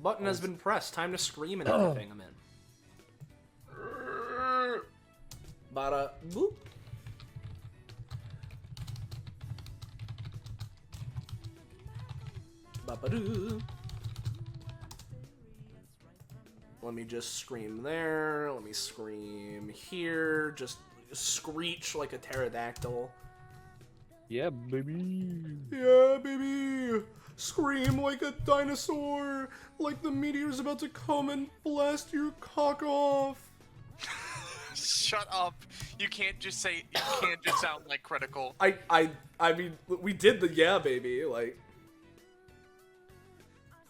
button has been pressed. Time to scream and everything. I'm in. Bada boop. Ba-ba-doo. Let me just scream there. Let me scream here. Just screech like a pterodactyl. Yeah, baby. Yeah, baby. Scream like a dinosaur. Like the meteor's about to come and blast your cock off. Shut up. You can't just sound like critical. I mean, we did the yeah, baby. Like,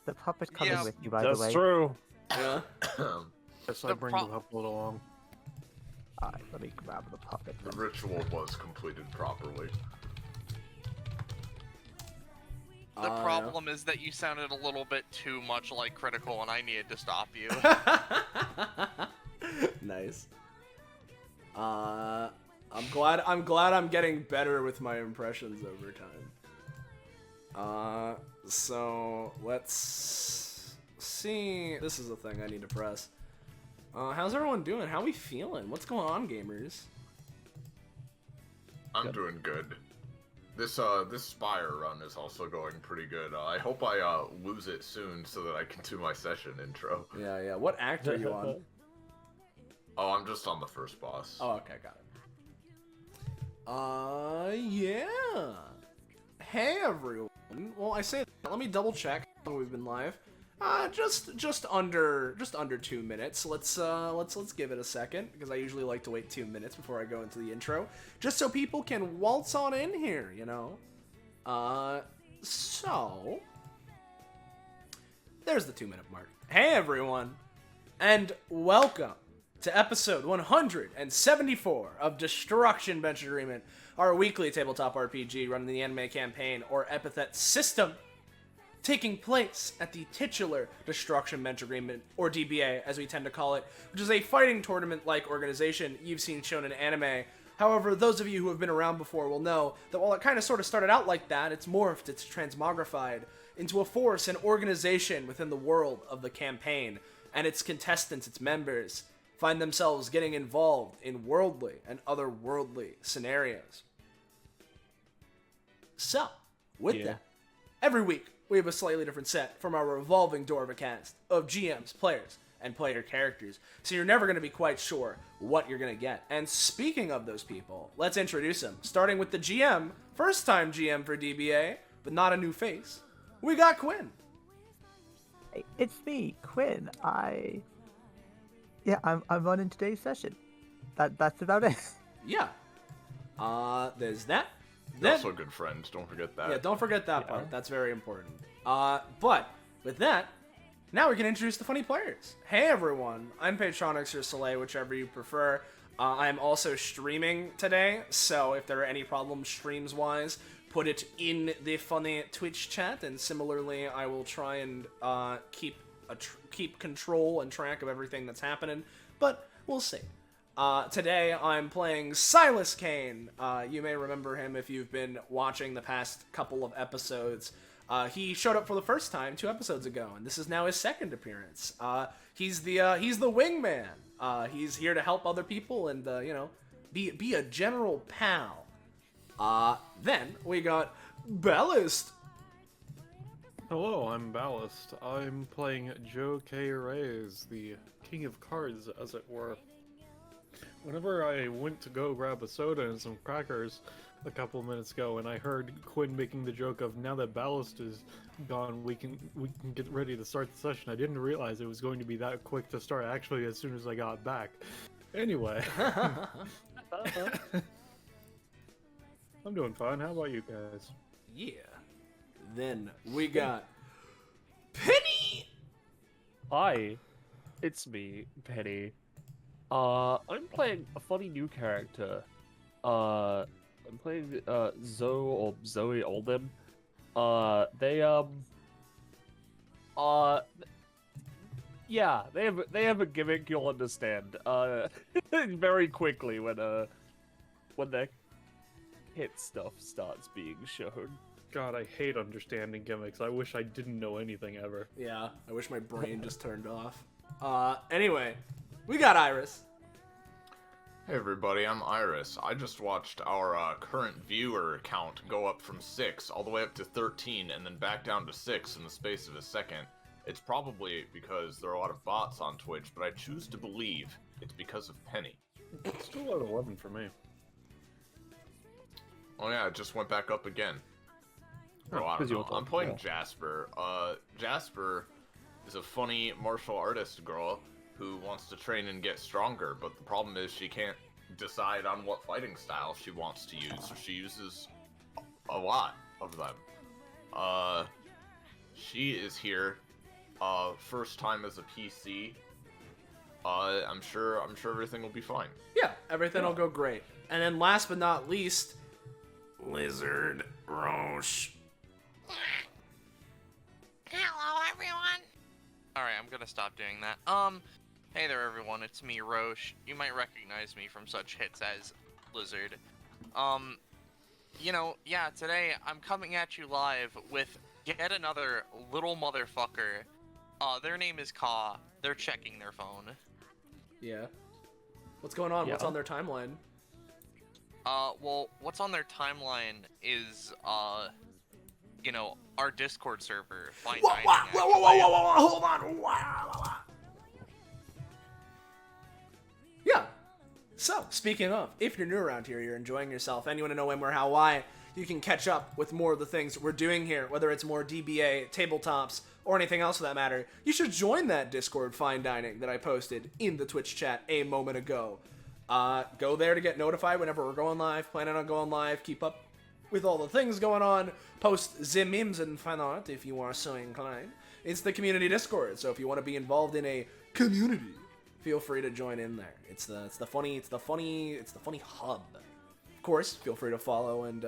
The puppet coming Yeah, with you, by the way. That's true. yeah. Guess I The bring the puppet along. Alright, let me grab the puppet. The ritual was completed properly. The problem is that you sounded a little bit too much like critical, and I needed to stop you. Nice. I'm glad I'm getting better with my impressions over time. So let's see. This is the thing I need to press. How's everyone doing? How we feeling? What's going on, gamers? I'm doing good. This Spire run is also going pretty good. I hope I lose it soon so that I can do my session intro. Yeah. What act are you on? Oh, I'm just on the first boss. Oh, okay, got it. Yeah. Hey, everyone. Well, I say that. Let me double check how long we've been live. Just under 2 minutes. Let's give it a second, because I usually like to wait 2 minutes before I go into the intro, just so people can waltz on in here, you know. So there's the 2-minute mark. Hey, everyone, and welcome to episode 174 of Destruction Bench Agreement, our weekly tabletop RPG running the anime campaign, or Epithet System, taking place at the titular Destruction Bench Agreement, or DBA as we tend to call it, which is a fighting tournament-like organization you've seen shown in anime. However, those of you who have been around before will know that while it kind of sort of started out like that, it's morphed, it's transmogrified into a force, an organization within the world of the campaign, and its contestants, its members, find themselves getting involved in worldly and otherworldly scenarios. So, with that, every week we have a slightly different set from our revolving door of a cast of GMs, players, and player characters, so you're never going to be quite sure what you're going to get. And speaking of those people, let's introduce them, starting with the GM, first time GM for DBA, but not a new face. We got Quinn. Hey, it's me, Quinn. I'm running today's session. That's about it. Yeah. There's that. You're also good friends, don't forget that. Yeah, don't forget that part. That's very important. But with that, now we can introduce the funny players. Hey everyone, I'm Patronix or Soleil, whichever you prefer. I'm also streaming today, so if there are any problems streams-wise, put it in the funny Twitch chat, and similarly, I will try and keep control and track of everything that's happening, but we'll see. Today, I'm playing Silas Kane. You may remember him if you've been watching the past couple of episodes. He showed up for the first time 2 episodes ago, and this is now his second appearance. He's the wingman. He's here to help other people and, be a general pal. Then we got Ballast. Hello, I'm Ballast. I'm playing Joe K. Reyes, the king of cards, as it were. Whenever I went to go grab a soda and some crackers a couple of minutes ago, and I heard Quinn making the joke of, now that Ballast is gone, we can get ready to start the session, I didn't realize it was going to be that quick to start, actually, as soon as I got back. Anyway. I'm doing fine. How about you guys? Yeah. Then we got Penny. Hi, it's me, Penny. I'm playing a funny new character. I'm playing Zoe Oldham. They have a gimmick you'll understand. Very quickly when the hit stuff starts being shown. God, I hate understanding gimmicks. I wish I didn't know anything ever. Yeah, I wish my brain just turned off. Anyway, we got Iris. Hey everybody, I'm Iris. I just watched our current viewer count go up from 6 all the way up to 13 and then back down to 6 in the space of a second. It's probably because there are a lot of bots on Twitch, but I choose to believe it's because of Penny. It's still at 11 for me. Oh yeah, it just went back up again. Oh, I don't 'cause you know. went up, I'm playing yeah. Jasper. Jasper is a funny martial artist girl who wants to train and get stronger, but the problem is she can't decide on what fighting style she wants to use, so she uses a lot of them. She is here, first time as a PC. I'm sure everything will be fine. Yeah, everything will go great. And then last but not least, Lizard Roche. Hello, everyone. All right, I'm gonna stop doing that. Hey there, everyone. It's me, Roche. You might recognize me from such hits as Lizard. Today I'm coming at you live with yet another little motherfucker. Their name is Ka. They're checking their phone. Yeah. What's going on? Yeah. What's on their timeline? Well, what's on their timeline is, our Discord server. Fine Whoa, dining, whoa, actually. hold on. Wow. Yeah. So, speaking of, if you're new around here, you're enjoying yourself, and you want to know when, where, how, why, you can catch up with more of the things we're doing here, whether it's more DBA, tabletops, or anything else for that matter. You should join that Discord Fine Dining that I posted in the Twitch chat a moment ago. Go there to get notified whenever we're going live, planning on going live, keep up with all the things going on, post the memes and fan art if you are so inclined. It's the community Discord, so if you want to be involved in a community, feel free to join in there. It's the funny hub. Of course, feel free to follow and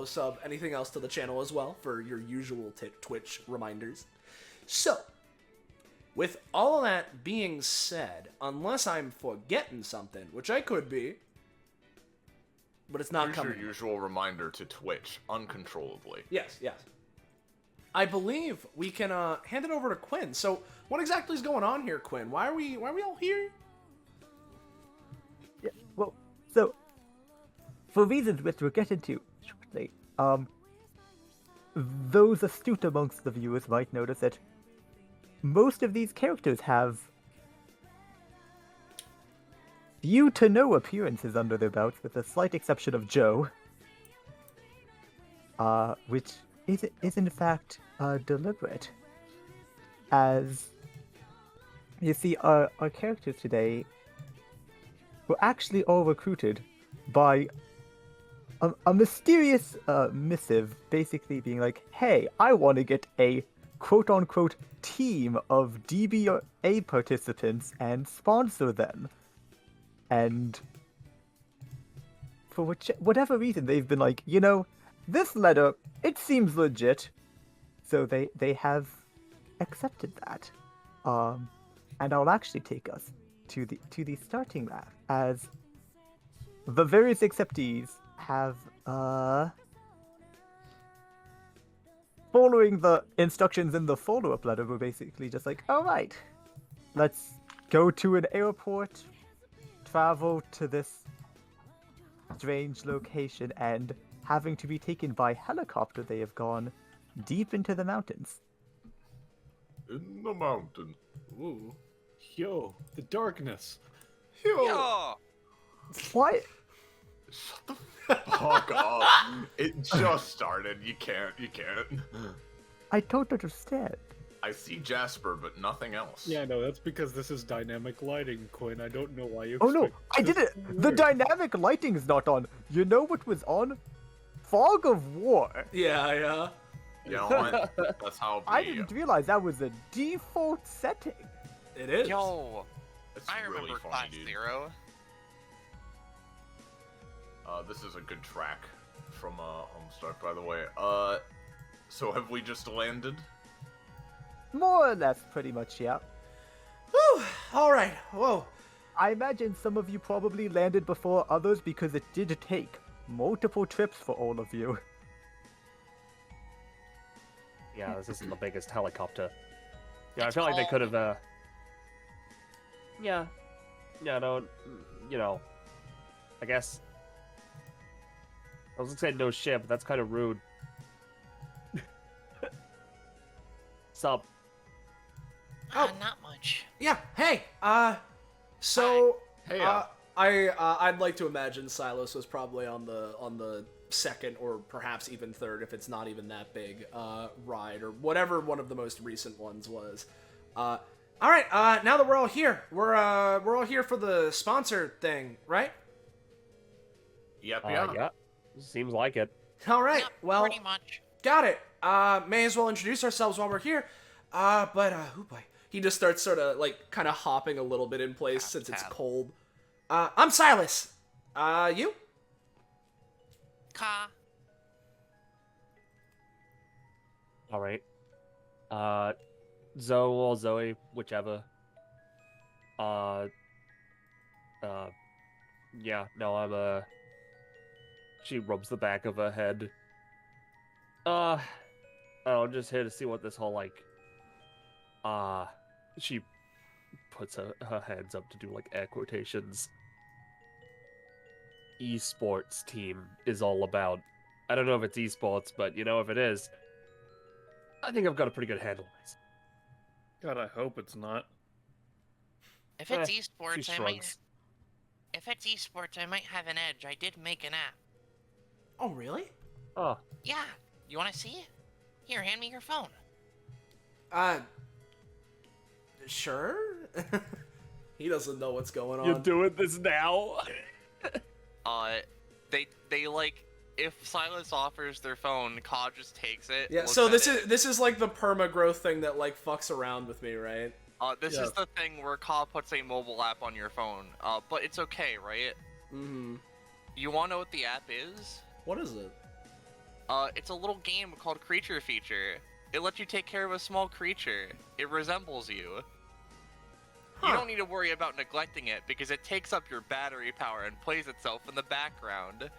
sub anything else to the channel as well for your usual Twitch reminders. So, with all of that being said, unless I'm forgetting something, which I could be, but it's not Here's coming. your usual reminder to Twitch, uncontrollably. Yes. I believe we can hand it over to Quinn. So, what exactly is going on here, Quinn? Why are we all here? Yeah, well, so, for reasons which we'll get into shortly, those astute amongst the viewers might notice that most of these characters have few to no appearances under their belts, with the slight exception of Joe, which is in fact deliberate, as you see, our characters today were actually all recruited by a mysterious missive, basically being like, hey, I want to get a quote-unquote team of DBA participants and sponsor them. And for whatever reason, they've been like, this letter, it seems legit. So they have accepted that. And I'll actually take us to the starting map, as the various acceptees have, following the instructions in the follow-up letter, we're basically just like, alright, let's go to an airport, travel to this strange location, and having to be taken by helicopter, they have gone deep into the mountains. In the mountain. Ooh. Yo, the darkness. Yo! What? Shut the fuck up. It just started. You can't. I don't understand. I see Jasper, but nothing else. Yeah, no, that's because this is dynamic lighting, Quinn. I don't know why you. Oh no, expect I this did it! to be The weird. dynamic lighting is not on. You know what was on? Fog of War. Yeah. You know what? That's how it be. I didn't realize that was a default setting. It is. Yo! It's I really remember funny, Class dude. 0. This is a good track from Homestuck, by the way. So have we just landed? More or less, pretty much, yeah. Whew. All right. Whoa. I imagine some of you probably landed before others because it did take multiple trips for all of you. Yeah, this isn't the biggest helicopter. Yeah, It's I feel like they called- could have. Yeah. Yeah, no, you know. I guess. I was gonna say no shit, but that's kind of rude. Sup? Oh. Not much. Yeah. Hey. So. Hey, I'd like to imagine Silas was probably on the second or perhaps even third, if it's not even that big, ride or whatever one of the most recent ones was. All right. Now that we're all here, we're all here for the sponsor thing, right? Yep, Yeah. Seems like it. All right. Yep, Well, pretty much. got it. May as well introduce ourselves while we're here. Oh boy. He just starts sort of like kind of hopping a little bit in place since it's Tap. cold. I'm Silas. You? Ka. All right. Zoe or Zoe, whichever. Yeah, no, I'm, she rubs the back of her head. I'm just here to see what this whole, like, she puts her hands up to do, like, air quotations. Esports team is all about. I don't know if it's esports, but, you know, if it is, I think I've got a pretty good handle on this. God, I hope it's not. If it's She esports, shrugs. If it's esports, I might have an edge. I did make an app. Oh, really? Oh, Yeah. You want to see it? Here, hand me your phone. Sure. He doesn't know what's going on. you're doing this now? They like, if Silas offers their phone, Ka just takes it. Yeah. looks So at it. this is like the perma growth thing that like fucks around with me, right? This Yeah. is the thing where Ka puts a mobile app on your phone. But it's okay, right? Mm-hmm. You want to know what the app is? What is it? It's a little game called Creature Feature. It lets you take care of a small creature. It resembles you. Huh. You don't need to worry about neglecting it because it takes up your battery power and plays itself in the background.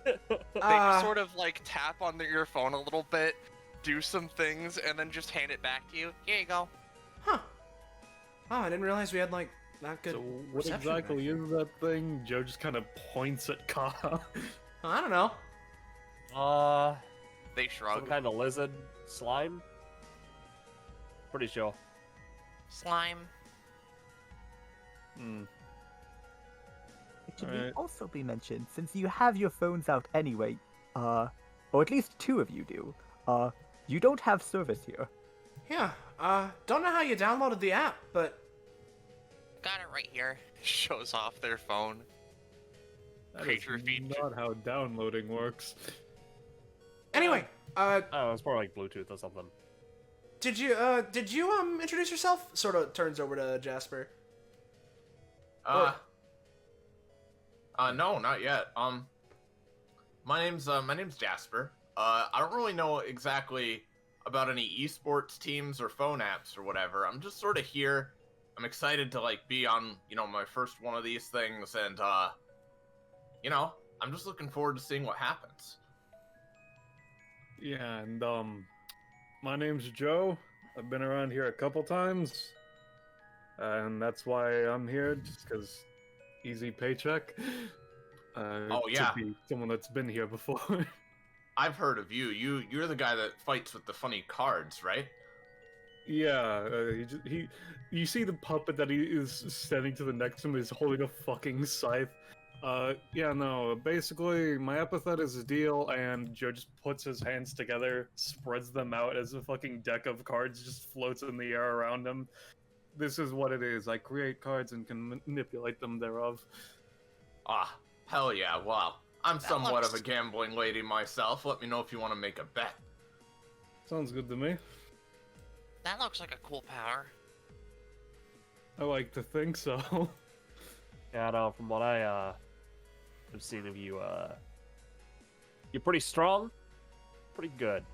They just sort of like tap on your phone a little bit, do some things, and then just hand it back to you. Here you go. Huh. Oh, I didn't realize we had like not good. So what reception exactly back is that thing? Joe just kind of points at Ka. I don't know. They Some shrug. kind of lizard slime? Pretty sure. Slime. Hmm. It should Alright. also be mentioned, since you have your phones out anyway, or at least two of you do, you don't have service here. Yeah. Don't know how you downloaded the app, but Got it right here. Shows off their phone. That Creature is feature. not how downloading works. anyway. I don't know, it's probably like Bluetooth or something. Did you introduce yourself? Sort of turns over to Jasper. No, not yet. My name's Jasper. I don't really know exactly about any esports teams or phone apps or whatever. I'm just sort of here. I'm excited to like be on, my first one of these things, and I'm just looking forward to seeing what happens. Yeah, and my name's Joe. I've been around here a couple times, and that's why I'm here, just because easy paycheck. Oh, yeah. To be someone that's been here before. I've heard of you. You're the guy that fights with the funny cards, right? Yeah, you see the puppet that he is standing to the next to him is holding a fucking scythe. Yeah, no, basically, my epithet is a deal, and Joe just puts his hands together, spreads them out as a fucking deck of cards just floats in the air around him. This is what it is. I create cards and can manipulate them thereof. Ah, hell yeah. Wow. I'm That somewhat of looks- a gambling lady myself. Let me know if you want to make a bet. Sounds good to me. That looks like a cool power. I like to think so. Yeah, no, from what I have seen of you, you're pretty strong, pretty good.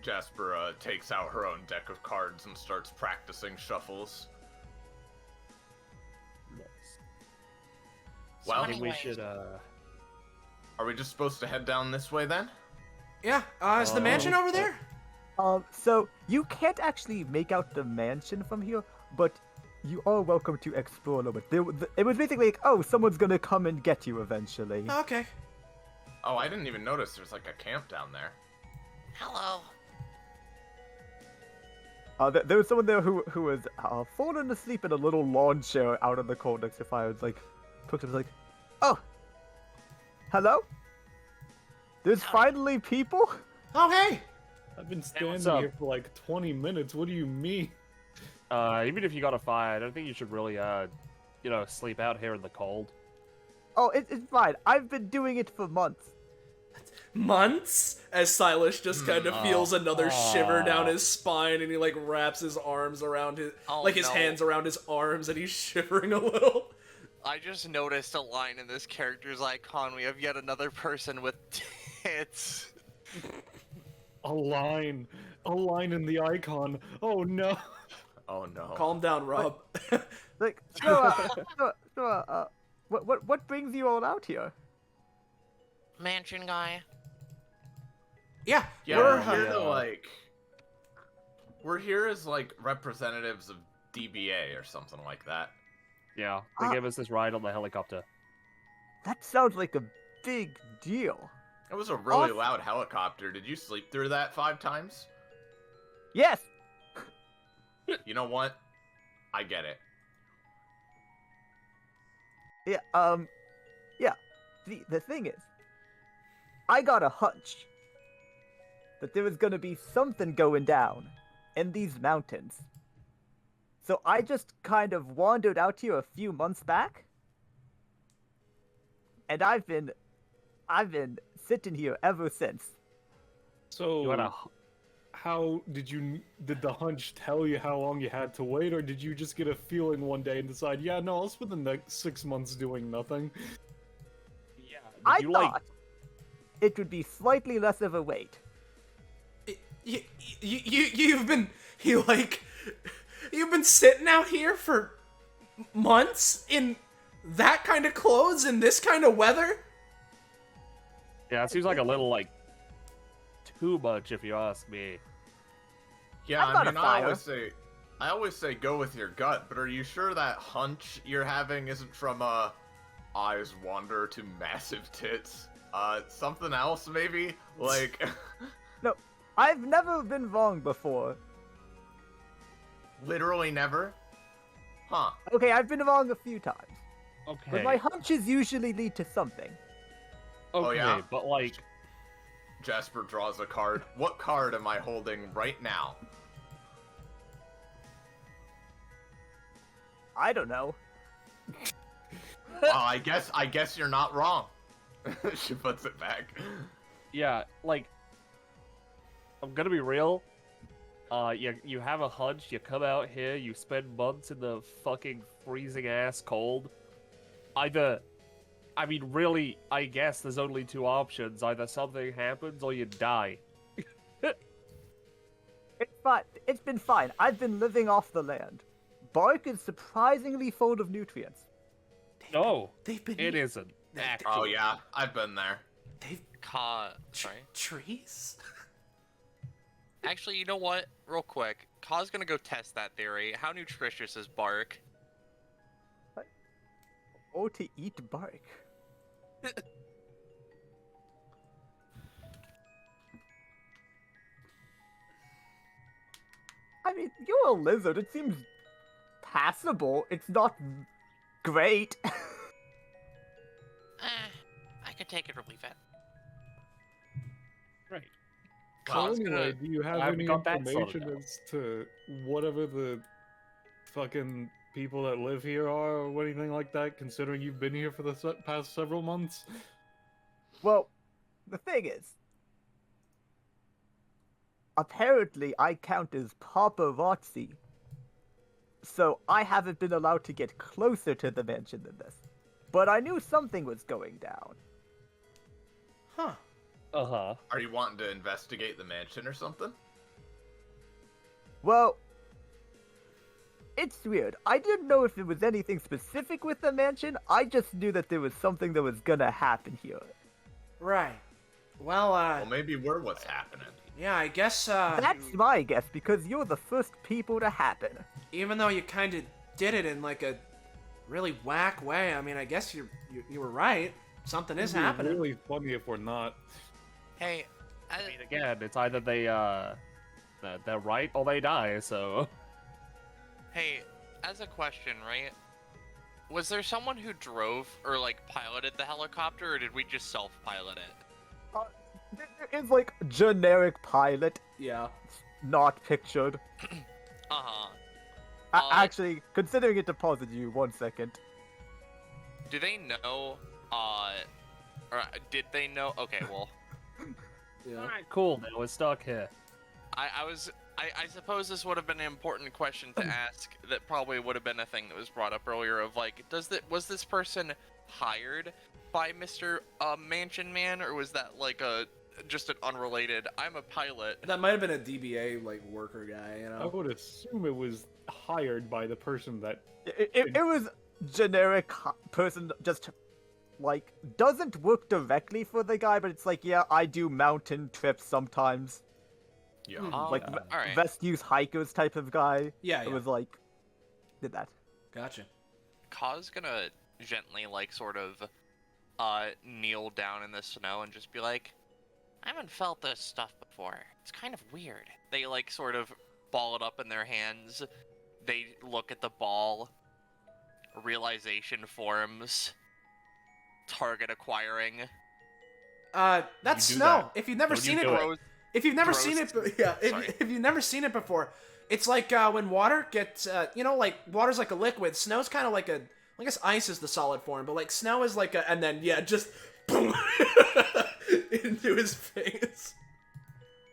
Jasper takes out her own deck of cards and starts practicing shuffles. Nice. Well, I think we Anyway. should Are we just supposed to head down this way then? Yeah, is the mansion over there? So you can't actually make out the mansion from here, but you are welcome to explore a little bit. It was basically like, oh, someone's gonna come and get you eventually. Okay. Oh, I didn't even notice there's like a camp down there. Hello. There was someone there who was fallen asleep in a little lawn chair out in the cold next to fire. It's like, looked up, like, oh, hello? There's finally people? Oh, hey! I've been what's standing up? here for like 20 minutes. What do you mean? Even if you got a fire, I don't think you should really, sleep out here in the cold. Oh, it's fine. I've been doing it for months. Months? As Silas just kind of feels another shiver down his spine, and he like wraps his arms around his, his hands around his arms, and he's shivering a little. I just noticed a line in this character's icon. We have yet another person with tits. A line in the icon. Oh no. Oh no. Calm down, Rob. Like, what brings you all out here? Mansion guy. Yeah, Yeah, we're here as like representatives of DBA or something like that. Yeah, they gave us this ride on the helicopter. That sounds like a big deal. It was a really loud helicopter. Did you sleep through that 5 times? Yes. You know what? I get it. Yeah. Yeah. The thing is, I got a hunch that there was gonna be something going down in these mountains. So I just kind of wandered out here a few months back, and I've been sitting here ever since. So You had a... how did the hunch tell you how long you had to wait, or did you just get a feeling one day and decide, yeah, no, I'll spend the next 6 months doing nothing? Yeah, I you thought it would be slightly less of a wait. You've been sitting out here for months in that kind of clothes and this kind of weather? Yeah, it seems like a little, like, too much if you ask me. Yeah, I've got a fire. I always say go with your gut, but are you sure that hunch you're having isn't from eyes wander to massive tits? Something else maybe? Like No, I've never been wrong before. literally never? Huh. Okay, I've been wrong a few times. Okay. But my hunches usually lead to something. Okay, Oh, yeah? but like... Jasper draws a card. What card am I holding right now? I don't know. I guess you're not wrong. She puts it back. Yeah, like... I'm gonna be real. You have a hunch, you come out here, you spend months in the fucking freezing ass cold. Really, I guess there's only 2 options. Either something happens or you die. It's fine. It's been fine. I've been living off the land. Bark is surprisingly full of nutrients. No, They've been it isn't. Actually. Oh yeah, I've been there. They've Sorry. trees. Actually, you know what? Real quick, Ka's gonna go test that theory. How nutritious is bark? Or to eat bark. I mean, you're a lizard. It seems passable. It's not great. I could take it or leave it. Right. So Ka's anyway, gonna... do you I have haven't any got that sorted information out. as to whatever the fucking people that live here are, or anything like that, considering you've been here for the past several months? Well, the thing is, apparently I count as paparazzi, so I haven't been allowed to get closer to the mansion than this. But I knew something was going down. Huh. Uh-huh. Are you wanting to investigate the mansion or something? Well, it's weird. I didn't know if it was anything specific with the mansion. I just knew that there was something that was gonna happen here. Right. Well, maybe we're what's happening. yeah, I guess, That's my guess, because you're the first people to happen. even though you kind of did it in, like, a really whack way, I mean, I guess you were right. Something is It'd be happening. really funny if we're not. Hey, I mean, again, it's either they're right or they die. So, hey, as a question, right? Was there someone who drove or like piloted the helicopter, or did we just self-pilot it? It's like generic pilot, Yeah. not pictured. Uh-huh. Actually, considering it deposited you, 1 second. Do they know, or did they know? Okay, well, Yeah. all right, cool. Now we're stuck here. I suppose this would have been an important question to ask that probably would have been a thing that was brought up earlier of like, was this person hired by Mr. Mansion Man, or was that like just an unrelated, I'm a pilot? That might have been a DBA, like, worker guy, you I know? would assume it was hired by the person that. It was generic person, just like doesn't work directly for the guy, but it's like, yeah, I do mountain trips sometimes. Yeah. Like alright. rescues hikers type of guy. Yeah, It yeah. was like, did that. Gotcha. Ka's gonna gently, like, sort of, kneel down in the snow and just be like, I haven't felt this stuff before. It's kind of weird. They, like, sort of ball it up in their hands. They look at the ball. Realization forms. Target acquiring. That's You do snow. that. If you've never Don't you seen it, do it. Throws- if you've never Gross. seen it, yeah, Sorry. if you've never seen it before, it's like when water gets, you know, like water's like a liquid. Snow's kind of like a, I guess ice is the solid form, but like snow is like a, and then yeah, just boom into his face.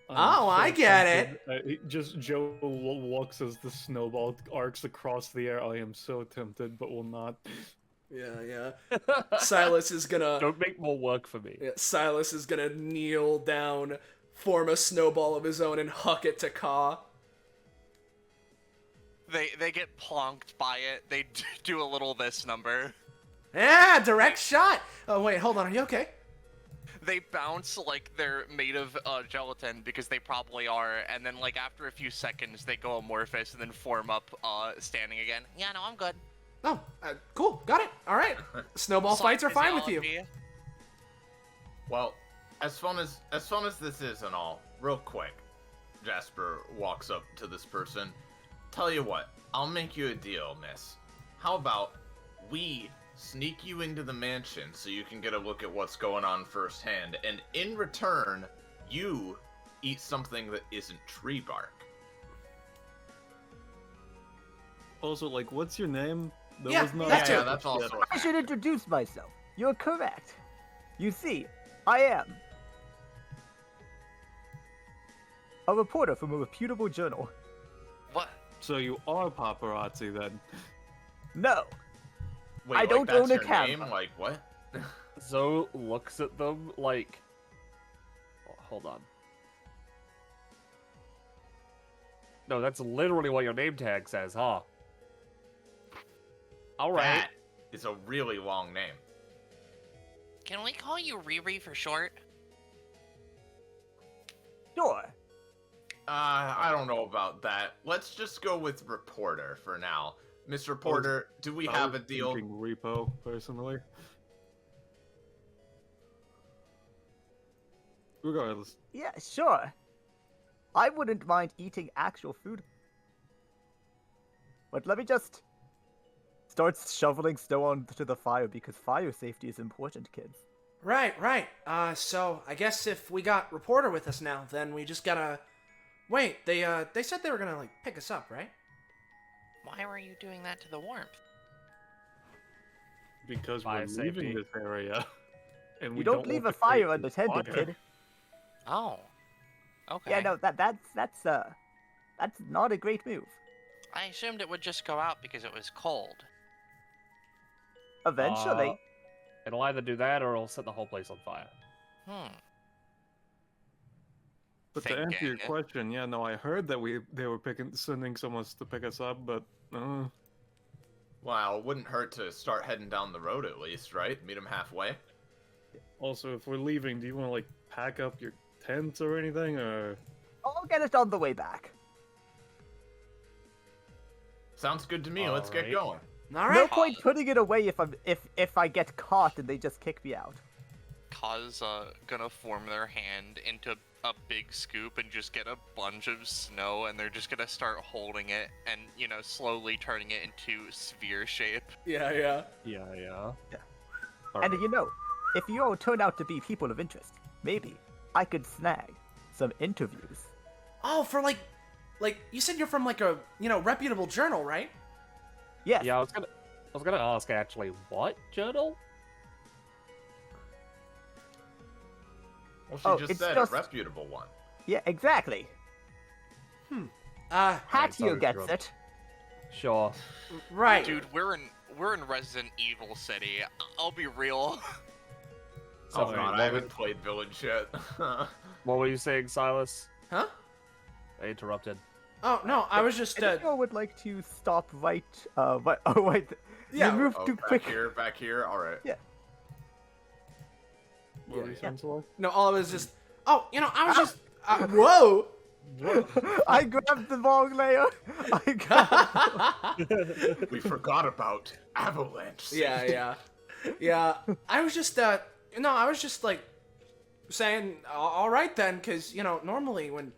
Oh, I get it. Just Joe looks as the snowball arcs across the air. I am so tempted, but will not. Yeah, yeah. Silas is gonna. Don't make more work for me. Yeah, Silas is gonna kneel down, form a snowball of his own, and huck it to Ka. They get plonked by it. They do a little this number. Yeah, direct shot. Oh wait, hold on. Are you okay? They bounce like they're made of gelatin, because they probably are, and then like after a few seconds they go amorphous and then form up standing again. Yeah, no, I'm good. Oh, cool. Got it. All right. Snowball fights are fine with you. Physiology. Well, as fun as this is and all, real quick, Jasper walks up to this person. Tell you what, I'll make you a deal, miss. How about we sneak you into the mansion so you can get a look at what's going on firsthand, and in return, you eat something that isn't tree bark. Also, like, what's your name? There Yeah, was not that's Yeah, it. that's also. I should introduce myself. You're correct. You see, I am a reporter from a reputable journal. What? So you are paparazzi then? No, Wait, I like, don't that's own a your camera. name? Like what? Zoe looks at them like, oh, hold on. No, that's literally what your name tag says, huh? All right. That is a really long name. Can we call you Riri for short? sure. I don't know about that. Let's just go with reporter for now. Miss Reporter, do we have a deal? Thinking repo, personally. Regardless. Yeah, sure. I wouldn't mind eating actual food. But let me just start shoveling snow onto the fire because fire safety is important, kids. Right. So I guess if we got reporter with us now, then we just gotta wait. They said they were gonna like pick us up, right? Why were you doing that to the warmth? Because Fire we're leaving safety. this area. And we You don't leave want a to fire create unattended, fire. kid. Oh. Okay. Yeah, no, that's not a great move. I assumed it would just go out because it was cold. Eventually. It'll either do that or it'll set the whole place on fire. But to answer your Thinking. question, yeah, no, I heard that they were sending someone to pick us up, but Well, it wouldn't hurt to start heading down the road at least, right? Meet them halfway. Also, if we're leaving, do you want to like pack up your tent or anything, or? I'll get it on the way back. Sounds good to me. Let's get Alright. going. All No right. point putting it away if I get caught and they just kick me out. Ka's gonna form their hand into a big scoop and just get a bunch of snow, and they're just gonna start holding it and, you know, slowly turning it into sphere shape. Yeah, yeah. Yeah. And you know, if you all turn out to be people of interest, maybe I could snag some interviews. Oh, for like you said you're from like a reputable journal, right? Yes. Yeah, I was gonna ask actually, what journal? Well, she Oh, just it's said just- a reputable one. Yeah, exactly. Hatio sorry, gets Rob. it. Sure. Right. Dude, we're in Resident Evil City. I'll be real. Oh Sorry, god, what I haven't was- played Village yet. What were you saying, Silas? Huh? I interrupted. Oh no, I was just And if you all would like to stop right, oh wait, Yeah. you moved Oh, too back quick. back here. All right. What were you saying, Solar? no. All I was just. Oh, I was just. Whoa. I grabbed the wrong layer. I grabbed. We forgot about Avalanche. Yeah. I was just no, I was just like saying all right then, because normally when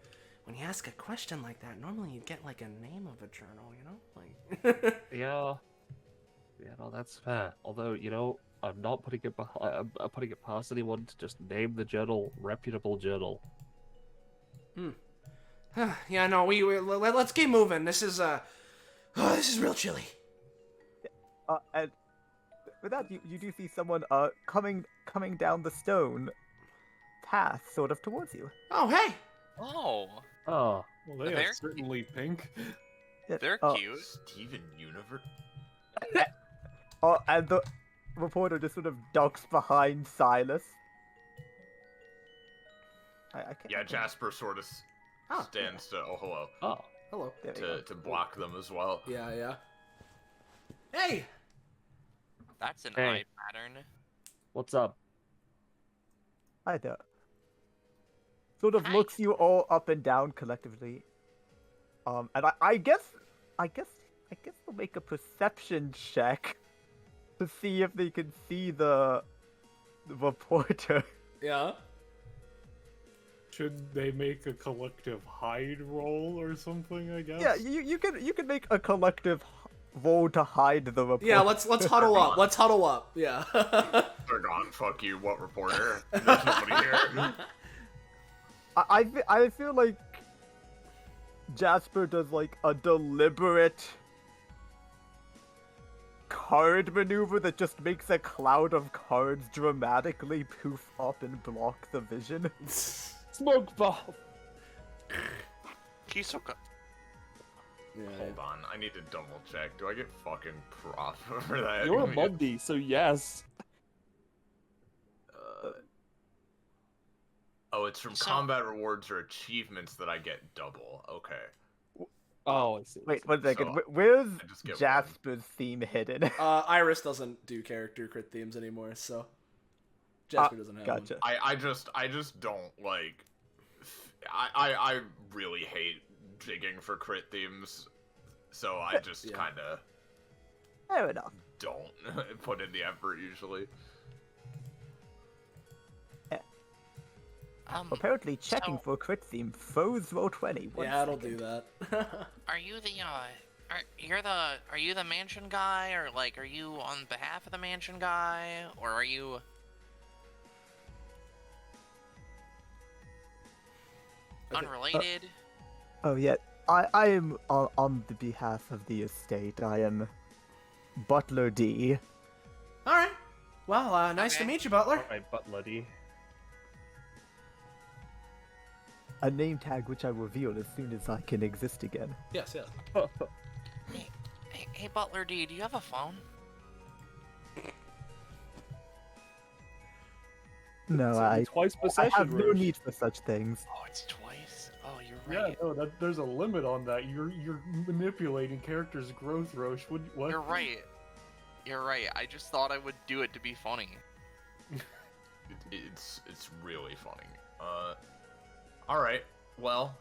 you ask a question like that, normally you get like a name of a journal, like. Yeah. Yeah, no, that's fair. Although, I'm not putting it behind. I'm putting it past anyone to just name the journal reputable journal. Yeah, no, let's keep moving. This is this is real chilly. And with that, you do see someone coming down the stone path, sort of towards you. Oh, hey. Oh, Oh, Well, they They're are certainly pink. Yeah, they're uh, cute. Steven Universe. And the reporter just sort of ducks behind Silas. I can't. Yeah, Jasper sort of Oh, stands to. Oh, hello. oh. Hello. There we go. To block them as well. Yeah. Hey. That's an Hey. eye pattern. What's up? Hi there. Sort of Hi. looks you all up and down collectively. And I guess they'll make a perception check to see if they can see the reporter. Yeah. Should they make a collective hide roll or something? I guess. Yeah, you can make a collective roll to hide the reporter. Yeah. Let's huddle up. Let's huddle up. Yeah. They're gone. Fuck you. What reporter? There's nobody here. I feel like Jasper does like a deliberate card maneuver that just makes a cloud of cards dramatically poof up and block the vision. Smoke bomb. Kisoka. Hold on. I need to double check. Do I get fucking prop for that? You're a Let me get- Monday, so yes. Oh, it's from So- combat rewards or achievements that I get double. Okay. Oh, I see. Wait, one second. So, Where's I just get one. Jasper's theme hidden? Iris doesn't do character crit themes anymore, so Jasper doesn't have Gotcha. I just don't like. I really hate digging for crit themes, so I just Yeah. kind of Fair enough. don't put in the effort usually. Apparently, checking So- for a crit theme, foes roll 20. one. One Yeah, it'll second. do that. Are you the are you the mansion guy, or like are you on behalf of the mansion guy, or are you unrelated? Oh yeah, I am on the behalf of the estate. I am Butler D. All right. Well, nice to Okay. meet you, Butler. Alright, butt luddy. A name tag which I reveal as soon as I can exist again. Yes. Hey, Butler D, do you have a phone? No, It's I twice per I session, have no Roche. need for such things. Oh, it's twice. Oh, you're Yeah, right. no, there's a limit on that. You're manipulating characters' growth, Roche. What? You're right. You're right. I just thought I would do it to be funny. It's really funny. All right. Well,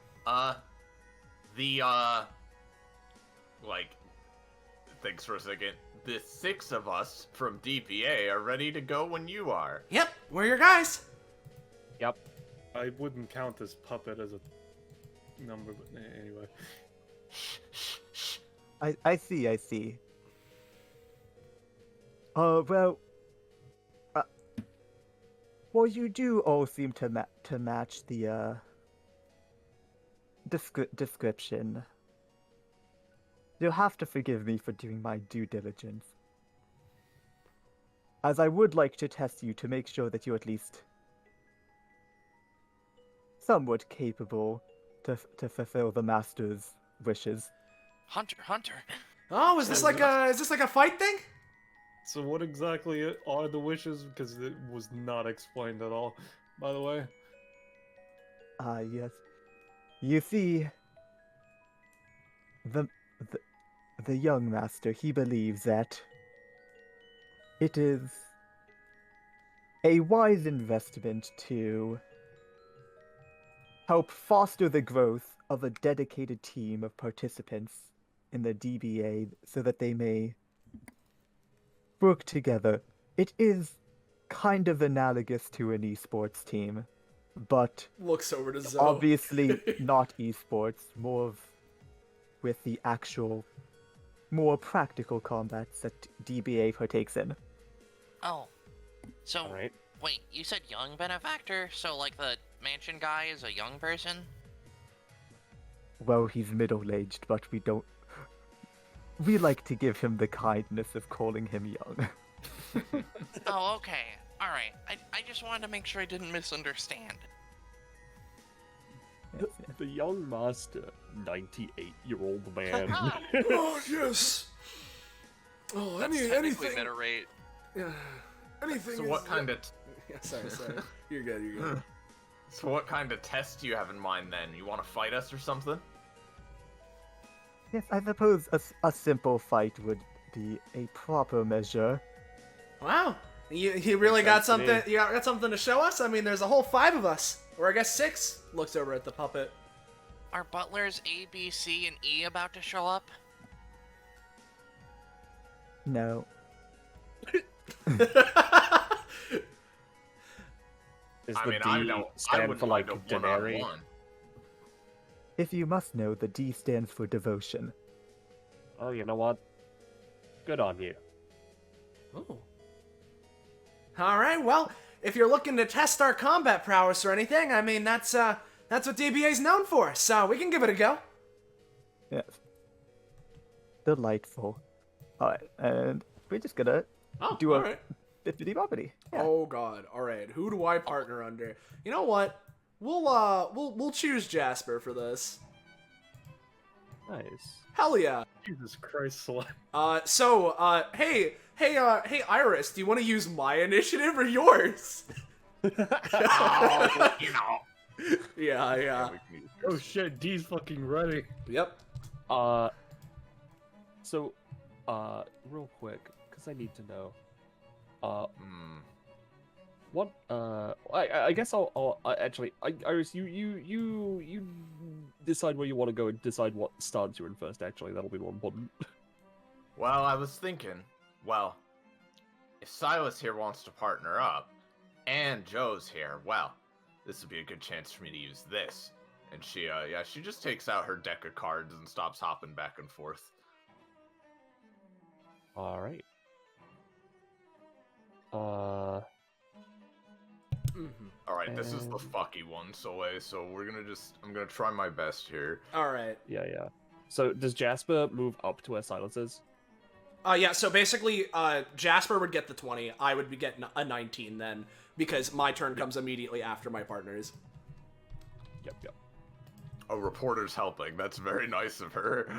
thanks for a second. The 6 of us from DBA are ready to go when you are. Yep, we're your guys. Yep. I wouldn't count this puppet as a number, but anyway. I see. Well, you do all seem to match the description. You'll have to forgive me for doing my due diligence, as I would like to test you to make sure that you're at least somewhat capable to fulfill the master's wishes. Hunter. Oh, is this like a fight thing? So what exactly are the wishes? Because it was not explained at all, by the way. Yes. You see, the young master, he believes that it is a wise investment to help foster the growth of a dedicated team of participants in the DBA so that they may work together. It is kind of analogous to an esports team, but Looks over to Zoe. obviously not esports, more of with the actual, more practical combats that DBA partakes in. Oh. So, Alright. wait, you said young benefactor? So, like, the mansion guy is a young person? Well, he's middle-aged, but we like to give him the kindness of calling him young. Oh, okay. Alright. I just wanted to make sure I didn't misunderstand. The young master, 98-year-old man. Oh yes. Oh, That's technically anything. meta rate. Yeah. Anything. So is- what kind of Yeah, sorry. You're good. so what kind of test do you have in mind then? You want to fight us or something? Yes, I suppose a simple fight would be a proper measure. Wow. You really got sense to me. something? You got something to show us? I mean, there's a whole 5 of us, or I guess 6. Looks over at the puppet. Are butlers A, B, C, and E about to show up? No. Is I the mean, D I don't. I stand would for like a Denari? one-on-one. If you must know, the D stands for devotion. Oh, you know what? Good on you. Oh. All right. Well, if you're looking to test our combat prowess or anything, I mean, that's what DBA's known for. So we can give it a go. Yes. Delightful. Alright, and we're just gonna Oh, do all a right. bippity boppity. Yeah. Oh God. All right. Who do I partner under? You know what? We'll choose Jasper for this. Nice. Hell yeah. Jesus Christ, Select. Hey, Iris, do you want to use my initiative or yours? Oh, you know. Yeah. Oh shit, D's fucking ready. Yep. So, real quick, because I need to know. What? I guess I'll actually. Iris, you decide where you want to go and decide what stance you're in first. Actually, that'll be more important. Well, I was thinking, if Silas here wants to partner up, and Joe's here, well, this would be a good chance for me to use this. And she just takes out her deck of cards and stops hopping back and forth. All right. All right, this is the fucky one, Soleil. So I'm gonna try my best here. All right. Yeah. So does Jasper move up to where Silas is? Yeah. So basically, Jasper would get the 20. I would be getting a 19 then, because my turn comes immediately after my partner's. Yep. A reporter's helping. That's very nice of her.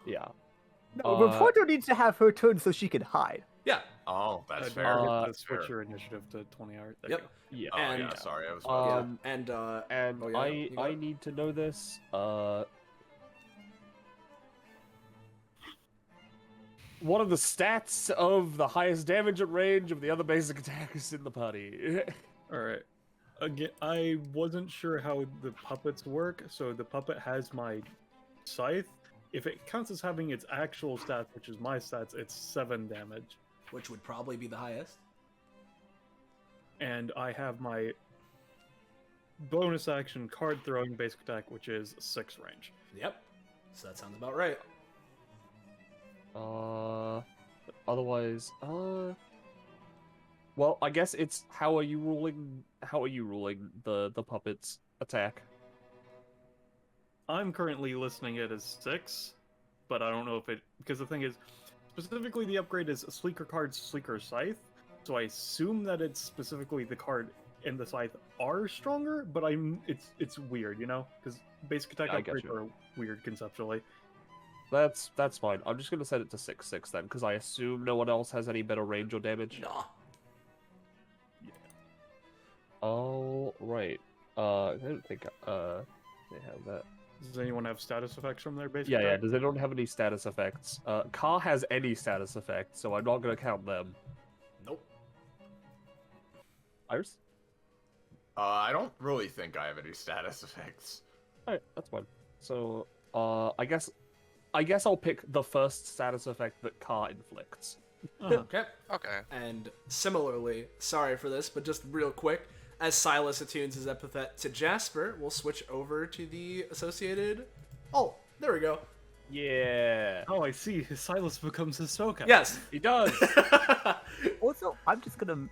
Yeah. No, reporter needs to have her turn so she can hide. Yeah. Oh, that's I'd fair. like to That's switch fair. your initiative to 20 art. There Yep. you Yeah. Oh And- yeah, sorry, I was. And oh, yeah, you got I it. need to know this. What are the stats of the highest damage at range of the other basic attackers in the party? Alright. Again, I wasn't sure how the puppets work, so the puppet has my scythe. If it counts as having its actual stats, which is my stats, it's 7 damage. Which would probably be the highest. And I have my bonus action card throwing basic attack, which is 6 range. Yep. So that sounds about right. Otherwise, well, I guess it's how are you ruling the puppet's attack? I'm currently listing it as 6, but I don't know if it... Because the thing is, specifically the upgrade is Sleeker Card's Sleeker Scythe, so I assume that it's specifically the card and the Scythe are stronger, but it's weird, you know? Because basic attack I get upgrades you. are weird conceptually. That's fine. I'm just gonna set it to 6/6 then, because I assume no one else has any better range or damage. Nah. All right. I don't think they have that. Does anyone have status effects from their basic Yeah. attack? Does anyone have any status effects? Car has any status effects, so I'm not gonna count them. Nope. Iris? I don't really think I have any status effects. Alright, that's fine. So, I guess I'll pick the first status effect that Car inflicts. Okay. Okay. And similarly, sorry for this, but just real quick, as Silas attunes his epithet to Jasper, we'll switch over to the associated... Oh, there we go. Yeah. Oh, I see. Silas becomes Hisoka. Yes. He does. Also, I'm just gonna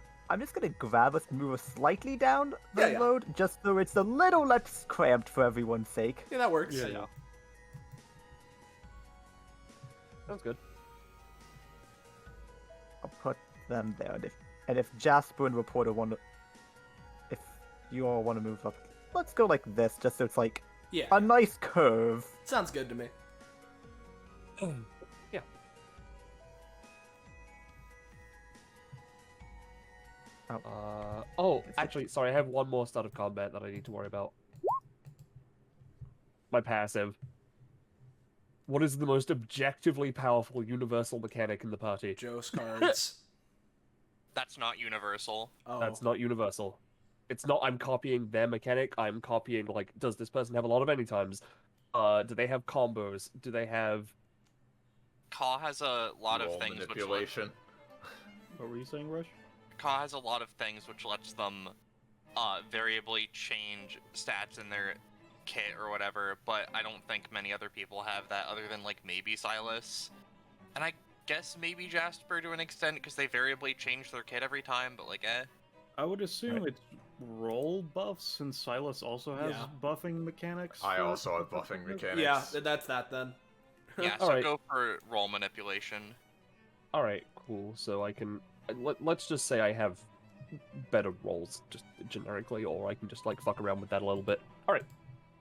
grab us and move us slightly down the Yeah. road, just so it's a little less cramped for everyone's sake. Yeah, that works. Yeah. Sounds good. I'll put them there, and if Jasper and Reporter if you all want to move up, let's go like this, just so it's like Yeah. a nice curve. Sounds good to me. Yeah. Actually, sorry, I have one more start of combat that I need to worry about. My passive. What is the most objectively powerful universal mechanic in the party? Joe's cards. That's not universal. Oh. That's not universal. It's not I'm copying their mechanic, I'm copying, like, does this person have a lot of anytimes? Do they have combos? Do they have... Ka has a lot of Roll things which manipulation. What were you saying, Rush? Ka has a lot of things which lets them variably change stats in their kit or whatever, but I don't think many other people have that other than like maybe Silas. And I guess maybe Jasper to an extent because they variably change their kit every time, but like I would assume it's roll buffs, since Silas also has Yeah. buffing mechanics. I for it. also have buffing mechanics. Yeah, that's that then. Yeah, so Alright. go for roll manipulation. Alright, cool. So I can... Let's just say I have better rolls, just generically, or I can just, like, fuck around with that a little bit. Alright.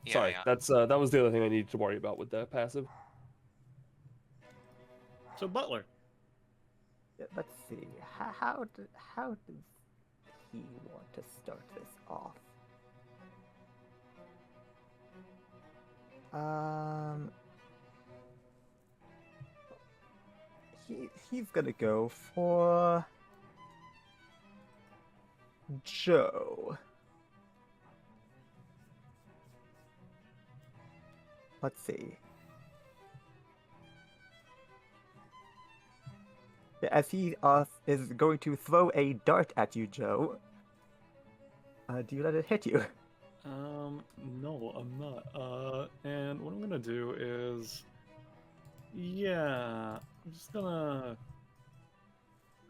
Yeah, Sorry, yeah. that's that was the other thing I needed to worry about with the passive. So Butler. Yeah, let's see. How does he want to start this off? He's gonna go for Joe. Let's see. As he is going to throw a dart at you, Joe. Do you let it hit you? No, I'm not. And what I'm gonna do is, yeah, I'm just gonna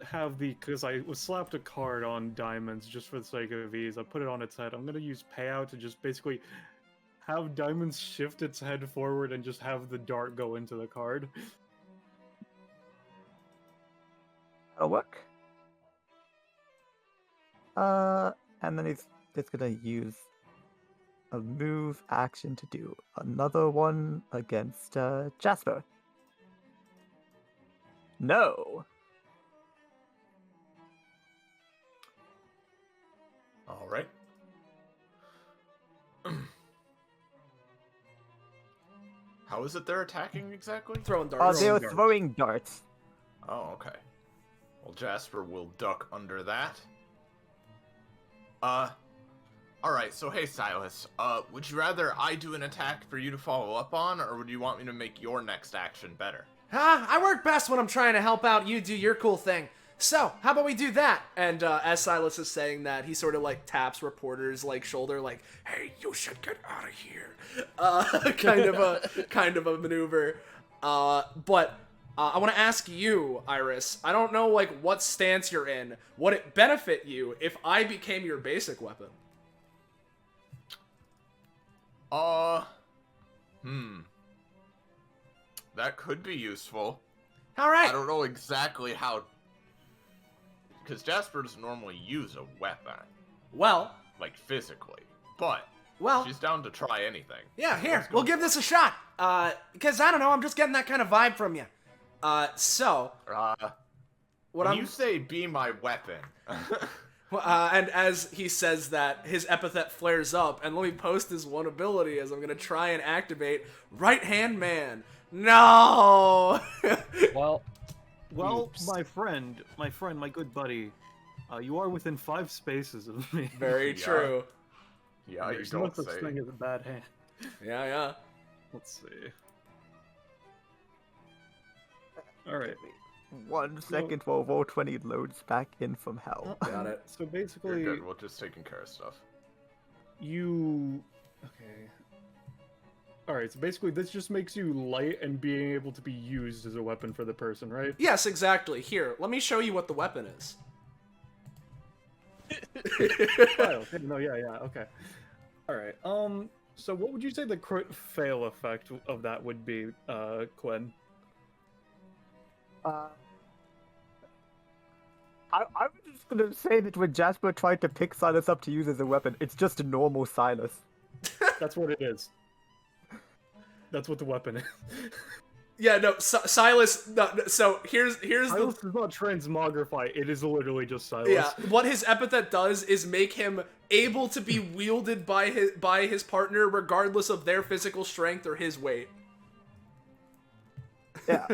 have because I was slapped a card on diamonds just for the sake of ease. I put it on its head. I'm gonna use payout to just basically have diamonds shift its head forward and just have the dart go into the card. That'll work. And then he's just gonna use a move action to do another one against Jasper. No. All right. How is it they're attacking exactly? Throwing darts. They're darts. throwing darts. Oh, okay. Well, Jasper will duck under that. Alright, so hey Silas, would you rather I do an attack for you to follow up on, or would you want me to make your next action better? I work best when I'm trying to help out you do your cool thing. So, how about we do that? And as Silas is saying that, he sort of like taps Reporter's like shoulder, like, "Hey, you should get out of here." Kind of a maneuver. But I want to ask you, Iris. I don't know like what stance you're in. Would it benefit you if I became your basic weapon? That could be useful. All right. I don't know exactly how, because Jasper doesn't normally use a weapon, Well, like physically, but well. she's down to try anything. Yeah, here, Let's go we'll give this a shot. Because I don't know, I'm just getting that kind of vibe from you. So, what when you say be my weapon, and as he says that, his epithet flares up, and let me post his one ability as I'm gonna try and activate Right Hand Man. No! Well, Well, my friend, my good buddy, you are within 5 spaces of me. Very Yeah. true. yeah, you There's no don't such say. thing as a bad hand. Yeah. Let's see. Alright. 1 second while Roll20 loads back in from hell. Got it. So You're basically, good. We're just taking care of stuff. you... Okay. Alright, so basically this just makes you light and being able to be used as a weapon for the person, right? Yes, exactly. Here, let me show you what the weapon is. Oh, okay. No, yeah, okay. Alright, so what would you say the crit fail effect of that would be, Quinn? I was just gonna say that when Jasper tried to pick Silas up to use as a weapon, it's just a normal Silas. That's what it is. That's what the weapon is. Yeah, no, Silas. No, so here's Silas is not transmogrified. It is literally just Silas. yeah. What his epithet does is make him able to be wielded by his partner, regardless of their physical strength or his weight. Yeah.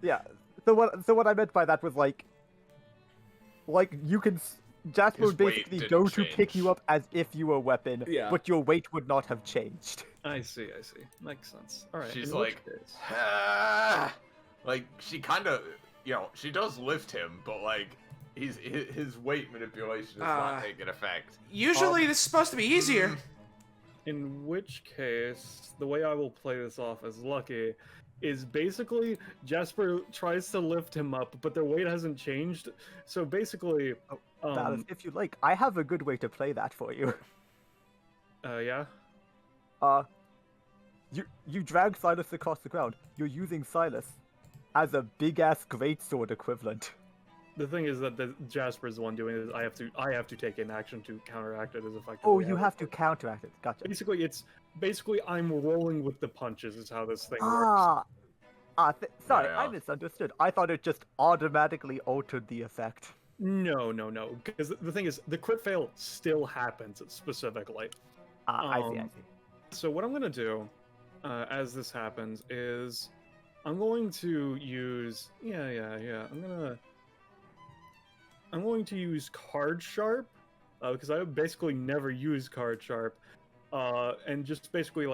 Yeah. So what I meant by that was like you can Jasper His would weight basically didn't go to pick change. you up as if you were a weapon, Yeah. but your weight would not have changed. I see. Makes sense. All right. She's in which like, case- like she kind of, she does lift him, but like his weight manipulation is not taking effect. Usually, this is supposed to be easier. in which case, the way I will play this off as lucky is basically Jasper tries to lift him up, but their weight hasn't changed. So basically, Dallas, if you like, I have a good way to play that for you. yeah. You drag Silas across the ground. You're using Silas as a big ass greatsword equivalent. The thing is that Jasper's the one doing it. I have to take an action to counteract it as effectively. Oh, you as have it to works. counteract it. Gotcha. Basically I'm rolling with the punches is how this thing works. Sorry, Yeah. I misunderstood. I thought it just automatically altered the effect. No. Because the thing is, the crit fail still happens specifically. I see. So what I'm gonna do, as this happens, is I'm going to use I'm going to use Card Sharp, because I basically never use Card Sharp, and just basically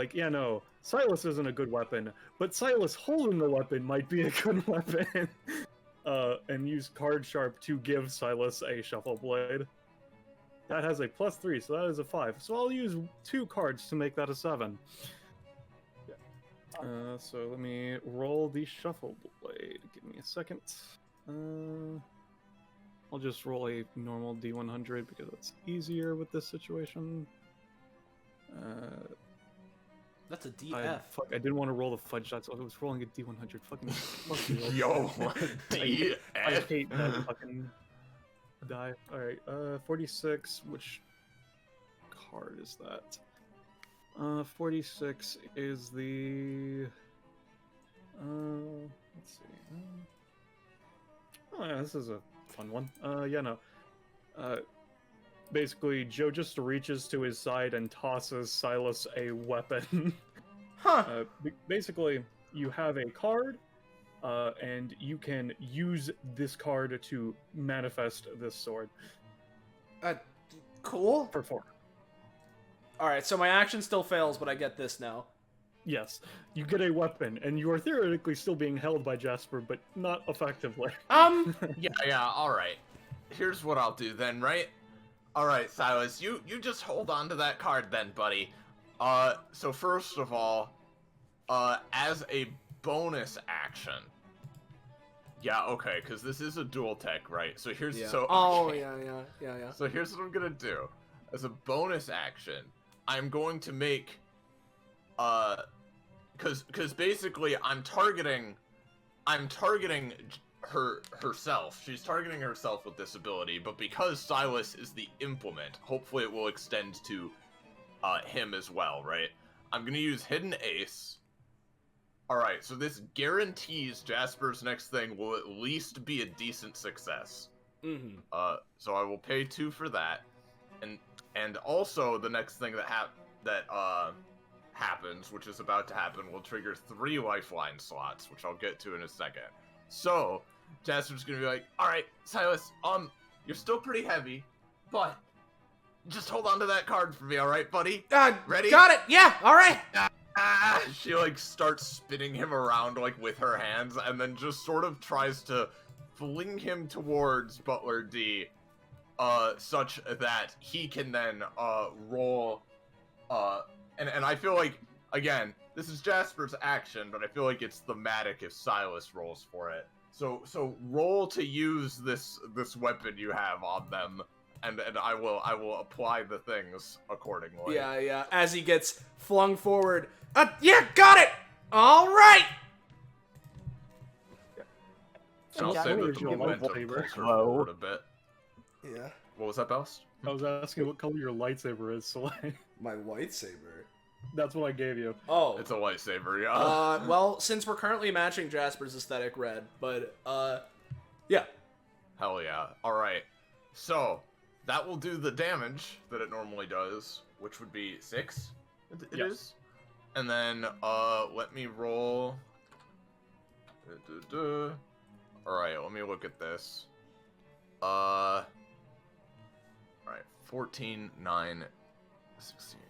Silas isn't a good weapon, but Silas holding the weapon might be a good weapon, and use Card Sharp to give Silas a Shuffle Blade. That has a +3, so that is a 5. So I'll use 2 cards to make that a 7. So let me roll the Shuffle Blade. Give me a second. I'll just roll a normal D100 because it's easier with this situation. That's a DF. Fuck, I didn't want to roll the fudge shot, so I was rolling a D100. Fucking fuck you. Yo, I hate that fucking die. Alright, 46. Which card is that? 46 is the... let's see. Oh, yeah, this is a fun one. Basically, Joe just reaches to his side and tosses Silas a weapon. Huh. Basically, you have a card, and you can use this card to manifest this sword. Cool. For 4. All right, so my action still fails, but I get this now. Yes, you get a weapon, and you are theoretically still being held by Jasper, but not effectively. Yeah, alright. Here's what I'll do then, right? Alright, Silas, you just hold on to that card then, buddy. So first of all, as a bonus action. Yeah, okay, because this is a dual tech, right? So here's Yeah. so Oh, okay. yeah. So here's what I'm gonna do. As a bonus action, I'm going to make because basically I'm targeting herself. She's targeting herself with this ability, but because Silas is the implement, hopefully it will extend to him as well, right? I'm gonna use Hidden Ace. Alright, so this guarantees Jasper's next thing will at least be a decent success. Mm-hmm. So I will pay 2 for that. And also the next thing that happens, which is about to happen, will trigger 3 lifeline slots, which I'll get to in a second. So, Jasper's gonna be like, alright, Silas, you're still pretty heavy, but just hold on to that card for me, alright, buddy? Ready? Got it! Yeah, alright! She, like, starts spinning him around, like, with her hands, and then just sort of tries to fling him towards Butler D, such that he can then, roll, and I feel like, again, this is Jasper's action, but I feel like it's thematic if Silas rolls for it. So roll to use this weapon you have on them, and I will apply the things accordingly. Yeah. As he gets flung forward. Yeah, got it! Alright! And I'll Yeah, say that where's the your momentum lightsaber? pulls her Hello? forward a bit. Yeah. What was that, Belst? I was asking what color your lightsaber is, so My lightsaber. that's what I gave you. Oh. It's a lightsaber, yeah. Well, since we're currently matching Jasper's aesthetic red, but, yeah. Hell yeah. Alright. So, that will do the damage that it normally does, which would be 6. It Yes. is. And then, let me roll. Alright, let me look at this. Alright, 14, 9, 16.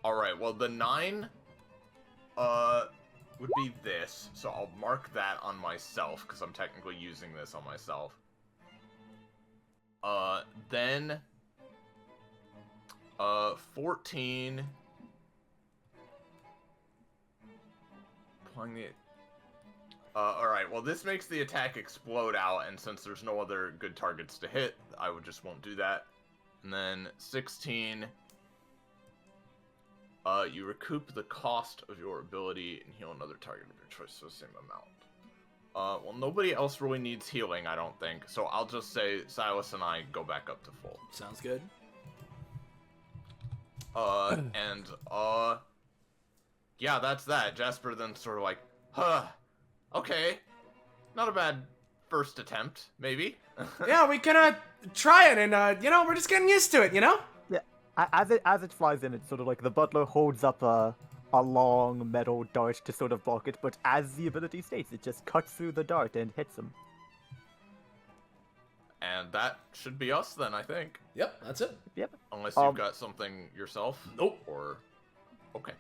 Alright, well, the 9, would be this, so I'll mark that on myself, because I'm technically using this on myself. Then, 14, applying the, alright, well, this makes the attack explode out, and since there's no other good targets to hit, I just won't do that. And then, 16, you recoup the cost of your ability and heal another target of your choice, so same amount. Well, nobody else really needs healing, I don't think, so I'll just say Silas and I go back up to full. Sounds good. Yeah, that's that. Jasper then sort of like, okay, not a bad first attempt, maybe. Yeah, we can, try it, and, we're just getting used to it, you know? As it flies in, it's sort of like the butler holds up a long metal dart to sort of block it, but as the ability states, it just cuts through the dart and hits him. And that should be us then, I think. Yep, that's it. Yep. Unless you've got something yourself. Nope. Or, okay.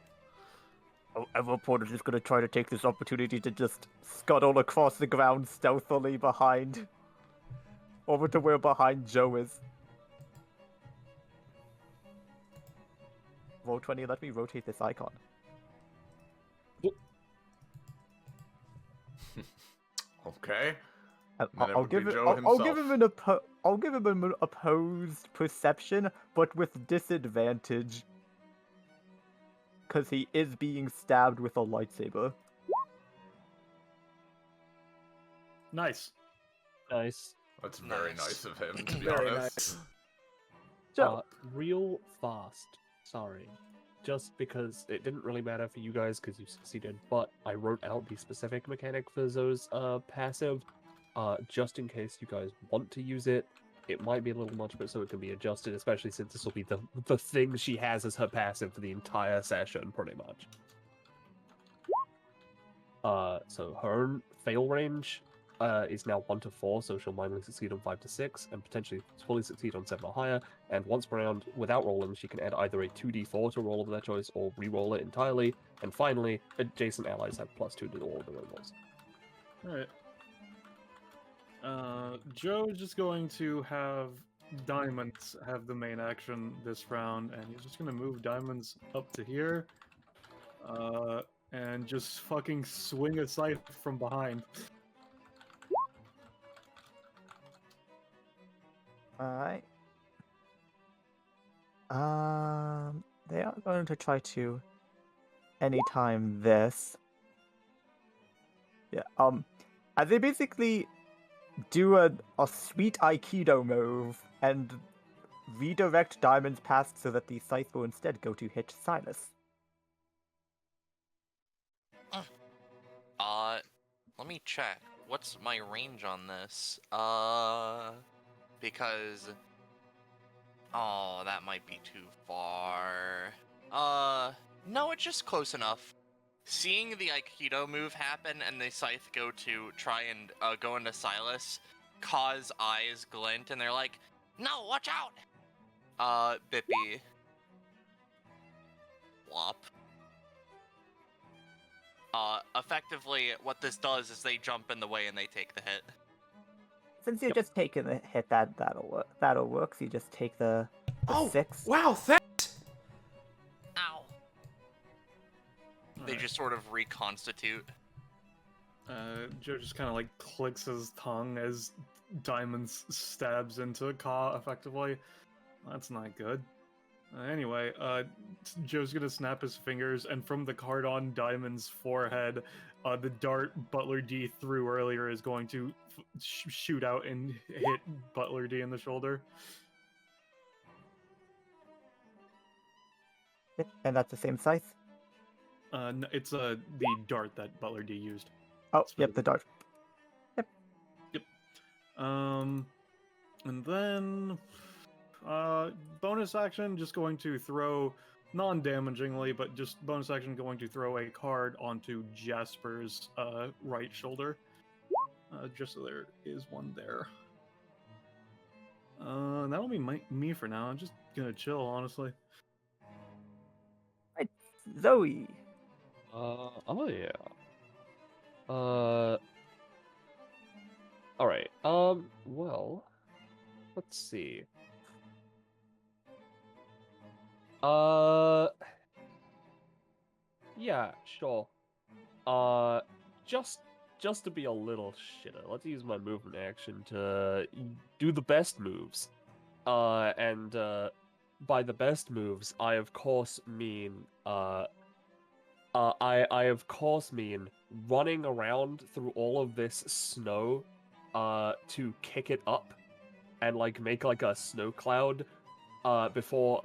Our porter is gonna try to take this opportunity to just scuttle across the ground stealthily behind, over to where behind Joe is. Roll 20, let me rotate this icon. Okay. And then it I'll would be give it. Joe I'll give himself. him an opposed perception, but with disadvantage, because he is being stabbed with a lightsaber. Nice. Nice. That's very nice of him, to be Very honest. Joe, Real fast. Sorry. Just because it didn't really matter for you guys because you succeeded, but I wrote out the specific mechanic for Zoe's passive, just in case you guys want to use it. It might be a little much, but so it can be adjusted, especially since this will be the thing she has as her passive for the entire session, pretty much. So her fail range is now 1 to 4, so she'll minimally succeed on 5 to 6, and potentially fully succeed on 7 or higher. And once per round, without rolling, she can add either a 2d4 to a roll of their choice, or re-roll it entirely. And finally, adjacent allies have +2 to all of their rolls. Alright. Joe is just going to have Diamonds have the main action this round, and he's just gonna move Diamonds up to here. And just fucking swing a scythe from behind. Alright. They are going to try to anytime this. Yeah, as they basically do a sweet Aikido move and redirect Diamond's past so that the scythe will instead go to hit Silas. Let me check. What's my range on this? Because... Oh, that might be too far. No, it's just close enough. Seeing the Aikido move happen and the scythe go to try and go into Silas, cause eyes glint, and they're like, "No, watch out!" Bippy. Whop. Effectively, what this does is they jump in the way and they take the hit. Since you're just taking the hit, that'll work. That'll work. So you just take the 6. Wow, thanks! Ow. They just sort of reconstitute. Joe just kind of like clicks his tongue as Diamonds stabs into Ka effectively. That's not good. Anyway, Joe's gonna snap his fingers, and from the card on Diamond's forehead, the dart Butler D threw earlier is going to shoot out and hit Butler D in the shoulder. And that's the same scythe? No, it's the dart that Butler D used. Oh, yep, the dart. Yep. And then... bonus action, just going to throw, non-damagingly, but just bonus action going to throw a card onto Jasper's right shoulder. Just so there is one there. That'll be me for now. I'm just gonna chill, honestly. Right, Zoe. Oh yeah. Alright, well, let's see. Yeah, sure. Just to be a little shitter, let's use my movement action to do the best moves. And by the best moves, I of course mean I of course mean running around through all of this snow to kick it up and like make like a snow cloud before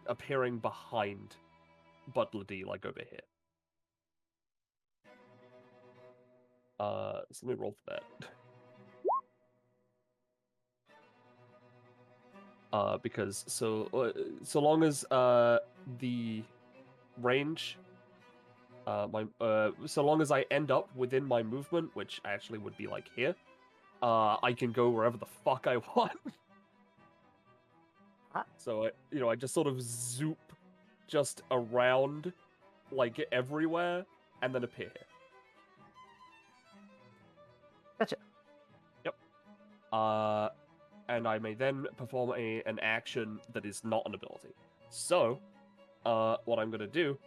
appearing behind Butler D, like over here. So let me roll for that. Because so long as the range, so long as I end up within my movement, which actually would be like here, I can go wherever the fuck I want. So I just sort of zoop just around, like everywhere, and then appear here. Gotcha. Yep. And I may then perform an action that is not an ability. So, what I'm gonna do,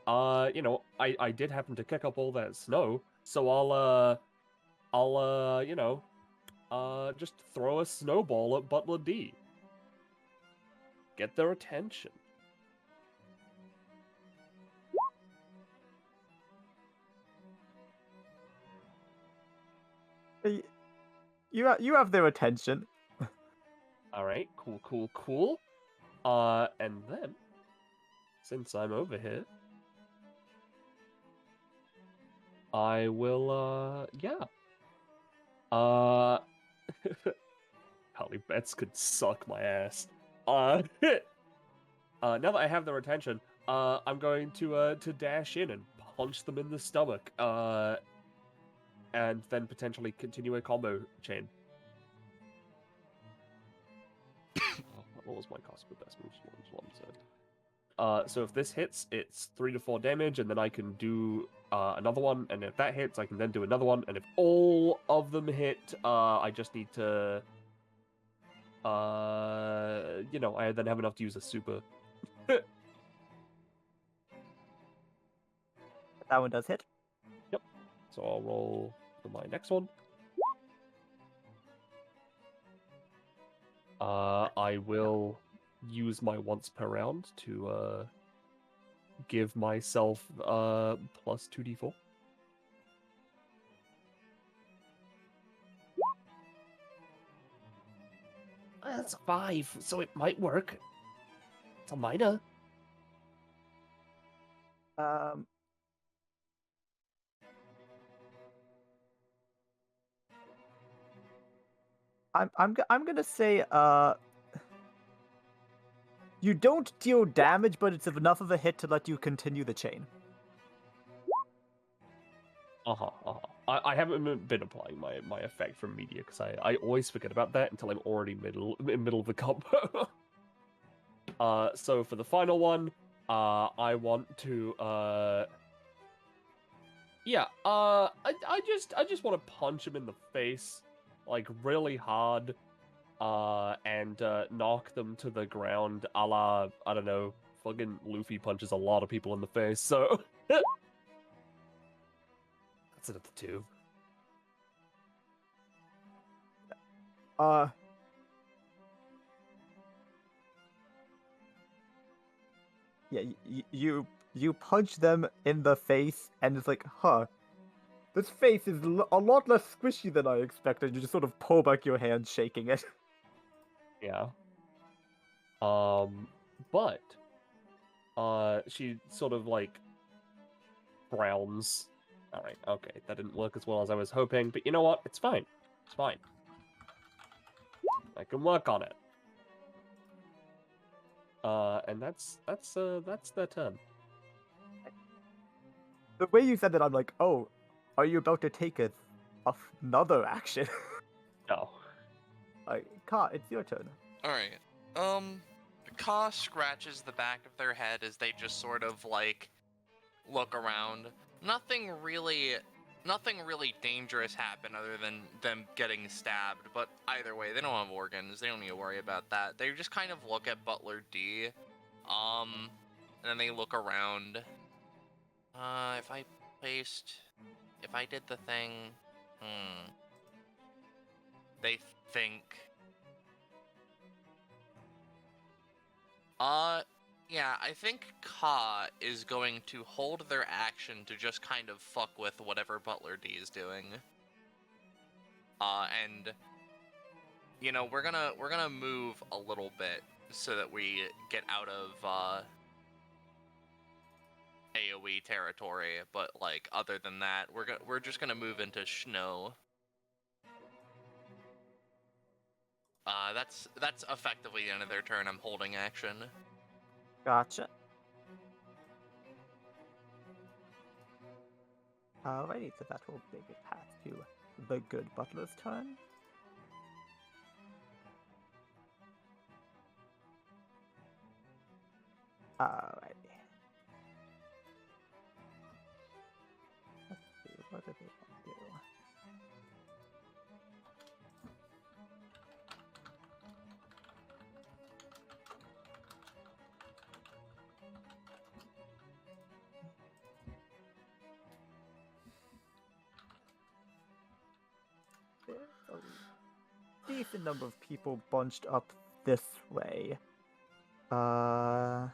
I did happen to kick up all that snow, so I'll just throw a snowball at Butler D. Get their attention. You have their attention. Alright, cool. And then, since I'm over here, I will, Holly Bets could suck my ass. Now that I have their attention, I'm going to dash in and punch them in the stomach. and then potentially continue a combo chain. What was my cost per best moves? So if this hits, it's 3 to 4 damage, and then I can do another one, and if that hits, I can then do another one, and if all of them hit, I just need to, I then have enough to use a super. That one does hit. Yep. So I'll roll for my next one. I will use my once per round to give myself plus 2d4. That's 5, so it might work. It's a minor. I'm gonna say you don't deal damage, but it's enough of a hit to let you continue the chain. I haven't been applying my effect from media because I always forget about that until I'm already middle of the combo. So for the final one, I want to I just want to punch him in the face, like really hard, and knock them to the ground, a la, I don't know, fucking Luffy punches a lot of people in the face, so that's it at the 2. Yeah, you punch them in the face, and it's like, huh, this face is a lot less squishy than I expected. You just sort of pull back your hand, shaking it. Yeah. But she sort of like frowns. Alright, okay, that didn't work as well as I was hoping, but you know what? It's fine. It's fine. I can work on it. And that's their turn. The way you said that, I'm like, oh, are you about to take another action? No. Ka, it's your turn. Alright. Ka scratches the back of their head as they just sort of like look around. Nothing really dangerous happened other than them getting stabbed, but either way, they don't have organs. They don't need to worry about that. They just kind of look at Butler D, and then they look around. If I did the thing, they think, yeah, I think Ka is going to hold their action to just kind of fuck with whatever Butler D is doing. And you know, we're gonna move a little bit so that we get out of AoE territory, but like other than that, we're just gonna move into Snow. That's effectively the end of their turn. I'm holding action. Gotcha. Alrighty, so that will bring it past to the good butler's turn. Alrighty. Let's see, what do they want to do? There's a decent number of people bunched up this way. So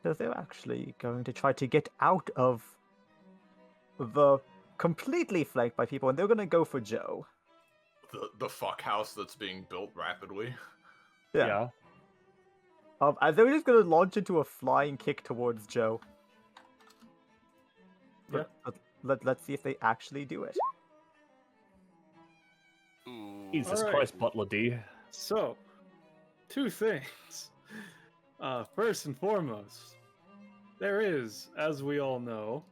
they're actually going to try to get out of the completely flanked by people, and they're going to go for Joe. The fuck house that's being built rapidly. Yeah. And they're just going to launch into a flying kick towards Joe. Yeah. Let's see if they actually do it. Ooh. Jesus Alright. Christ, Butler D. So, 2 things. First and foremost, there is, as we all know,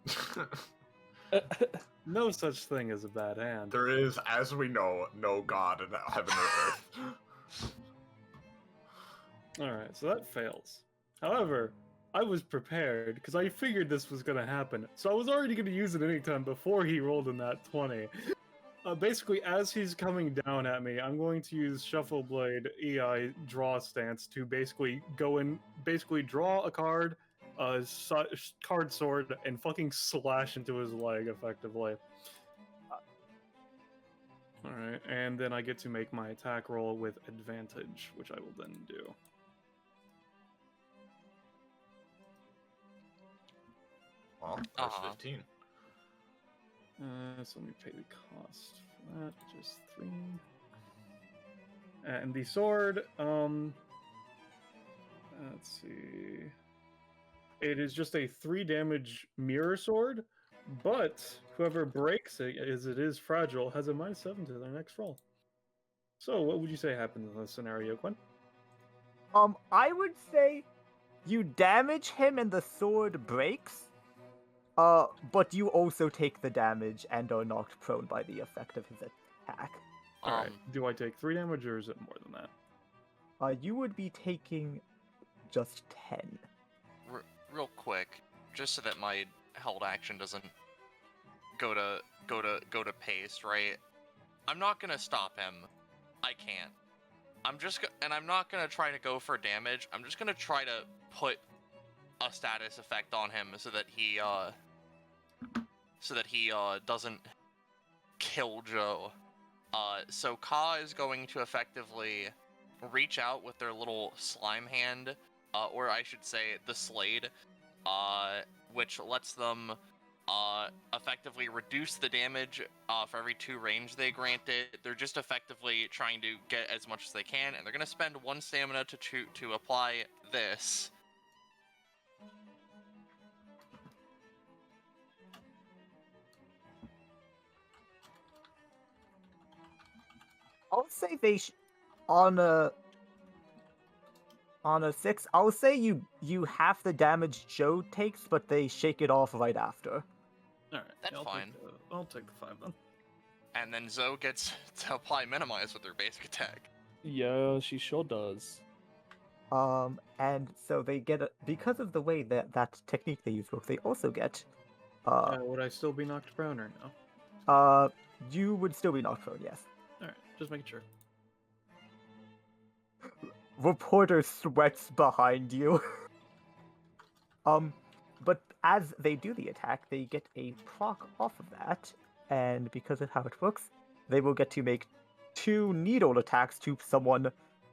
No such thing as a bad hand. There is, as we know, no god in heaven or earth. Alright, so that fails. However, I was prepared because I figured this was going to happen. So I was already going to use it anytime before he rolled in that 20. Basically, as he's coming down at me, I'm going to use Shuffle Blade EI draw stance to basically go in, draw a card, card sword, and fucking slash into his leg effectively. Alright, and then I get to make my attack roll with advantage, which I will then do. Well, that's 15. So let me pay the cost for that, just 3. And the sword, let's see. It is just a 3 damage mirror sword, but whoever breaks it, as it is fragile, has a -7 to their next roll. So what would you say happens in this scenario, Quinn? I would say you damage him and the sword breaks. But you also take the damage and are knocked prone by the effect of his attack. Alright, do I take 3 damage or is it more than that? You would be taking just 10. Real quick, just so that my held action doesn't go to paste, right? I'm not gonna stop him. I can't. I'm not gonna try to go for damage. I'm just gonna try to put a status effect on him so that he doesn't kill Joe. So Ka is going to effectively reach out with their little slime hand, or I should say the Slade, which lets them effectively reduce the damage for every 2 range they granted. They're just effectively trying to get as much as they can, and they're going to spend 1 stamina to apply this. I'll say they on a 6. I'll say you half the damage Joe takes, but they shake it off right after. Alright, That's fine. I'll take the 5 then. And then Zoe gets to apply Minimize with her basic attack. Yeah, she sure does. And so they get because of the way that technique they use works. They also get Would I still be knocked prone or no? You would still be knocked prone, yes. Alright, just making sure. Reporter sweats behind you. But as they do the attack, they get a proc off of that, and because of how it works, they will get to make 2 needle attacks to someone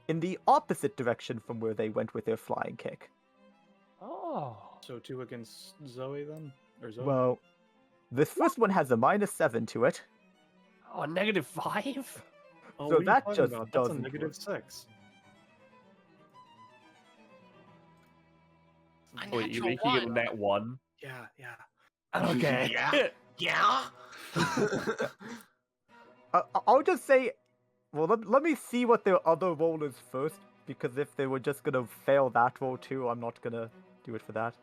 in the opposite direction from where they went with their flying kick. Oh. So 2 against Zoe then? Or Zoe? Well, this first one has a -7 to it. Oh, -5? Oh, so what are you that talking just about? That's a doesn't -6. Wait, you're making it a net 1? Yeah, yeah. Okay. Yeah? I'll just say, well, let me see what their other roll is first, because if they were just gonna fail that roll too, I'm not gonna do it for that.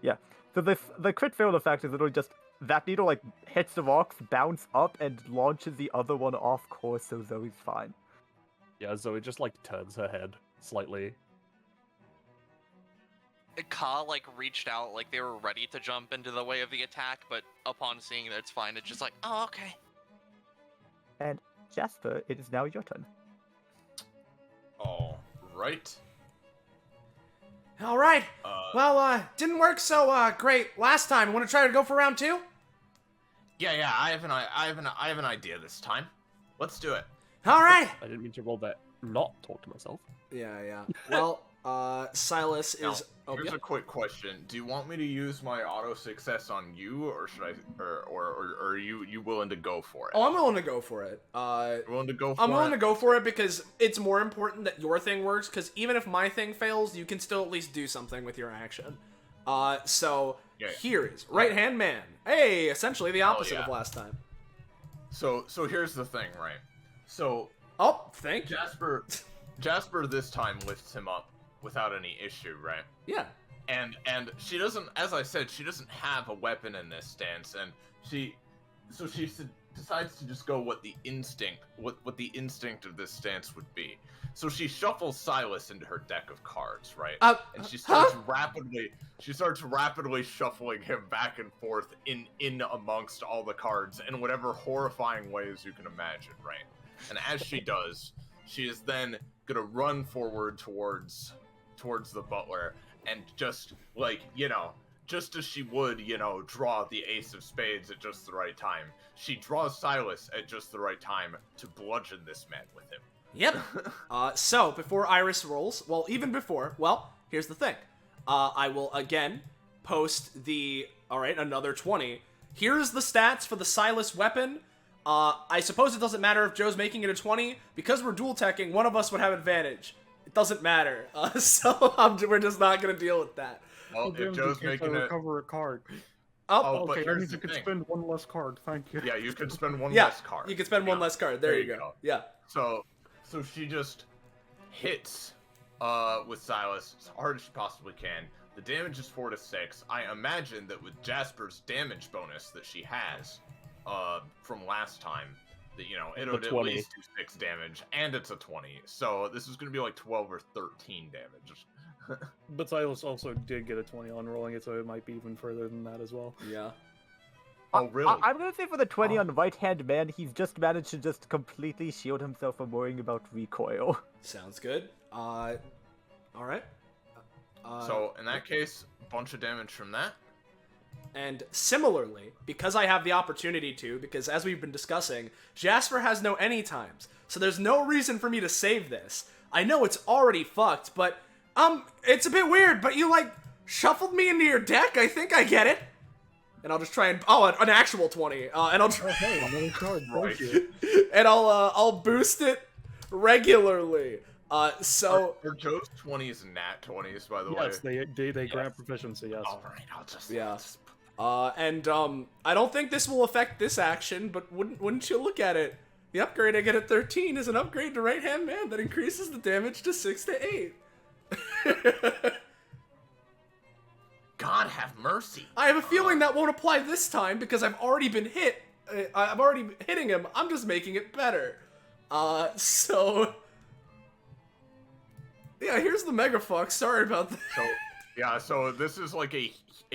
Yeah, so the crit fail effect is literally just that needle like hits the rocks, bounce up, and launches the other one off course, so Zoe's fine. Yeah, Zoe just like turns her head slightly. Ka reached out like they were ready to jump into the way of the attack, but upon seeing that it's fine, it's just like, oh, okay. And Jasper, it is now your turn. All right. All right. Well, didn't work so great last time. Want to try to go for round 2? Yeah. I have an idea this time. Let's do it. All right. I didn't mean to roll that. Not talk to myself. Yeah. Well, Silas Now, is. here's a quick question: do you want me to use my auto success on you, or should I, or are you willing to go for it? Oh, I'm willing to go for it. You're willing to go for I'm willing it? to go for it because it's more important that your thing works. Because even if my thing fails, you can still at least do something with your action. So Yeah. here is right hand man. Hey, essentially the opposite yeah. of last time. So here's the thing, right? So Oh, thank you. Jasper this time lifts him up without any issue, right? Yeah. And she doesn't, as I said, she doesn't have a weapon in this stance, and she decides to just go what the instinct of this stance would be. So she shuffles Silas into her deck of cards, right? And she starts rapidly shuffling him back and forth in amongst all the cards in whatever horrifying ways you can imagine, right? And as she does, she is then gonna run forward towards the butler and just like, just as she would, draw the ace of spades at just the right time, she draws Silas at just the right time to bludgeon this man with him. Yep. So, before Iris rolls, here's the thing. I will again post another 20. Here's the stats for the Silas weapon. I suppose it doesn't matter if Joe's making it a 20. Because we're dual teching, one of us would have advantage. It doesn't matter. So we're just not going to deal with that. Well, if Joe's making it... recover a card. Oh, but okay, that here's means the you could thing. spend one less card, thank you. Yeah, you could spend one less card. You can spend one less card. There you go. Yeah. So she just hits with Silas as hard as she possibly can. The damage is 4 to 6. I imagine that with Jasper's damage bonus that she has from last time, that it'll at least do 6 damage, and it's a 20. So this is going to be like 12 or 13 damage. But Silas also did get a 20 on rolling it, so it might be even further than that as well. Yeah. Oh, really? I'm gonna say for the 20 on the right-hand man, he's just managed to just completely shield himself from worrying about recoil. Sounds good. All right. So in that case, a bunch of damage from that. And similarly, because I have the opportunity to, because as we've been discussing, Jasper has no anytimes, so there's no reason for me to save this. I know it's already fucked, but, it's a bit weird, but you, shuffled me into your deck? I think I get it. And I'll just try and, an actual 20, and I'll try... Hey, another card, Right. thank you. And I'll boost it regularly. So... Are Joe's 20s nat 20s, by the way? Yes, they grant proficiency, yes. Alright, I'll just... Yeah. I don't think this will affect this action, but wouldn't you look at it? The upgrade I get at 13 is an upgrade to right-hand man that increases the damage to 6 to 8. God have mercy. I have a feeling that won't apply this time because I've already been hit. I'm already hitting him. I'm just making it better. So... Yeah, here's the Mega Fox. Sorry about that. So this is like a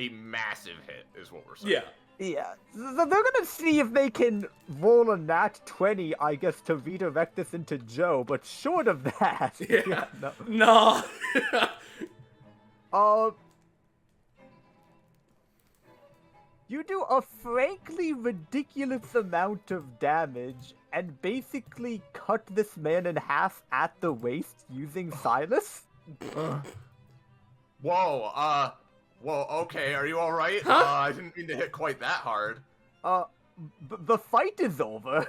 massive hit, is what we're saying. Yeah. Yeah, so they're gonna see if they can roll a nat 20, I guess, to redirect this into Joe, but short of that... Yeah. no. No. You do a frankly ridiculous amount of damage and basically cut this man in half at the waist using Silas? Whoa, okay, are you alright? Huh? I didn't mean to hit quite that hard. The fight is over.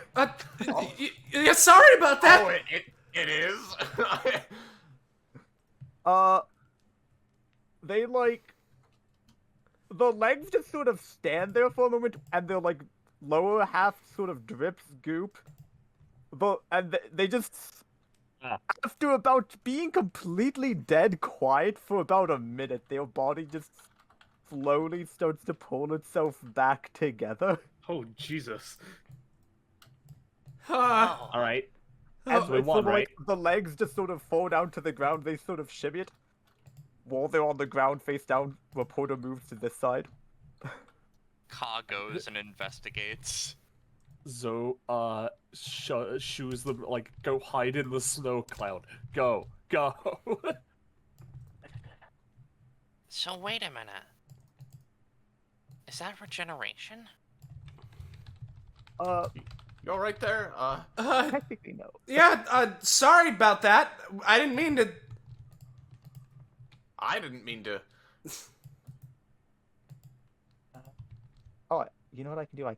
Yeah, sorry about that. Oh, it is? They, the legs just sort of stand there for a moment, and their, lower half sort of drips goop. They just... After about being completely dead quiet for about a minute, their body just slowly starts to pull itself back together. Oh, Jesus. Oh. Alright. And So we won, right? the legs just sort of fall down to the ground, they sort of shimmy it. While they're on the ground face down, reporter moves to this side. Ka goes and investigates. Zoe, shoos them, go hide in the snow cloud. Go. So wait a minute. Is that regeneration? You alright there? Technically no. Yeah, sorry about that. I didn't mean to... I didn't mean to... Oh, you know what I can do? I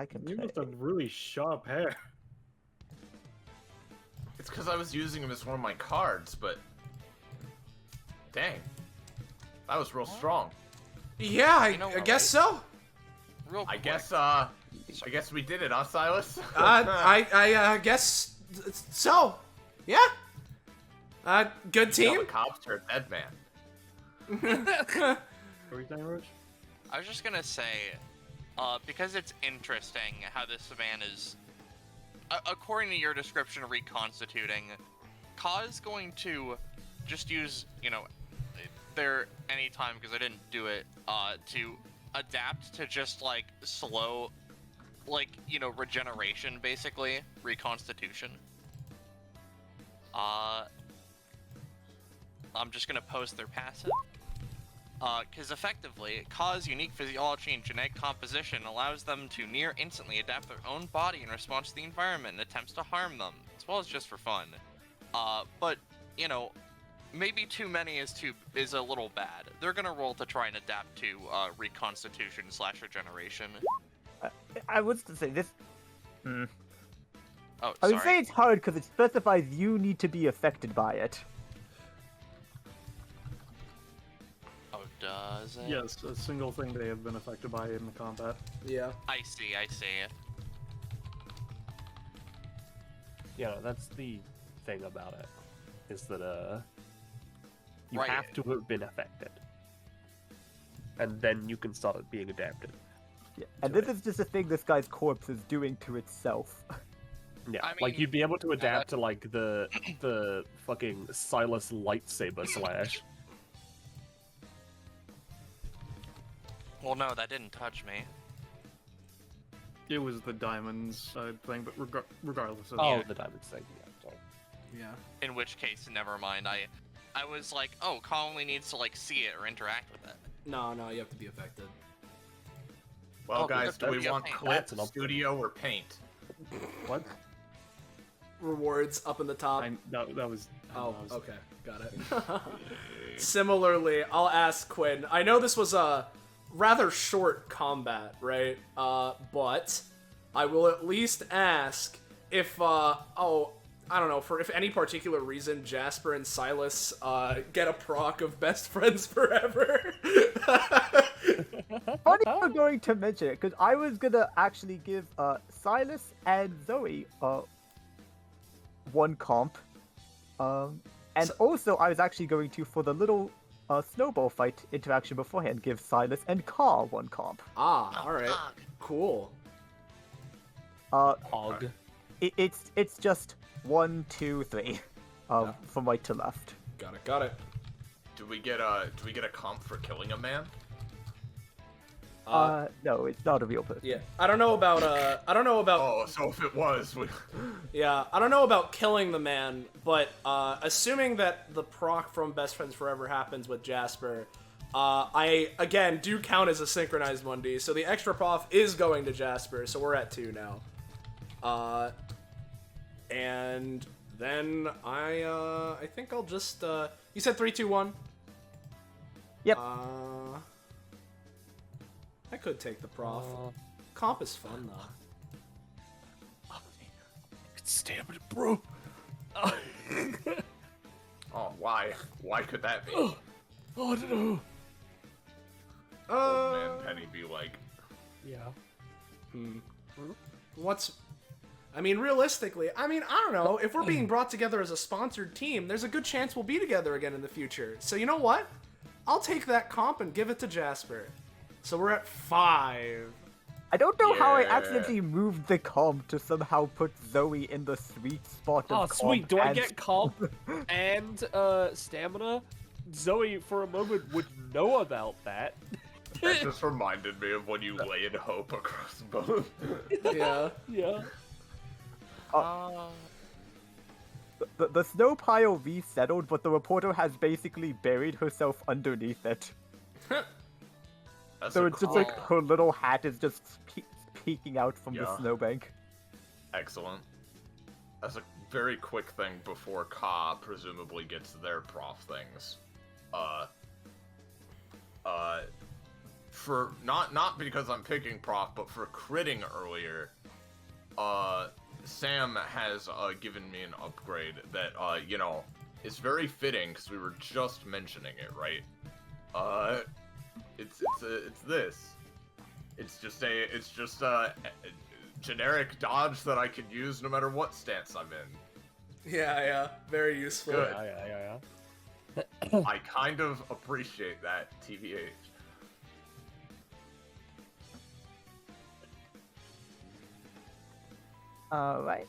can You play. must have really sharp hair. It's because I was using him as one of my cards, but... Dang. That was real strong. Yeah, I know what, guess so. Real I quick. guess we did it, huh, Silas? I guess so. Yeah. Good Tell team. the cops are a dead man. What were you saying, Roach? I was just gonna say, because it's interesting how this man is, according to your description, reconstituting. Ka is going to just use, their anytime, because I didn't do it, to adapt to just, like, slow, like, regeneration, basically. Reconstitution. I'm just gonna post their passive. Because effectively, Ka's unique physiology and genetic composition allows them to near instantly adapt their own body in response to the environment and attempts to harm them, as well as just for fun. But, maybe too many is a little bad. They're gonna roll to try and adapt to reconstitution / regeneration. I was to say this. Oh, I would sorry. say it's hard because it specifies you need to be affected by it. Oh, does it? Yes, a single thing they have been affected by in the combat. Yeah. I see. Yeah, that's the thing about it, is that you Right. have to have been affected, and then you can start it being adapted. Yeah. And To this is just a thing this guy's corpse is doing to itself. Yeah, I like mean, you'd be able to adapt to like the fucking Silas lightsaber slash. Well, no, that didn't touch me. It was the diamonds thing, but regardless of Oh, Yeah. the diamond thing. Yeah, sorry. Yeah. In which case, never mind. I was like, oh, Ka only needs to like see it or interact with it. No, you have to be affected. Well, Oh, guys, do we that's- want that's clip, an upgrade. studio, or paint? What? Rewards up in the top. that was. Oh, that was- okay. Got it. Similarly, I'll ask Quinn. I know this was a rather short combat, right? But I will at least ask if, I don't know, if any particular reason Jasper and Silas, get a proc of best friends forever. Funny you're going to mention it, because I was gonna actually give Silas and Zoe one comp. And So- also I was actually going to, for the little snowball fight interaction beforehand, give Silas and Ka one comp. Alright. Cool. Hog. It's just 1, 2, 3. From right to left. Got it. Do we get a comp for killing a man? No, it's not a real person. Yeah. I don't know about Oh, so if it was, we... Yeah, I don't know about killing the man, but assuming that the proc from Best Friends Forever happens with Jasper, I, again, do count as a synchronized 1D, so the extra prof is going to Jasper, so we're at 2 now. And then I think I'll just, you said 3, 2, 1? Yep. I could take the prof. Comp is fun, though. Stamina, bro. Oh, why? Why could that be? Oh, I don't know. Old man Penny be like, Yeah. Realistically, I don't know. If we're being brought together as a sponsored team, there's a good chance we'll be together again in the future. So you know what? I'll take that comp and give it to Jasper. So we're at 5. I don't know how I Yeah. accidentally moved the comp to somehow put Zoe in the sweet spot of Oh, comp sweet. Do I and- get comp and stamina? Zoe, for a moment, would know about that. that just reminded me of when you laid hope across both. Yeah. Yeah. The snow pile resettled, but the reporter has basically buried herself underneath it. That's So a it's just cool- like her little hat is just peeking out from the Yeah. snowbank. Excellent. That's a very quick thing before Ka presumably gets their prof things. For not because I'm picking prof, but for critting earlier, Sam has given me an upgrade that is very fitting because we were just mentioning it, right? It's this. It's just a generic dodge that I can use no matter what stance I'm in. Yeah. Very useful. Good. Yeah. I kind of appreciate that, TBH. Alright.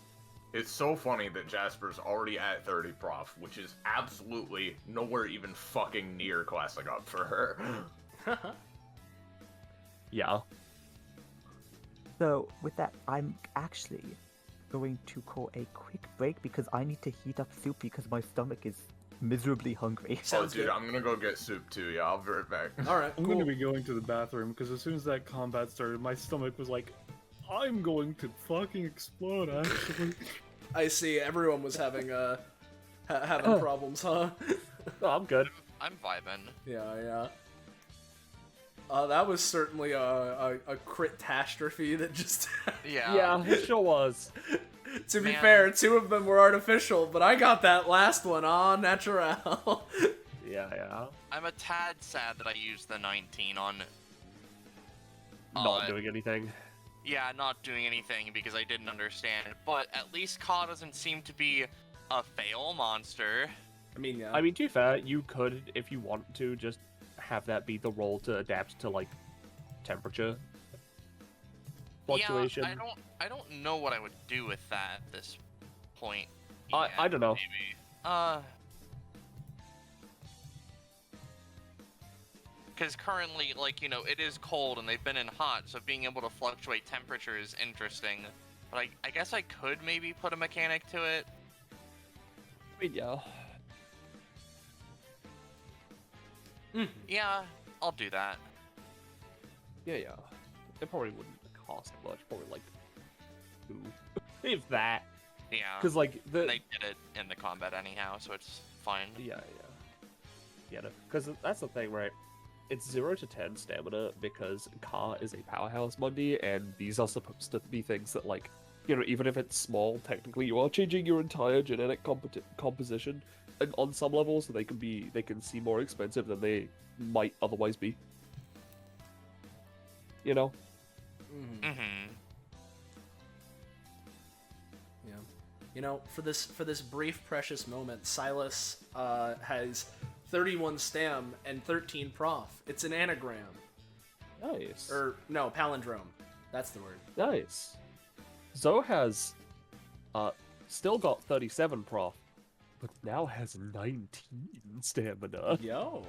It's so funny that Jasper's already at 30 prof, which is absolutely nowhere even fucking near classing up for her. Yeah. So, with that, I'm actually going to call a quick break because I need to heat up soup because my stomach is miserably hungry. Sounds dude, good. I'm gonna go get soup too. Yeah, I'll be right back. All right, I'm cool. going to be going to the bathroom because as soon as that combat started, my stomach was like, I'm going to fucking explode, actually. I see. Everyone was having having problems, huh? No, I'm good. I'm vibing. Yeah. That was certainly a crit-tastrophe that just. Yeah. Yeah, it sure was. To be Man. fair, 2 of them were artificial, but I got that last one on natural. Yeah. I'm a tad sad that I used the 19 on. Not doing anything. Yeah, not doing anything because I didn't understand it. But at least Ka doesn't seem to be a fail monster. I mean, yeah. I mean, to be fair, you could, if you want to, just have that be the roll to adapt to, like, temperature fluctuation. Yeah, I don't know what I would do with that at this point. I don't know. Maybe. Because currently, like, you know, it is cold and they've been in hot, so being able to fluctuate temperature is interesting. But I guess I could maybe put a mechanic to it. I mean, yeah. Yeah, I'll do that. Yeah. It probably wouldn't cost much. Probably, like, 2. If that. Yeah. Because, like, the... They did it in the combat anyhow, so it's fine. Yeah. Because that's the thing, right? It's 0 to 10 stamina because Ka is a powerhouse Mundi, and these are supposed to be things that, like, you know, even if it's small, technically you are changing your entire genetic composition, and on some levels, so they can seem more expensive than they might otherwise be. You know? Mm-hmm. Yeah. You know, for this brief, precious moment, Silas has 31 stam and 13 prof. It's an anagram. Nice. Or, no, palindrome. That's the word. Nice. Zoe has still got 37 prof, but now has 19 stamina. Yo.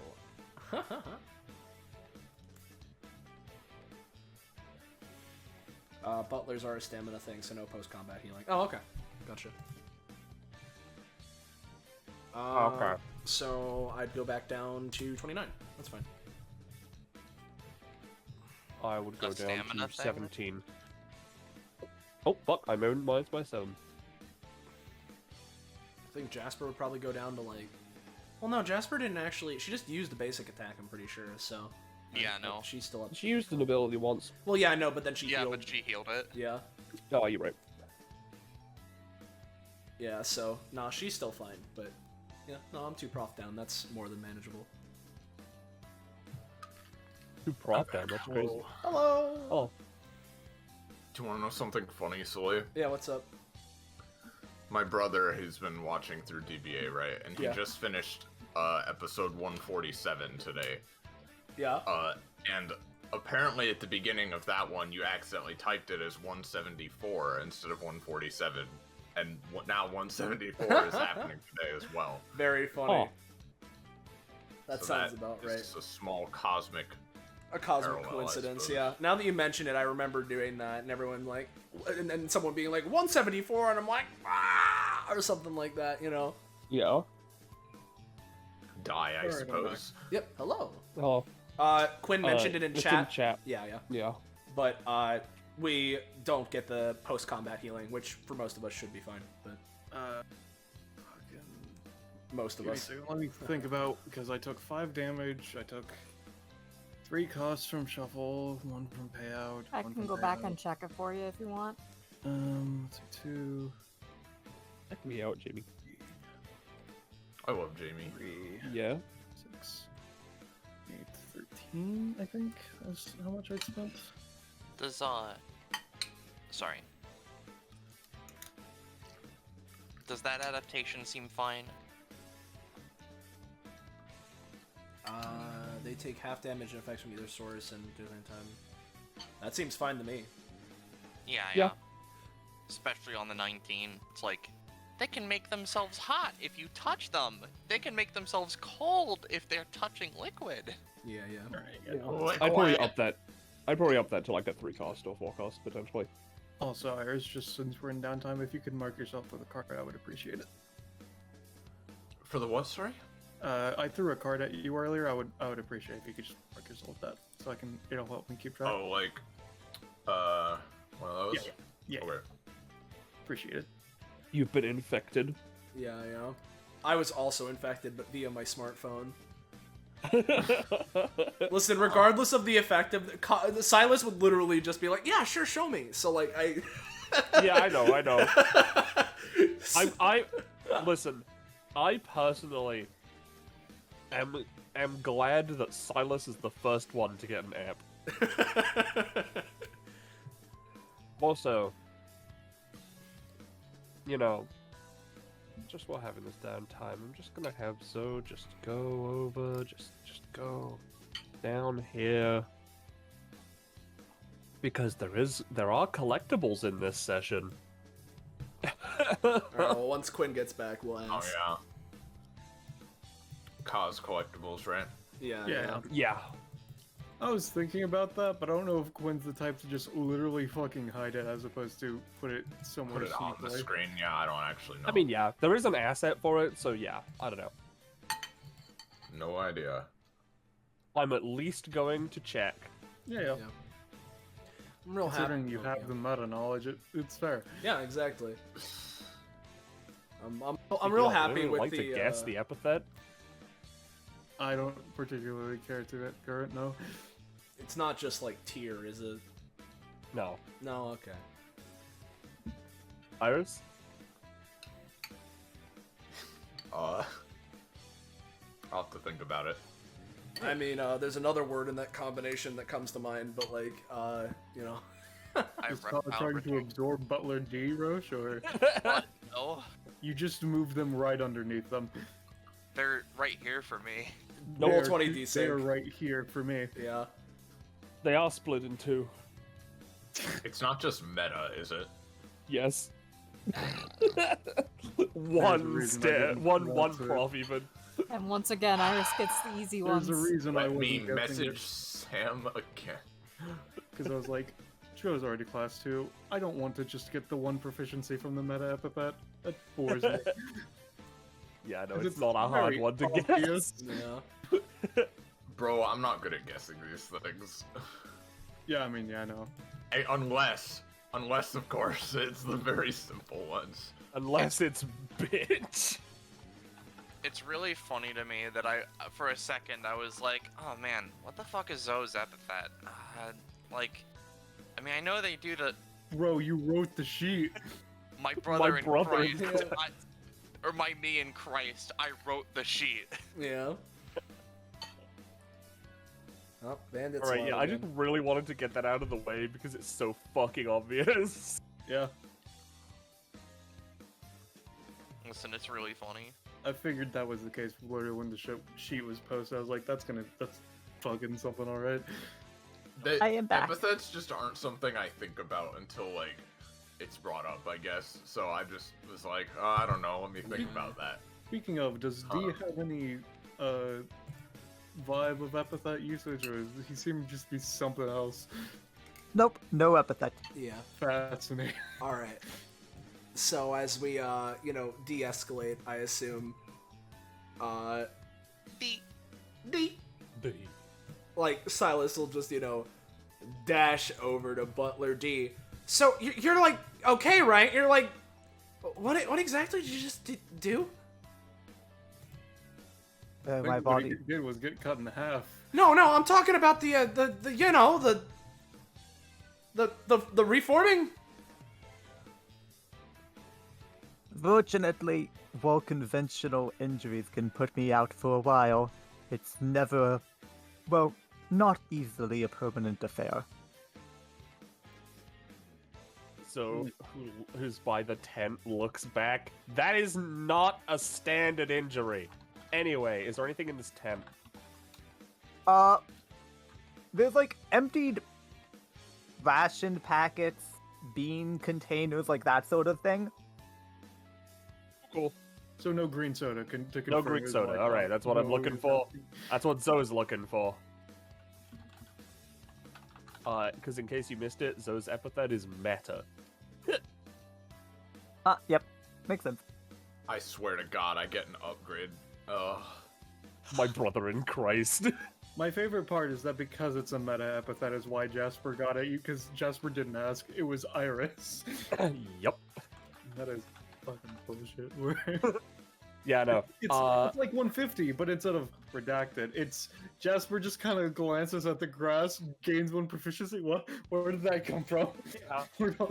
Butlers are a stamina thing, so no post-combat healing. Oh, okay. Gotcha. Okay. So I'd go back down to 29. That's fine. I would go A down stamina to thing? 17. Oh, fuck, I owned mine by 7. I think Jasper would probably go down to like... Well, no, Jasper didn't actually... She just used the basic attack, I'm pretty sure, so... Yeah, no. She's still up. She used an ability once. Well, yeah, I know, but then she Yeah, healed. but she healed it. Yeah. Oh, you're right. Yeah, so... Nah, she's still fine, but... Yeah, no, I'm 2 prof down. That's more than manageable. 2 prof down, that's crazy. Hello! Oh, Do you want to know something funny, Sully? Yeah, what's up? My brother, he's been watching through DBA, right? And he Yeah. just finished episode 147 today. Yeah? And apparently at the beginning of that one, you accidentally typed it as 174 instead of 147. And now 174 is happening today as well. Very funny. Oh. That So sounds that about is right. just a small cosmic. A cosmic parallel, I coincidence, suppose. yeah. Now that you mention it, I remember doing that, and everyone like, and then someone being like 174, and I'm like, ah, or something like that, you know. yeah. Die, I Alright, suppose. Yep. Hello. Oh, Quinn mentioned it in it's chat. in chat. Yeah. Yeah. But we don't get the post-combat healing, which for most of us should be fine. But Fucking... most of Give me a us. second, let me think about, because I took 5 damage, I took 3 costs from shuffle, 1 from payout. I 1 can from go back payout. and check it for you if you want. Let's see, 2, Check me out, Jamie. I love Jamie. 3, Yeah. 6, 8, 13, I think, is how much I spent. Does, sorry. Does that adaptation seem fine? they take half damage and effects from either source and do their time. That seems fine to me. Yeah. Especially on the 19. It's like, they can make themselves hot if you touch them. They can make themselves cold if they're touching liquid. Yeah. I'd probably up that. I'd probably up that to like a 3-cost or 4-cost potentially. Also, Iris, just since we're in downtime, if you could mark yourself with a card, I would appreciate it. For the what, sorry? I threw a card at you earlier. I would appreciate if you could just mark yourself with that, so it'll help me keep track. Oh, like, one of those? Yeah. Okay. Appreciate it. You've been infected. Yeah. I was also infected, but via my smartphone. Listen, regardless of the effect of Silas would literally just be like, "Yeah, sure, show me." So like Yeah, I know. I listen. I personally am glad that Silas is the first one to get an app. Also, you know, just while having this downtime, I'm just gonna have Zoe just go over, just go down here. Because there are collectibles in this session. Alright, well, once Quinn gets back, we'll Oh, ask. yeah. Cause collectibles, right? Yeah. Yeah. I was thinking about that, but I don't know if Quinn's the type to just literally fucking hide it as opposed to put it somewhere Put it on the sneakily. screen. Yeah, I don't actually know. I mean, yeah, there is an asset for it, so yeah, I don't know. No idea. I'm at least going to check. Yeah. I'm real happy. Considering you have the meta knowledge, it's fair. Yeah, exactly. I'm If real you happy really with like the. to guess the epithet. I don't particularly care to get current, no. It's not just like tier, is it? No. No, okay. Iris? I'll have to think about it. I mean, there's another word in that combination that comes to mind, but like, you know. Is trying to absorb Butler D, Roche, or What? No. you just move them right underneath them? They're right here for me. No They are- 20D They are sync. right here for me. Yeah. They are split in two. It's not just meta, is it? Yes. There's a one reason I stare, didn't one go one to it. prof even. And once again, Iris gets the easy There's ones. a reason I Let me wasn't guessing message Sam again. because I was like, Joe's already class 2. I don't want to just get the one proficiency from the meta epithet. That bores me. Yeah, no, 'Cause it's not a hard very one to obvious. guess. Yeah. Bro, I'm not good at guessing these things. Yeah, I mean, yeah, I know. Hey, unless of course, it's the very simple ones. Unless it's bitch. It's really funny to me that for a second, I was like, oh man, what the fuck is Zoe's epithet? Like, I mean, I know they do the Bro, you wrote the sheet. my brother in brother. Christ, or my me in Christ, I wrote the sheet. Yeah. Oh, bandits. Alright, live yeah, I again. just really wanted to get that out of the way because it's so fucking obvious. Yeah, Listen, it's really funny. I figured that was the case literally when the sheet was posted. I was like, that's fucking something, alright. I am back. Epithets just aren't something I think about until, like, it's brought up, I guess. So I just was like, oh, I don't know, let me think about that. Speaking of, does D have any vibe of epithet usage, or does he seem to just be something else? Nope, no epithet. Yeah. Fascinating. All right. So as we, de-escalate, I assume, D. like Silas will just, dash over to Butler D. So you're like, okay, right? You're like, what exactly did you just do? I My think body. what he did was get cut in half. No, I'm talking about the reforming. Fortunately, while conventional injuries can put me out for a while, it's never, well, not easily a permanent affair. So, who's by the tent looks back. That is not a standard injury. Anyway, is there anything in this tent? There's like emptied ration packets, bean containers, like that sort of thing. Cool. So no green soda. To No confirm Greek is soda. like, All right, that's what I'm no looking for. That's what Zoe's looking for. Because in case you missed it, Zoe's epithet is meta. Yep. Makes sense. I swear to God, I get an upgrade. Ugh. My brother in Christ. My favorite part is that because it's a meta epithet is why Jasper got it. Because Jasper didn't ask. It was Iris. Yep. That is fucking bullshit. Yeah, no. It's like 150, but instead of redacted, it's Jasper just kind of glances at the grass, gains 1 proficiency. What? Where did that come from?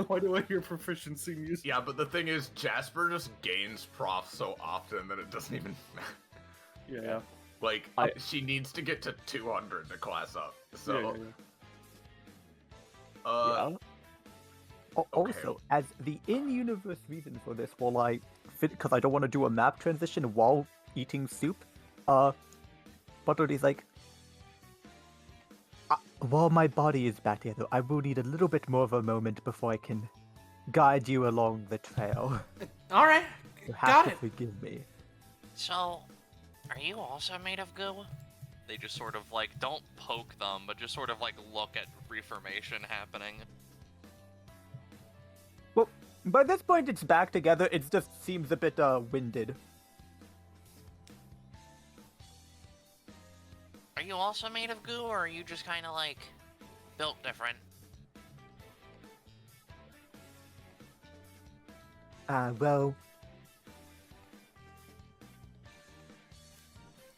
Why do I hear proficiency music? Yeah, but the thing is, Jasper just gains prof so often that it doesn't even matter. Yeah. Like, she needs to get to 200 to class up. So, Yeah. Also, as the in-universe reason for this, while I fit, because I don't want to do a map transition while eating soup, Butterly's like, while my body is back together, I will need a little bit more of a moment before I can guide you along the trail. All right, You have got to it. forgive me. So, are you also made of goo? They just sort of like don't poke them, but just sort of like look at reformation happening. Well, by this point it's back together, it just seems a bit, winded. Are you also made of goo, or are you just kind of like built different? Well...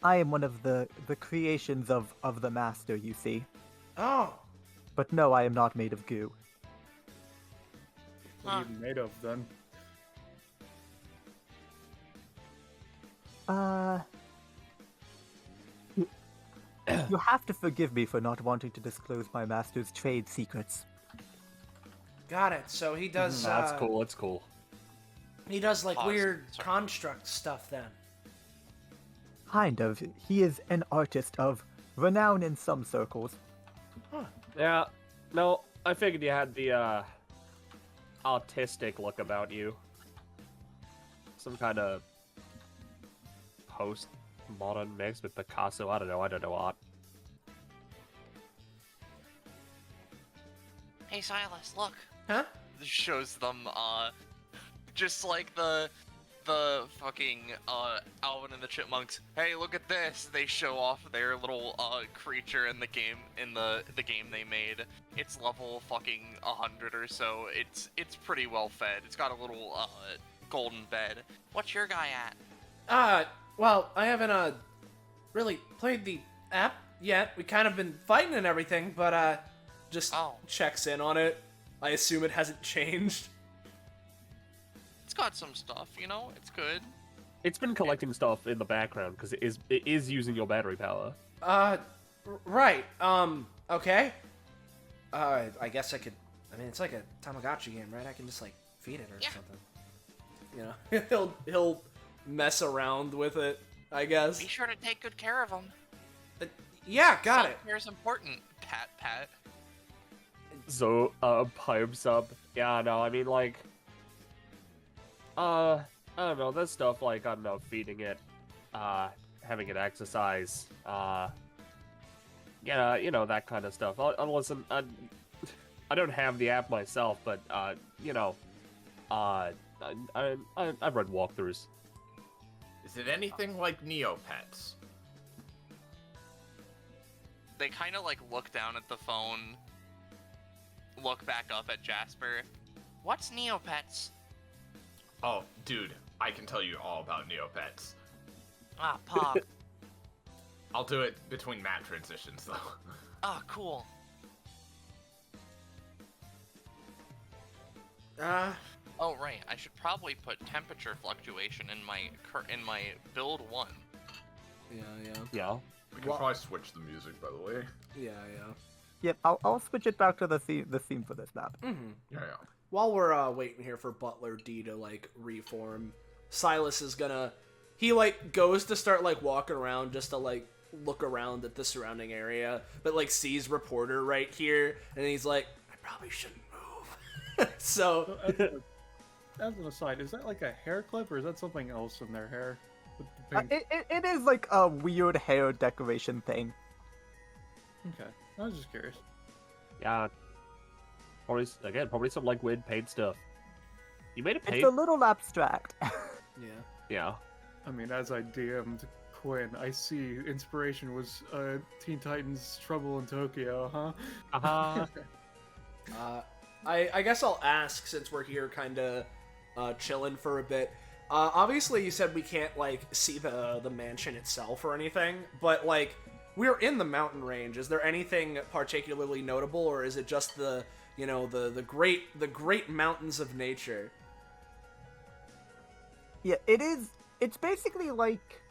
I am one of the creations of the Master, you see. Oh, But no, I am not made of goo. What are you made of then? You have to forgive me for not wanting to disclose my master's trade secrets. got it. So he does. That's cool. It's cool. He does like Pause. weird Sorry. construct stuff then. Kind of. He is an artist of renown in some circles. Yeah. No, I figured you had the artistic look about you. Some kind of post-modern mix with Picasso. I don't know art. Hey Silas, look. Huh? This shows them just like the fucking Alvin and the Chipmunks. Hey, look at this. They show off their little creature in the game the game they made. It's level fucking 100 or so. It's pretty well fed. It's got a little golden bed. What's your guy at? Well, I haven't really played the app yet. We kind of been fighting and everything, but just checks in on it. I assume it hasn't changed. It's got some stuff, you know. It's good. It's been collecting stuff in the background because it is using your battery power. Right. Okay. I guess I could. I mean, it's like a Tamagotchi game, right? I can just like feed it or something. You know, he'll mess around with it. I guess. Be sure to take good care of him. Yeah, got it. Self-care is important. Pat. So, pipes up. Yeah, no, I mean, like, I don't know, there's stuff like, I don't know, feeding it, having it exercise, yeah, you know, that kind of stuff. I'll listen, I don't have the app myself, but, you know, I've read walkthroughs. is it anything like Neopets? They kind of like look down at the phone, look back up at Jasper. What's Neopets? Oh, dude, I can tell you all about Neopets. Ah, Pog. I'll do it between map transitions, though. Ah, cool. Oh right, I should probably put temperature fluctuation in my build 1. Yeah. We can probably switch the music, by the way. Yeah. Yep, I'll switch it back to the theme for this map. Mm-hmm. Yeah. While we're waiting here for Butler D to like reform, Silas is gonna he like goes to start like walking around just to like look around at the surrounding area, but like sees reporter right here, and he's like, I probably shouldn't move. So As an aside, is that like a hair clip or is that something else in their hair? With the pink? It is like a weird hair decoration thing. Okay, I was just curious. Yeah. Probably some like weird paint stuff. You made a paint? It's a little abstract. yeah. Yeah. I mean, as I DM'd Quinn, I see inspiration was Teen Titans Trouble in Tokyo, huh? Uh-huh. I guess I'll ask, since we're here kind of chilling for a bit. Obviously, you said we can't, like, see the mansion itself or anything, but, like, we're in the mountain range. Is there anything particularly notable, or is it just the, you know, the great mountains of nature? Yeah, it is. It's basically like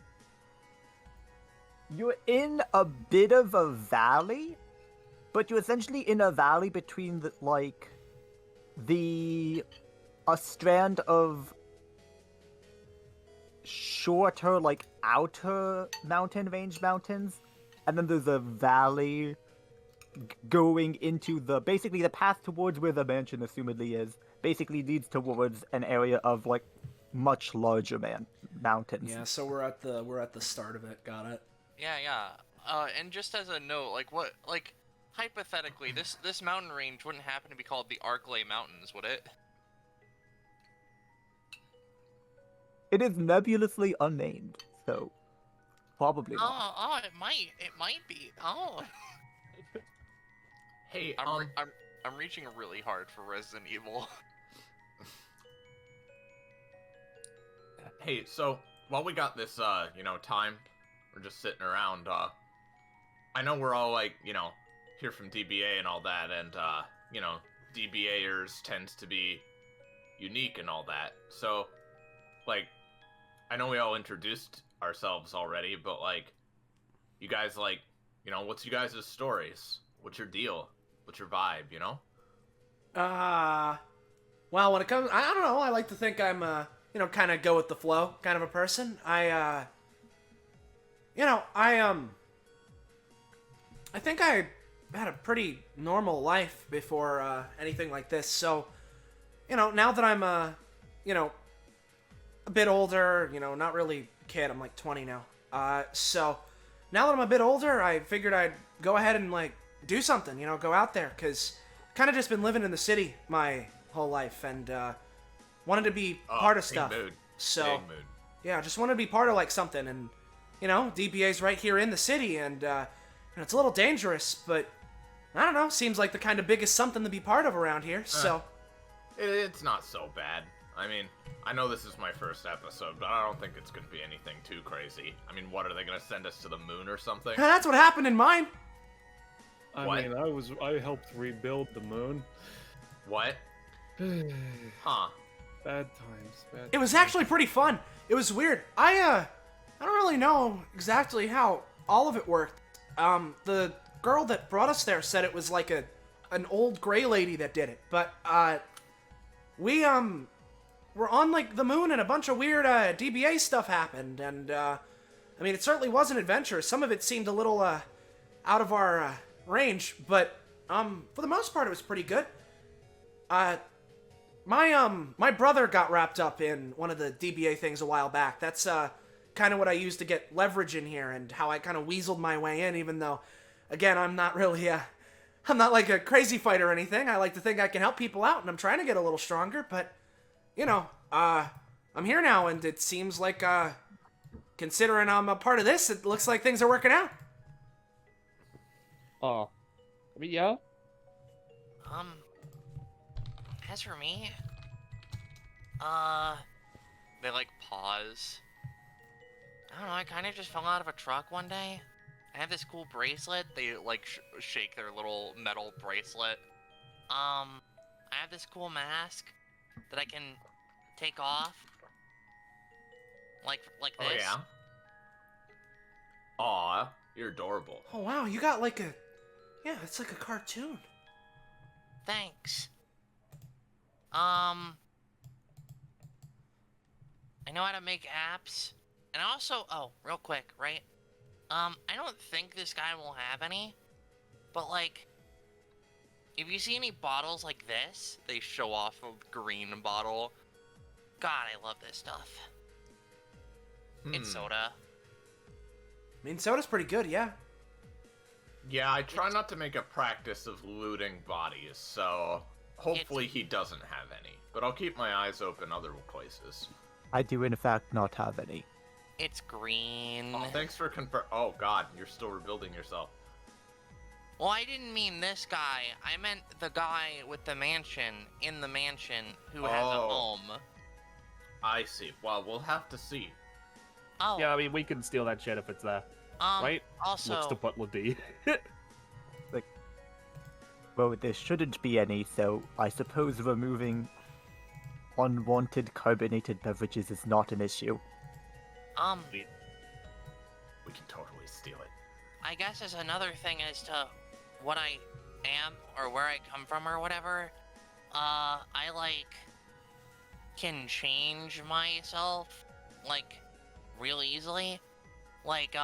you're in a bit of a valley, but you're essentially in a valley between a strand of shorter, like, outer mountain range mountains, and then there's a valley going into basically the path towards where the mansion assumedly is, basically leads towards an area of, like, much larger mountains. Yeah, so we're at the start of it. Got it. Yeah. And just as a note, hypothetically, this mountain range wouldn't happen to be called the Arklay Mountains, would it? It is nebulously unnamed, so probably not. Oh, it might be. Oh. Hey, I'm reaching really hard for Resident Evil. Hey, so while we got this, time, we're just sitting around. I know we're all like, here from DBA and all that, and DBAers tends to be unique and all that. So, like, I know we all introduced ourselves already, but like, you guys what's you guys' stories? What's your deal? What's your vibe? Well, when it comes, I don't know. I like to think I'm kind of go with the flow kind of a person. I think I had a pretty normal life before anything like this. So, now that I'm a bit older, not really a kid. I'm like 20 now. So now that I'm a bit older, I figured I'd go ahead and like do something. Go out there, because kind of just been living in the city my whole life, and wanted to be part of stuff. Mood. So Big mood. yeah, just wanted to be part of like something, and DBA's right here in the city, and it's a little dangerous, but I don't know, seems like the kind of biggest something to be part of around here. So It's not so bad. I mean, I know this is my first episode, but I don't think it's gonna be anything too crazy. I mean, what, are they gonna send us to the moon or something? that's what happened in mine. I What? mean, I helped rebuild the moon. What? Huh. Bad times. It was actually pretty fun. It was weird. I don't really know exactly how all of it worked. The girl that brought us there said it was like an old gray lady that did it, but we were on like the moon, and a bunch of weird DBA stuff happened, and I mean, it certainly wasn't adventurous. Some of it seemed a little out of our range, but for the most part, it was pretty good. My brother got wrapped up in one of the DBA things a while back. That's kind of what I used to get leverage in here, and how I kind of weaseled my way in, even though, again, I'm not really I'm not like a crazy fighter or anything. I like to think I can help people out, and I'm trying to get a little stronger, but, I'm here now, and it seems like, considering I'm a part of this, it looks like things are working out. I mean, yeah. As for me, they like pause. I don't know, I kind of just fell out of a truck one day. I have this cool bracelet. They like shake their little metal bracelet. I have this cool mask that I can take off. Like this. Oh yeah. Aw, you're adorable. Oh wow, you got like it's like a cartoon. Thanks. I know how to make apps. And also, oh, real quick, right? I don't think this guy will have any, but like, if you see any bottles like this, they show off a green bottle. God, I love this stuff. It's soda. I mean, soda's pretty good, yeah. Yeah, I try not to make a practice of looting bodies, so hopefully he doesn't have any. But I'll keep my eyes open other places. I do, in fact, not have any. It's green. Oh, thanks for Oh god, you're still rebuilding yourself. Well, I didn't mean this guy. I meant the guy with the mansion, in the mansion, who has a home. I see. Well, we'll have to see. Oh. Yeah, I mean, we can steal that shit if it's there. Right? Also... Looks to Butler D. Well, there shouldn't be any, so I suppose removing unwanted carbonated beverages is not an issue. We can totally steal it. I guess as another thing as to what I am or where I come from or whatever, I like can change myself like real easily. Like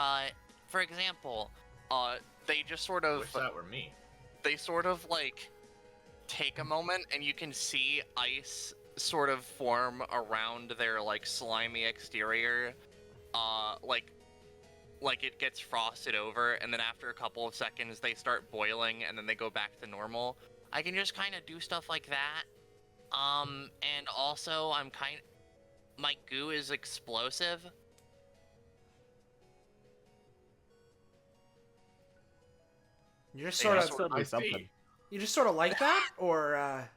for example, they just sort of Wish that were me. They sort of like take a moment and you can see ice sort of form around their like slimy exterior. Like it gets frosted over, and then after a couple of seconds they start boiling, and then they go back to normal. I can just kind of do stuff like that. And also my goo is explosive. You're just sort of Certainly something. You just sort of like that, or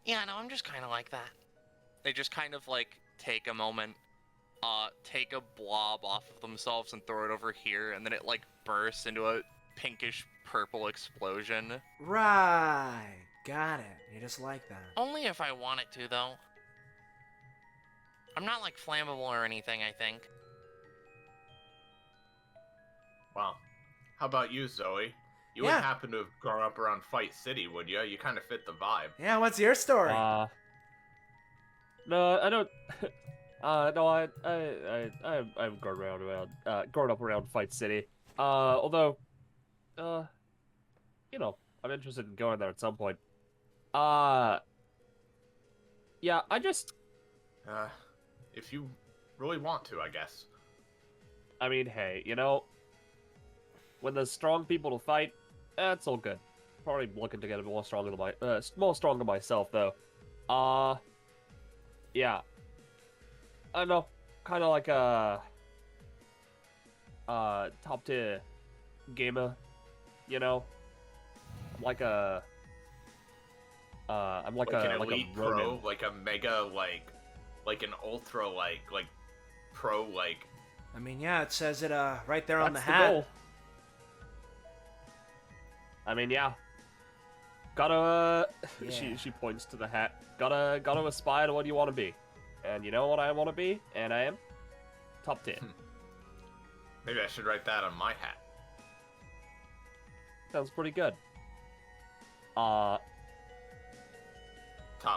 Yeah, no, I'm just kind of like that. They just kind of like take a moment, take a blob off of themselves and throw it over here, and then it like bursts into a pinkish purple explosion. Right, got it. You just like that. Only if I want it to, though. I'm not like flammable or anything, I think. Wow. How about you, Zoe? You wouldn't happen to have grown up around Fight City, would you? You kind of fit the vibe. Yeah, what's your story? No, I don't. No, I've grown up around Fight City. Although, you know, I'm interested in going there at some point. Yeah, I just. If you really want to, I guess. I mean, hey, you know, when there's strong people to fight, it's all good. Probably looking to get more stronger myself, though. Yeah. I don't know, kind of like a top tier gamer, you know. I'm like an elite pro, like a mega, like an ultra, like pro, like. I mean, yeah, it says it right there on the That's hat. goal. I mean, yeah. Gotta. Yeah. She points to the hat. Gotta aspire to what you want to be. And you know what I want to be? And I am? Top tier. Maybe I should write that on my hat. Sounds pretty good. Top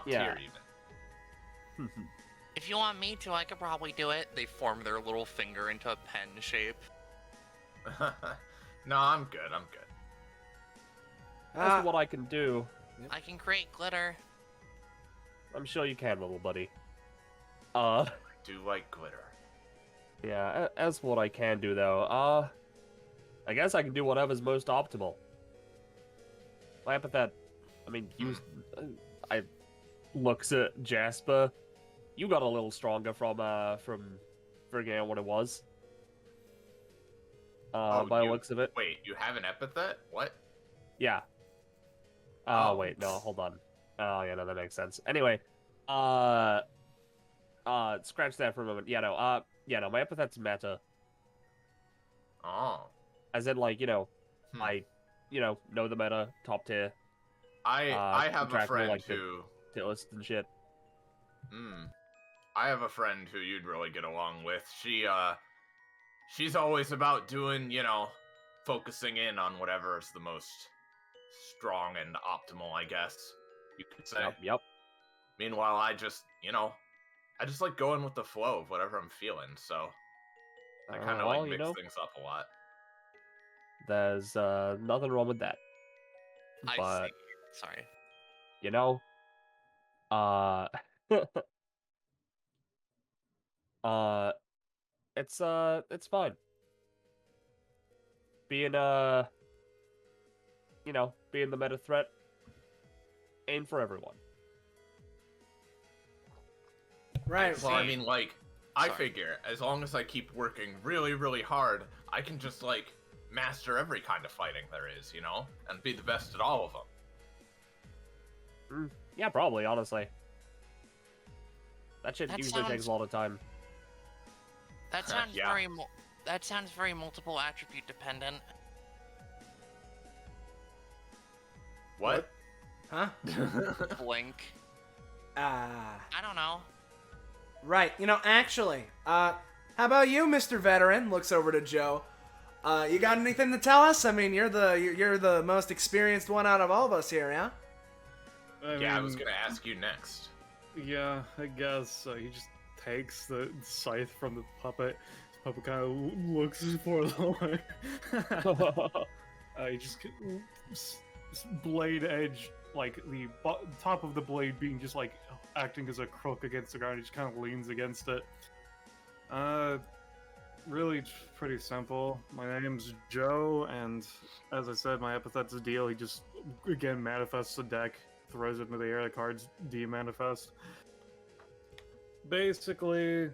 yeah. tier, even. If you want me to, I could probably do it. They form their little finger into a pen shape. No, I'm good. That's what I can do. I can create glitter. I'm sure you can, little buddy. I do like glitter. Yeah, as for what I can do, though, I guess I can do whatever's most optimal. My epithet, I mean, I looks at Jasper. You got a little stronger from figuring out what it was. By the looks of it. Wait, you have an epithet? What? Yeah. Oh. Wait, no, hold on. Oh, yeah, no, that makes sense. Anyway, scratch that for a moment. Yeah, no, my epithet's meta. Oh. As in, like, you know, I know the meta, top tier. I have a friend like, who... tier list and shit. I have a friend who you'd really get along with. She's always about doing, you know, focusing in on whatever is the most strong and optimal, I guess you could say. Yep. Meanwhile, I just like going with the flow of whatever I'm feeling, so They kind of well, like you mix know, things up a lot. there's nothing wrong with that. I But see. Sorry. you know, uh, it's fine. Being being the meta threat ain't for everyone. Right. Well, I mean, like, I Sorry. figure as long as I keep working really, really hard, I can just, like, master every kind of fighting there is, you know? And be the best at all of them. Yeah, probably, honestly. That shit That usually takes sounds- a lot of time. That sounds Yeah. that sounds very multiple attribute dependent. What? Huh? Blink. Ah. I don't know. Right. You know, actually, how about you, Mr. Veteran? Looks over to Joe. You got anything to tell us? I mean, you're the most experienced one out of all of us here, yeah? I was gonna ask you next. Yeah, I guess he just takes the scythe from the puppet. The puppet kind of looks forlorn. He just blade edge, like the top of the blade being just like acting as a crook against the ground. He just kind of leans against it. Really pretty simple. My name's Joe, and as I said, my epithet's a deal. He just again manifests a deck, throws it into the air. The cards demanifest. Basically,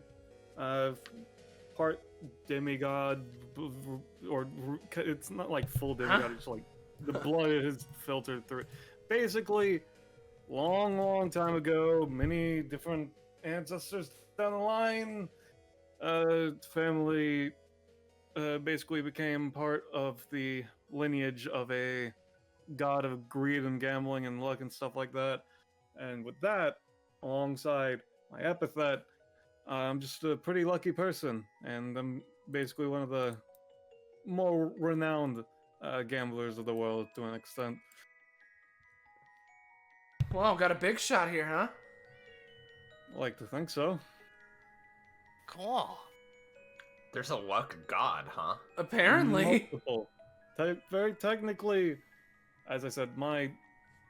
part demigod, or it's not like full demigod. Huh? It's like the blood is filtered through. Basically, long time ago, many different ancestors down the line, family basically became part of the lineage of a god of greed and gambling and luck and stuff like that. And with that, alongside my epithet, I'm just a pretty lucky person, and I'm basically one of the more renowned gamblers of the world to an extent. Wow, got a big shot here, huh? I like to think so. Cool. There's a luck god, huh? Apparently. Multiple. Very technically, as I said, my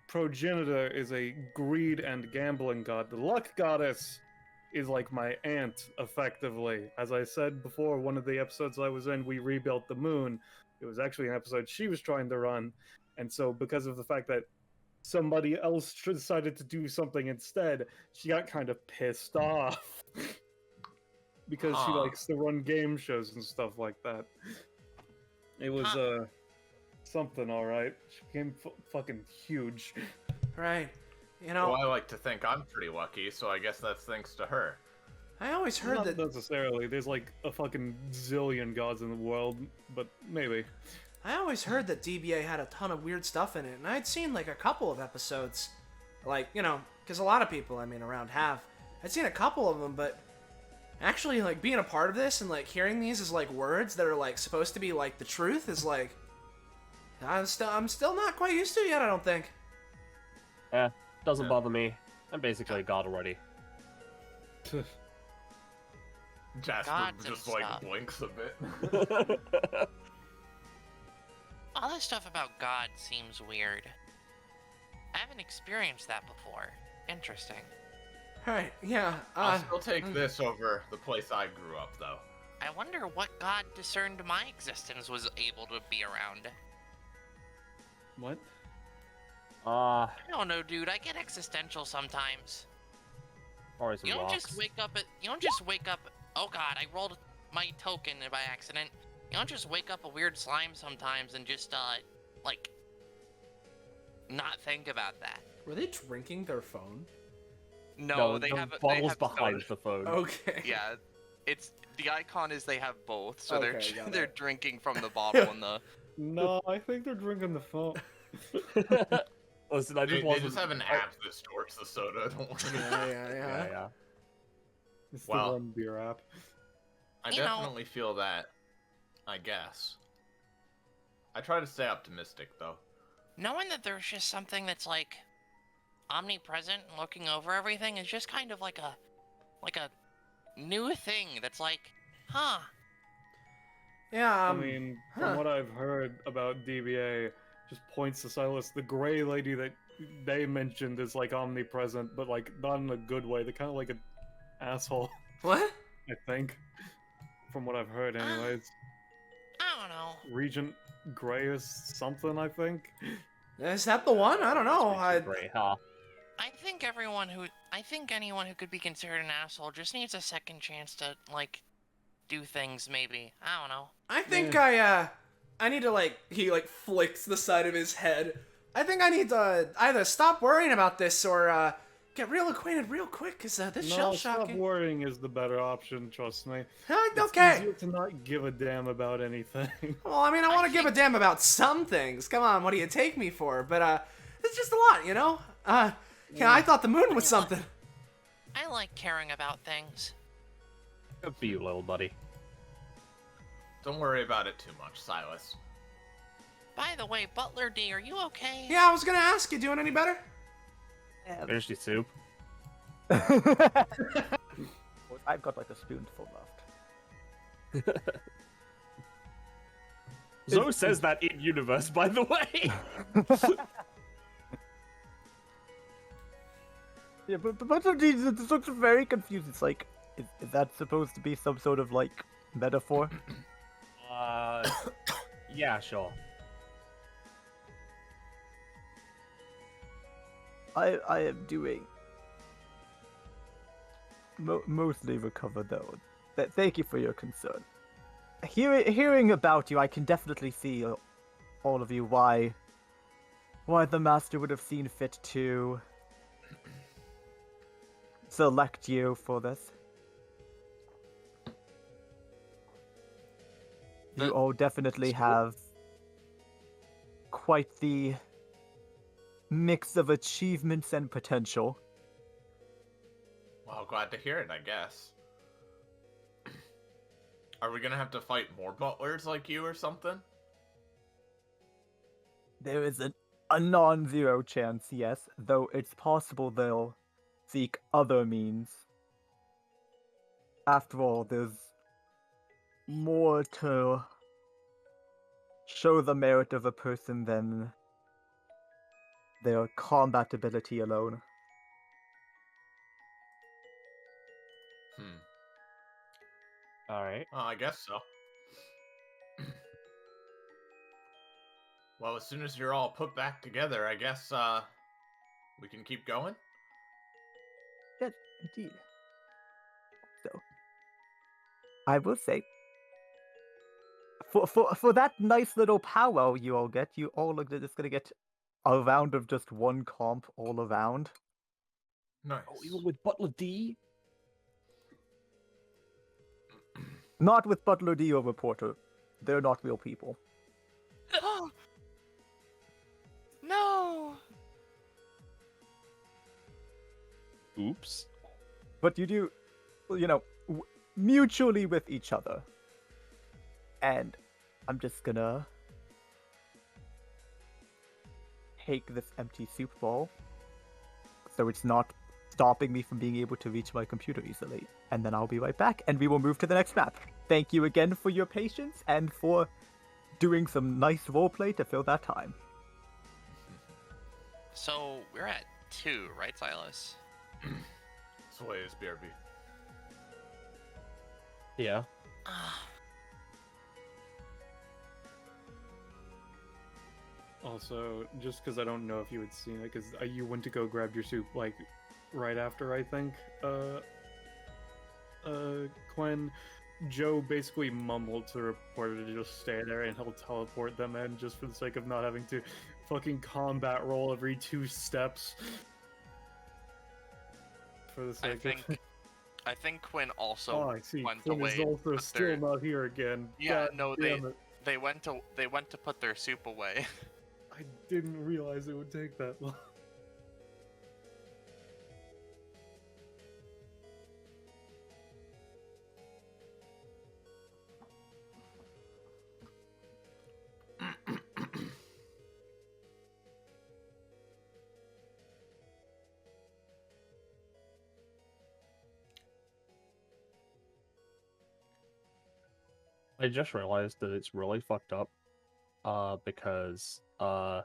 progenitor is a greed and gambling god. The luck goddess is like my aunt, effectively. As I said before, one of the episodes I was in, we rebuilt the moon. It was actually an episode she was trying to run. And so because of the fact that somebody else decided to do something instead, she got kind of pissed off. Because she Huh. likes to run game shows and stuff like that. It was, something, alright. She became fucking huge. Right. You know, Well, I like to think I'm pretty lucky, so I guess that's thanks to her. I always heard Not that. necessarily. There's like a fucking zillion gods in the world, but maybe. I always heard that DBA had a ton of weird stuff in it, and I'd seen like a couple of episodes, like, you know, because a lot of people, I mean, around have. I'd seen a couple of them, but actually, like, being a part of this and like hearing these as like words that are like supposed to be like the truth is like, I'm still not quite used to it yet. I don't think. Doesn't bother me. I'm basically a god already. Jasper Gods and just like stuff. blinks a bit. All this stuff about God seems weird. I haven't experienced that before. Interesting. Right? Yeah. I'll still take this over the place I grew up, though. I wonder what God discerned my existence was able to be around. What? I don't know, dude. I get existential sometimes. Probably some You don't rocks. just wake up at. You don't just wake up. Oh God, I rolled my token by accident. You don't just wake up a weird slime sometimes and just like, not think about that. Were they drinking their phone? No, they the have bottles they have behind soda. the phone. Okay. Yeah, it's the icon is they have both, so Okay, got they're it. drinking from the bottle and the. No, I think they're drinking the phone. Listen, I They just wasn't. just have an app that stores the soda, don't worry. Yeah. It's Wow. the one beer app. I You know- definitely feel that, I guess. I try to stay optimistic, though. Knowing that there's just something that's like omnipresent and looking over everything is just kind of like a new thing that's like, huh, Yeah. I mean, from what I've heard about DBA, just points to Silas, the gray lady that they mentioned is like omnipresent, but like not in a good way. They're kind of like an asshole, What? I think. From what I've heard, anyways. I don't know. Regent Gray is something, I think. Is that the one? I don't know. Great, huh? I think anyone who could be considered an asshole just needs a second chance to, like, do things, maybe. I don't know. I think I need to, like, he, like, flicks the side of his head. I think I need to either stop worrying about this or, get real acquainted real quick, because, this No, shell stop shocking. worrying is the better option, trust me. It's Okay. easier to not give a damn about anything. Well, I mean, I want to give a damn about some things. Come on, what do you take me for? But, it's just a lot, you know? Yeah, I thought the moon was something. I like caring about things. Good for you, little buddy. Don't worry about it too much, Silas. By the way, Butler D, are you okay? Yeah, I was gonna ask you, doing any better? Finish your soup. I've got like a spoonful left. Zoe says that in universe, by the way. Yeah, but this looks very confused. It's like, is that supposed to be some sort of like metaphor? Yeah, sure. I am doing mostly recovered though. Thank you for your concern. Hearing about you, I can definitely see all of you why the master would have seen fit to select you for this. You all definitely have quite the mix of achievements and potential. Well, glad to hear it, I guess. Are we gonna have to fight more butlers like you or something? There is a non-zero chance, yes, though it's possible they'll seek other means. After all, there's more to show the merit of a person than their combat ability alone. Alright. I guess so. Well, as soon as you're all put back together, I guess, we can keep going? Yes, indeed. So, I will say, for that nice little powwow you all get, you all are just gonna get a round of just one comp all around. Nice. Oh, even with Butler D? Not with Butler D or Reporter. They're not real people. No! Oops. But you do, you know, mutually with each other. And I'm just gonna take this empty soup bowl so it's not stopping me from being able to reach my computer easily. And then I'll be right back and we will move to the next map. Thank you again for your patience and for doing some nice roleplay to fill that time. So, we're at 2, right, Silas? This way is BRB. Yeah. Also, just because I don't know if you had seen it, because you went to go grab your soup, like, right after, I think, Quinn. Joe basically mumbled to the reporter to just stay there and he'll teleport them in just for the sake of not having to fucking combat roll every 2 steps. For the sake of... I think Quinn also Oh, I see. went Quinn away. is also put still their- not here again. Yeah, God no, damn it. they went to put their soup away. I didn't realize it would take that long. I just realized that it's really fucked up. Because I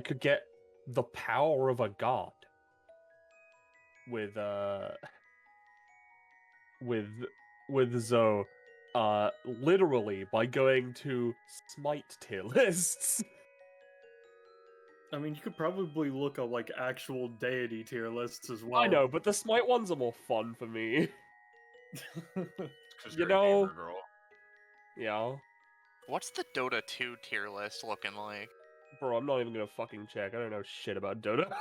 could get the power of a god with Zoe, literally by going to smite tier lists. I mean, you could probably look up like actual deity tier lists as well. I know, but the smite ones are more fun for me. 'Cause You you're a know- gamer girl. Yeah. What's the Dota 2 tier list looking like? Bro, I'm not even gonna fucking check. I don't know shit about Dota.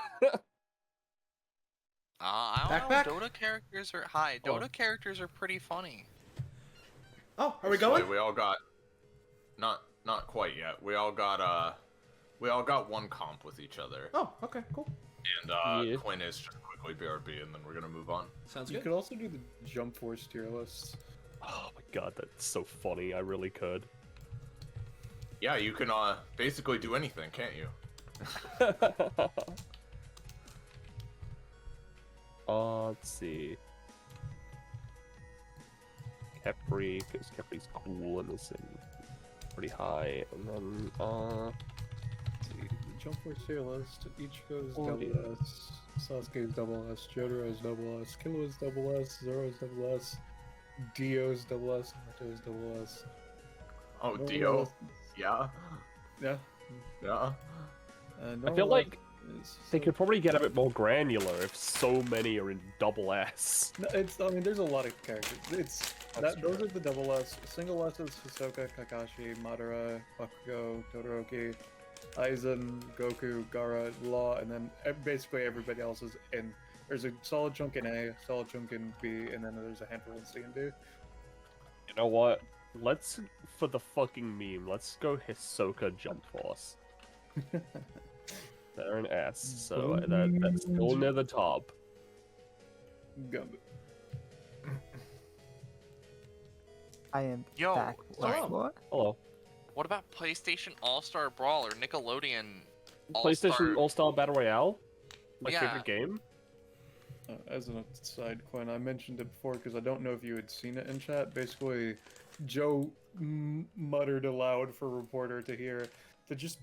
I don't Backpack? know. Dota characters are hi. Oh. Dota characters are pretty funny. Oh, are we Actually, going? We all got not quite yet. We all got one comp with each other. Oh, okay, cool. And Yeah. Quinn is just quickly BRB, and then we're gonna move on. Sounds You good. could also do the Jump Force tier lists. Oh my god, that's so funny. I really could. Yeah, you can basically do anything, can't you? Let's see. Capri, because Capri's cool and is pretty high. And then, Let's see, the Jump Force tier list. Ichigo's Oh, double yeah. S, Sasuke's double S, Jotaro's double S, Killua's double S, Zoro's double S, Dio's double S, Naruto's double S. Oh, Normal Dio. S- Yeah. Yeah. Yeah. I feel normal like S is they could probably get a bit more granular if so many are in double S. No, I mean, there's a lot of characters. That's Those true. are the double S. Single S is Hisoka, Kakashi, Madara, Bakugo, Todoroki, Aizen, Goku, Gaara, Law, and then basically everybody else is in. There's a solid chunk in A, solid chunk in B, and then there's a handful in C and D. You know what? Let's, for the fucking meme, let's go Hisoka Jump Force. They're an S, so that's still near the top. Gambit. I am Yo, back. sorry. Once more. Hello. What about PlayStation All-Star Brawl or Nickelodeon PlayStation All-Star Battle Royale? My Yeah. favorite game? As an aside, Quinn, I mentioned it before because I don't know if you had seen it in chat. Basically, Joe muttered aloud for reporter to hear to just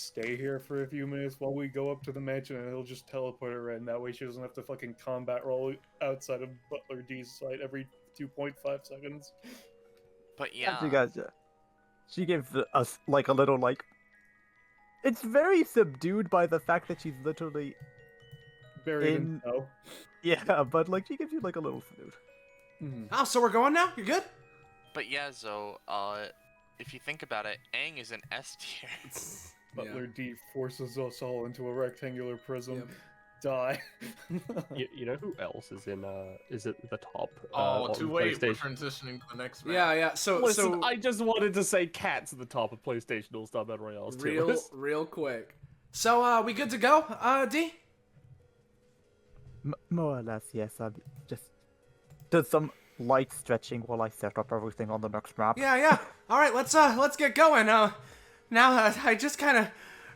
stay here for a few minutes while we go up to the mansion, and he'll just teleport her in. That way, she doesn't have to fucking combat roll outside of Butler D's site every 2.5 seconds. But yeah, Actually, guys, she gave us like a little like. It's very subdued by the fact that she's literally. Buried in snow. Yeah, but like she gives you like a little salute. Mhm. Oh, so we're going now? You good? but yeah, Zo, if you think about it, Aang is an S tier. Butler D forces us all into a rectangular prism. Yep. Die. You know who else is in is at the top? Oh, on too late. We're PlayStation? transitioning to the next match. Yeah. So, Listen, I just wanted to say Cats at the top of PlayStation All-Star Battle Royales too. real quick. So, we good to go, D? More or less, yes. I just did some light stretching while I set up everything on the next map. Yeah. All right, let's get going. Now I just kind of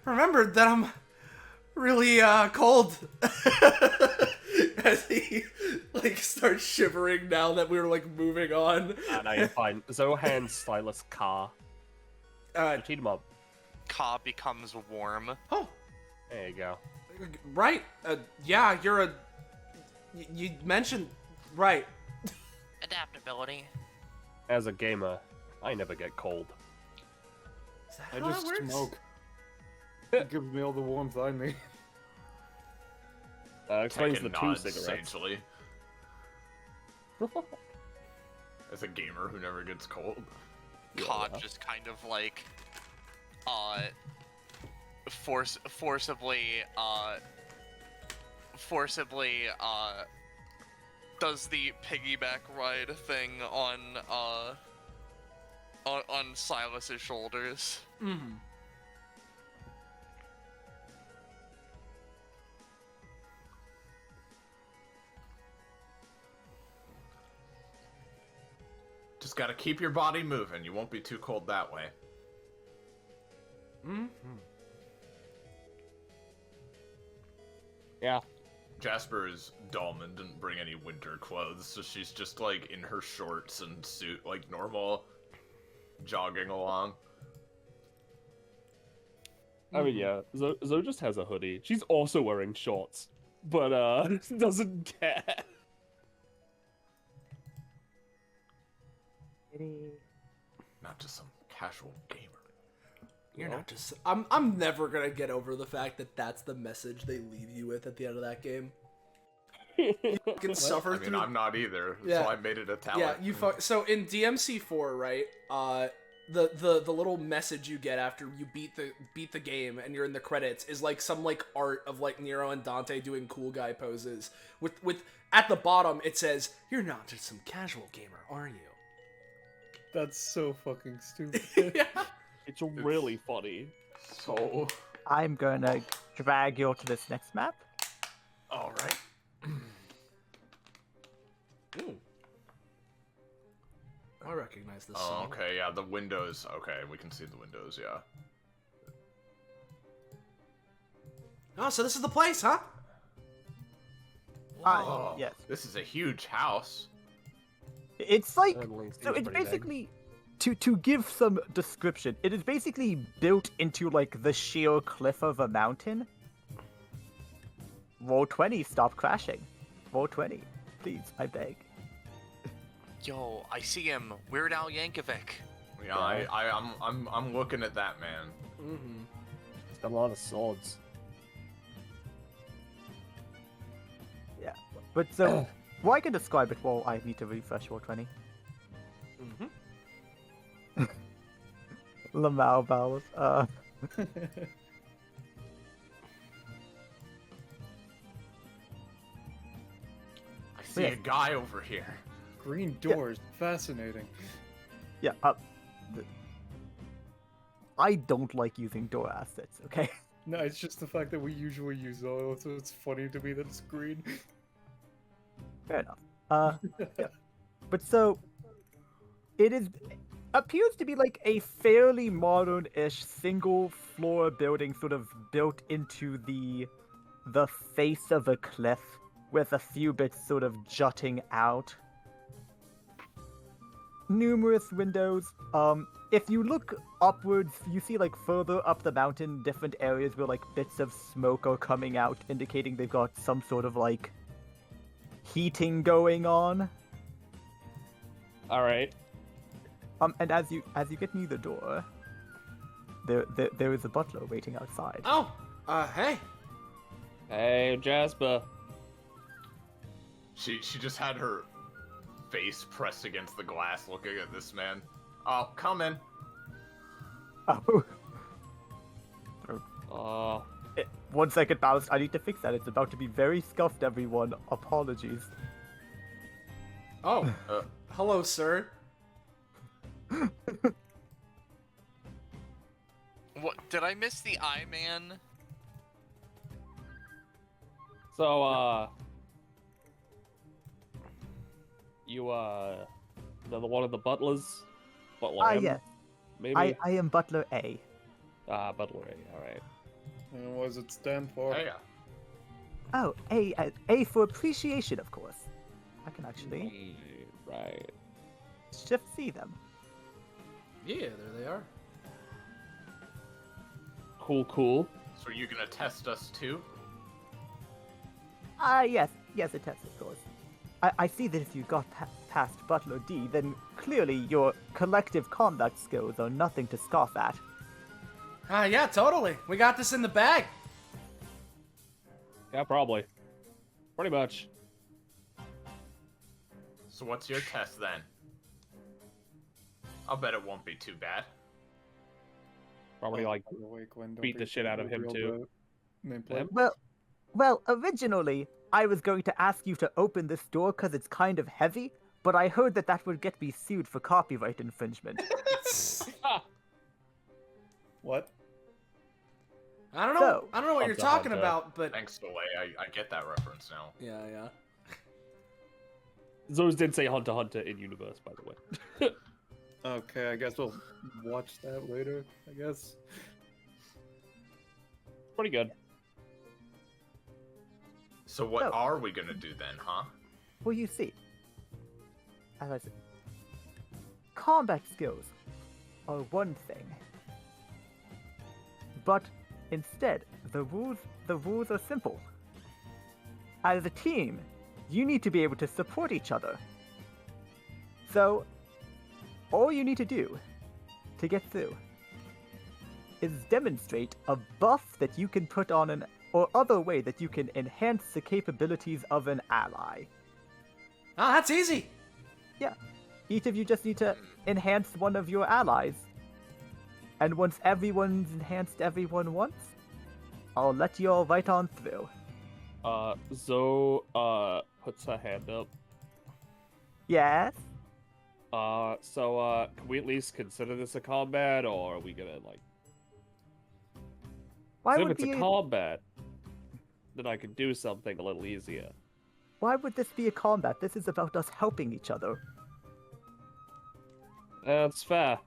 remembered that I'm really cold. As he like starts shivering now that we're like moving on. No, you're fine. Zohan, Stylus, Car. Cheat him up. Ka becomes warm. Oh, There you go. right. Yeah, you're a. You mentioned right. Adaptability. As a gamer, I never get cold. Is that I how just that works? smoke. It gives me all the warmth I need. Explains the Tekken two nods cigarettes. sagely. As a gamer who never gets cold. Ka Yeah. just kind of like, forcibly does the piggyback ride thing on Silas's shoulders. Mm-hmm. Just gotta keep your body moving. You won't be too cold that way. Mm-hmm. Yeah. Jasper is dumb and didn't bring any winter clothes, so she's just like in her shorts and suit like normal, jogging along. I mean, yeah, Zoe just has a hoodie. She's also wearing shorts, but doesn't care. Not just some casual gamer. You're not just. I'm never gonna get over the fact that that's the message they leave you with at the end of that game. You can suffer I mean, through. I'm not either, Yeah. so I made it italic. Yeah, so in DMC4, right? The little message you get after you beat the game and you're in the credits is like some like art of like Nero and Dante doing cool guy poses. With at the bottom it says, "You're not just some casual gamer, are you?" That's so fucking stupid. Yeah. It's really funny. So, I'm gonna drag you to this next map. all right. Ooh. I recognize this Oh, song. okay, yeah, the windows. Okay, we can see the windows, yeah. Oh, so this is the place, huh? Oh, Yes. This is a huge house. It's like Certainly so. seems It's pretty big. basically to give some description. It is basically built into like the sheer cliff of a mountain. Roll 20. Stop crashing. Roll 20, please. I beg. Yo, I see him. Weird Al Yankovic. Yeah, I'm looking at that man. Mm-hmm. It's got a lot of swords. Yeah. But so, well, I can describe it while I need to refresh roll 20. Mm-hmm. Lamau Bowers. I see Yeah. a guy over here. Green doors, fascinating. Yeah. I don't like using door assets. Okay. No, it's just the fact that we usually use oil, so it's funny to me that it's green. Fair enough. Yeah. But so, it appears to be like a fairly modern-ish single-floor building, sort of built into the face of a cliff, with a few bits sort of jutting out. Numerous windows. If you look upwards, you see like further up the mountain, different areas where like bits of smoke are coming out, indicating they've got some sort of like heating going on. All right. And as you get near the door, there is a butler waiting outside. Oh, hey. Hey, Jasper. She just had her face pressed against the glass looking at this man. Oh, come in. Oh. 1 second, Bowers. I need to fix that. It's about to be very scuffed, everyone. Apologies. Oh, hello, sir. What? Did I miss the Eye Man? So, you, another one of the butlers? Butler M, Yes. maybe? I am Butler A. Butler A, alright. And what does it stand for? Hey, Oh, A for appreciation, of course. I can actually Right. shift see them. Yeah, there they are. Cool, cool. so are you gonna test us too? Yes, it tests, of course. I see that if you got past Butler D, then clearly your collective combat skills are nothing to scoff at. Yeah, totally. We got this in the bag. Yeah, probably. Pretty much. So what's your test then? I'll bet it won't be too bad. Probably, like, By the way, Quinn, don't beat the be shit out of him, real too. nameplate. Well, originally, I was going to ask you to open this door because it's kind of heavy, but I heard that would get me sued for copyright infringement. What? I don't know. So- I don't know what you're Hunter, talking Hunter. about, but Thanks, Soleil. I get that reference now. yeah. Zoes did say Hunter Hunter in universe, by the way. Okay, I guess we'll watch that later, I guess. Pretty good. So what So- are we gonna do then, huh? Well, you see, as I said, combat skills are one thing, but instead, the rules are simple. As a team, you need to be able to support each other. So, all you need to do to get through is demonstrate a buff that you can put on or other way that you can enhance the capabilities of an ally. Oh, that's easy. Yeah. Each of you just need to enhance one of your allies. And once everyone's enhanced everyone once, I'll let you all right on through. Zoe, puts her hand up. Yes? Can we at least consider this a combat, or are we gonna, like... Why 'Cause if would, it's a combat, then I can do something a little easier. why would this be a combat? This is about us helping each other. That's fair.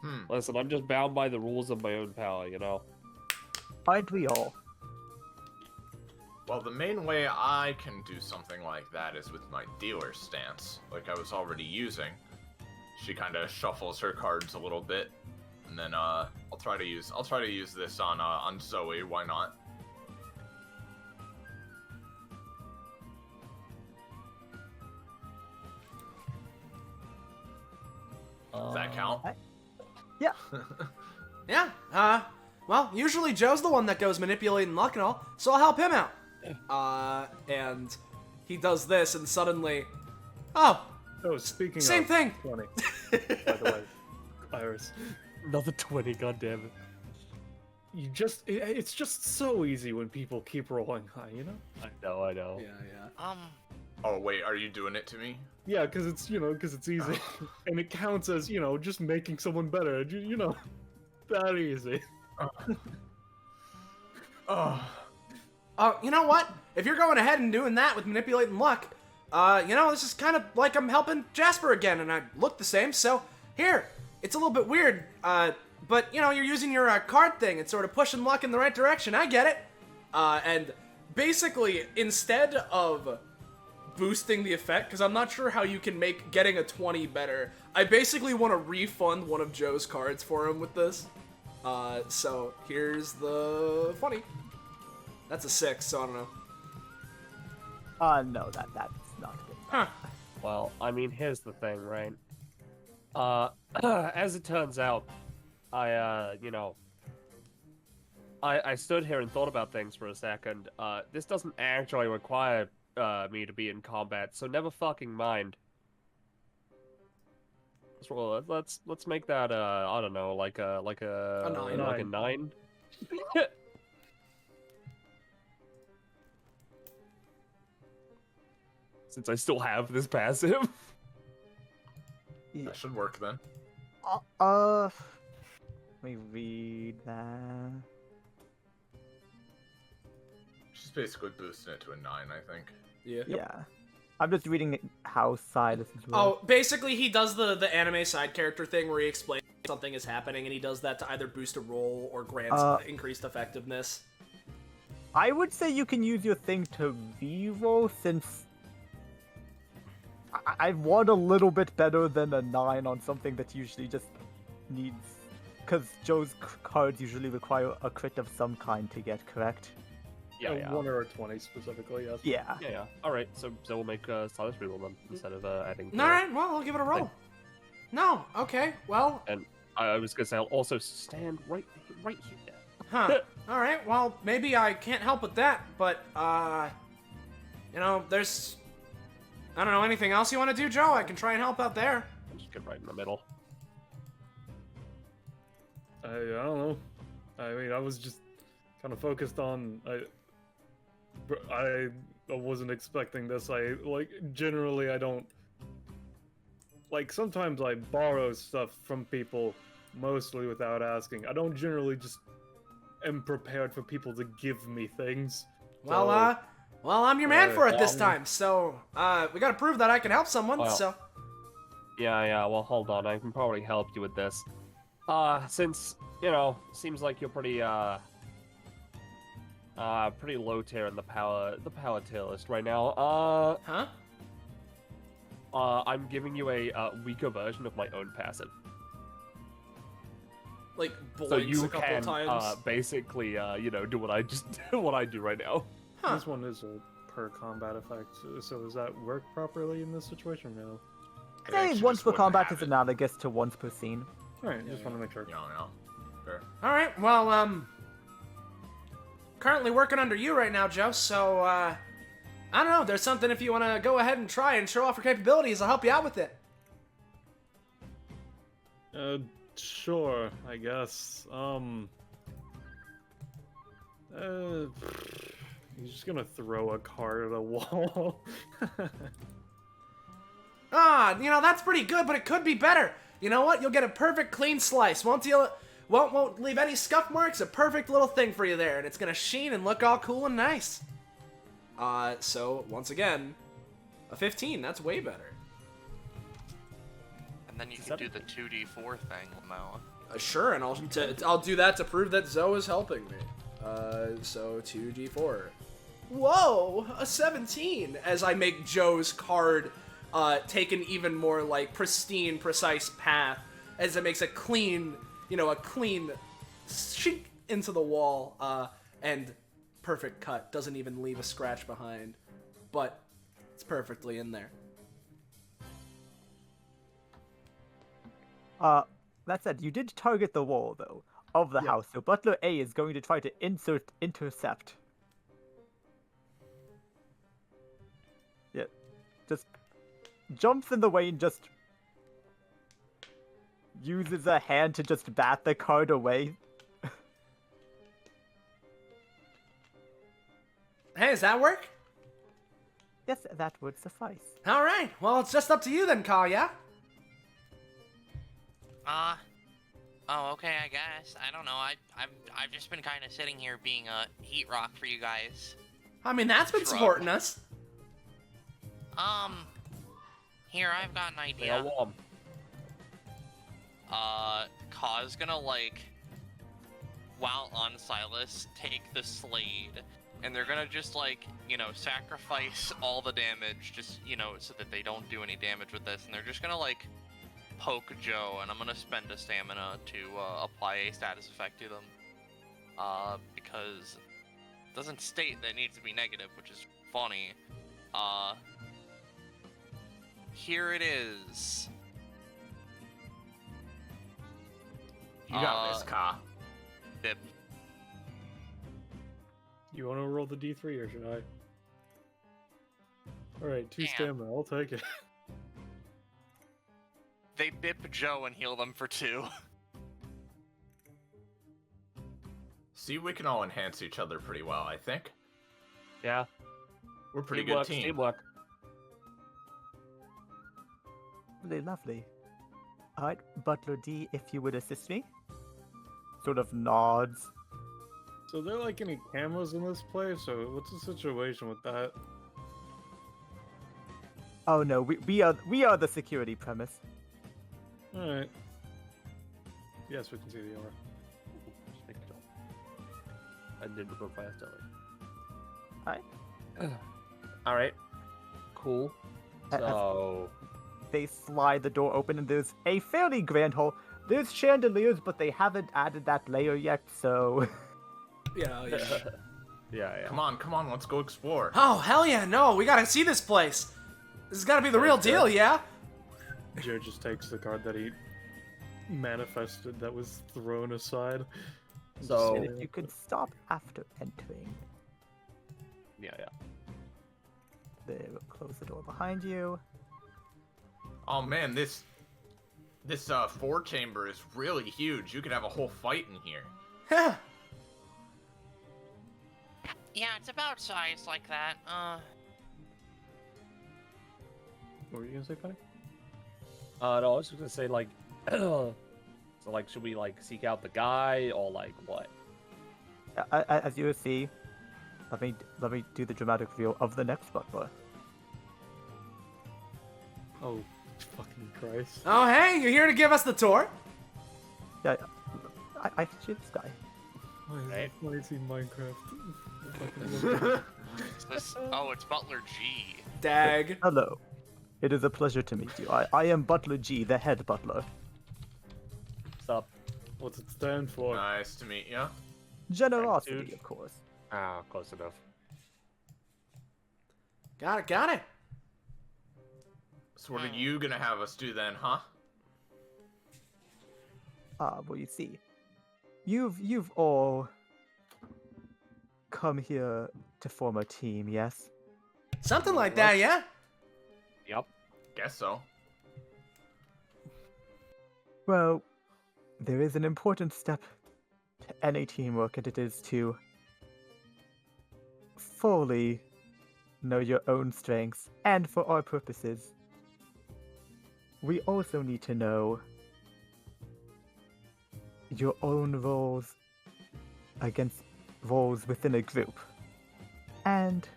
Hmm. Listen, I'm just bound by the rules of my own power, you know? Aren't we all? Well, the main way I can do something like that is with my dealer stance, like I was already using. She kind of shuffles her cards a little bit, and then I'll try to use this on Zoe. Why not? Does that count? Yeah. Yeah. Well, usually Joe's the one that goes manipulating luck and all, so I'll help him out. And he does this, and suddenly, oh, Oh, speaking same of thing. 20, by the way, Iris, Another 20, goddammit. it's just so easy when people keep rolling high, you know? I know. Yeah. Oh wait, are you doing it to me? Yeah, because it's easy. And it counts as, just making someone better, that easy. Oh. You know what? If you're going ahead and doing that with manipulating luck, this is kind of like I'm helping Jasper again, and I look the same, so here. It's a little bit weird, but, you're using your card thing and sort of pushing luck in the right direction. I get it. And basically, instead of boosting the effect, because I'm not sure how you can make getting a 20 better, I basically want to refund one of Joe's cards for him with this. So here's the funny. That's a 6, so I don't know. No, that's not good. Huh. Well, I mean, here's the thing, right? As it turns out, I stood here and thought about things for a second. This doesn't actually require me to be in combat, so never fucking mind. So let's make that I don't know, like a 9. like a 9. Since I still have this passive. Yeah. That should work then. Let me read that. She's basically boosting it to a 9, I think. Yeah. Yeah. I'm just reading how Silas is. Oh, basically he does the anime side character thing where he explains something is happening, and he does that to either boost a roll or grant increased effectiveness. I would say you can use your thing to reroll, since I want a little bit better than a 9 on something that usually just needs... Because Joe's cards usually require a crit of some kind to get, correct? Yeah. 1 or a 20 specifically, yes. Yeah. Yeah. Alright, so we'll make Silas reroll then, instead of adding... Alright, well, I'll give it a roll. No, okay, well... And I was gonna say, I'll also stand right here. Huh. Alright, well, maybe I can't help with that, but, there's... I don't know, anything else you want to do, Joe? I can try and help out there. I'll just get right in the middle. I don't know. I mean, I was just kind of focused on... I wasn't expecting this. Generally, I don't... sometimes I borrow stuff from people, mostly without asking. I don't generally just am prepared for people to give me things. Well, I'm your man for it this time, so, we gotta prove that I can help someone, Well. so... Yeah, well, hold on, I can probably help you with this. Since, seems like you're pretty, Pretty low tier in the power tier list right now. Huh? I'm giving you a weaker version of my own passive. Like So boinks you a couple can times. basically, do what I just what I do right now. Huh. This one is a per combat effect, so does that work properly in this situation? No. I Hey, actually once just per wouldn't combat have is it. analogous to once per scene. Alright, just want to make sure. No. Fair. All right. Well, currently working under you right now, Joe. So, I don't know. There's something if you want to go ahead and try and show off your capabilities, I'll help you out with it. Sure, I guess. He's just gonna throw a card at a wall. That's pretty good, but it could be better. You know what? You'll get a perfect clean slice. Won't leave any scuff marks. A perfect little thing for you there, and it's gonna sheen and look all cool and nice. So once again, a 15. That's way better. And then you can do the 2d4 thing, Lamau. Sure, and I'll do that to prove that Zoe is helping me. So 2d4. Whoa, a 17! As I make Joe's card take an even more like pristine, precise path, as it makes a clean shink into the wall, and perfect cut. Doesn't even leave a scratch behind, but it's perfectly in there. That said, you did target the wall, though, of the house, so Butler A is going to try to intercept. Yeah, just jumps in the way and just uses a hand to just bat the card away. Hey, does that work? Yes, that would suffice. All right. Well, it's just up to you then, Kyle. Yeah. Okay, I guess. I don't know. I've just been kind of sitting here being a heat rock for you guys. I mean, that's been Shrug. supporting us. Here, I've got an They are idea. warm. Ka's gonna, while on Silas, take the Slade, and they're gonna just, sacrifice all the damage, just, so that they don't do any damage with this, and they're just gonna, poke Joe, and I'm gonna spend a stamina to, apply a status effect to them. Because it doesn't state that it needs to be negative, which is funny. Here it is. You got this, Ka. Bip. You want to roll the d3 or should I? Alright, 2 Damn. stamina, I'll take it. They bip Joe and heal them for 2. See, we can all enhance each other pretty well, I think. Yeah. We're a pretty Teamwork, good team. Teamwork. Lovely, lovely. Alright, Butler D, if you would assist me. Sort of nods. So are there any cameras in this place, or what's the situation with that? Oh no, we are the security premise. Alright. Yes, we can see the aura. Just make it up. I didn't go fast, Alright. Alright. Cool. So... They slide the door open and there's a fairly grand hall. There's chandeliers, but they haven't added that layer yet, so... Yeah. yeah. Come on, let's go explore. Oh, hell yeah, no, we gotta see this place. This has gotta be the real deal, yeah? Joe just takes the card that he manifested that was thrown aside. So... And if you could stop after entering. Yeah. There, we'll close the door behind you. Oh man, this 4-chamber is really huge. You could have a whole fight in here. Yeah, it's about size like that. What were you gonna say, Penny? No, I was just gonna say, so, should we, seek out the guy, or, what? As you will see, let me do the dramatic reveal of the next butler. Oh, fucking Christ. Oh, hey, you're here to give us the tour? Yeah, I should this guy. Why is Right. it lazy Minecraft? Fucking look. Oh, it's Butler G. Dag. Hello. It is a pleasure to meet you. I am Butler G, the head butler. Stop. What's it stand for? Nice to meet you. Generosity, Gratitude. of course. Ah, close enough. Got it. So what are you gonna have us do then, huh? Well, you see, you've all come here to form a team, yes? Something like that, yeah? Yep. Guess so. Well, there is an important step to any teamwork, and it is to fully know your own strengths, and for our purposes, we also need to know your own roles against roles within a group. And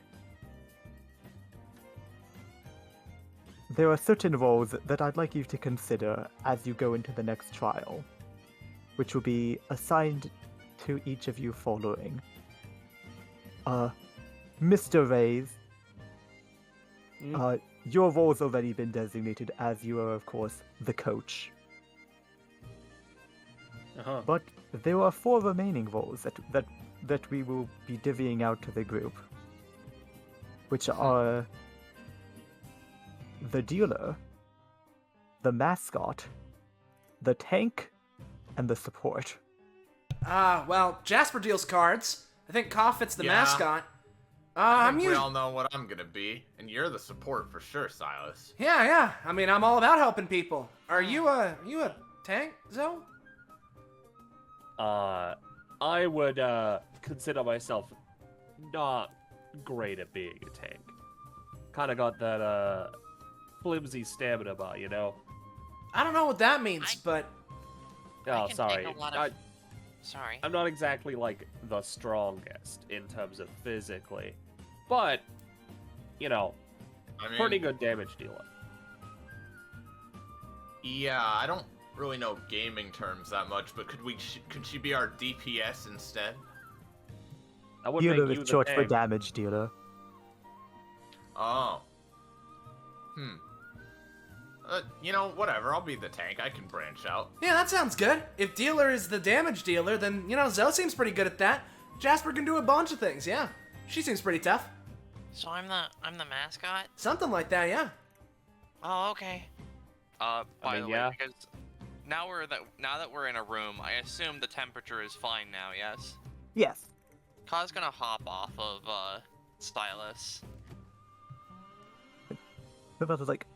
there are certain roles that I'd like you to consider as you go into the next trial, which will be assigned to each of you following. Mr. Reyes, your role's already been designated as you are, of course, the coach. Uh-huh. But there are 4 remaining roles that we will be divvying out to the group, which are the dealer, the mascot, the tank, and the support. Well, Jasper deals cards. I think Ka fits the Yeah. mascot. I I'm think we usually... all know what I'm gonna be, and you're the support for sure, Silas. Yeah. I mean, I'm all about helping people. Are you a tank, Zoe? I would consider myself not great at being a tank. Kind of got that flimsy stamina bar, you know. I don't know what that means, but Oh, can sorry. take a lot of- Sorry. I'm not exactly like the strongest in terms of physically, but you know, I mean, pretty good damage dealer. Yeah, I don't really know gaming terms that much, but could she be our DPS instead? I would Dealer make you is the short for tank. damage dealer. Oh. You know, whatever. I'll be the tank. I can branch out. yeah, that sounds good. If dealer is the damage dealer, then, Zoe seems pretty good at that. Jasper can do a bunch of things, yeah. She seems pretty tough. So I'm the mascot? Something like that, yeah. Oh, okay. By mean, the yeah. way, because now that we're in a room, I assume the temperature is fine now, yes? Yes. Ka's gonna hop off of Stylus. The brother's like,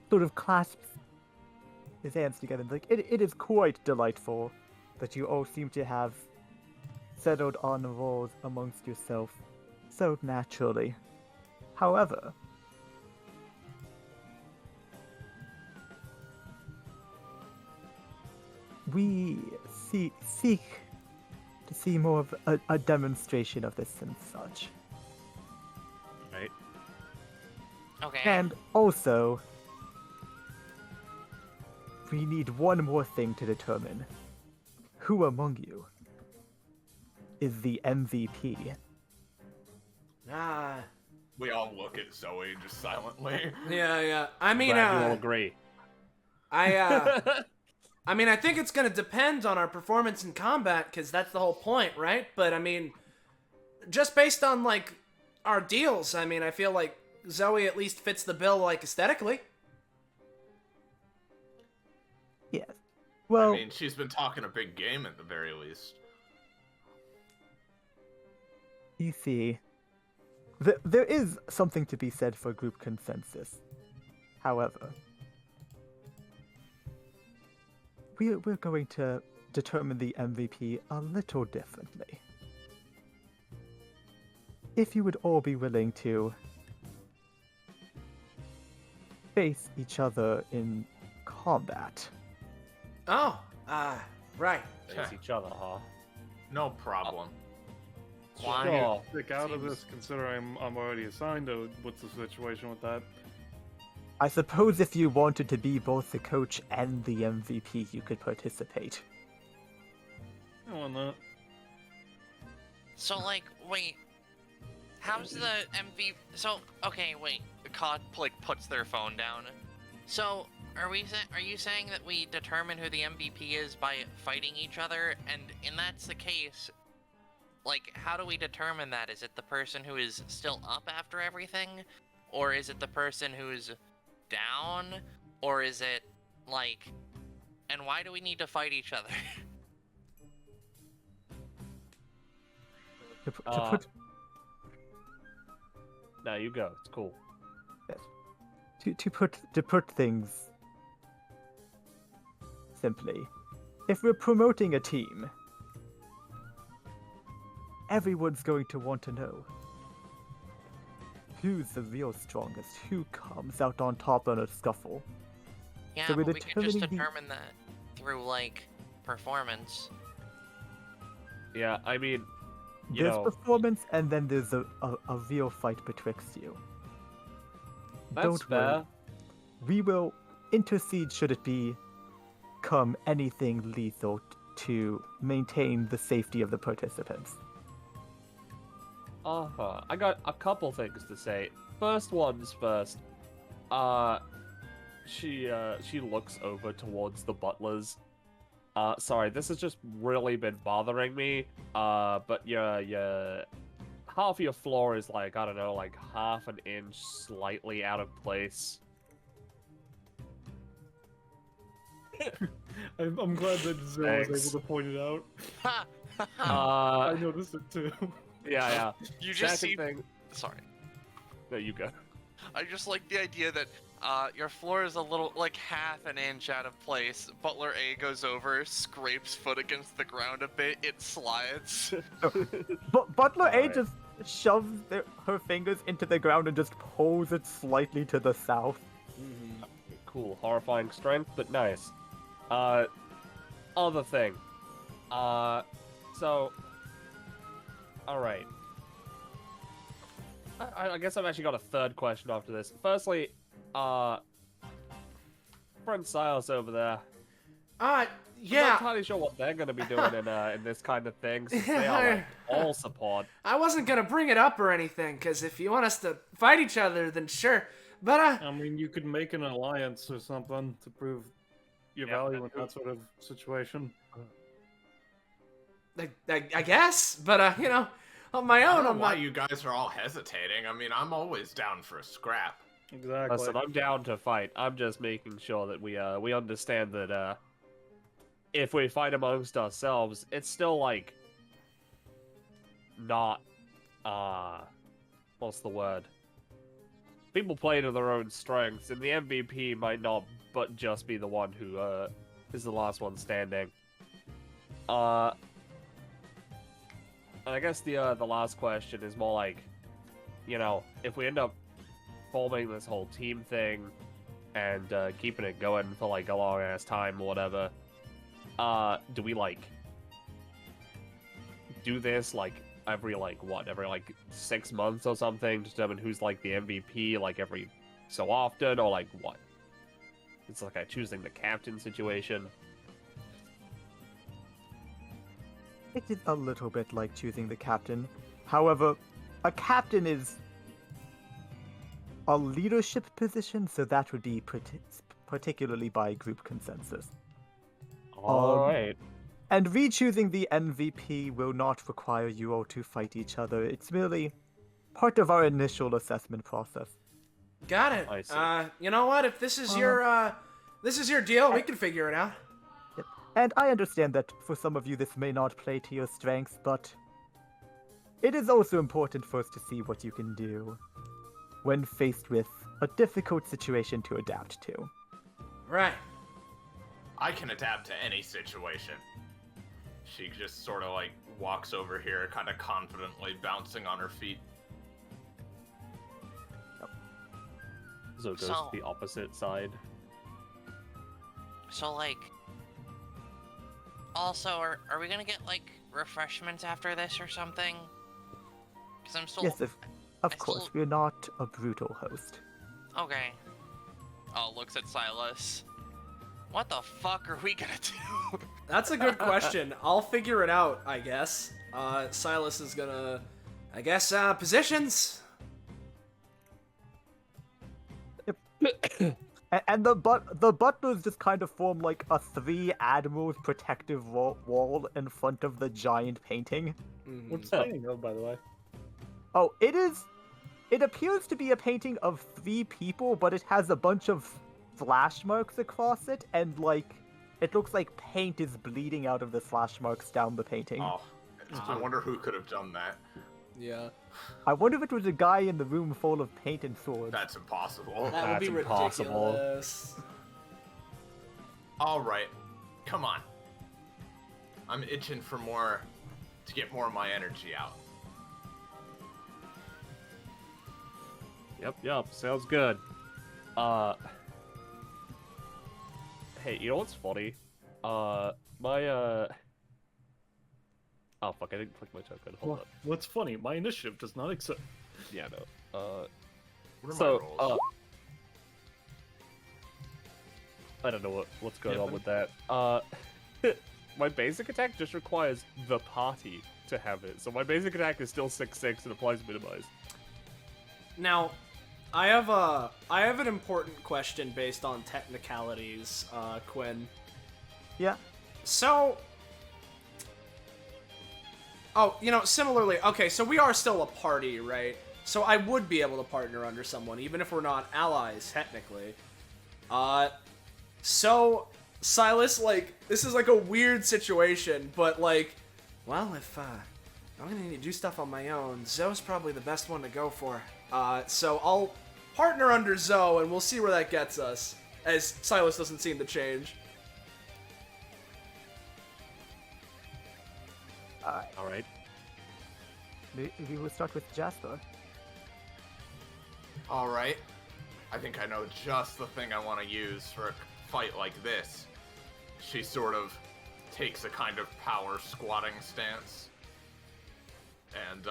sort of clasps his hands together and is like, it is quite delightful that you all seem to have settled on roles amongst yourself so naturally. However, we seek to see more of a demonstration of this and such. Right. Okay. And also, we need one more thing to determine. Who among you is the MVP? We all look at Zoe just silently. Yeah. I mean, Glad you all agree. I mean, I think it's gonna depend on our performance in combat, because that's the whole point, right? But I mean, just based on like our deals, I mean, I feel like Zoe at least fits the bill, like aesthetically. Yes. Well, I mean, she's been talking a big game at the very least. you see, there is something to be said for group consensus. However, we're going to determine the MVP a little differently. If you would all be willing to face each other in combat. Oh, right. Face each other, huh? No problem. Why? Sure. Stick out of this, considering I'm already assigned. Or what's the situation with that? I suppose if you wanted to be both the coach and the MVP, you could participate. I want that. So, like, wait. How's the MVP? So, okay, wait. Cod like puts their phone down. So, are you saying that we determine who the MVP is by fighting each other? And that's the case, like, how do we determine that? Is it the person who is still up after everything? Or is it the person who's down? Or is it, like... And why do we need to fight each other? To put Now you go. It's cool. to put things simply, if we're promoting a team, everyone's going to want to know who's the real strongest, who comes out on top in a scuffle. Yeah, So we're but we could just determining the- determine that through, like, performance. Yeah, I mean, you There's know, performance, and then there's a real fight betwixt you. that's Don't fair. worry. We will intercede should it become anything lethal to maintain the safety of the participants. I got a couple things to say. First one's first. She looks over towards the butlers. Sorry, this has just really been bothering me. But your half of your floor is like, I don't know, like half an inch slightly out of place. I'm glad that Zoe was Thanks. able to point it out. Uh, I noticed it too. yeah. You just Second see. thing. Sorry. There you go. I just like the idea that your floor is a little, like, half an inch out of place. Butler A goes over, scrapes foot against the ground a bit, it slides. But Butler A Alright. just shoves her fingers into the ground and just pulls it slightly to the south. Cool, horrifying strength, but nice. Other thing. So, alright. I guess I've actually got a third question after this. Firstly, friend Silas over there. I'm not Yeah. entirely sure what they're going to be doing in this kind of thing, since they are like, all support. I wasn't gonna bring it up or anything, because if you want us to fight each other, then sure. But, I mean, you could make an alliance or something to prove your Yeah, value in that's that sort of situation. I guess. But, you know, on my I own, don't know I'm why not... you guys are all hesitating. I mean, I'm always down for a scrap. Exactly. Listen, I'm down to fight. I'm just making sure that we understand that, if we fight amongst ourselves, it's still, like, not, what's the word? People play to their own strengths, and the MVP might not but just be the one who, is the last one standing. And I guess the last question is more like, you know, if we end up forming this whole team thing and keeping it going for like a long ass time or whatever, do we like do this like every 6 months or something to determine who's like the MVP like every so often, or like what? It's like a choosing the captain situation. It is a little bit like choosing the captain. However, a captain is a leadership position, so that would be particularly by group consensus. Alright. And re-choosing the MVP will not require you all to fight each other. It's merely part of our initial assessment process. Got it. I see. You know what? If this is your deal, we can figure it out. And I understand that for some of you this may not play to your strengths, but it is also important for us to see what you can do when faced with a difficult situation to adapt to. Right. I can adapt to any situation. She just sort of like walks over here, kind of confidently bouncing on her feet. So it goes So- to the opposite side. So, like... Also, are we gonna get, like, refreshments after this or something? Because I'm still... Yes, of I course, still- we're not a brutal host. Okay. Oh, looks at Silas. What the fuck are we gonna do? That's a good question. I'll figure it out, I guess. Silas is gonna, I guess, positions. And the butlers just kind of form like a 3 admirals protective wall in front of the giant painting. What's the painting of, by the way? Oh, it appears to be a painting of 3 people, but it has a bunch of slash marks across it, and like it looks like paint is bleeding out of the slash marks down the painting. Oh, I wonder who could have done that. Yeah. I wonder if it was a guy in the room full of paint and swords. That's impossible. That would be That's impossible. ridiculous. All right, come on. I'm itching for more, to get more of my energy out. Yep, sounds good. Hey, you know what's funny? Oh fuck, I didn't click my token. Hold up. What's funny? My initiative does not accept. Yeah, no. What are So, my rolls? I don't know what's going Yeah, on with that. My basic attack just requires the party to have it. So my basic attack is still 6/6 and applies minimized. Now, I have an important question based on technicalities, Quinn. Yeah. So, similarly, okay, so we are still a party, right? So I would be able to partner under someone, even if we're not allies, technically. So, Silas, like, this is like a weird situation, but like, well, if, I'm gonna need to do stuff on my own, Zoe's probably the best one to go for. So I'll partner under Zoe, and we'll see where that gets us, as Silas doesn't seem to change. Alright. Maybe we'll start with Jasper. All right. I think I know just the thing I want to use for a fight like this. She sort of takes a kind of power squatting stance. And,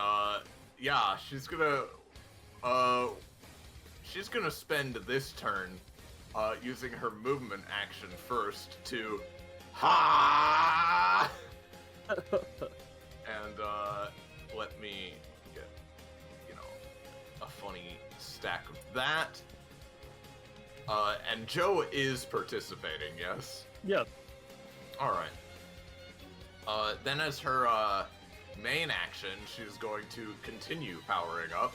yeah, she's gonna spend this turn, using her movement action first to, ha! And, let me get, a funny stack of that. And Joe is participating, yes? Yeah. Alright. Then as her, main action, she's going to continue powering up.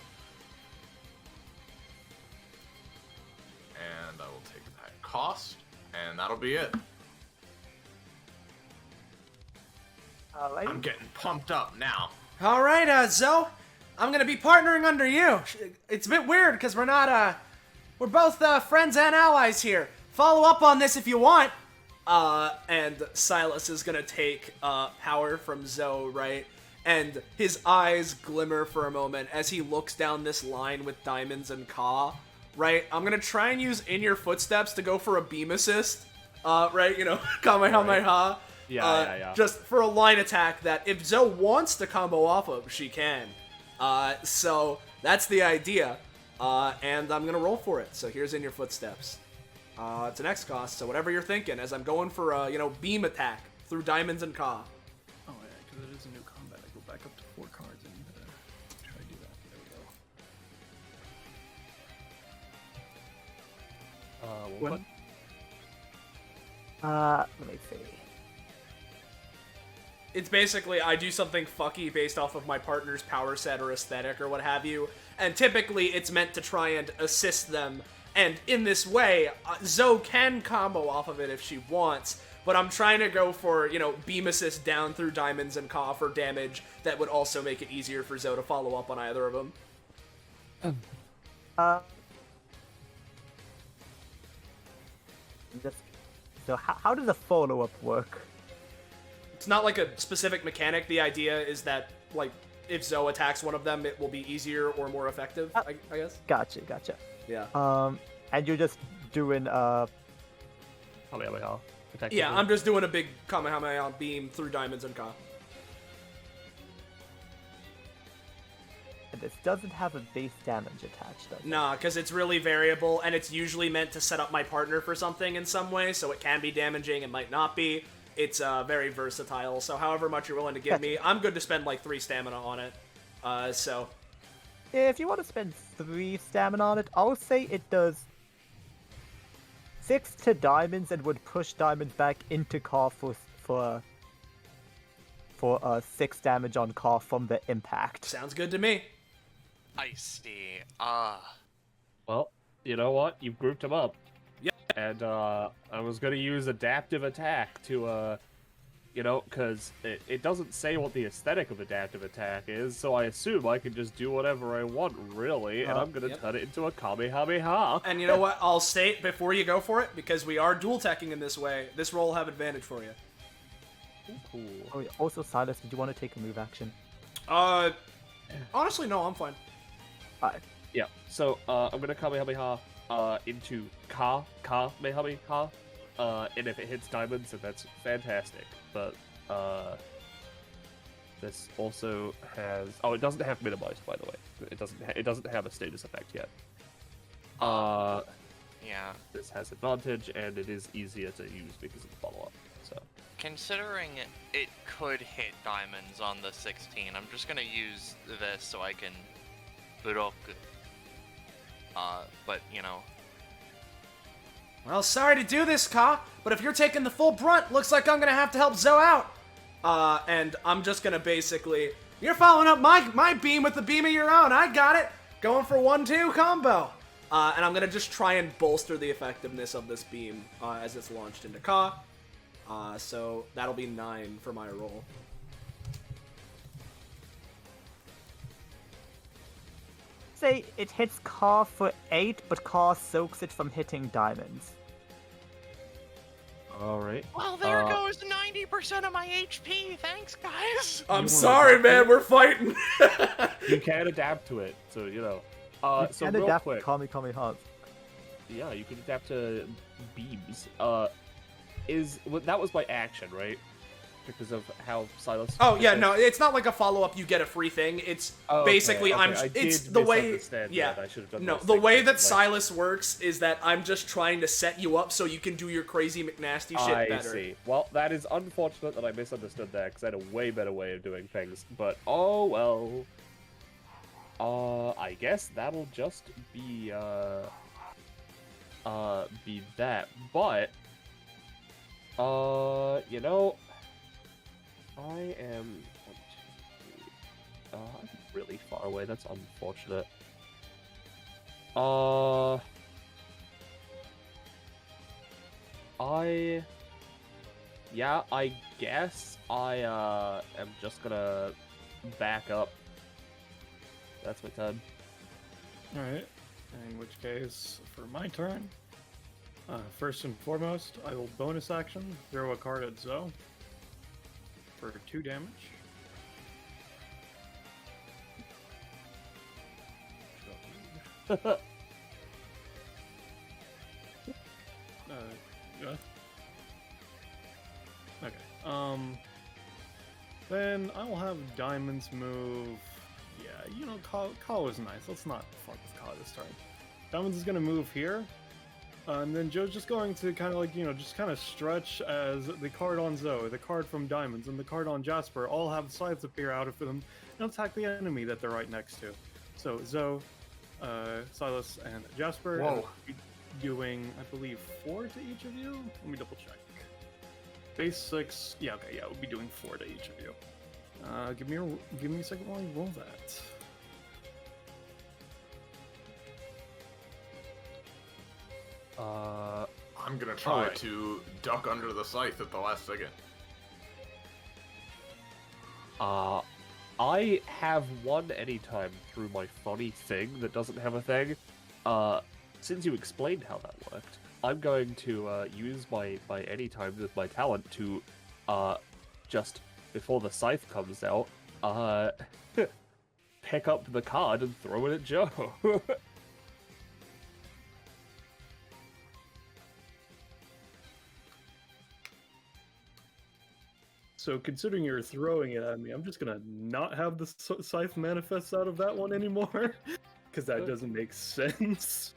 And I will take that cost, and that'll be it. Alright. I'm getting pumped up now. All right, Zoe, I'm gonna be partnering under you. It's a bit weird because we're not, we're both friends and allies here. Follow up on this if you want. And Silas is gonna take power from Zoe, right? And his eyes glimmer for a moment as he looks down this line with Diamonds and Ka, right? I'm gonna try and use In Your Footsteps to go for a beam assist, right? Kamehameha. Yeah. Just for a line attack that if Zoe wants to combo off of, she can. So that's the idea. And I'm gonna roll for it. So here's In Your Footsteps. It's an X cost, so whatever you're thinking, as I'm going for a, beam attack through Diamonds and Ka. Oh yeah, because it is a new combat. I go back up to 4 cards and try to do that. There we go. What? Let me see. It's basically I do something fucky based off of my partner's power set or aesthetic or what have you, and typically it's meant to try and assist them. And in this way, Zoe can combo off of it if she wants, but I'm trying to go for, beam assist down through Diamonds and Ka for damage that would also make it easier for Zoe to follow up on either of them. So how does a follow-up work? It's not like a specific mechanic. The idea is that, like, if Zoe attacks one of them, it will be easier or more effective, I guess. Gotcha. Yeah. And you're just doing Kamehameha. Yeah, I'm just doing a big Kamehameha beam through Diamonds and Ka. and this doesn't have a base damage attached, does it? Nah, because it's really variable, and it's usually meant to set up my partner for something in some way, so it can be damaging, it might not be. it's very versatile. So however much you're willing to give me, I'm good to spend like 3 stamina on it. So If you want to spend 3 stamina on it, I'll say it does 6 to diamonds and would push diamonds back into Car for 6 damage on Car from the impact. sounds good to me. I see. Well, you know what? You've grouped them up. Yep. And I was gonna use adaptive attack to you know, because it doesn't say what the aesthetic of adaptive attack is, so I assume I can just do whatever I want, really, and I'm gonna Yep. turn it into a Kamehameha. And you know what? I'll state before you go for it, because we are dual teching in this way, this roll will have advantage for you. Cool. Oh, yeah. Also, Silas, did you want to take a move action? Honestly, no, I'm fine. Alright. Yeah, so I'm gonna Kamehameha into Kamehameha, and if it hits diamonds, then that's fantastic. But this also has it doesn't have minimized, by the way. It doesn't have a status effect yet. Yeah. This has advantage, and it is easier to use because of the follow-up. So Considering it could hit diamonds on the 16, I'm just gonna use this so I can block. But you know. Well, sorry to do this, Ka, but if you're taking the full brunt, looks like I'm gonna have to help Zoe out. And I'm just gonna basically... You're following up my beam with the beam of your own, I got it! Going for 1-2 combo! And I'm gonna just try and bolster the effectiveness of this beam as it's launched into Ka. So that'll be 9 for my roll. Say it hits Car for 8, but Car soaks it from hitting diamonds. alright. Well, there goes 90% of my HP. Thanks, guys. I'm sorry, man, we're fighting! You can adapt to it, so you know. So And real adapt quick, Kamehameha. yeah, you can adapt to beams. That was by action, right? Because of how Silas. Oh yeah, no, it's not like a follow-up. You get a free thing. It's basically it's the way. Yeah, I should have done no, those the things way that differently. Silas works is that I'm just trying to set you up so you can do your crazy McNasty shit I better. see. Well, that is unfortunate that I misunderstood that because I had a way better way of doing things. But oh well. I guess that'll just be that. But you know. I am. I'm really far away. That's unfortunate. Yeah, I guess I am just gonna back up. That's my turn. Alright, in which case, for my turn, first and foremost, I will bonus action, throw a card at Zoe for 2 damage. Yeah. Okay. Then I will have Diamonds move. Yeah, you know, Call was nice. Let's not fuck with Call this turn. Diamonds is gonna move here. And then Joe's just going to kind of like, you know, just kind of stretch as the card on Zoe, the card from Diamonds, and the card on Jasper all have scythes appear out of them and attack the enemy that they're right next to. So Zoe, Silas, and Jasper. Whoa. And we'll be doing, I believe, 4 to each of you? Let me double check. Base 6. Yeah, okay, yeah, we'll be doing 4 to each of you. Give me a second while you roll that. I'm gonna try to duck under the scythe at the last second. I have one anytime through my funny thing that doesn't have a thing. Since you explained how that worked, I'm going to use my anytime with my talent to just before the scythe comes out, pick up the card and throw it at Joe. So considering you're throwing it at me, I'm just gonna not have the scythe manifest out of that one anymore, because that doesn't make sense.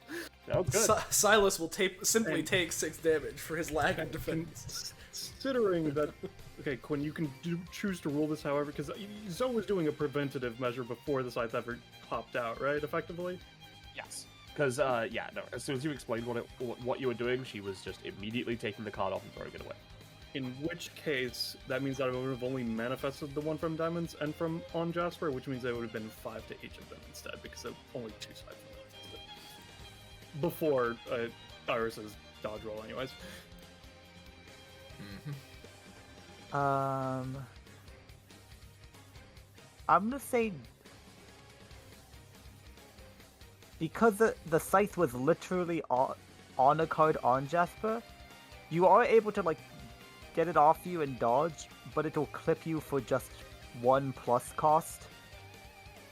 Sounds good. Silas will simply take 6 damage for his lag of defense. Considering that, okay, Quinn, you can choose to rule this however, because Zoe was doing a preventative measure before the scythe ever popped out, right? Effectively. Yes. Because, yeah, no, as soon as you explained what you were doing, she was just immediately taking the card off and throwing it away. In which case, that means that I would have only manifested the one from Diamonds and from on Jasper, which means there would have been 5 to each of them instead, because of only 2 sides before Iris's dodge roll, anyways. I'm gonna say because the scythe was literally on a card on Jasper, you are able to like get it off you and dodge, but it'll clip you for just 1+ cost.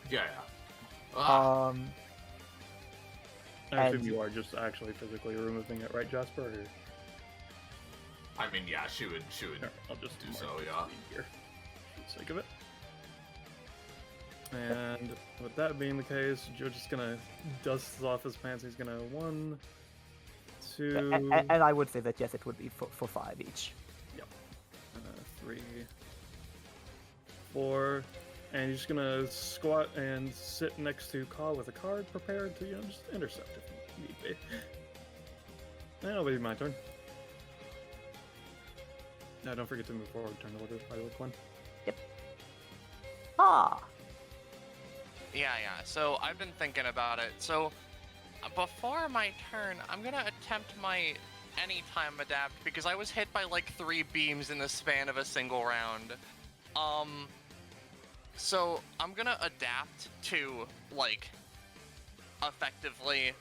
Yeah. I assume And- you are just actually physically removing it, right, Jasper? Or... I mean, yeah, she would Here, I'll just do mark so, it yeah. here, for the sake of it. And with that being the case, Joe just gonna dust off his pants. He's gonna 1, 2, And I would say that yes, it would be for 5 each. 3, 4, and he's just gonna squat and sit next to Ka with a card prepared to, just intercept if need be. And it'll be my turn. Now, don't forget to move forward turn order, by the way, Quinn. Ah! Yeah. So I've been thinking about it. So before my turn, I'm gonna attempt my anytime adapt because I was hit by like 3 beams in the span of a single round. So I'm gonna adapt to like effectively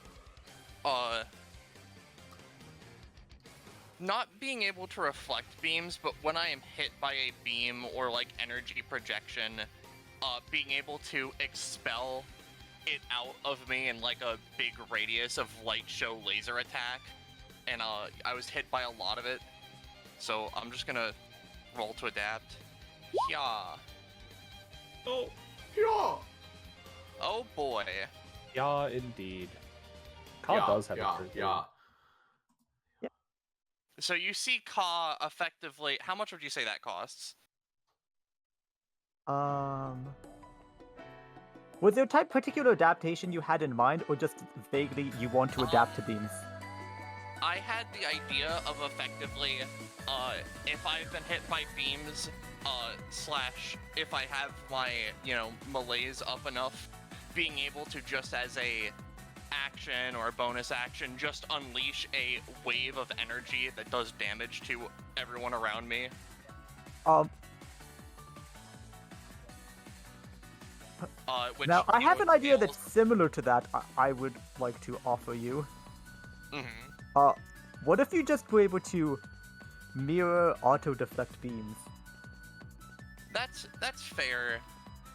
not being able to reflect beams, but when I am hit by a beam or like energy projection, being able to expel it out of me in like a big radius of light show laser attack. And I was hit by a lot of it, so I'm just gonna roll to adapt. Yeah. Oh! Yeah. Oh boy. Yeah, indeed. Ka Yeah, does have yeah, a turn. yeah. So you see Ka effectively. How much would you say that costs? Was there a particular adaptation you had in mind, or just vaguely you want to adapt to beams? I had the idea of effectively, if I've been hit by beams, slash if I have my, malaise up enough, being able to just as a action or a bonus action, just unleash a wave of energy that does damage to everyone around me. Which Now, I have an idea entails- that's similar to that I would like to offer you. Mhm. What if you just were able to mirror auto-deflect beams? That's fair.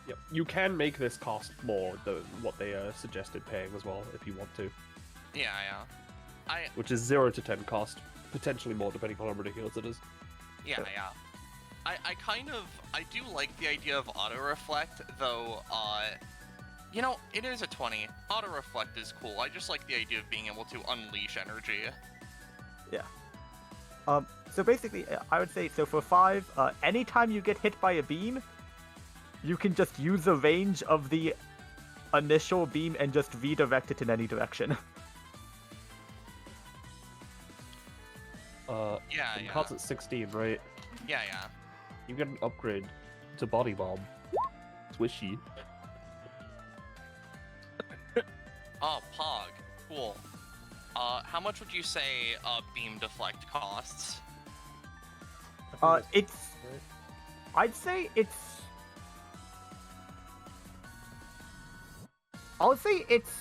Yep. You can make this cost more than what they suggested paying as well, if you want to. Yeah. Which is 0 to 10 cost, potentially more depending on how ridiculous it is. Yeah. I do like the idea of auto-reflect, though, it is a 20. Auto-reflect is cool. I just like the idea of being able to unleash energy. Yeah. So basically, I would say, so for 5, anytime you get hit by a beam, you can just use the range of the initial beam and just redirect it in any direction. Yeah. Ka's at 16, right? Yeah. You get an upgrade to Body Bomb. Swishy. Oh, Pog. Cool. How much would you say beam deflect costs? It's... I'd say it's... I'll say it's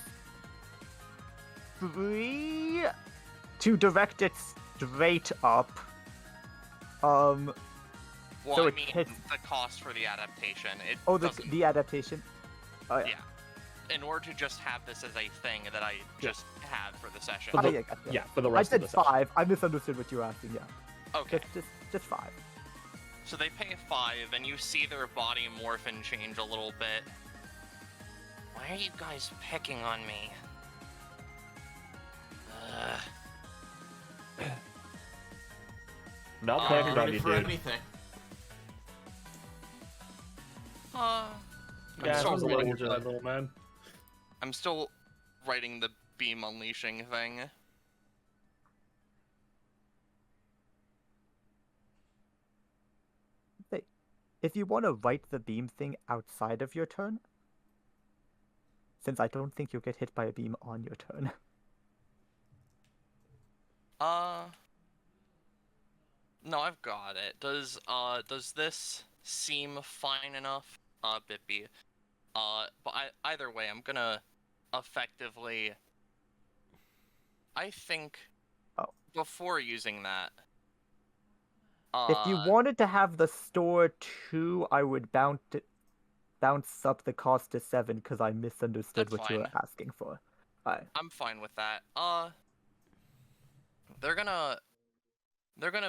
3 to direct it straight up. Well, So I it mean, hits- the cost for the adaptation. It Oh, doesn't... the adaptation? Oh, yeah. Yeah. In order to just have this as a thing that I just had for the session. For the- yeah, gotcha. Yeah, for the I rest said of the session. 5. I misunderstood what you were asking, yeah. Okay. Just 5. So they pay 5, and you see their body morph and change a little bit. Why are you guys picking on me? Not I'm planning on ready you, for dude. anything. Yeah, I'm sounds so a little ready for legit. that little man. I'm still writing the beam unleashing thing. If you want to write the beam thing outside of your turn, since I don't think you'll get hit by a beam on your turn. No, I've got it. Does this seem fine enough? Bippy. But either way, I'm gonna effectively. I think. Oh. Before using that. If you wanted to have the store 2, I would bounce up the cost to 7 because I misunderstood That's what you were fine. asking for. Alright. I'm fine with that. They're gonna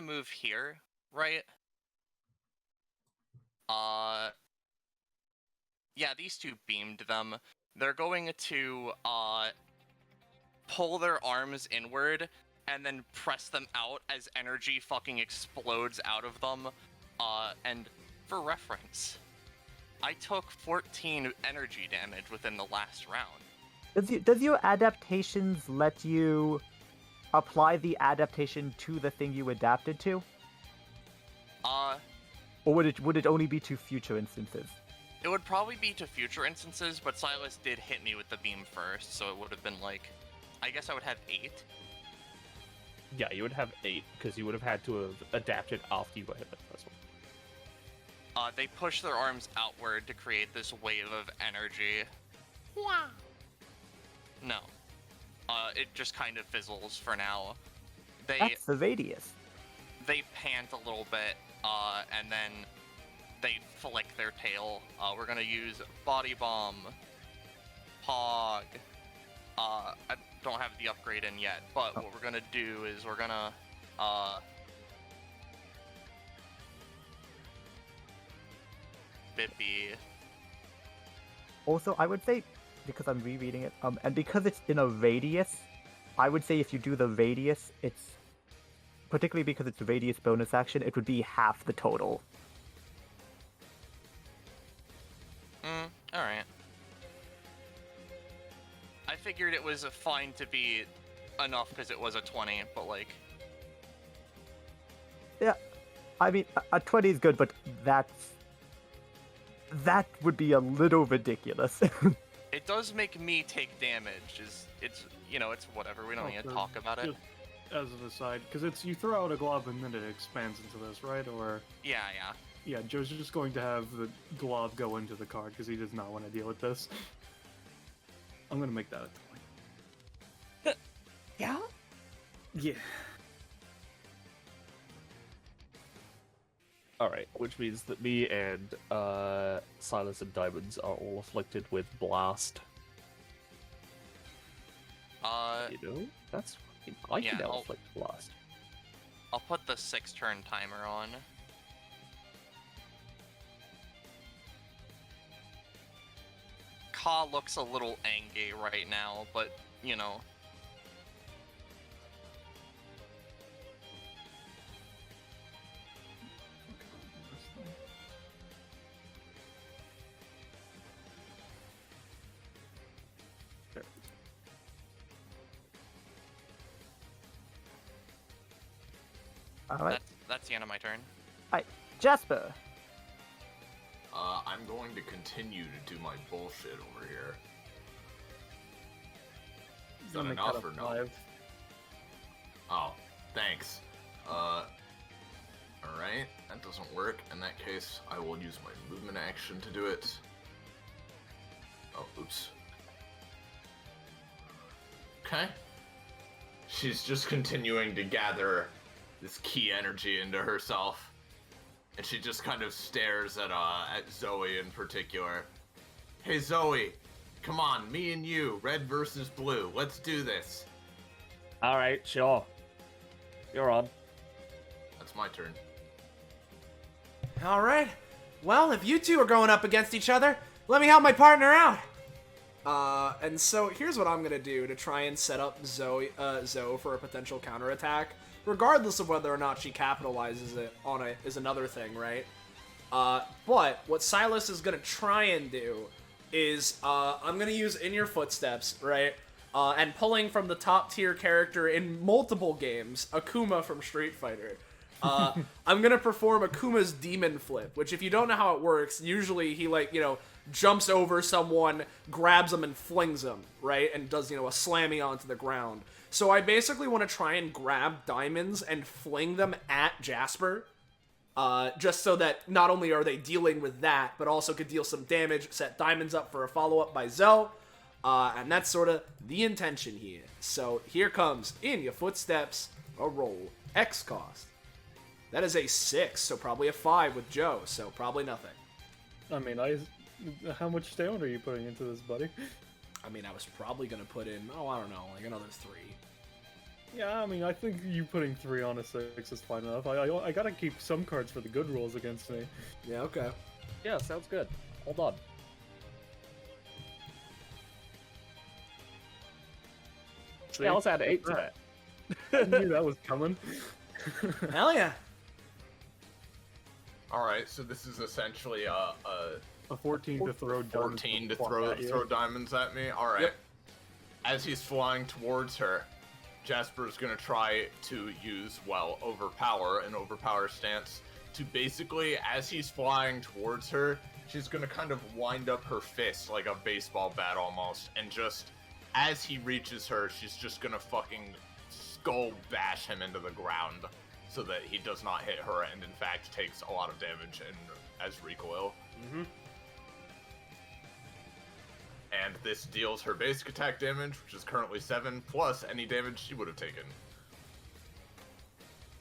move here, right? Yeah, these two beamed them. They're going to pull their arms inward and then press them out as energy fucking explodes out of them. And for reference, I took 14 energy damage within the last round. Does your adaptations let you apply the adaptation to the thing you adapted to? Or would it only be to future instances? It would probably be to future instances, but Silas did hit me with the beam first, so it would have been like, I guess I would have 8. Yeah, you would have 8, because you would have had to have adapted after you got hit by the first one. They push their arms outward to create this wave of energy. No. It just kind of fizzles for now. That's the radius. They pant a little bit, and then they flick their tail. We're gonna use Body Bomb. Pog. I don't have the upgrade in yet, but what we're gonna do is we're gonna, Bippy. Also, I would say, because I'm rereading it, and because it's in a radius, I would say if you do the radius, it's, particularly because it's a radius bonus action, it would be half the total. Alright. I figured it was fine to be enough because it was a 20, but like... Yeah, I mean, a 20 is good, but that would be a little ridiculous. It does make me take damage. It's whatever. We don't need to talk about it. Just as an aside, because it's you throw out a glove and then it expands into this, right? Or Yeah. yeah, Joe's just going to have the glove go into the card because he does not want to deal with this. I'm gonna make that a 20. Yeah? Yeah. Alright, which means that me and Silas and Diamonds are all afflicted with Blast. You know? That's fine. I can Yeah, now I'll- afflict Blast. I'll put the 6-turn timer on. Ka looks a little angry right now, but, you know. Alright. That's the end of my turn. Jasper! I'm going to continue to do my bullshit over here. Is that Gonna make enough that a or no? 5. Oh, thanks. Alright, that doesn't work. In that case, I will use my movement action to do it. Oh, oops. Okay. She's just continuing to gather this key energy into herself. And she just kind of stares at Zoe in particular. Hey Zoe, come on, me and you, red versus blue. Let's do this. Alright, sure. You're on. That's my turn. All right. Well, if you two are going up against each other, let me help my partner out. And so here's what I'm gonna do to try and set up Zoe for a potential counterattack, regardless of whether or not she capitalizes it on it is another thing, right? But what Silas is gonna try and do is I'm gonna use In Your Footsteps, right? And pulling from the top tier character in multiple games, Akuma from Street Fighter. I'm gonna perform Akuma's Demon Flip, which if you don't know how it works, usually he jumps over someone, grabs them, and flings them, right? And does, a slammy onto the ground. So I basically want to try and grab diamonds and fling them at Jasper, just so that not only are they dealing with that, but also could deal some damage, set diamonds up for a follow-up by Zoe, and that's sort of the intention here. So here comes In Your Footsteps, a roll, X cost. That is a 6, so probably a 5 with Joe, so probably nothing. I mean, how much stamina are you putting into this, buddy? I mean, I was probably going to put in, I don't know, like another 3. Yeah, I mean, I think you putting 3 on a 6 is fine enough. I gotta keep some cards for the good rolls against me. Yeah, okay. Yeah, sounds good. Hold on. Yeah, let's add 8 to that. I knew that was coming. Hell yeah. Alright, so this is essentially a 14 to throw 14 to diamonds throw diamonds at me. Alright. Yep. As he's flying towards her, Jasper's gonna try to use, an overpower stance to basically, as he's flying towards her, she's gonna kind of wind up her fist like a baseball bat almost, and just, as he reaches her, she's just gonna fucking skull bash him into the ground so that he does not hit her and in fact takes a lot of damage as recoil. Mm-hmm. And this deals her basic attack damage, which is currently 7, plus any damage she would have taken.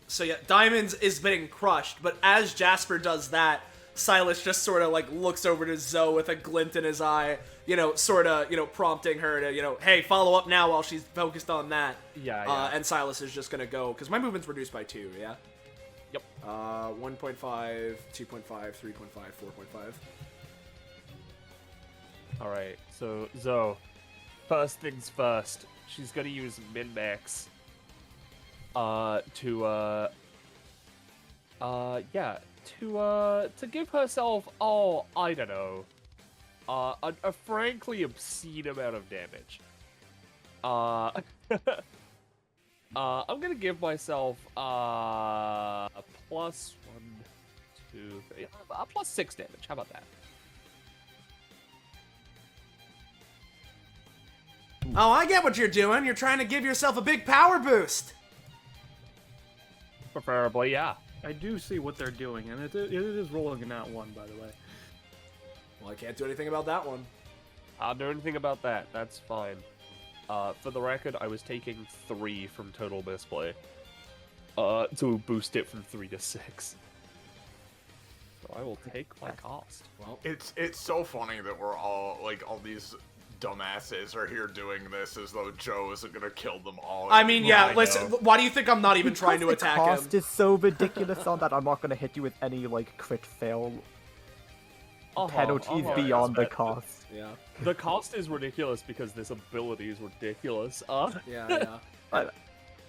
So yeah, Diamonds is being crushed, but as Jasper does that, Silas just sort of looks over to Zoe with a glint in his eye, prompting her to, hey, follow up now while she's focused on that. Yeah. And Silas is just gonna go, because my movement's reduced by 2, yeah? Yep. 1.5, 2.5, 3.5, 4.5. Alright, so Zoe, first things first, she's gonna use min-max to give herself, I don't know, a frankly obscene amount of damage. I'm gonna give myself a plus 1, 2, 3, plus 6 damage. How about that? Oh, I get what you're doing. You're trying to give yourself a big power boost. Preferably, yeah. I do see what they're doing, and it is rolling in that one, by the way. Well, I can't do anything about that one. I'll do anything about that. That's fine. For the record, I was taking 3 from total misplay. To boost it from 3 to 6. So I will take my cost. Well, It's so funny that we're all, all these dumbasses are here doing this as though Joe isn't gonna kill them all. I mean, yeah, I listen, know. why do you think I'm not even trying to Because attack the him? cost is so ridiculous on that I'm not going to hit you with any crit fail penalties beyond the cost. Yeah, The cost is ridiculous because this ability is ridiculous. yeah. I-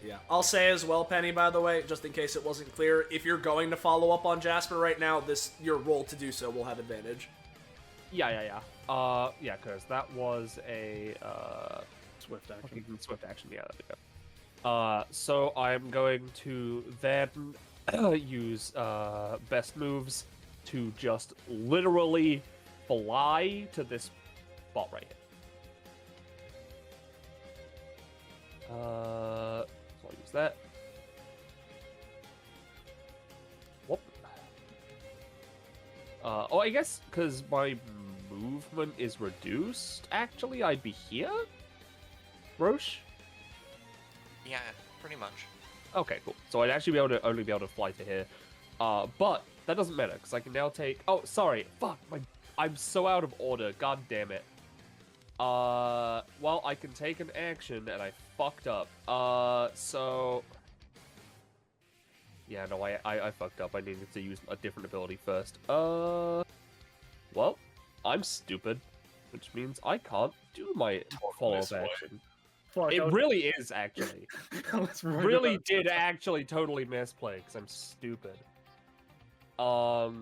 Yeah. I'll say as well, Penny, by the way, just in case it wasn't clear, if you're going to follow up on Jasper right now, your roll to do so will have advantage. Yeah. Because that was a Swift action. swift action. Yeah, there we go. So I'm going to then use best moves to just literally fly to this spot right here. So I'll use that. Whoop. I guess because my movement is reduced, actually, I'd be here? Roche? Yeah, pretty much. Okay, cool. So I'd actually only be able to fly to here. But that doesn't matter, because I can now take... Oh, sorry. Fuck, I'm so out of order. God damn it. Well, I can take an action, and I fucked up. So... Yeah, no, I fucked up. I needed to use a different ability first. Well, I'm stupid. which means I can't do my follow-up misplay. action. Fuck, It really is, actually. I was right Really about did that. actually totally misplay, because I'm stupid. Well,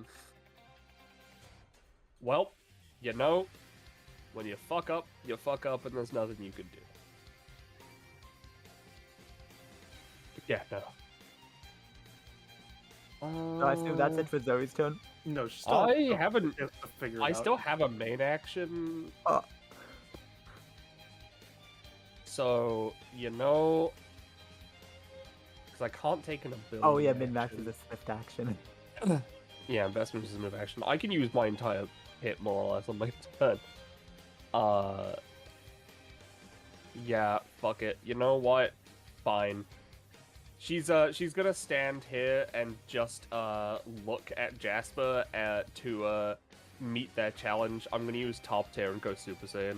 you know, when you fuck up, and there's nothing you can do. Yeah, no. So I assume that's it for Zoe's turn. No, still. I haven't. have to figure it I out. still have a main action. Uh. So, you know. Because I can't take an ability. Oh yeah, min-max action. is a swift action. Yeah, investment is a move action. I can use my entire hit more or less on my turn. Yeah, fuck it. You know what? Fine. She's gonna stand here and just look at Jasper to meet their challenge. I'm gonna use top tier and go Super Saiyan.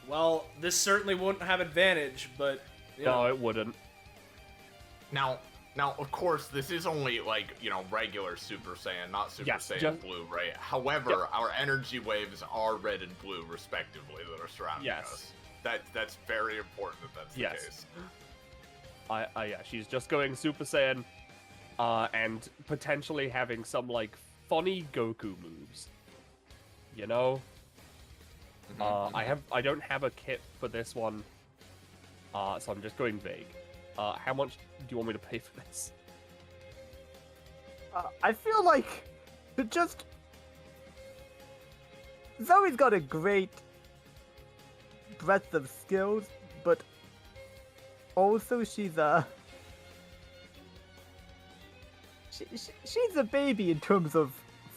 Well, this certainly wouldn't have advantage, but you know. No, it wouldn't. Now, of course, this is only like, regular Super Saiyan, not Super Yes, Saiyan just- Blue, right? However, our energy waves are red and blue, respectively, that are surrounding Yes. us. That's very important that that's the Yes. case. Yeah, she's just going Super Saiyan, and potentially having some like funny Goku moves. You know, I don't have a kit for this one, so I'm just going vague. How much do you want me to pay for this? I feel like Zoe's got a great breadth of skills, but also she's she's a baby in terms of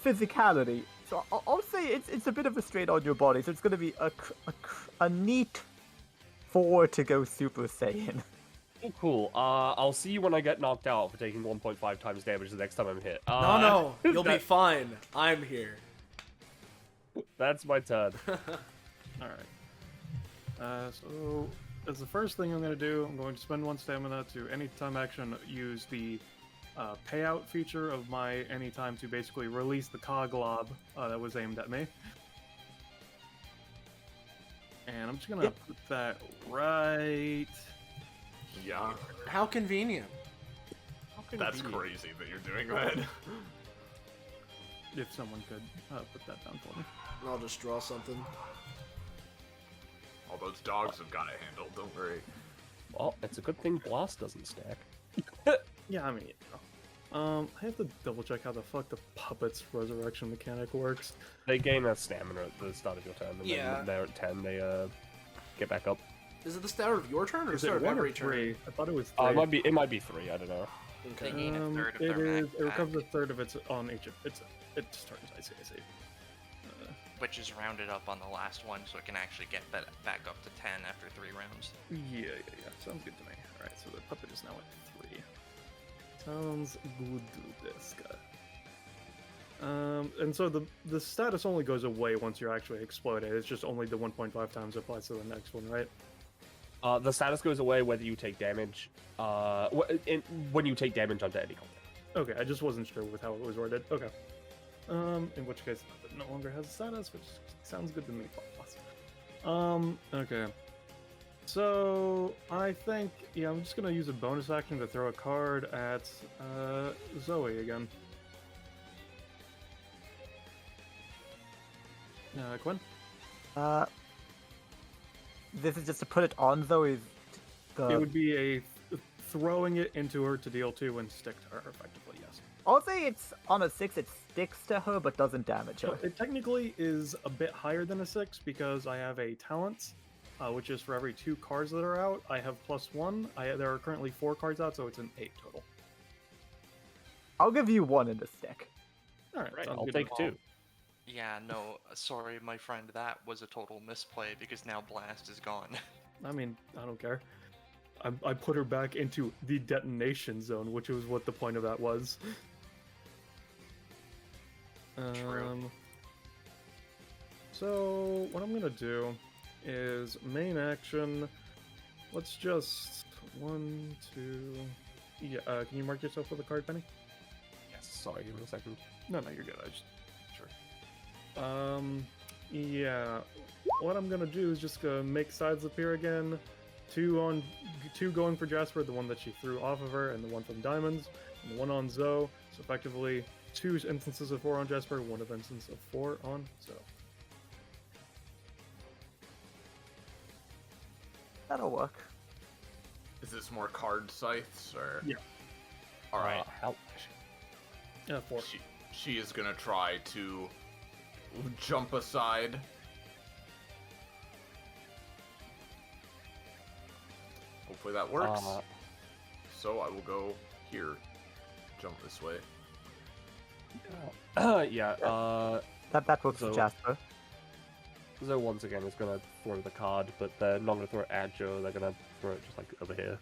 physicality. So I'll say it's a bit of a strain on your body. So it's going to be a neat 4 to go Super Saiyan. Oh, cool. I'll see you when I get knocked out for taking 1.5 times damage the next time I'm hit. No, you'll be that- fine. I'm here. That's my turn. Alright. So, as the first thing I'm going to do, I'm going to spend 1 stamina to anytime action use the payout feature of my anytime to basically release the cog lob that was aimed at me. And I'm just going to put that right... Yeah, How convenient. that's crazy that you're doing that. If someone could put that down for me. I'll just draw something. All those dogs have got it handled, don't worry. Well, it's a good thing Blast doesn't stack. Yeah, I mean, I have to double check how the fuck the puppet's resurrection mechanic works. They gain a stamina at the start of your turn, and Yeah. then when they're at 10, they get back up. Is it the start of your turn or the Is it start of 1 or every 3? turn? I thought it was 3. It might be 3. I don't know. They Okay. gain a third of It their is. max It recovers back, a third of its on each. It starts. I see. which is rounded up on the last one, so it can actually get back up to 10 after 3 rounds. Yeah. Sounds good to me. All right, so the puppet is now at 3. Sounds good, this guy. And so the status only goes away once you're actually exploded. It's just only the 1.5 times applies to the next one, right? The status goes away whether you take damage. When you take damage onto any combat. Okay, I just wasn't sure with how it was worded. Okay. In which case, it no longer has a status, which sounds good to me, boss. Okay. So, I think, I'm just gonna use a bonus action to throw a card at, Zoe again. Quinn? This is just to put it on Zoe's. It would be throwing it into her to deal 2 and stick to her, effectively, yes. I'll say it's on a 6. It sticks to her but doesn't damage her. So it technically is a bit higher than a 6 because I have a talent, which is for every 2 cards that are out. I have +1. There are currently 4 cards out, so it's an 8 total. I'll give you 1 in the stick. All right, sounds I'll good. take 2. Yeah, no, sorry, my friend, that was a total misplay because now Blast is gone. I mean, I don't care. I put her back into the detonation zone, which was what the point of that was. True. So what I'm gonna do is main action. Let's just 1, 2. Yeah. Can you mark yourself with a card, Penny? Yes. Sorry, give me a second. No, you're good. I just sure. Yeah. What I'm gonna do is just gonna make sides appear again. Two going for Jasper, the one that she threw off of her, and the one from Diamonds, and the one on Zoe. So effectively, 2 instances of 4 on Jasper, 1 of instance of 4 on Zoe. That'll work. Is this more card scythes or? Yeah. All right. Help. 4. She is gonna try to jump aside. Hopefully that works. So I will go here. Jump this way. Yeah. That works So- for Jasper. Zoe once again is gonna throw the card, but they're not gonna throw it at Joe. They're gonna throw it just like over here.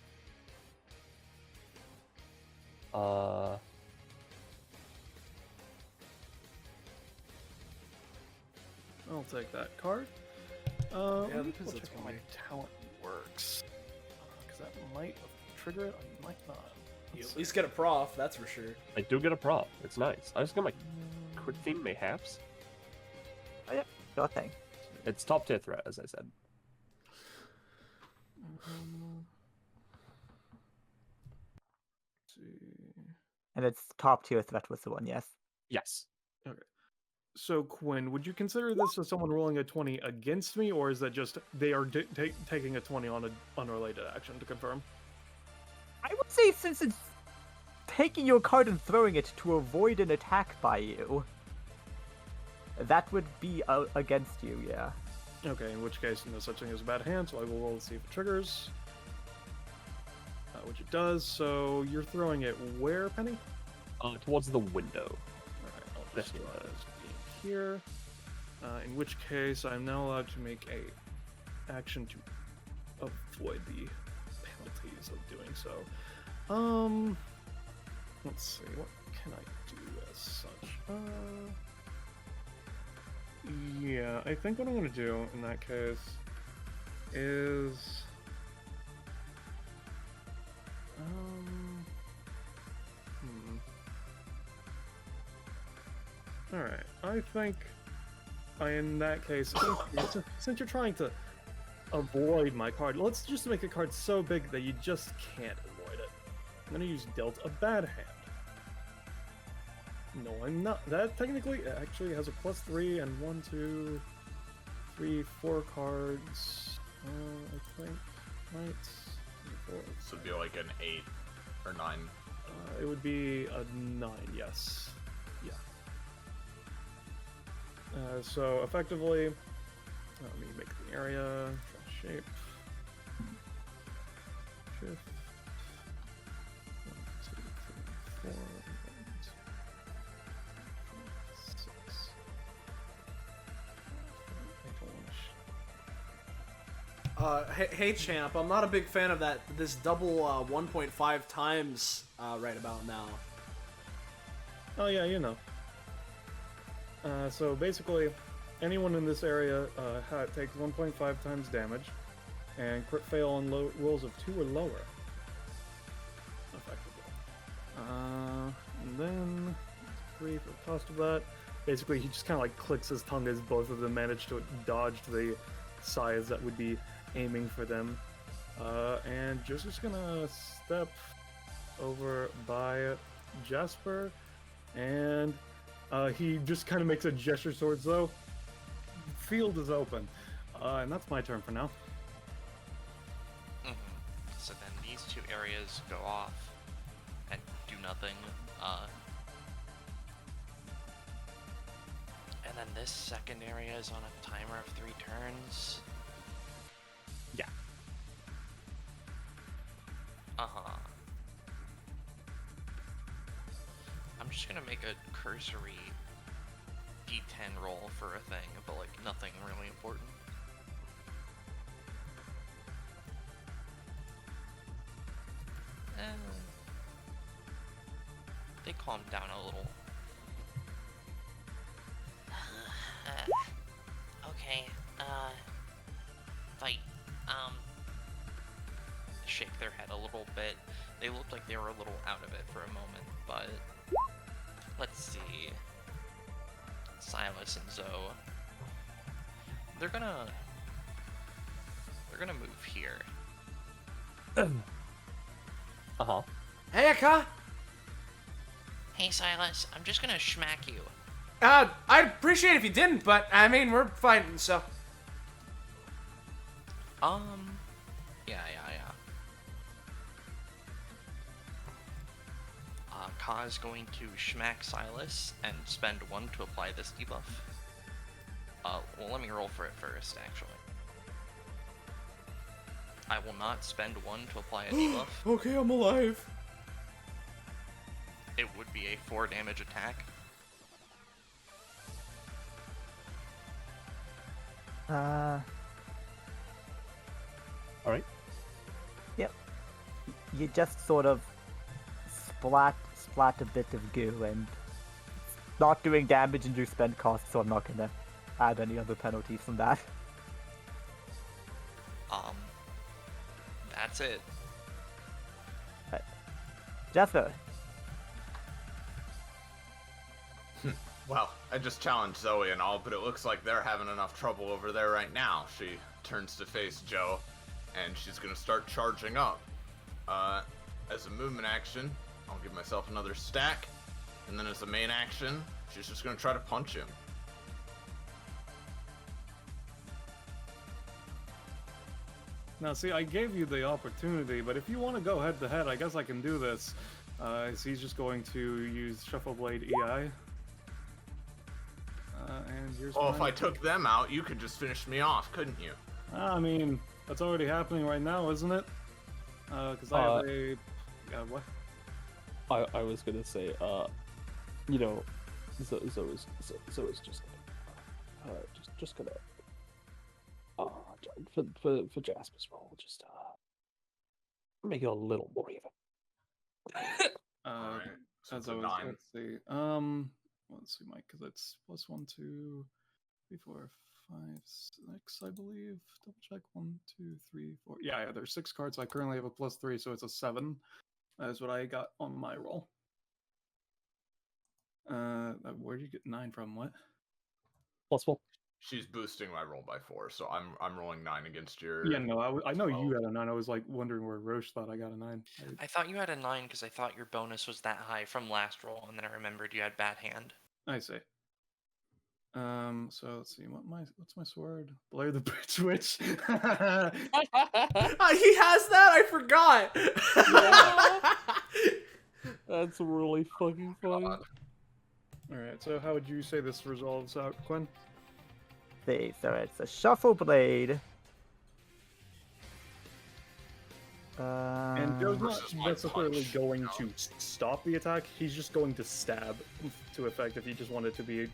I'll take that card. Yeah, Let me because double it's check how my funny. talent works. Because that might trigger it, or might not. You Let's at least get a prof, that's for sure. I do get a prop. It's nice. I just got my quick theme mayhaps. Sure thing. It's top tier threat, as I said. see. And its top tier threat was the one, yes. Yes. So, Quinn, would you consider this as someone rolling a 20 against me, or is that just they are taking a 20 on an unrelated action to confirm? I would say since it's taking your card and throwing it to avoid an attack by you, that would be against you, yeah. Okay, in which case, no such thing as a bad hand, so I will roll to see if it triggers. Which it does, so you're throwing it where, Penny? Towards the window. Alright, I'll This just one. be here. In which case, I'm now allowed to make a action to avoid the penalties of doing so. Let's see, what can I do as such? Yeah, I think what I'm gonna do in that case is Alright, I think in that case, since you're trying to avoid my card, let's just make a card so big that you just can't avoid it. I'm gonna use dealt a bad hand. No, I'm not. That technically actually has a +3 and 1, 2, 3, 4 cards. I think, right? 4. So it'd be like an 8 or 9. It would be a 9, yes. Yeah. So effectively, let me make the area, shape, shift, 1, 2, 3, 4, 1, 2, 6. Hey champ, I'm not a big fan of this double 1.5 times right about now. Oh yeah, you know. So basically, anyone in this area takes 1.5 times damage, and crit fail on rolls of 2 or lower. Effectively. And then 3 for the cost of that. Basically, he just kind of like clicks his tongue as both of them manage to dodge the scythes that would be aiming for them. And Joseph's gonna step over by Jasper, and he just kind of makes a gesture towards Zoe. Field is open. And that's my turn for now. So then these 2 areas go off and do nothing. And then this second area is on a timer of 3 turns. Yeah. I'm just gonna make a cursory D10 roll for a thing, but like nothing really important. They calmed down a little. Okay, fight. Shake their head a little bit. They looked like they were a little out of it for a moment, but let's see. Silas and Zoe. They're gonna move here. Uh-huh. Hey, Aka! Hey Silas, I'm just gonna schmack you. I'd appreciate it if you didn't, but, I mean, we're fighting, so... Yeah. Ka is going to schmack Silas and spend 1 to apply this debuff. Well, let me roll for it first, actually. I will not spend 1 to apply a debuff. Okay, I'm alive. It would be a 4 damage attack. Alright. Yep. You just sort of splat a bit of goo, and it's not doing damage in your spend cost, so I'm not gonna add any other penalties from that. That's it. Right. Jasper. Well, I just challenged Zoe and all, but it looks like they're having enough trouble over there right now. She turns to face Joe, and she's gonna start charging up. As a movement action, I'll give myself another stack, and then as a main action, she's just gonna try to punch him. Now, see, I gave you the opportunity, but if you want to go head to head, I guess I can do this. So he's just going to use Shuffle Blade EI. And here's Well, if mine. I took them out, you could just finish me off, couldn't you? I mean, that's already happening right now, isn't it? Because I have a... what? I was gonna say, you know, Zoe's just gonna, for Jasper's role, just make it a little more even. Alright, so it's As I a was, 9. let's see, Mike, because it's +1, 2, 3, 4, 5, 6, I believe. Double check. 1, 2, 3, 4. Yeah, there's 6 cards. I currently have a +3, so it's a 7. That is what I got on my roll. Where do you get 9 from? What? +1. She's boosting my roll by 4, so I'm rolling 9 against your... Yeah, no, I know 12. you got a 9. I was like wondering where Roche thought I got a 9. I thought you had a 9 because I thought your bonus was that high from last roll, and then I remembered you had bad hand. I see. So let's see. What's my sword? Blade of the Bridge Witch. He has that? I forgot. That's really fucking funny. God. Alright, so how would you say this resolves out, Quinn? See, so it's a Shuffle Blade. And Joe's not Versus my necessarily punch, going no. to stop the attack, he's just going to stab to effect if you just want it to be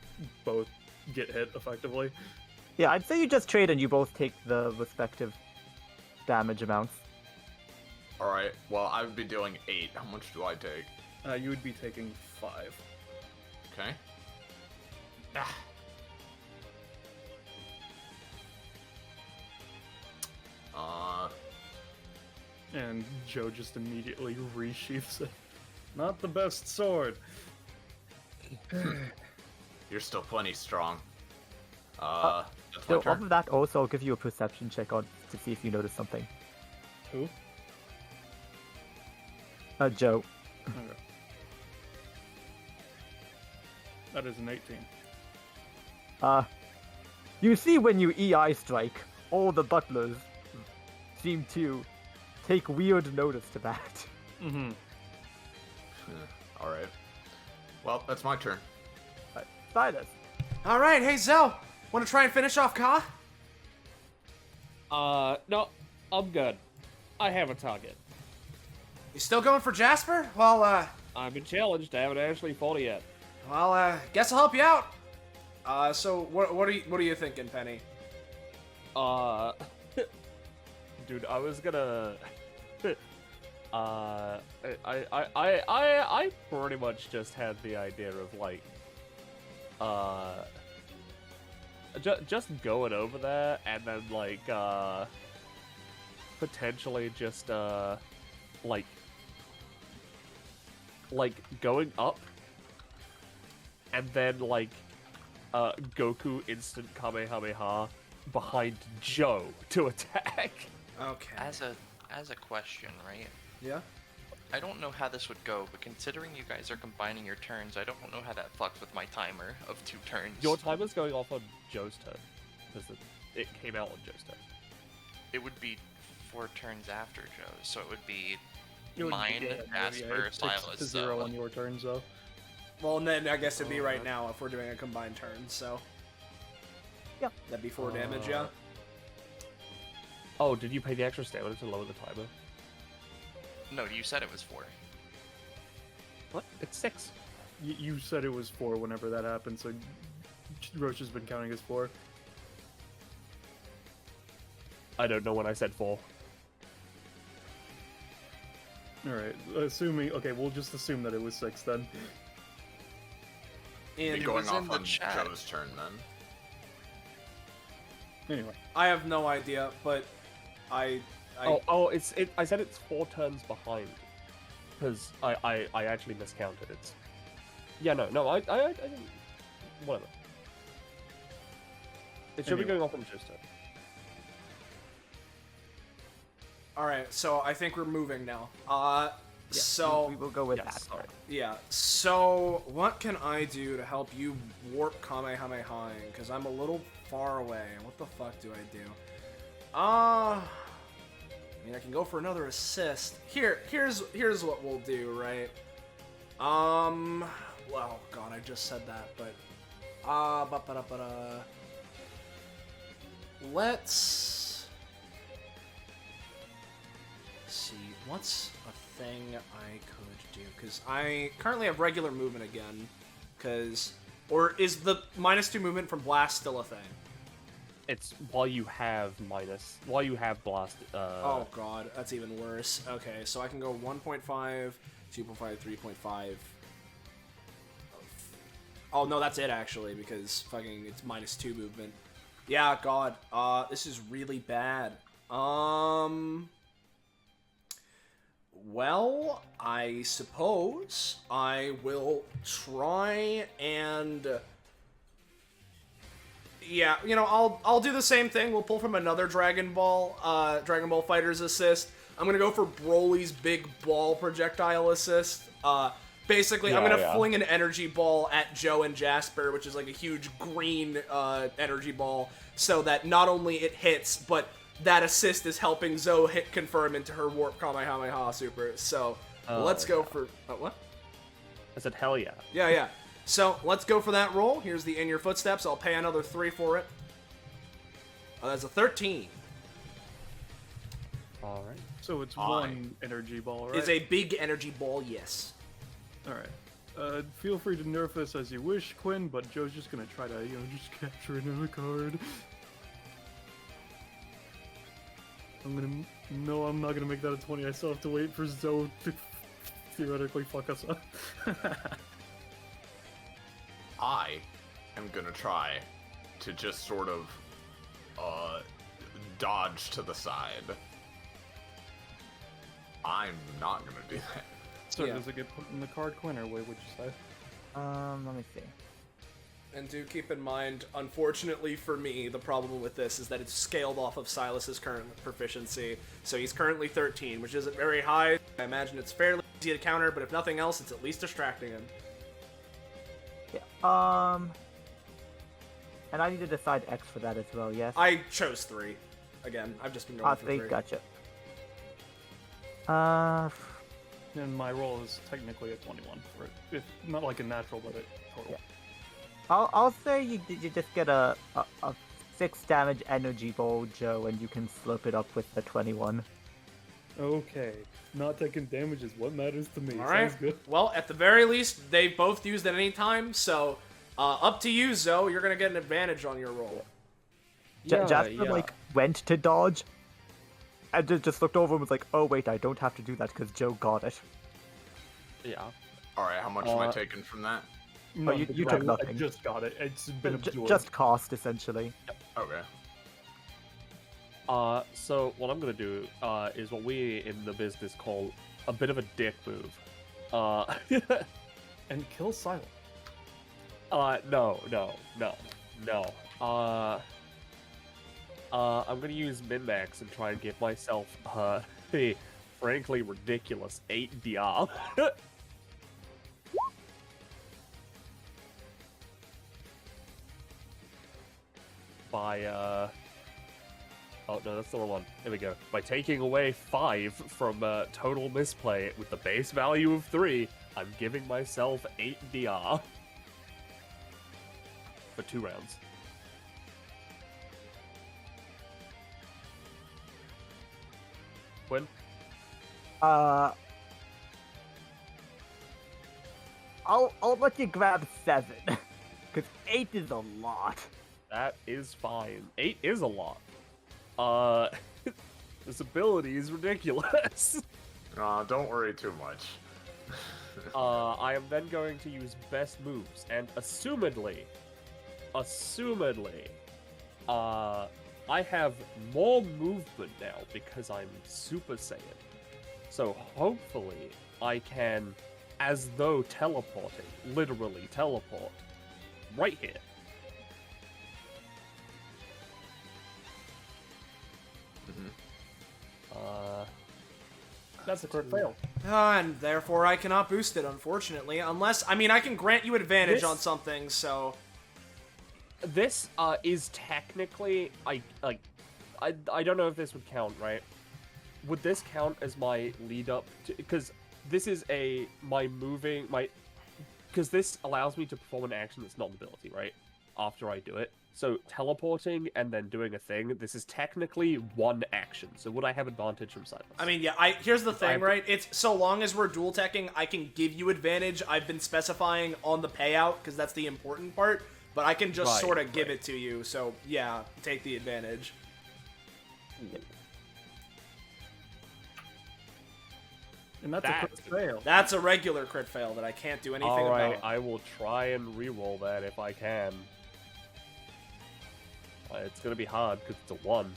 both get hit effectively. Yeah, I'd say you just trade and you both take the respective damage amounts. Alright, well, I would be dealing 8. How much do I take? You would be taking 5. Okay. Ah. And Joe just immediately resheaths it. Not the best sword. You're still plenty strong. That's my So turn. off of that, also I'll give you a perception check on to see if you notice something. Who? Joe. Okay. That is an 18. You see when you EI strike, all the butlers seem to take weird notice to that. Mm-hmm. Alright. Well, that's my turn. Silas. All right, hey Zell, want to try and finish off Ka? No, I'm good. I have a target. You still going for Jasper? Well, I've been challenged. I haven't actually fought it yet. Guess I'll help you out. So what are you thinking, Penny? Dude, I was gonna. I pretty much just had the idea of like, just going over there and then like, potentially just like going up and then like Goku instant Kamehameha behind Joe to attack. Okay. As a question, right? Yeah. I don't know how this would go, but considering you guys are combining your turns, I don't know how that fucks with my timer of 2 turns. Your timer's going off on Joe's turn because it came out on Joe's turn. It would be 4 turns after Joe's, so it would be It would be- mine, yeah, Jasper, it's 6 Silas. to 0 on your turns, though. Well, and then I guess it'd be right now if we're doing a combined turn, so. Yep. That'd be 4 damage, yeah? Oh, did you pay the extra stamina to lower the timer? No, you said it was 4. What? It's 6. You said it was 4 whenever that happened, so Roche has been counting as 4. I don't know when I said 4. Alright, assuming... Okay, we'll just assume that it was 6 then. Be And going was in off the on chat. Joe's turn then. Anyway. I have no idea, but I I said it's 4 turns behind. Because I actually miscounted. It's... Yeah, no, I didn't... Whatever. It should be Anyway. going off on Joe's turn. Alright, so I think we're moving now. Yeah, So... we will go with Yes, that. sorry. Yeah, so what can I do to help you warp Kamehameha? Because I'm a little far away. What the fuck do I do? I mean, I can go for another assist. Here's what we'll do, right? Well, God, I just said that, but let's see, what's a thing I could do? Because I currently have regular movement again, or is the -2 movement from Blast still a thing? It's while you have blast. Oh god, that's even worse. Okay, so I can go 1.5, 2.5, 3.5. Oh no, that's it actually, because fucking it's -2 movement. Yeah, god, this is really bad. Well, I suppose I will try and... Yeah, you know, I'll do the same thing. We'll pull from another Dragon Ball Fighter's assist. I'm gonna go for Broly's big ball projectile assist. Basically, I'm gonna fling an energy ball at Joe and Jasper, which is like a huge green energy ball, so that not only it hits, but that assist is helping Zoe hit confirm into her Warp Kamehameha Super. So let's go for what? I said hell yeah. Yeah. So, let's go for that roll. Here's the In Your Footsteps. I'll pay another 3 for it. That's a 13. Alright. So it's 1 energy ball, right? Is a big energy ball, yes. Alright. Feel free to nerf this as you wish, Quinn, but Joe's just gonna try to, just capture another card. No, I'm not gonna make that a 20. I still have to wait for Zoe to theoretically fuck us up. I am gonna try to just sort of dodge to the side. I'm not gonna do that. So Yeah. does it get put in the card, Quinn, or what would you say? Let me see. And do keep in mind, unfortunately for me, the problem with this is that it's scaled off of Silas's current proficiency. So he's currently 13, which isn't very high. I imagine it's fairly easy to counter, but if nothing else, it's at least distracting him. Yeah. And I need to decide X for that as well, yes? I chose 3. Again, I've just been going for 3. Gotcha. And my roll is technically a 21 for it. If not like a natural, but a total. Yeah. I'll say you just get a 6 damage energy ball, Joe, and you can slurp it up with the 21. Okay. Not taking damage is what matters to me. All right. Sounds good. Well, at the very least, they both used at any time, so up to you, Zoe. You're gonna get an advantage on your roll. Jasper went to dodge, and just looked over and was like, "Oh wait, I don't have to do that because Joe got it." Yeah. Alright, how much am I taking from that? No, you the took I nothing. just got it. It's been absorbed. Just cost essentially. Okay. So what I'm gonna do is what we in the business call a bit of a dick move. And kill Silent. No. I'm gonna use min-max and try and give myself, a frankly ridiculous 8 DR. By, oh no, that's the wrong one. There we go. By taking away 5 from, total misplay with the base value of 3, I'm giving myself 8 DR. For 2 rounds. Quinn? I'll let you grab 7, because 8 is a lot. That is fine. 8 is a lot. This ability is ridiculous. Don't worry too much. I am then going to use best moves, and assumedly, I have more movement now because I'm Super Saiyan. So hopefully I can, as though teleporting, literally teleport, right here. That's a crit fail. And therefore I cannot boost it, unfortunately, unless, I mean, I can grant you advantage This- on something, so... This is technically I don't know if this would count, right? Would this count as my lead up to, because this is because this allows me to perform an action that's not an ability, right? After I do it. So teleporting and then doing a thing, this is technically one action. So would I have advantage from sightless? I mean, yeah, here's the thing, right? It's so long as we're dual teching, I can give you advantage. I've been specifying on the payout, because that's the important part. But I can just sort of give it to you, so yeah, take the advantage. And that's a crit fail. That's a regular crit fail that I can't do anything Alright, about. I will try and re-roll that if I can. It's gonna be hard because it's a 1.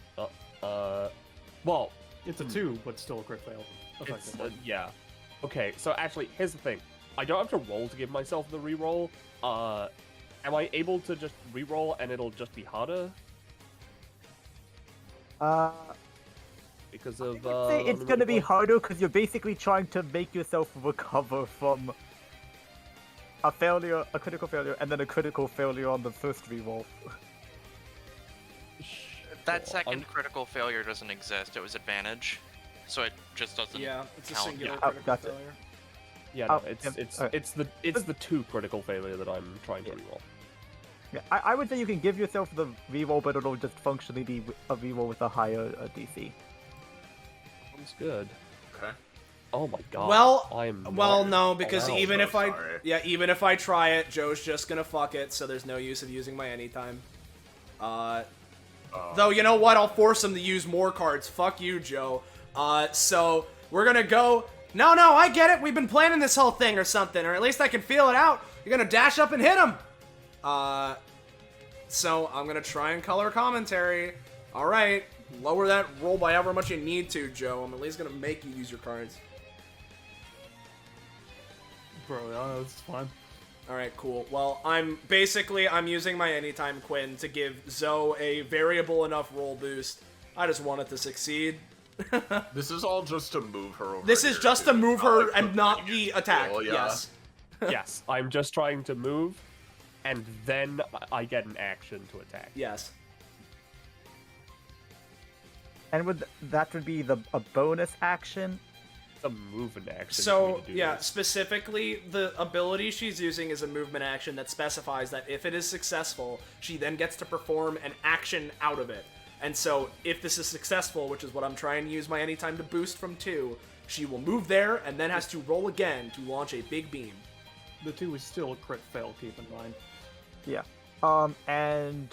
Well, It's a 2, but still a crit fail. it's, Effectively. yeah. Okay, so actually, here's the thing. I don't have to roll to give myself the re-roll. Am I able to just re-roll and it'll just be harder? Because of, I'd say it's gonna be harder because you're basically trying to make yourself recover from a failure, a critical failure, and then a critical failure on the first reroll. That second critical failure doesn't exist. It was advantage, so it just doesn't. Yeah, it's a count. singular Oh, critical gotcha. failure. Yeah, no, alright. it's the 2 critical failure that I'm trying to re-roll. Yeah, I would say you can give yourself the reroll, but it'll just functionally be a reroll with a higher DC. Sounds good. Okay. Oh my god. Well, no, because Oh, even so if I, sorry. even if I try it, Joe's just gonna fuck it. So there's no use of using my anytime. Though you know what, I'll force him to use more cards. Fuck you, Joe. So we're gonna go. No, I get it. We've been planning this whole thing or something, or at least I can feel it out. You're gonna dash up and hit him. So I'm gonna try and color commentary. All right, lower that roll by however much you need to, Joe. I'm at least gonna make you use your cards. Bro, no, it's fine. All right, cool. Well, I'm using my anytime Quinn to give Zoe a variable enough roll boost. I just want it to succeed. This is all just to move her over. This is here, just to too. move Not her like and to not use the the attack. skill, yeah. Yes. Yes, I'm just trying to move, and then I get an action to attack. Yes. And that would be a bonus action. It's a movement action. for me So, to do yeah, this. specifically, the ability she's using is a movement action that specifies that if it is successful, she then gets to perform an action out of it. And so, if this is successful, which is what I'm trying to use my anytime to boost from 2, she will move there and then has to roll again to launch a big beam. The 2 is still a crit fail, keep in mind. Yeah. And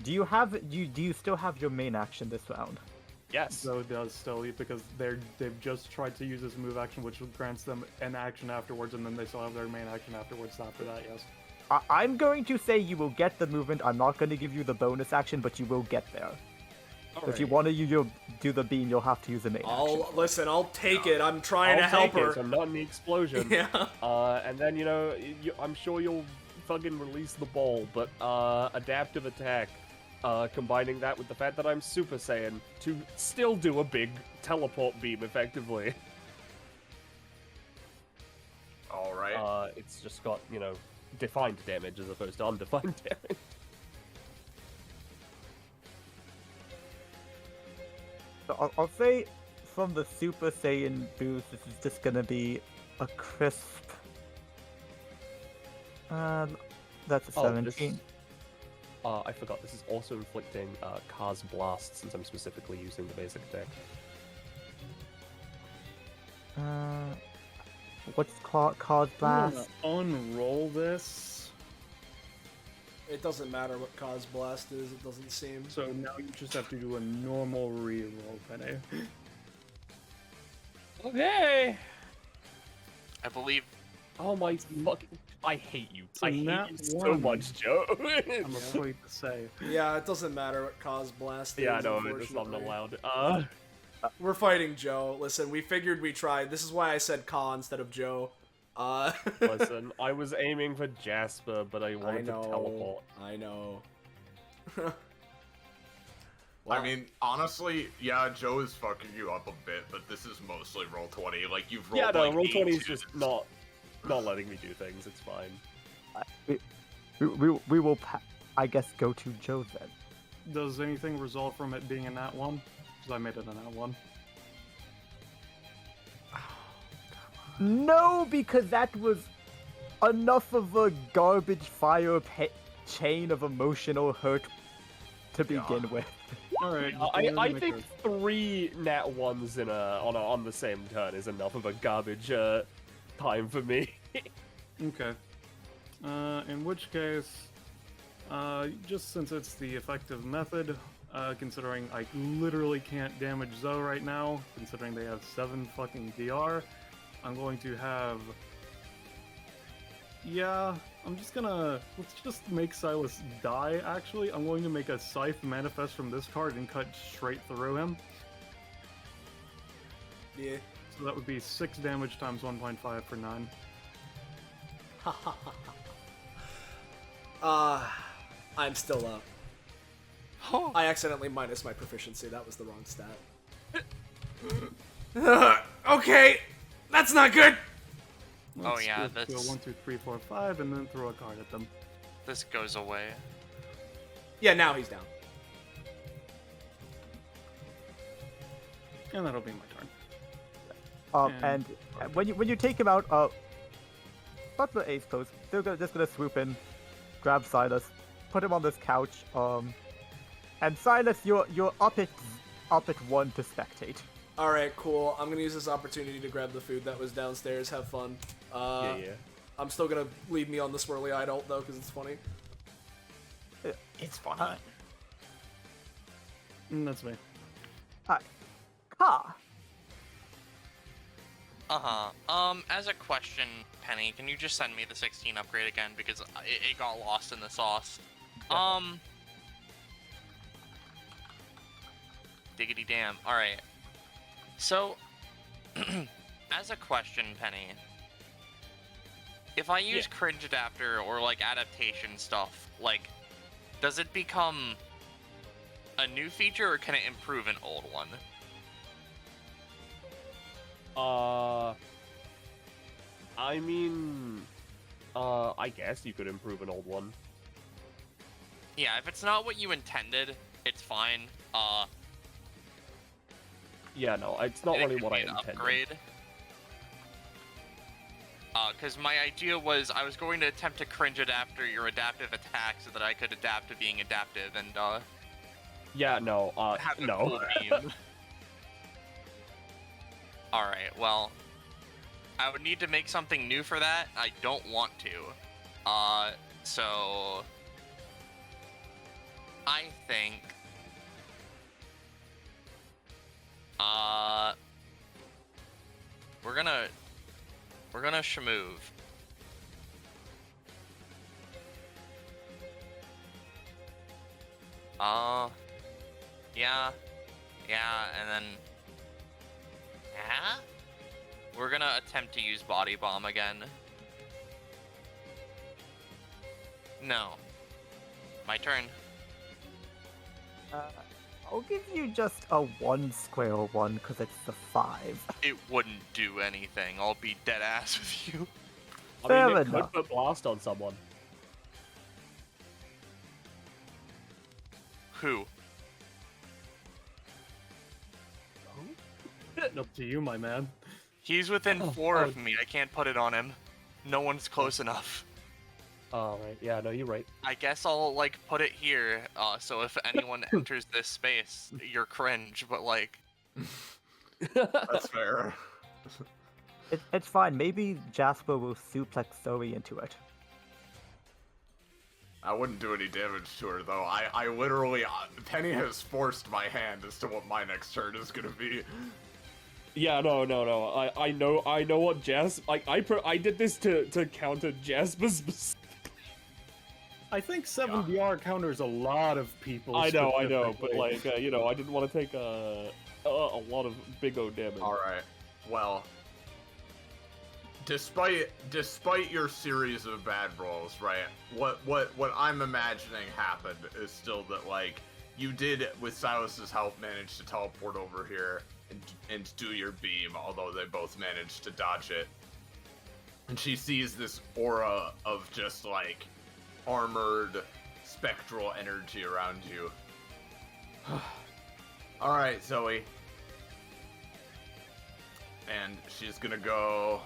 do you still have your main action this round? Yes. So it does still, because they've just tried to use this move action, which grants them an action afterwards, and then they still have their main action afterwards after that, yes. I'm going to say you will get the movement. I'm not going to give you the bonus action, but you will get there. If you want to do the beam, you'll have to use the main action. Listen. I'll take it. I'm trying to I'll help take her. it, so not in the explosion. Yeah. And then, I'm sure you'll fucking release the ball, but adaptive attack, combining that with the fact that I'm Super Saiyan to still do a big teleport beam effectively. Alright. It's just got, defined damage as opposed to undefined damage. So I'll say from the Super Saiyan boost, this is just gonna be a crisp. That's a 17. I forgot, this is also inflicting Kaz Blast, since I'm specifically using the basic attack. What's called blast? Unroll this. It doesn't matter what cause blast is. It doesn't seem. So now you just have to do a normal reroll, Penny. Okay! I believe. Oh my fucking... I hate you. So I hate nat you so one. much, Joe. I'm afraid to say. Yeah, it doesn't matter what cause blast is. Yeah, I know, it's not unfortunately. allowed. We're fighting Joe. Listen, we figured we tried. This is why I said Ka instead of Joe. Listen, I was aiming for Jasper, but I wanted to know. teleport. I know. I mean, honestly, yeah, Joe is fucking you up a bit, but this is mostly Roll20. Like, you've rolled Yeah, no, like Roll20 is 8 just twos. not letting me do things, it's fine. We will, I guess, go to Joe then. Does anything result from it being a nat 1? Because I made it a nat 1. No, because that was enough of a garbage fire chain of emotional hurt to begin with. Alright. I think 3 nat 1s on the same turn is enough of a garbage time for me. Okay. In which case, just since it's the effective method, considering I literally can't damage Zoe right now, considering they have 7 fucking DR, I'm going to have... Yeah, I'm just gonna... Let's just make Silas die, actually. I'm going to make a Scythe manifest from this card and cut straight through him. Yeah. So that would be 6 damage times 1.5 for 9. I'm still up. I accidentally minus my proficiency. That was the wrong stat. Okay, that's not good. Let's yeah, just go that's- 1, 2, 3, 4, 5, and then throw a card at them. This goes away. Yeah, now he's down. And that'll be my turn. And when you take him out, fuck the ace pose. They're just gonna swoop in, grab Silas, put him on this couch. And Silas, you're up at 1 to spectate. All right, cool. I'm gonna use this opportunity to grab the food that was downstairs. Have fun. Yeah. I'm still gonna leave me on the swirly-eyed ult though, because it's funny. It's funny. That's me. Ka. As a question, Penny, can you just send me the 16 upgrade again, because it got lost in the sauce. Diggity damn. Alright. So, as a question, Penny, if I use cringe adapter or, like, adaptation stuff, like, does it become a new feature, or can it improve an old one? I mean, I guess you could improve an old one. Yeah, if it's not what you intended, it's fine. Yeah, no, it's not it really could what be I an intended. upgrade. Because my idea was I was going to attempt to cringe adapter your adaptive attack so that I could adapt to being adaptive and Yeah, no, have a no. cool beam. Alright, well, I would need to make something new for that. I don't want to. So I think we're gonna shmove. Yeah, and then... Yeah? We're gonna attempt to use Body Bomb again. No. My turn. I'll give you just a 1 square one because it's the 5. It wouldn't do anything. I'll be dead ass with you. I Fair mean, it could enough. put blast on someone. Who? Up to you, my man. He's within Oh, 4 oh. of me. I can't put it on him. No one's close enough. Oh, right. Yeah, no, you're right. I guess I'll, like, put it here, so if anyone enters this space, you're cringe, but, like... That's fair. It's fine. Maybe Jasper will suplex Zoe into it. I wouldn't do any damage to her, though. I literally... Penny has forced my hand as to what my next turn is gonna be. Yeah, no. I know what I did this to counter Jasper's mistake. I think 7DR counters a lot of people. I know, but specifically. like, I didn't want to take a lot of big O damage. Alright, well... Despite your series of bad rolls, right, what I'm imagining happened is still that, like, you did, with Silas's help, manage to teleport over here and do your beam, although they both managed to dodge it. And she sees this aura of just, like, armored, spectral energy around you. Alright, Zoe. And she's gonna go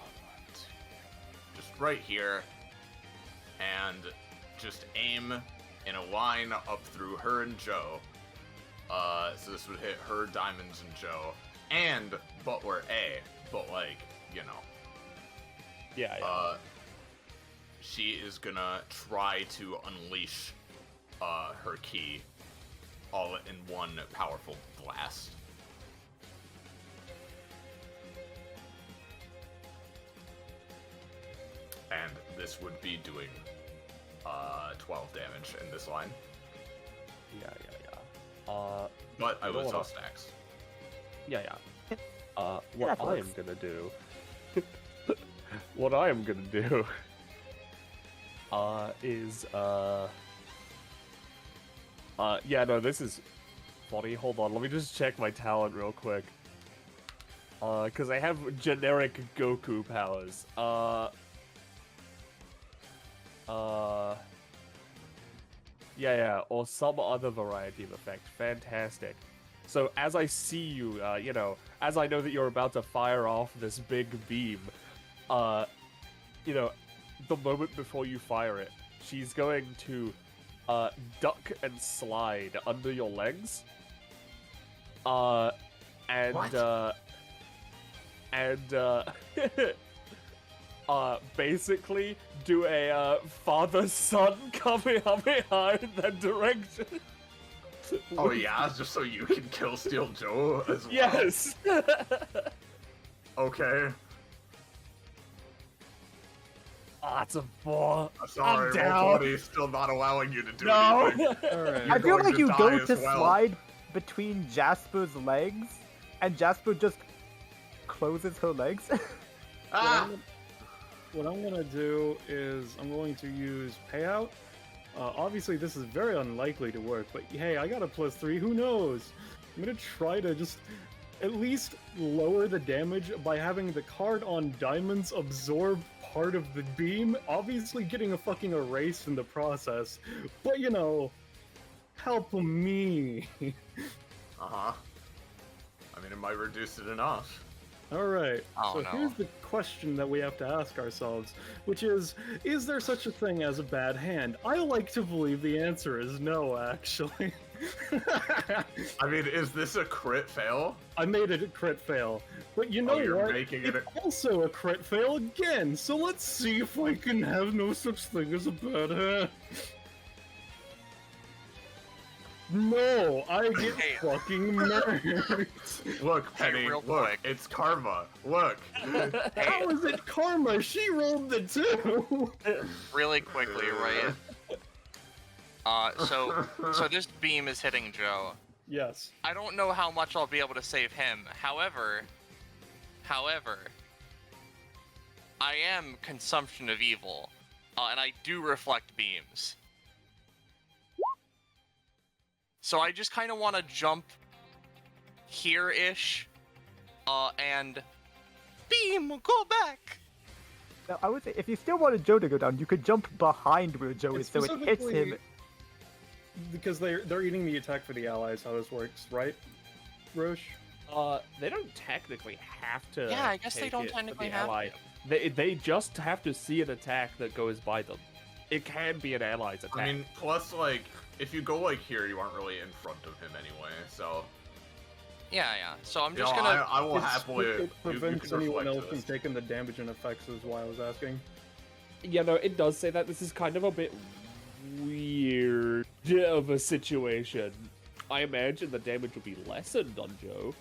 just right here and just aim in a line up through her and Joe. So this would hit her, Diamonds, and Joe. And Butler A, but like, you know. Yeah. She is gonna try to unleash her key all in one powerful blast. And this would be doing 12 damage in this line. Yeah. But I You know lose what all I- stacks. Yeah. What that I am works. gonna do... what I am gonna do... is, yeah, no, this is funny. Hold on, let me just check my talent real quick. Because I have generic Goku powers. Yeah, or some other variety of effect. Fantastic. So as I see you, as I know that you're about to fire off this big beam, the moment before you fire it, she's going to duck and slide under your legs. Basically do a father-son Kamehameha in that direction. Oh yeah, just so you can kill Steel Joe as well. Yes. Okay. It's a 4. Sorry, down. Roll20 is still not allowing you to do No. anything. Alright. I feel going like to you die go as to well. slide between Jasper's legs, and Jasper just closes her legs. Ah! What I'm gonna do is I'm going to use payout. Obviously, this is very unlikely to work, but hey, I got a +3. Who knows? I'm gonna try to just at least lower the damage by having the card on Diamonds absorb part of the beam. Obviously, getting a fucking erase in the process, but help me. Uh-huh. I mean, it might reduce it enough. Alright, Oh, so no. here's the question that we have to ask ourselves, which is there such a thing as a bad hand? I like to believe the answer is no, actually. I mean, is this a crit fail? I made it a crit fail, but you know you're what? making it It's also a crit fail again, so let's see if I can have no such thing as a bad hand. No, I get Hey. fucking murdered. Look, Penny, real look, quick. it's karma. Look. How is it karma? She rolled the 2. Really quickly, right? So this beam is hitting Joe. Yes. I don't know how much I'll be able to save him. However, I am consumption of evil, and I do reflect beams. So I just kind of want to jump here-ish, and beam, go back. Now, I would say, if you still wanted Joe to go down, you could jump behind where Joe is, so it hits him. Because they're eating the attack for the allies, how this works, right, Roche? They don't technically have to. Yeah, I guess they take don't it for technically the have ally. They just have to see an attack that goes by them. It can be an ally's attack. I mean, plus, like, if you go, like, here, you aren't really in front of him anyway, so... Yeah. So I'm You just know, gonna. I will happily... It you prevents can anyone reflect else from this. taking the damage and effects, is why I was asking. Yeah, no, it does say that. This is kind of a bit weird of a situation. I imagine the damage will be lessened on Joe.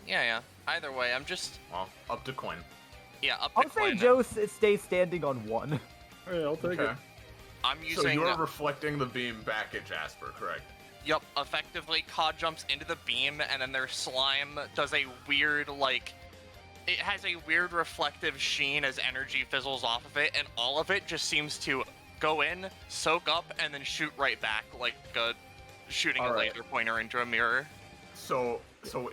Yeah. Either way, I'm just. Well, up to Quinn. Yeah, up I'll to say Quinn. Joe stays standing on 1. Alright, I'll take Okay. it. I'm So using. you're reflecting the beam back at Jasper, correct? Yup, effectively, Ka jumps into the beam, and then their slime does a weird, like... It has a weird reflective sheen as energy fizzles off of it, and all of it just seems to go in, soak up, and then shoot right back, like shooting a Alright. laser pointer into a mirror. So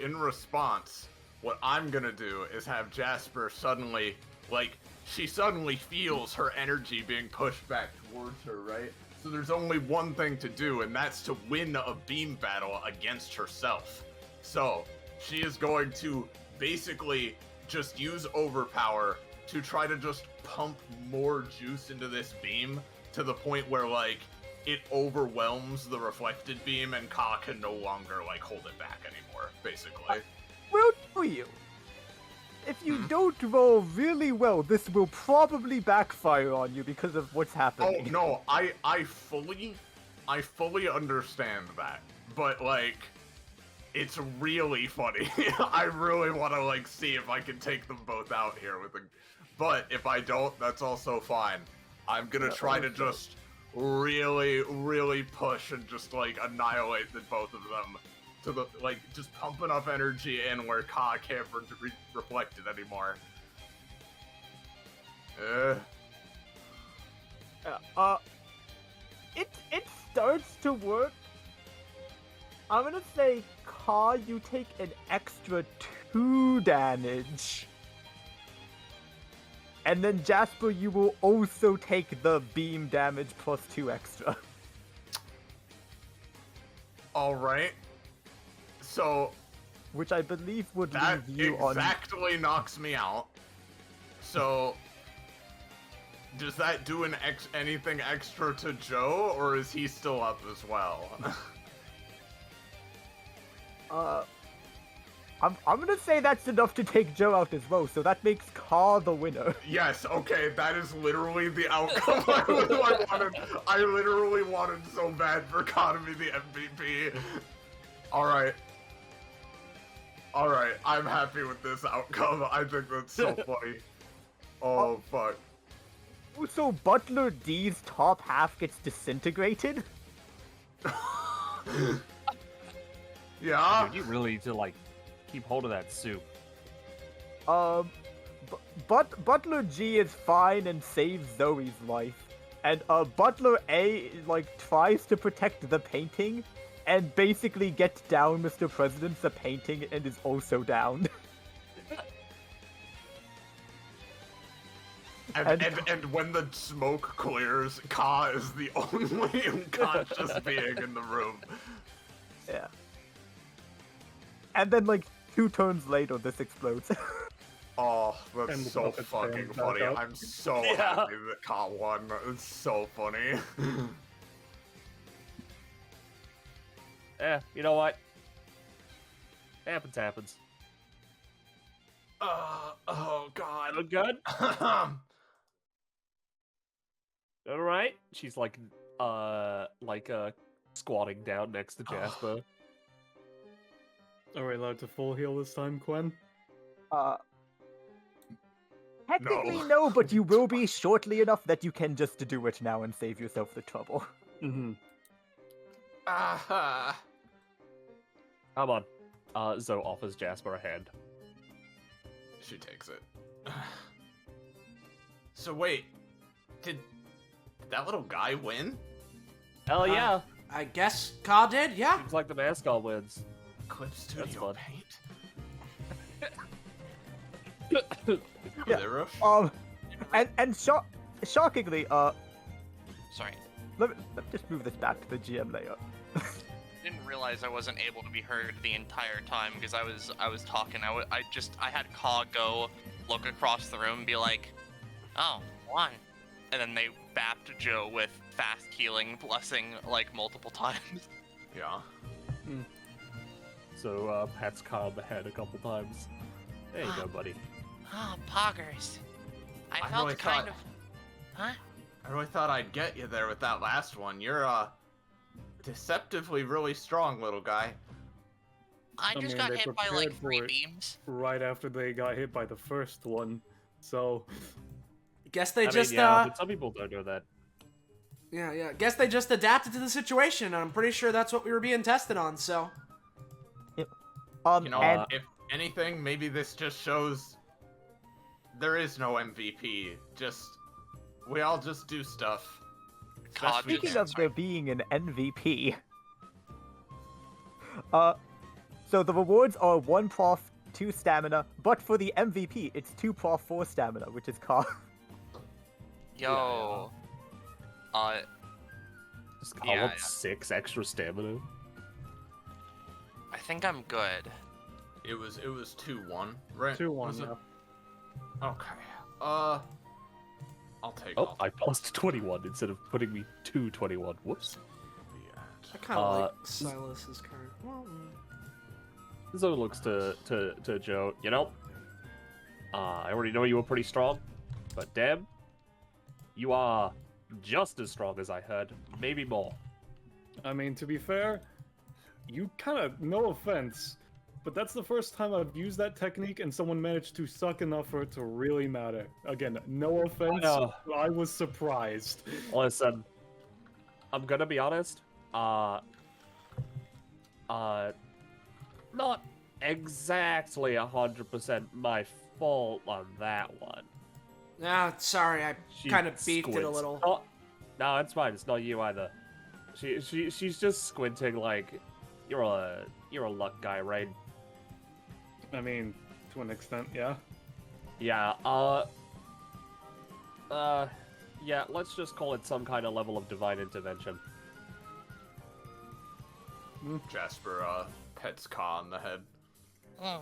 in response, what I'm gonna do is have Jasper suddenly, like, she suddenly feels her energy being pushed back towards her, right? So there's only one thing to do, and that's to win a beam battle against herself. So she is going to basically just use overpower to try to just pump more juice into this beam to the point where, like, it overwhelms the reflected beam and Ka can no longer, like, hold it back anymore, basically. Will do you. If you don't roll really well, this will probably backfire on you because of what's Oh happening. no, I fully understand that, but like, it's really funny. I really want to like see if I can take them both out here with a, but if I don't, that's also fine. I'm gonna try to just really push and just like annihilate the both of them to the like just pump enough energy in where Ka can't reflect it anymore. It starts to work. I'm gonna say, Ka, you take an extra 2 damage. And then Jasper, you will also take the beam damage plus 2 extra. Alright. So, Which I believe would that leave you on... exactly knocks me out. So, does that do anything extra to Joe, or is he still up as well? I'm gonna say that's enough to take Joe out as well, so that makes Ka the winner. Yes, okay, that is literally the outcome I wanted. I literally wanted so bad for Ka to be the MVP. Alright, I'm happy with this outcome. I think that's so funny. Oh, fuck. So Butler D's top half gets disintegrated? Yeah? Dude, you really need to like keep hold of that soup. Butler G is fine and saves Zoe's life. And Butler A like tries to protect the painting and basically gets down Mr. President's the painting and is also down. And when the smoke clears, Ka is the only unconscious being in the room. Yeah. And then like 2 turns later, this explodes. Oh, And that's the so puppet fucking stands back funny. up. I'm so happy that Ka won. It's so funny. You know what? Happens. Oh god. Look good? Alright. She's like squatting down next to Jasper. Are we allowed to full heal this time, Quinn? Technically no, but you will be shortly enough that you can just do it now and save yourself the trouble. Mm-hmm. Ah. Come on. Zoe offers Jasper a hand. She takes it. So wait, did that little guy win? Hell yeah! I guess Ka did, yeah. Seems like the mascot wins. Clip That's Studio fun. Paint. Yeah. There, And shockingly, Sorry. let me just move this back to the GM layer. Didn't realize I wasn't able to be heard the entire time because I was talking. I had Ka go look across the room and be like, "Oh, one," and then they bapped Joe with fast healing blessing like multiple times. Yeah. So, pats Kyle on the head a couple times. There you go, buddy. Oh, poggers. I I felt really kind thought- of. Huh? I really thought I'd get you there with that last one. You're deceptively really strong, little guy. I just mean, got they hit by like prepared for 3 it. beams. Right after they got hit by the first one, so Guess they I just, mean, yeah, but some people don't know that. yeah. Guess they just adapted to the situation, and I'm pretty sure that's what we were being tested on, so. You know, And if anything, maybe this just shows there is no MVP. We all just do stuff. God, Especially- speaking of there being an MVP, so the rewards are 1 prof, 2 stamina, but for the MVP, it's 2 prof, 4 stamina, which is Ka. Yo. Just call Yeah, up yeah. 6 extra stamina. I think I'm good. It was 2-1, right? 2-1. Was it? Yeah. Okay. I'll take Oh, all I plus 21 instead of putting me to 21. Whoops. I kind of like Uh, Silas's current. Well, Zoe looks to Joe. You know, I already know you were pretty strong, but damn, you are just as strong as I heard, maybe more. I mean, to be fair, you kind of, no offense, but that's the first time I've used that technique and someone managed to suck enough for it to really matter. Again, no offense, know. but I was surprised. Listen, I'm gonna be honest. Not exactly 100% my fault on that one. nah, sorry, I She kind of beefed it a squints. little. Oh, no, it's fine. It's not you either. She's just squinting like you're a luck guy, right? I mean, to an extent, yeah. Yeah. Yeah. Let's just call it some kind of level of divine intervention. Jasper pets Ka on the head. Mm.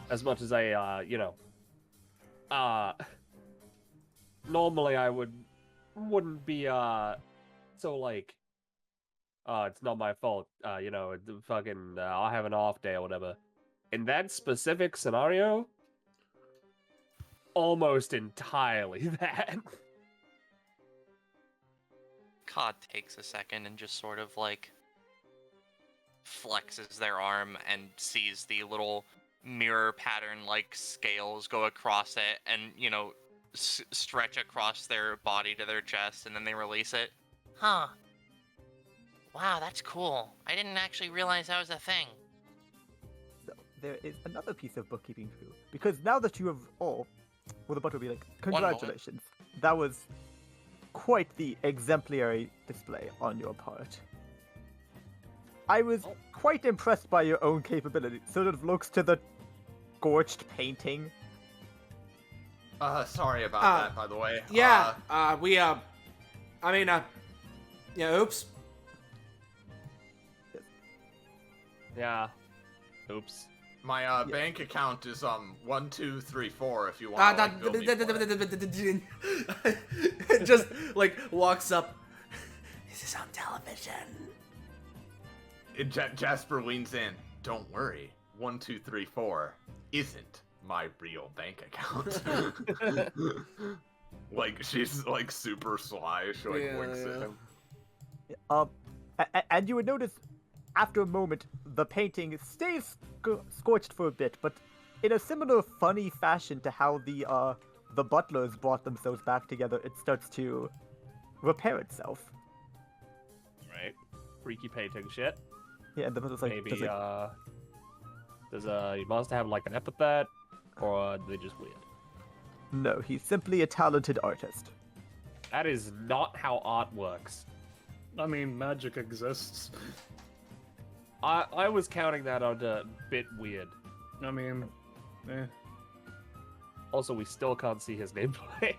As much as I, normally I wouldn't be so like, it's not my fault. Fucking, I'll have an off day or whatever. In that specific scenario, almost entirely that. Ka takes a second and just sort of like flexes their arm and sees the little mirror pattern like scales go across it and, stretch across their body to their chest, and then they release it. Huh. Wow, that's cool. I didn't actually realize that was a thing. So, there is another piece of bookkeeping to do, because now that you have all, well, the button will be like, moment. congratulations. That was quite the exemplary display on your part. I was quite impressed by your own capability. Sort of looks to the scorched painting. Sorry about that, by the way. Yeah, oops. Yeah. Oops. My bank account is 1234 if you want to bill me for it. It just like walks up. This is on television. Jasper leans in. Don't worry, 1234 isn't my real bank account. Like she's like super sly. She like Yeah, winks at yeah. him. And you would notice after a moment the painting stays scorched for a bit, but in a similar funny fashion to how the butlers brought themselves back together, it starts to repair itself. Right. freaky painting shit. Yeah, and the was like, Maybe just like, does he must have like an epithet, or are they just weird? no, he's simply a talented artist. That is not how art works. I mean, magic exists. I was counting that on a bit weird. I mean, eh. Also, we still can't see his nameplate.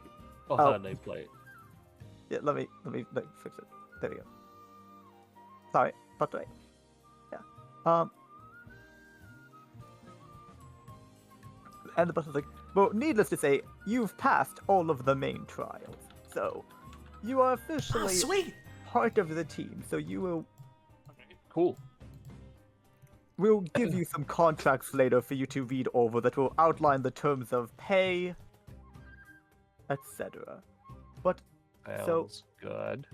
Or Oh. her nameplate. Yeah, let me fix it. There we go. Sorry, but wait. Yeah. And the button's like, well, needless to say, you've passed all of the main trials, so you are Oh, officially sweet. part of the team. So you will Cool. we'll give you some contracts later for you to read over that will outline the terms of pay, etc. But Sounds good.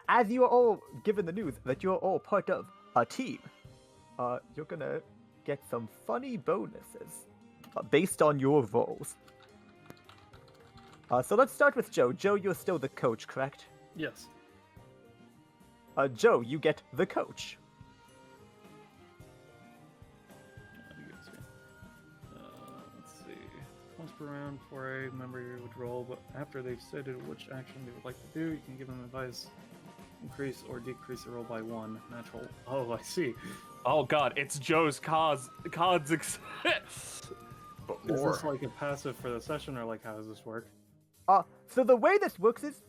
as you are all given the news that you're all part of a team, you're gonna get some funny bonuses based on your roles. So let's start with Joe. Joe, you're still the coach, correct? Yes. Joe, you get the coach. Let's see. Once per round, for a member would roll, but after they've stated which action they would like to do, you can give them advice. Increase or decrease the roll by 1. Natural. Oh, I see. Oh god, it's Joe's cards. But Is more. this like a passive for the session, or like how does this work? So the way this works is,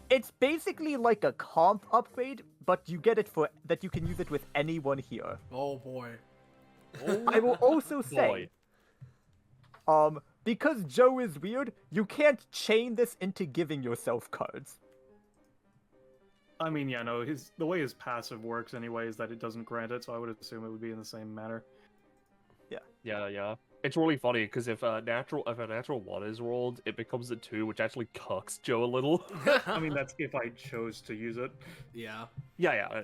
it's basically like a comp upgrade, but you get it for that you can use it with anyone here. Oh boy. I will also say, because Joe is weird, you can't chain this into giving yourself cards. I mean, yeah, no, the way his passive works anyway is that it doesn't grant it, so I would assume it would be in the same manner. Yeah. It's really funny because if a natural 1 is rolled, it becomes a 2, which actually cucks Joe a little. I mean, that's if I chose to use it. Yeah. yeah.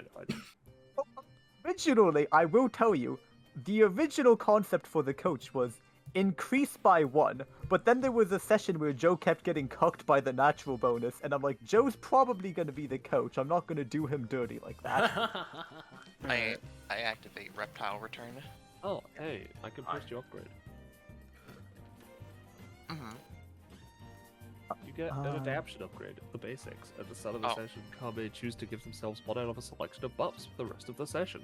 Originally, I will tell you, the original concept for the coach was increase by 1, but then there was a session where Joe kept getting cucked by the natural bonus, and I'm like, Joe's probably gonna be the coach. I'm not gonna do him dirty like that. I activate reptile return. Oh, hey, I can push you upgrade. Mm-hmm. You get an adaption upgrade, the basics. At the start of the Oh. session, Car may choose to give themselves one out of a selection of buffs for the rest of the session.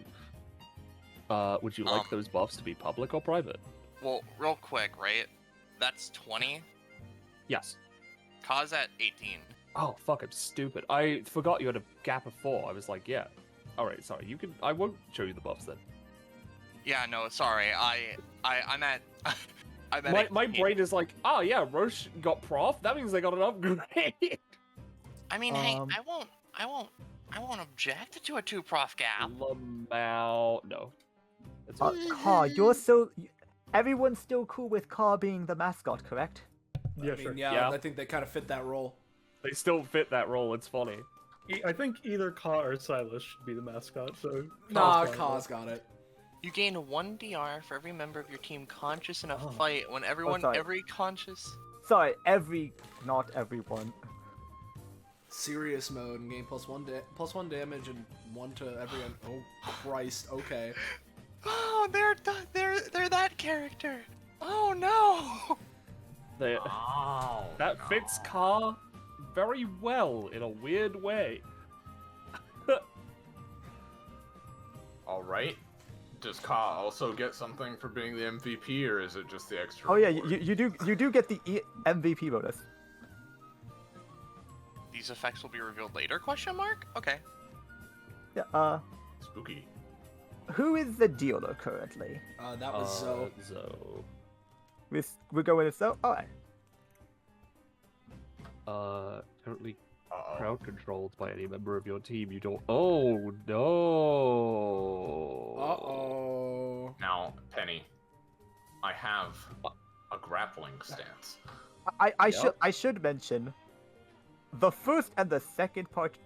Would you like those buffs to be public or private? Well, real quick, right? That's 20. Yes. Cause at 18. Oh, fuck, I'm stupid. I forgot you had a gap of 4. I was like, yeah. Alright, sorry, you can. I won't show you the buffs then. Yeah, no, sorry. I'm at. I'm at My 18. brain is like, oh yeah, Roche got prof? That means they got an upgrade. I mean, hey, I won't object to a 2 prof gap. Lamau. No. It's Car, you're so... Everyone's still cool with Car being the mascot, correct? Yeah, I mean, sure. yeah, I think they kind of fit that role. They still fit that role, it's funny. I think either Ka or Silas should be the mascot, so... Nah, Ka's Kaz got it. You gain 1 DR for every member of your team conscious in a fight when everyone, sorry. every conscious. Sorry, not everyone. Serious mode and gain +1 damage and 1 to everyone. Oh Christ! Okay. Oh, they're that character. Oh no. That fits Car very well in a weird way. Alright. Does Ka also get something for being the MVP, or is it just the extra? Oh yeah, reward? you do get the MVP bonus. These effects will be revealed later? Question mark. Okay. Yeah. Spooky. Who is the dealer currently? That was Zoe. Zoe. We're going to So. Alright. Currently Uh-oh. crowd controlled by any member of your team. You don't. Oh no. Uh-oh. Now, Penny, I have a grappling stance. I should mention, the first and the second part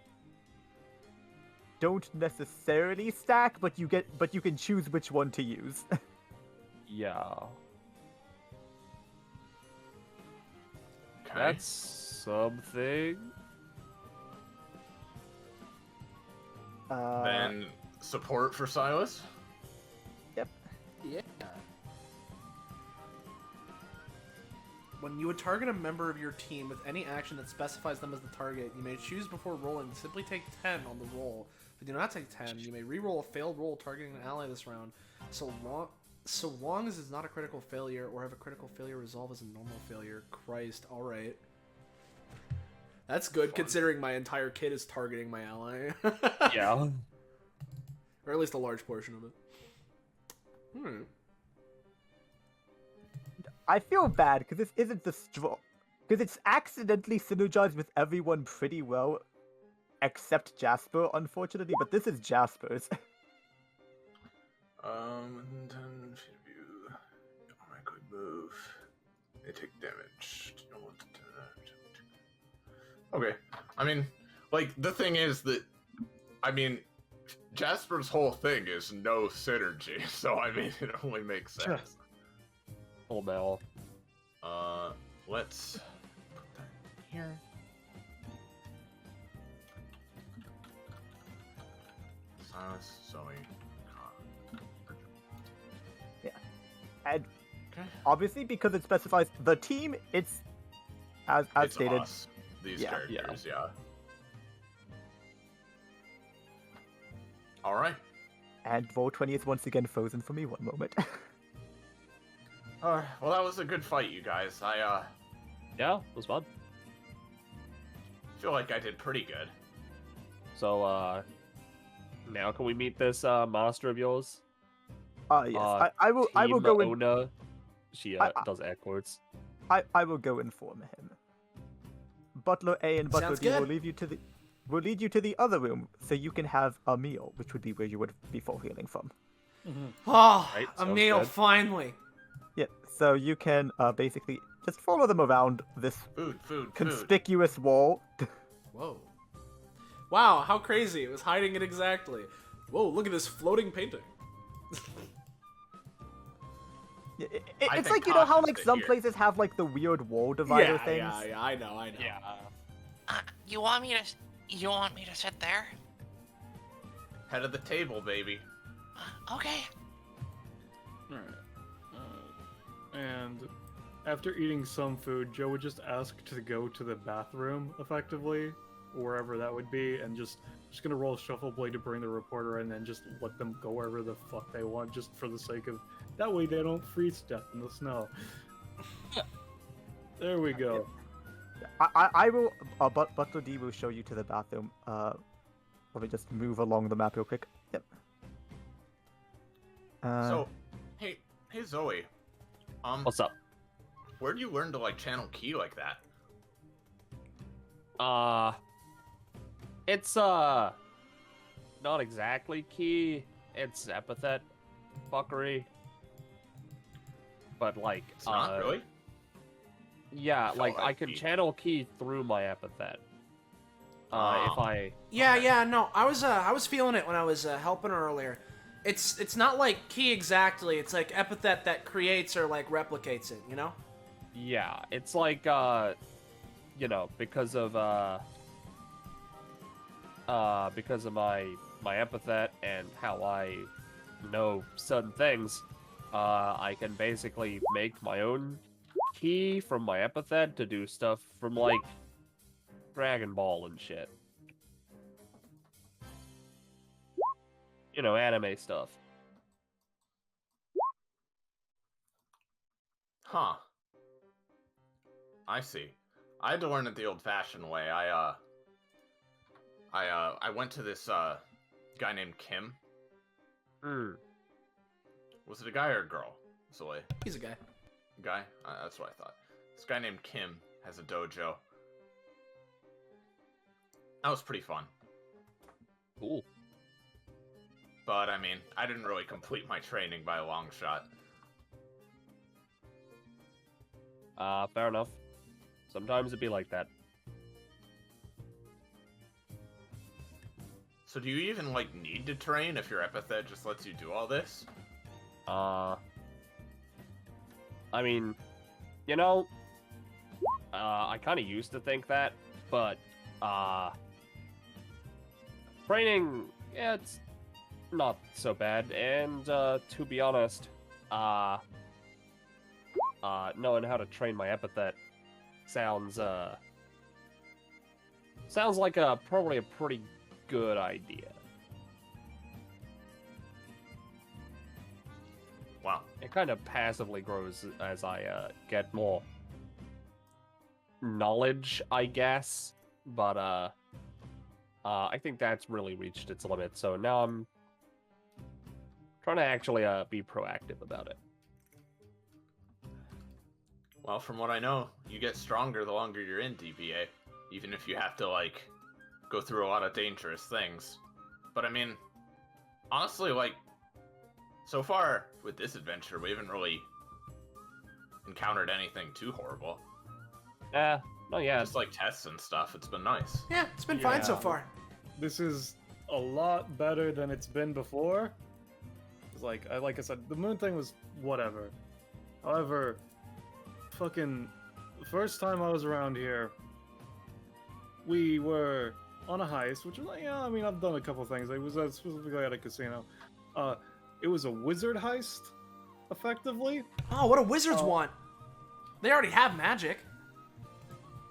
don't necessarily stack, but you can choose which one to use. Yeah. Okay. That's something. Then support for Silas. Yep. Yeah. When you would target a member of your team with any action that specifies them as the target, you may choose before rolling to simply take 10 on the roll. If you do not take 10, you may re-roll a failed roll targeting an ally this round, so long as it's not a critical failure or have a critical failure resolve as a normal failure. Christ, alright. That's good, considering my entire kit is targeting my ally. Yeah. Or at least a large portion of it. I feel bad because this isn't the strong. Because it's accidentally synergized with everyone pretty well, except Jasper, unfortunately. But this is Jasper's. Then view. I could move. They take damage. Okay. I mean, like, the thing is that, I mean, Jasper's whole thing is no synergy, so I mean, it only makes sense. Oh, Mel. Let's put that here. Silas, Zoe, Yeah. And okay. obviously, because it specifies the team, it's as It's stated. us, these Yeah. characters, yeah. Alright. And Roll20 is once again frozen for me. One moment. Well, that was a good fight, you guys. I Yeah, it was fun. feel like I did pretty good. So, now can we meet this monster of yours? Yes. I will go in. Ona. She does air quotes. I will go inform him. Butler A and Butler Sounds D will good. lead you to the other room so you can have a meal, which would be where you would be full healing from. Oh, Right, a sounds meal, good. finally. Yeah, so you can basically just follow them around this Food. conspicuous wall. Whoa. Wow, how crazy. It was hiding it exactly. Whoa, look at this floating painting. I It's think like, you know how Kosh like is some here. places have like the weird wall divider things? Yeah, I know. You want me to sit there? Head of the table, baby. Okay. Alright. And after eating some food, Joe would just ask to go to the bathroom, effectively, wherever that would be, and just gonna roll Shuffle Blade to bring the reporter in, and just let them go wherever the fuck they want, just for the sake of that way they don't freeze to death in the snow. There we go. I will, Butler D will show you to the bathroom. Let me just move along the map real quick. Yep. So, hey Zoe. What's up? Where do you learn to like channel ki like that? It's not exactly key. It's epithet fuckery. But like, It's not really. Yeah, Felt like like I can key. channel key through my epithet. Oh. If I Yeah, no, I was feeling it when I was helping her earlier. It's not like key exactly. It's like epithet that creates or like replicates it. You know? Yeah, it's like you know, because of my epithet and how I know certain things, I can basically make my own key from my epithet to do stuff from like Dragon Ball and shit. You know, anime stuff. Huh. I see. I had to learn it the old-fashioned way. I went to this guy named Kim. Was it a guy or a girl? Zoe. He's a guy. Guy? That's what I thought. This guy named Kim has a dojo. That was pretty fun. Cool. But, I mean, I didn't really complete my training by a long shot. Fair enough. Sometimes it'd be like that. So do you even, like, need to train if your epithet just lets you do all this? I mean, you know, I kind of used to think that, but, training Yeah, it's not so bad. And to be honest, knowing how to train my epithet sounds like probably a pretty good idea. Wow. It kind of passively grows as I get more knowledge, I guess. But I think that's really reached its limit. So now I'm trying to actually be proactive about it. Well, from what I know, you get stronger the longer you're in DBA, even if you have to, like, go through a lot of dangerous things. But I mean, honestly, like, so far with this adventure, we haven't really encountered anything too horrible. No, yeah. Just like tests and stuff, it's been nice. Yeah, it's been fine so Yeah. far. This is a lot better than it's been before. It's like I said, the moon thing was whatever. However, fucking first time I was around here, we were on a heist, which was like, yeah, I mean, I've done a couple things. It was specifically at a casino. It was a wizard heist, effectively. Oh, what do wizards want? They already have magic.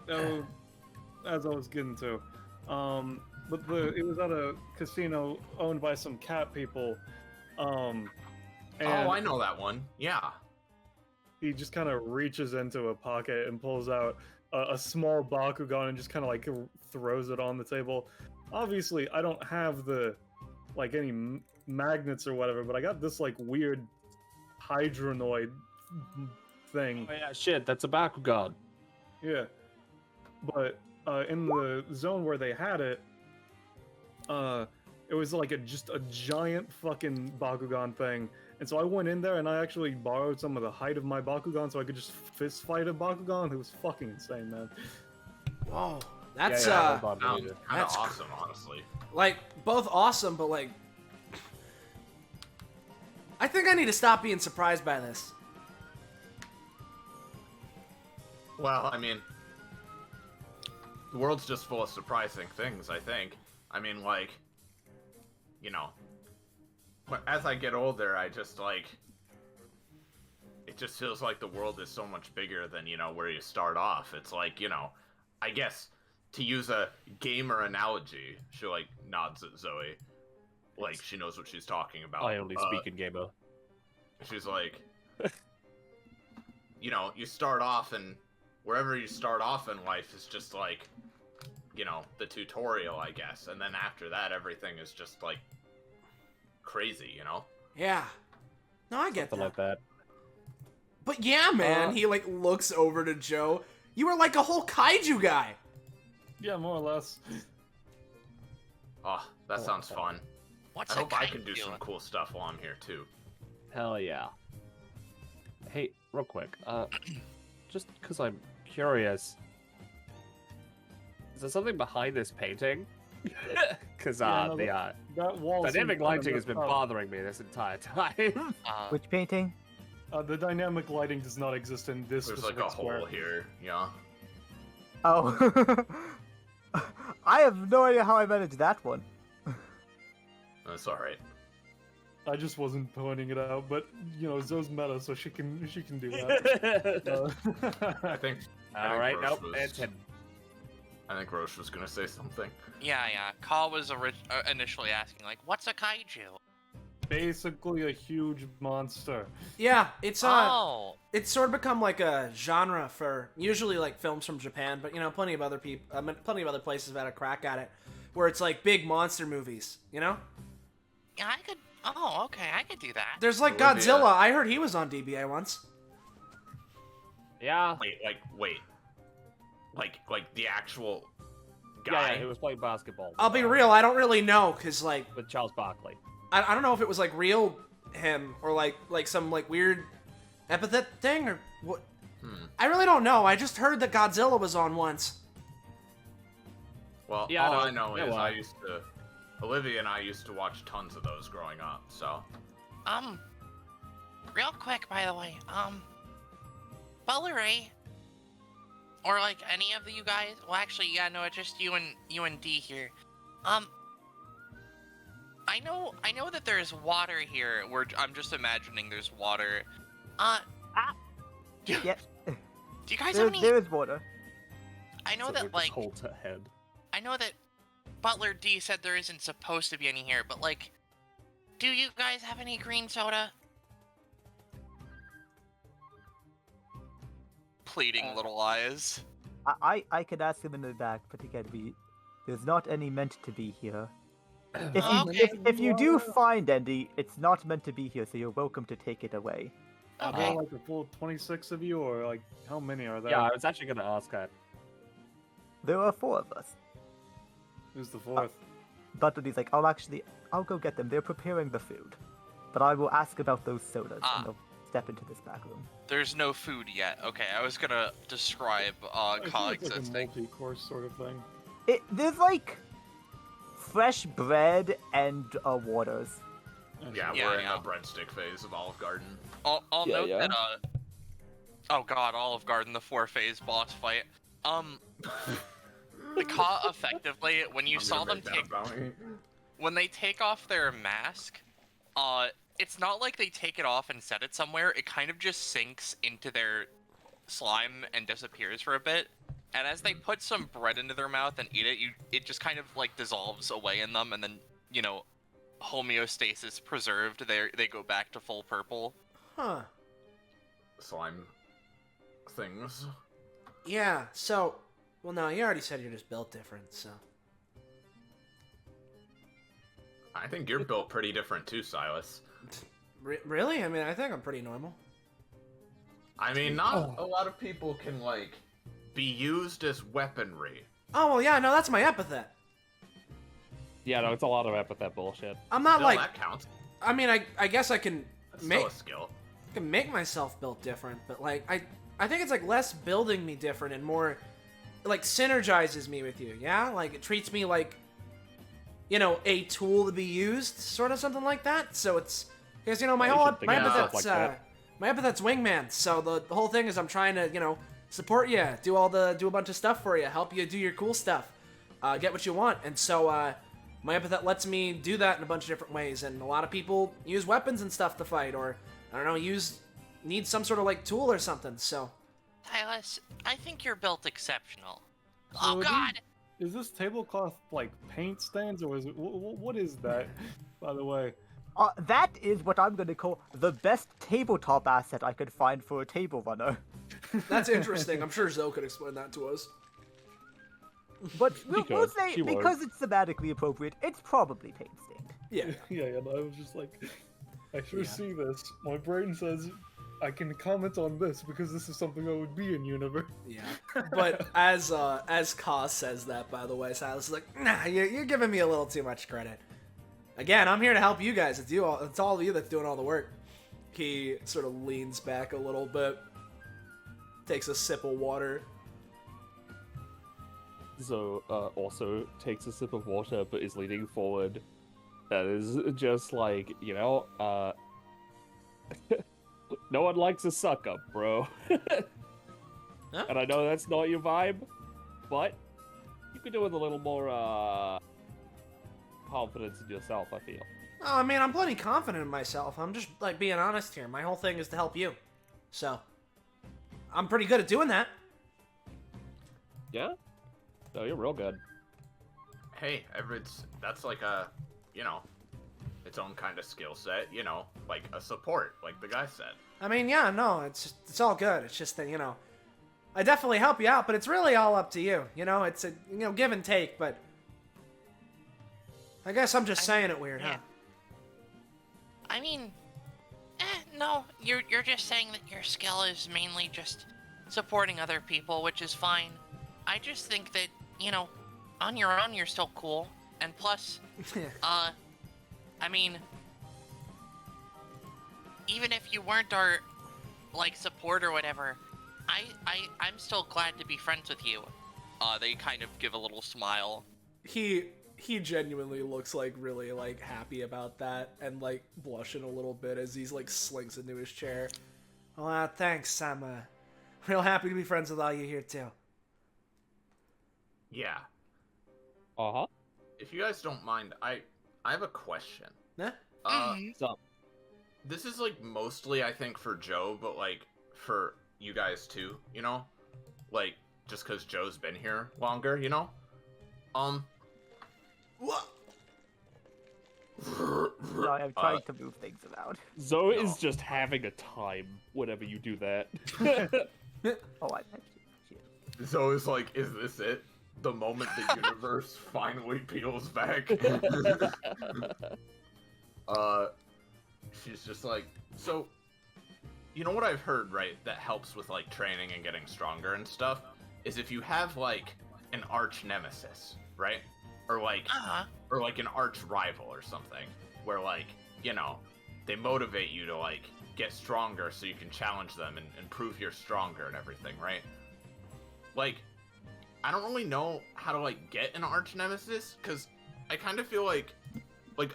So, as I was getting to, but it was at a casino owned by some cat people. And Oh, I know that one. Yeah. he just kind of reaches into a pocket and pulls out a small Bakugan and just kind of like throws it on the table. Obviously, I don't have the like any magnets or whatever, but I got this like weird hydronoid thing. Oh, yeah, shit, that's a Bakugan. Yeah, but in the zone where they had it, it was like just a giant fucking Bakugan thing. And so I went in there and I actually borrowed some of the height of my Bakugan so I could just fist fight a Bakugan. It was fucking insane, man. Whoa, that's Yeah, hold on, Sounds David. kind of That's awesome, honestly. like both awesome, but like, I think I need to stop being surprised by this. Well, I mean, the world's just full of surprising things, I think. I mean, like, you know, as I get older, I just, like, it just feels like the world is so much bigger than, you know, where you start off. It's like, you know, I guess, to use a gamer analogy, she, like, nods at Zoe. Like, she knows what she's talking about. I only speak in gamer. She's like, you know, you start off and wherever you start off in life is just like, you know, the tutorial, I guess. And then after that, everything is just like crazy, you know? Yeah. No, I get Something that. like that. But yeah, man, he like looks over to Joe. You were like a whole kaiju guy. Yeah, more or less. Oh, that sounds fun. What's I a hope I can do kaiju? some cool stuff while I'm here too. Hell yeah. Hey, real quick, just because I'm curious, is there something behind this painting? Because Yeah, no, the That wall. dynamic seems kinda lighting has messed been up. bothering me this entire time. Which painting? The dynamic lighting does not exist in this There's like specific a square. hole here, yeah. Oh. I have no idea how I managed that one. That's alright. I just wasn't pointing it out, but you know, Zoe's meta, so she can do that. I think. All right, Roche nope, was- it's him. I think Roche was gonna say something. Yeah. Call was initially asking, like, what's a kaiju? Basically, a huge monster. Yeah, it's Oh. it's sort of become like a genre for usually like films from Japan, but you know, plenty of other plenty of other places have had a crack at it, where it's like big monster movies. You know, Yeah, I could. Oh, okay, I could do that. there's like It would be Godzilla. I heard he was on DBA once. Yeah. Wait. Like the actual Yeah, guy? yeah, he was playing basketball. I'll be real, I don't really know, cause like with Charles Barkley. I don't know if it was like real him or like some like weird epithet thing or what. I really don't know. I just heard that Godzilla was on once. Well, Yeah, all I I know. know Yeah, is well. I used to... Olivia and I used to watch tons of those growing up, so... Real quick, by the way, Bullery, or like any of you guys. Well, actually, yeah, no, it's just you and D here. I know that there's water here. I'm just imagining there's water. Do Yeah, you guys have any? there is water. I know So that just like holds her head. I know that Butler D said there isn't supposed to be any here, but like, do you guys have any green soda? Pleading little eyes. I could ask him in the back, but again, there's not any meant to be here. If you Okay. if you do find any, it's not meant to be here, so you're welcome to take it away. Are Okay. there like a full 26 of you, or like how many are there? Yeah, I was actually gonna ask that. There are 4 of us. Who's the fourth? But he's like, I'll go get them. They're preparing the food. But I will ask about those sodas, and they'll step into this back room. There's no food yet. Okay, I was gonna describe I feel like coexisting. a multi-course sort of thing. There's like fresh bread and waters. Yeah, Yeah, we're in yeah. the breadstick phase of Olive Garden. I'll Yeah, note yeah. that oh god, Olive Garden, the 4-phase boss fight. The Ka effectively when you I'm saw gonna them make take that a bounty. when they take off their mask, it's not like they take it off and set it somewhere. It kind of just sinks into their slime and disappears for a bit. And as they put some bread into their mouth and eat it, it just kind of like dissolves away in them, and then homeostasis preserved. They go back to full purple. Huh. Slime things. Yeah, so... Well, no, you already said you're just built different, so... I think you're built pretty different too, Silas. Really? I mean, I think I'm pretty normal. I mean, not a lot of people can, like, be used as weaponry. Oh, well, yeah, no, that's my epithet. Yeah, no, it's a lot of epithet bullshit. I'm not Still, like... that counts. I mean, I guess I can That's make... still a skill. I can make myself built different, but like I think it's like less building me different and more like synergizes me with you, yeah? Like it treats me like a tool to be used, sort of something like that. So it's because my Yeah, you whole should think of yourself epithet's like that. my epithet's wingman. So the whole thing is I'm trying to support you, do a bunch of stuff for you, help you do your cool stuff, get what you want, and so my epithet lets me do that in a bunch of different ways. And a lot of people use weapons and stuff to fight, or I don't know, need some sort of like tool or something. So Silas, I think you're built exceptional. So Oh are god! Is this tablecloth like paint stains, or is it what is that? By the way, That is what I'm going to call the best tabletop asset I could find for a table runner. that's interesting. I'm sure Zoe could explain that to us. But we'll could. say, She would. because it's thematically appropriate, it's probably paint stained. Yeah. yeah, I was just like, I sure Yeah. see this. My brain says I can comment on this because this is something that would be in universe. Yeah, but as Ka says that, by the way, Silas is like, nah, you're giving me a little too much credit. Again, I'm here to help you guys. It's all of you that's doing all the work. He sort of leans back a little bit, takes a sip of water. So also takes a sip of water, but is leaning forward. That is just like no one likes a suck up, bro. Huh? And I know that's not your vibe, but you could do with a little more confidence in yourself, I feel. Oh, I mean, I'm plenty confident in myself. I'm just like being honest here. My whole thing is to help you, so I'm pretty good at doing that. Yeah? No, you're real good. Hey, that's like a, its own kind of skill set, like a support, like the guy said. I mean, yeah, no, it's all good. It's just that, I definitely help you out, but it's really all up to you. It's a, give and take, but I guess I'm just saying it weird, huh? yeah. I mean, no, you're just saying that your skill is mainly just supporting other people, which is fine. I just think that, on your own you're still cool, and plus, I mean, even if you weren't our, support or whatever, I'm still glad to be friends with you. They kind of give a little smile. He genuinely looks really happy about that and blushing a little bit as he's slinks into his chair. Well, thanks. I'm real happy to be friends with all you here too. Yeah. Uh-huh. If you guys don't mind, I I have a question. Nah? So, This is like mostly I think for Joe, but like for you guys too, you know? Like just cuz Joe's been here longer, you know? What? Sorry, I'm trying to move things around. Zoe No. is just having a time whenever you do that. Oh, I actually. Shit. So it's like, is this it? The moment the universe finally peels back? She's just like, so, you know what I've heard, right, that helps with, like, training and getting stronger and stuff, is if you have, like, an arch nemesis, right? Or, like, or, like, an arch rival or something, where, like, you know, they motivate you to, like, get stronger so you can challenge them and prove you're stronger and everything, right? Like, I don't really know how to, like, get an arch nemesis, because I kind of feel like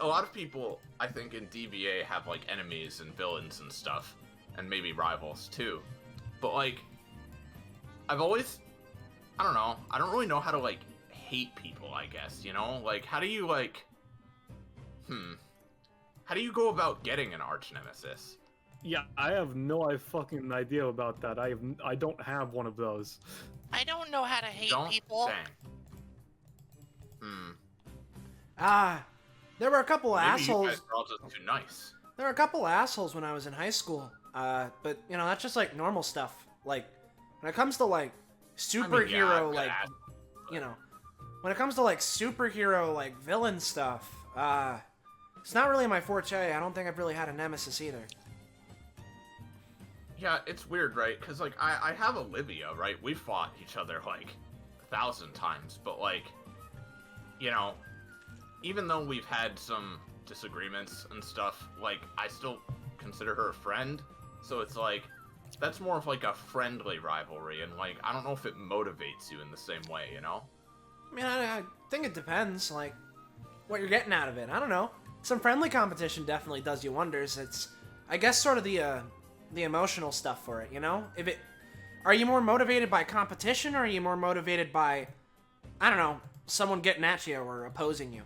a lot of people, I think, in DBA have, like, enemies and villains and stuff, and maybe rivals, too. But, like, I've always, I don't know, I don't really know how to, like, hate people, I guess, you know? Like, how do you, like, how do you go about getting an arch nemesis? Yeah, I have no fucking idea about that. I don't have one of those. I don't know how to hate Don't? people. Dang. There were a couple Maybe you assholes. guys are all just too nice. There were a couple assholes when I was in high school. But you know, that's just like normal stuff. Like when it comes to like superhero, like you know, when it comes to like superhero, like villain stuff, it's not really my forte. I don't think I've really had a nemesis either. Yeah, it's weird, right? Because, like, I have Olivia, right? We fought each other, like, 1,000 times, but, like, you know, even though we've had some disagreements and stuff, like, I still consider her a friend, so it's, like, that's more of, like, a friendly rivalry, and, like, I don't know if it motivates you in the same way, you know? I mean, I think it depends, like, what you're getting out of it. I don't know. Some friendly competition definitely does you wonders. It's, I guess, sort of the emotional stuff for it, you know? Are you more motivated by competition, or are you more motivated by, I don't know, someone getting at you or opposing you?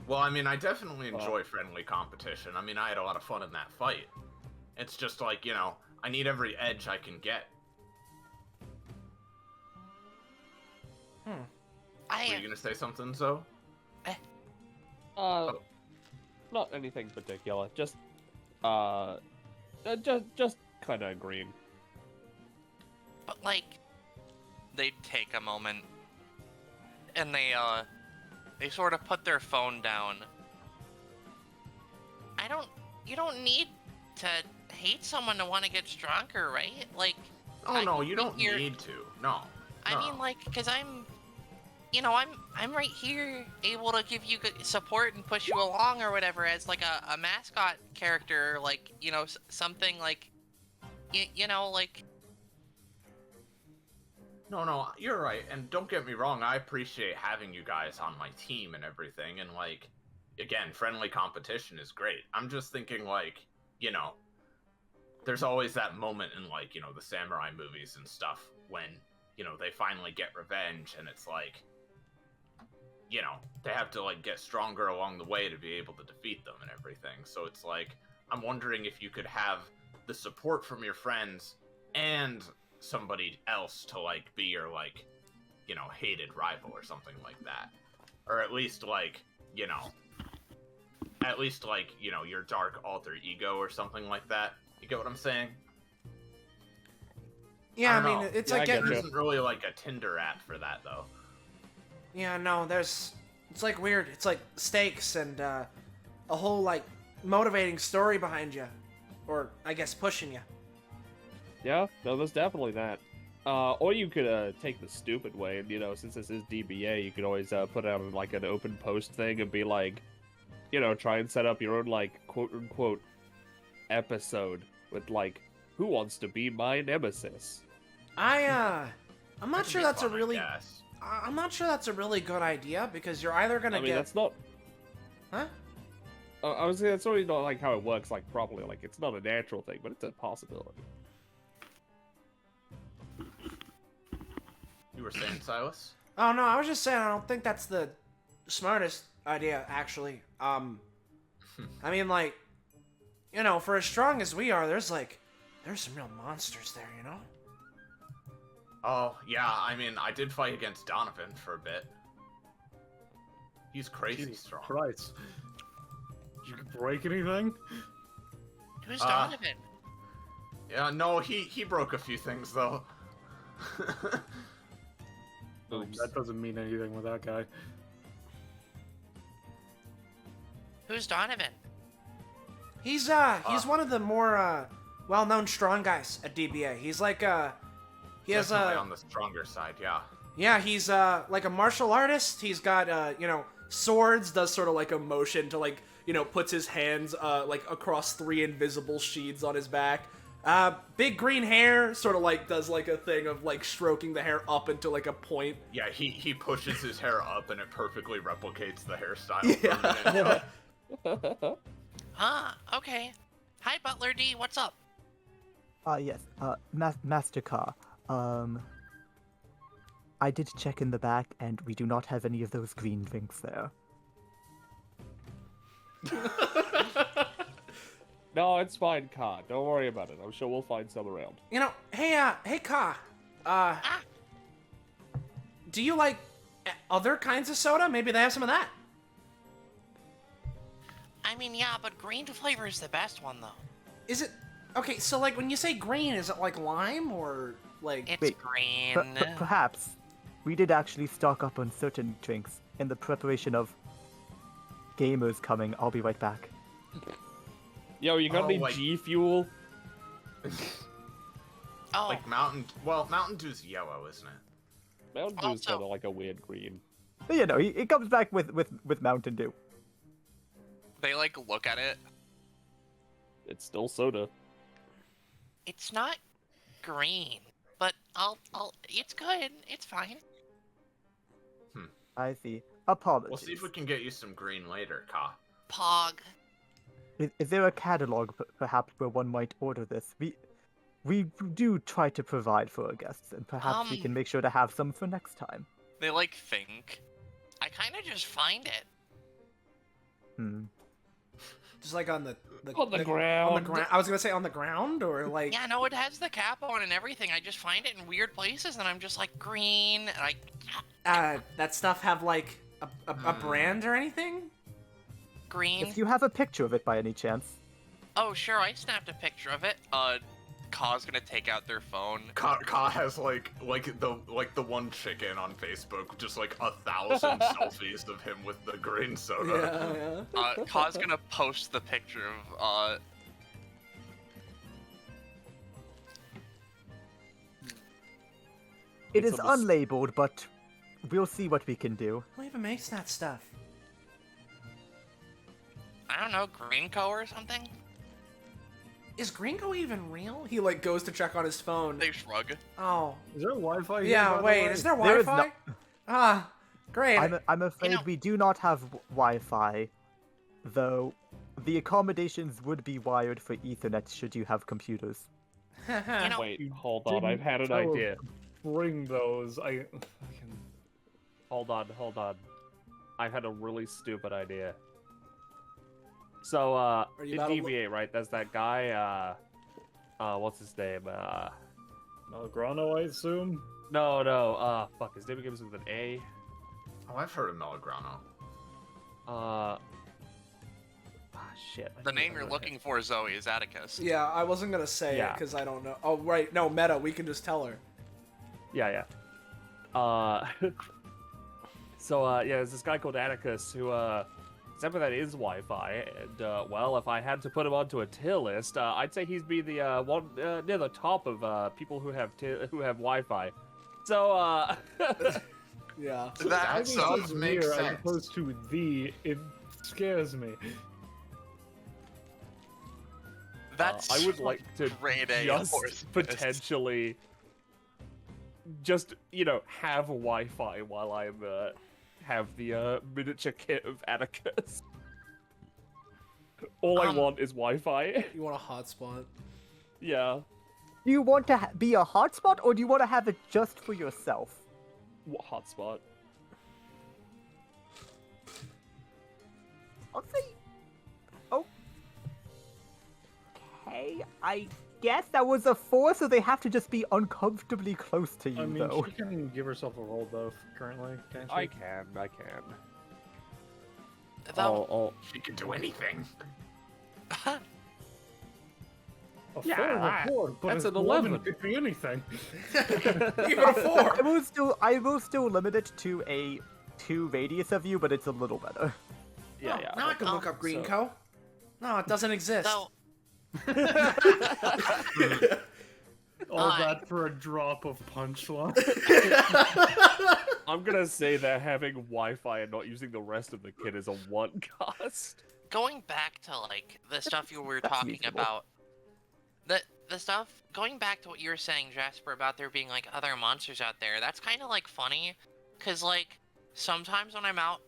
Well, I mean, I definitely enjoy friendly competition. I mean, I had a lot of fun in that fight. It's just like, you know, I need every edge I can get. Were you gonna say something, Zoe? Not anything particular. Just kind of agreeing. But like, they take a moment and they sort of put their phone down. You don't need to hate someone to want to get stronger, right? Like, Oh, no, you don't need to. No. I mean, like, because I'm right here able to give you good support and push you along or whatever as like a mascot character, like, you know, something like, you know, like. No, you're right, and don't get me wrong, I appreciate having you guys on my team and everything, and, like, again, friendly competition is great. I'm just thinking, like, you know, there's always that moment in, like, you know, the samurai movies and stuff when, you know, they finally get revenge, and it's like, you know, they have to, like, get stronger along the way to be able to defeat them and everything. So it's like, I'm wondering if you could have the support from your friends and somebody else to, like, be your, like, you know, hated rival or something like that. Or at least, like, you know, your dark alter ego or something like that. You get what I'm saying? Yeah, I don't mean, know. it's Yeah, like I getting. There isn't really, like, a Tinder app for that, though. Yeah, no, it's like weird. It's like stakes and a whole, like, motivating story behind you. Or, I guess, pushing you. Yeah, no, there's definitely that. Or you could take the stupid way, and, you know, since this is DBA, you could always put out, like, an open post thing and be like, you know, try and set up your own, like, quote-unquote episode with, like, who wants to be my nemesis? I'm not sure that's a Fun, I really. guess. I'm not sure that's a really good idea because you're either gonna I mean, get. that's not... Huh? I was saying that's already not, like, how it works, like, properly. Like, it's not a natural thing, but it's a possibility. You were saying, Silas? Oh no, I was just saying I don't think that's the smartest idea, actually. I mean, like, you know, for as strong as we are, there's some real monsters there, you know? Oh, yeah, I mean, I did fight against Donovan for a bit. He's crazy Jesus strong. Christ. Did you break anything? Who's Donovan? Yeah, no, he broke a few things, though. That doesn't mean anything with that guy. Who's Donovan? He's one of the more, well-known strong guys at DBA. He's like, he has Definitely on the stronger side, yeah. Yeah, he's, like a martial artist. He's got, you know, swords, does sort of like a motion to, like, you know, puts his hands, like, across 3 invisible sheaths on his back. Big green hair, sort of like does like a thing of like stroking the hair up into like a point. Yeah, he pushes his hair up and it perfectly replicates the hairstyle. Yeah. Okay. Hi, Butler D, what's up? Yes, Master Ka, I did check in the back, and we do not have any of those green drinks there. No, it's fine, Ka. Don't worry about it. I'm sure we'll find some around. You know, hey Ka, do you like other kinds of soda? Maybe they have some of that. I mean, yeah, but green flavor is the best one, though. Is it? Okay, so like when you say green, is it like lime or like? It's Wait, green. Perhaps we did actually stock up on certain drinks in the preparation of gamers coming. I'll be right back. Yo, you got any like- G Fuel? Oh, Like Mountain Dew's yellow, isn't it? Mountain Dew's Also- kind of like a weird green. But, you know, he comes back with Mountain Dew. They like look at it. It's still soda. it's not green, but it's good. It's fine. I see. Apologies. We'll see if we can get you some green later, Ka. Pog. Is there a catalog, perhaps, where one might order this? We do try to provide for our guests, and perhaps we can make sure to have some for next time. They like think. I kind of just find it. Just like on the On the ground. On the ground. I was gonna say on the ground or like. Yeah, no, it has the cap on and everything. I just find it in weird places, and I'm just like green, and That stuff have like a brand or anything? green. If you have a picture of it by any chance. Oh, sure, I snapped a picture of it. Ka's gonna take out their phone. Ka has like the one chicken on Facebook, just like 1,000 selfies of him with the green soda. Yeah. Ka's gonna post the picture of It It's is on the unlabeled, but we'll see what we can do. Who even makes that stuff? I don't know, Green Co or something? Is Gringo even real? He like goes to check on his phone. they shrug. Oh. Is there Wi-Fi here, Yeah, by the wait, way? is there There is Wi-Fi? Ah, great. I'm afraid know- we do not have Wi-Fi, though the accommodations would be wired for Ethernet should you have computers. You know, Wait, You hold on. I've didn't had an tell us. idea. Bring those. I can... Hold on. I've had a really stupid idea. So, you in about to DBA, right, there's that guy, what's his name? Melgrano, I assume? No, fuck, his name begins with an A. Oh, I've heard of Melograno. Shit. I The can't name you're remember looking for, Zoe, is Atticus. Yeah, I wasn't gonna say it Yeah. because I don't know. Oh, right. No, Meta. We can just tell her. Yeah. So, yeah, there's this guy called Atticus who, except for that is Wi-Fi, and, well, if I had to put him onto a tier list, I'd say he'd be the, one, near the top of, people who have Wi-Fi. So, Yeah. That Ivy sounds says makes near sense. As opposed to the, it scares me. That's I would like to grade A just horse potentially just, you know, have Wi-Fi while I'm, have the, miniature kit of Atticus. All I want is Wi-Fi. You want a hotspot? Yeah. Do you want to be a hotspot, or do you want to have it just for yourself? What hotspot? I'll say. Okay, I guess that was a 4, so they have to just be uncomfortably close to you, I mean, though. she can give herself a roll buff currently, can't she? I can. Though, She can do anything. A Yeah, 4 is a 4, but that's it's an 11. could be anything. Even a 4. I will still limit it to a 2 radius of you, but it's a little better. Yeah, Oh, yeah. Now I can look up Green Co. No, it doesn't exist. though, All that for a drop of punchline. I'm gonna say that having Wi-Fi and not using the rest of the kit is a 1 cost. going back to like the stuff you were That's talking reasonable. about, the stuff going back to what you were saying, Jasper, about there being like other monsters out there. That's kind of like funny, cause like sometimes when I'm out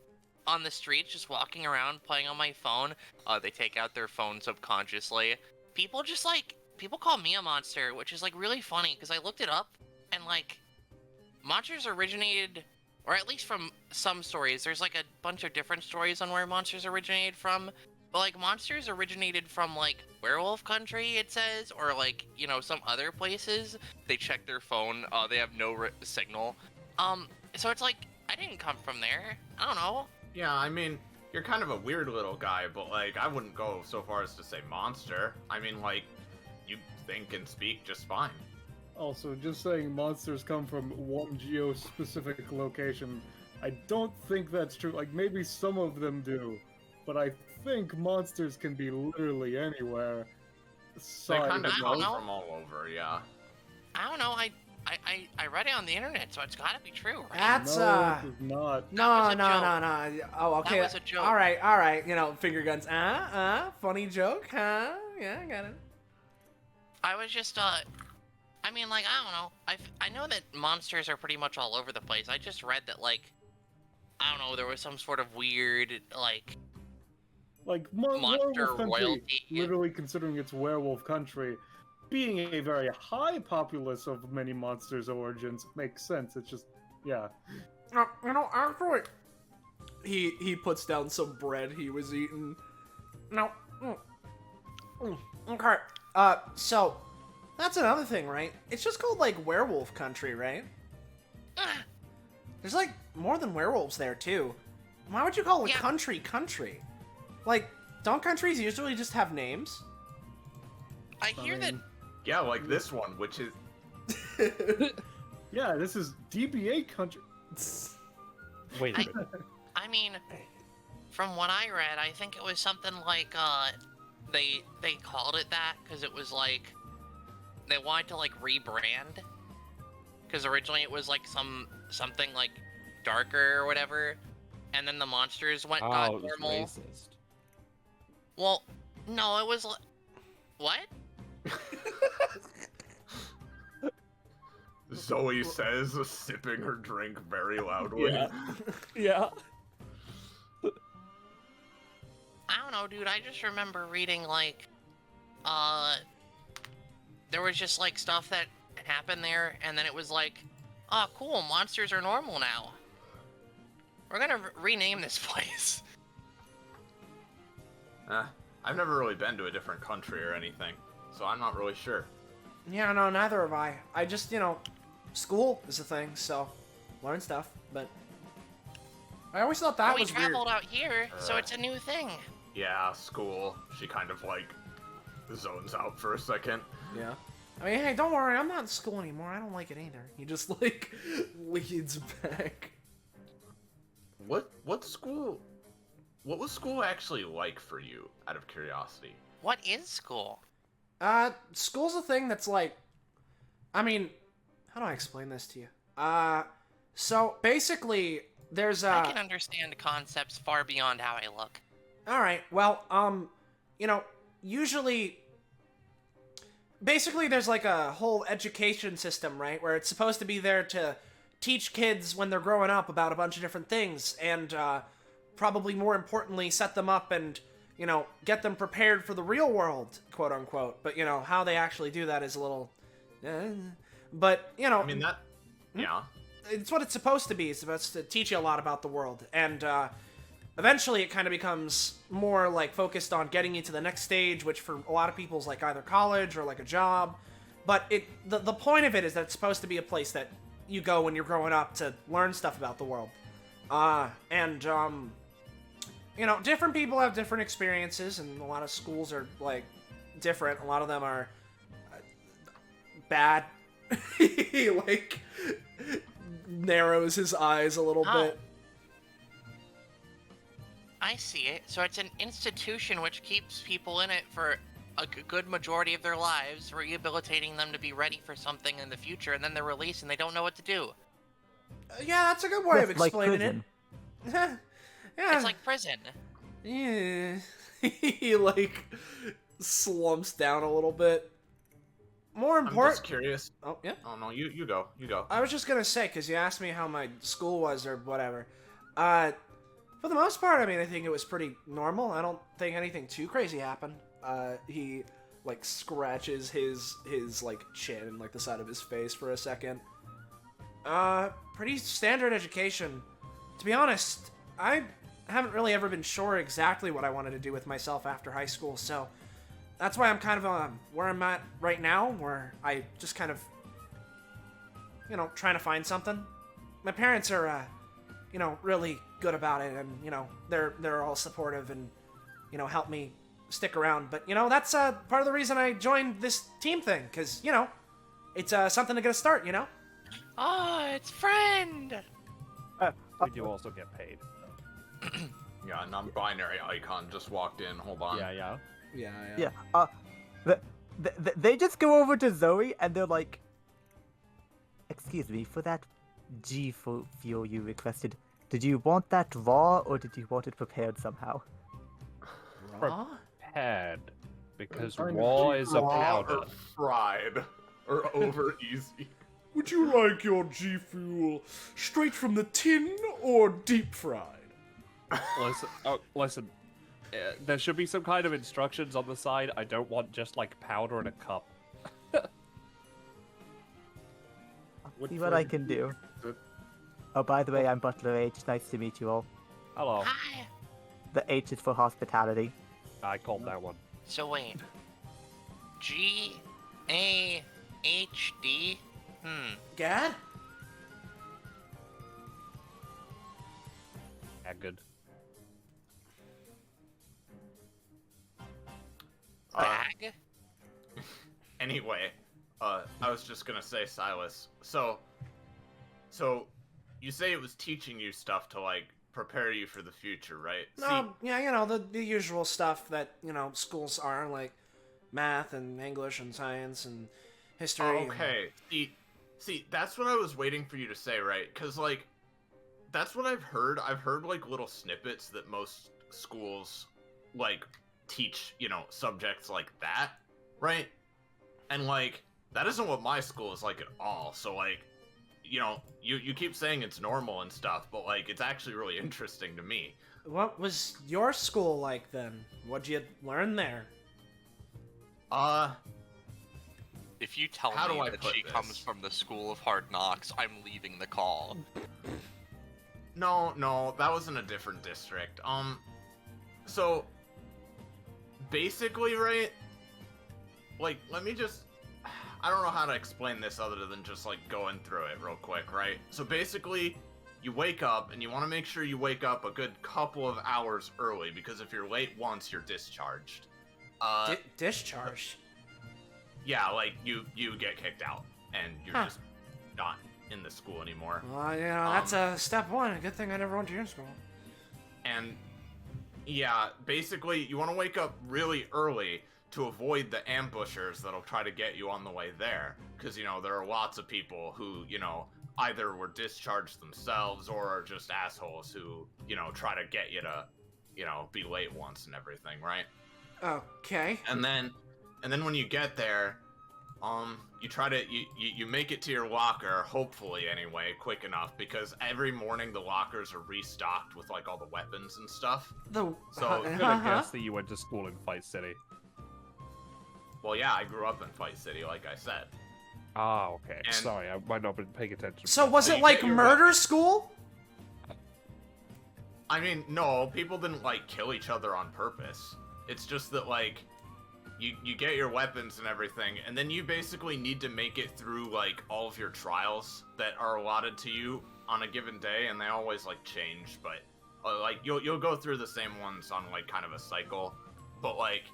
on the streets just walking around playing on my phone, they take out their phone subconsciously. People call me a monster, which is like really funny because I looked it up and like monsters originated, or at least from some stories. There's like a bunch of different stories on where monsters originated from, but like monsters originated from like werewolf country, it says, or like, you know, some other places. They check their phone, they have no signal. So it's like I didn't come from there. I don't know. Yeah, I mean, you're kind of a weird little guy, but like, I wouldn't go so far as to say monster. I mean, like, you think and speak just fine. Also, just saying monsters come from one geo-specific location, I don't think that's true. Like, maybe some of them do, but I think monsters can be literally anywhere. They kind of I come don't know. from all over, yeah. I don't know. I read it on the internet, so it's gotta be true, right? That's No, it is not. No, was a no, joke. no. Oh, okay. was a joke. All right. You know, finger guns. Funny joke, huh? Yeah, I got it. I was just, I mean, like, I don't know. I know that monsters are pretty much all over the place. I just read that, like, I don't know, there was some sort of weird, like, Like, monster werewolf country, royalty. literally considering it's werewolf country, being a very high populace of many monsters' origins makes sense. It's just, yeah. You know, actually, he puts down some bread he was eating. No. Okay. So that's another thing, right? It's just called like werewolf country, right? There's like more than werewolves there too. Why would you call a Yeah. country? Like, don't countries usually just have names? I hear that. Yeah, like this one, which is... Yeah, this is DBA country. Wait a minute. I mean, from what I read, I think it was something like, they called it that because it was like, they wanted to like rebrand. Because originally it was like something like darker or whatever, and then the monsters got Oh, it was normal. racist. Well, no, it was what? Zoe says, sipping her drink very loudly. Yeah. Yeah. I don't know, dude. I just remember reading like, there was just like stuff that happened there, and then it was like, oh, cool, monsters are normal now. We're gonna rename this place. I've never really been to a different country or anything, so I'm not really sure. Yeah, no, neither have I. I just, you know, school is a thing, so learn stuff, but I always thought that we was weird. traveled out here, so it's a new thing. Yeah, school. She kind of like zones out for a second. Yeah. I mean, hey, don't worry, I'm not in school anymore. I don't like it either. He just, like, leads back. What school? What was school actually like for you, out of curiosity? What is school? School's a thing that's like, I mean, how do I explain this to you? So basically, there's I can understand concepts far beyond how I look. Alright, well, you know, usually, basically there's like a whole education system, right, where it's supposed to be there to teach kids when they're growing up about a bunch of different things, and, probably more importantly, set them up and, you know, get them prepared for the real world, quote unquote. But, you know, how they actually do that is a little, but, you know. I mean, that, yeah. It's what it's supposed to be. It's supposed to teach you a lot about the world. And, eventually it kind of becomes more like focused on getting you to the next stage, which for a lot of people is like either college or like a job. But the point of it is that it's supposed to be a place that you go when you're growing up to learn stuff about the world. You know, different people have different experiences, and a lot of schools are like different. A lot of them are bad. He like narrows his eyes a little bit. I see it. So it's an institution which keeps people in it for a good majority of their lives, rehabilitating them to be ready for something in the future, and then they're released and they don't know what to do. Yeah, that's a good way of explaining it. Yeah. It's like prison. Yeah. He like slumps down a little bit. More I'm important. just curious. Oh yeah. Oh no, you go. You go. I was just gonna say, because you asked me how my school was or whatever. For the most part, I mean, I think it was pretty normal. I don't think anything too crazy happened. He like scratches his like chin and like the side of his face for a second. Pretty standard education. To be honest, I haven't really ever been sure exactly what I wanted to do with myself after high school, so that's why I'm kind of where I'm at right now, where I just kind of, you know, trying to find something. My parents are, you know, really good about it, and you know, they're all supportive and, you know, help me stick around. But you know, that's part of the reason I joined this team thing, because you know, it's something to get a start, you know. Oh, it's friend. We do also get paid. Yeah, non-binary icon just walked in. Hold on. Yeah. They just go over to Zoe and they're like, "Excuse me, for that G fuel you requested, did you want that raw or did you want it prepared somehow?" Raw? Prepared, because Trying to raw be is a raw powder. or fried or over easy. Would you like your G Fuel straight from the tin or deep fried? Listen. There should be some kind of instructions on the side. I don't want just like powder in a cup. See what I can do. Oh, by the way, I'm Butler H. Nice to meet you all. Hello. Hi. The H is for hospitality. I called that one. So wait. G-A-H-D? Gad? Yeah, good. Bag? Anyway, I was just gonna say, Silas. So you say it was teaching you stuff to like prepare you for the future, right? Yeah, you know, the usual stuff that, you know, schools are, like math and English and science and history. Okay. See, that's what I was waiting for you to say, right? Because, like, that's what I've heard. I've heard, like, little snippets that most schools, like, teach, you know, subjects like that, right? And, like, that isn't what my school is like at all. So, like, you know, you keep saying it's normal and stuff, but, like, it's actually really interesting to me. What was your school like then? What'd you learn there? If you tell How do me I that put she this? comes from the School of Hard Knocks, I'm leaving the call. No, that was in a different district. So, basically, right, like, let me just, I don't know how to explain this other than just, like, going through it real quick, right? So, basically, you wake up, and you want to make sure you wake up a good couple of hours early, because if you're late once, you're discharged. Discharged? Yeah, like, you get kicked out, and you're just not in the school anymore. Well, you know, that's step one. Good thing I never went to your school. And, yeah, basically, you want to wake up really early to avoid the ambushers that'll try to get you on the way there. Because, you know, there are lots of people who, you know, either were discharged themselves or are just assholes who, you know, try to get you to, you know, be late once and everything, right? Okay. And then when you get there, you try to, you make it to your locker, hopefully anyway, quick enough, because every morning the lockers are restocked with, like, all the weapons and stuff. I'm gonna guess that you went to school in Fight City. Well, yeah, I grew up in Fight City, like I said. Ah, okay. And- Sorry, I might not have been paying attention. So was So it you like get your murder school? I mean, no, people didn't, like, kill each other on purpose. It's just that, like, you get your weapons and everything, and then you basically need to make it through, like, all of your trials that are allotted to you on a given day, and they always, like, change, but, like, you'll go through the same ones on, like, kind of a cycle, but, like,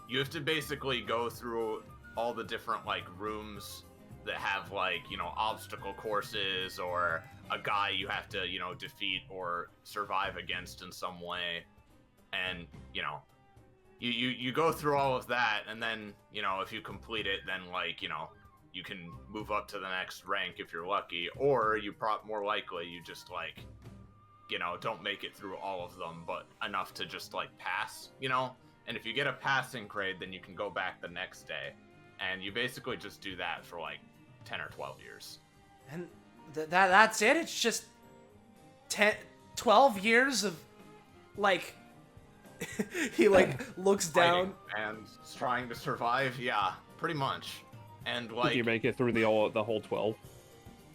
you have to basically go through all the different, like, rooms that have, like, you know, obstacle courses, or a guy you have to, you know, defeat or survive against in some way, and, you know, you go through all of that, and then, you know, if you complete it, then, like, you know, you can move up to the next rank if you're lucky, or more likely you just, like, you know, don't make it through all of them, but enough to just, like, pass, you know? And if you get a passing grade, then you can go back the next day, and you basically just do that for, like, 10 or 12 years. And that's it? It's just 12 years of, like... he, like, looks down. And trying to survive, yeah, pretty much. And, like... Did you make it through the whole 12?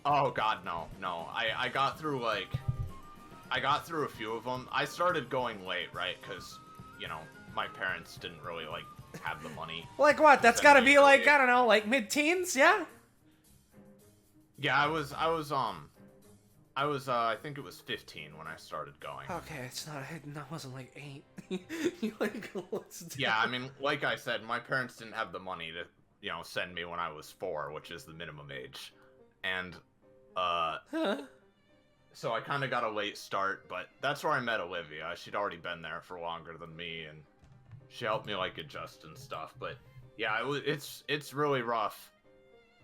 Oh, God, no. I got through, like... I got through a few of them. I started going late, right? Because, you know, my parents didn't really, like, have the money. Like what? That's gotta be, like, early. I don't know, like, mid-teens, yeah? Yeah, I was, I think it was 15 when I started going. Okay, it's not, it wasn't, like, 8. You, like, looks down. Yeah, I mean, like I said, my parents didn't have the money to, you know, send me when I was 4, which is the minimum age. And, so I kind of got a late start, but that's where I met Olivia. She'd already been there for longer than me, and she helped me, like, adjust and stuff. But, yeah, it's really rough,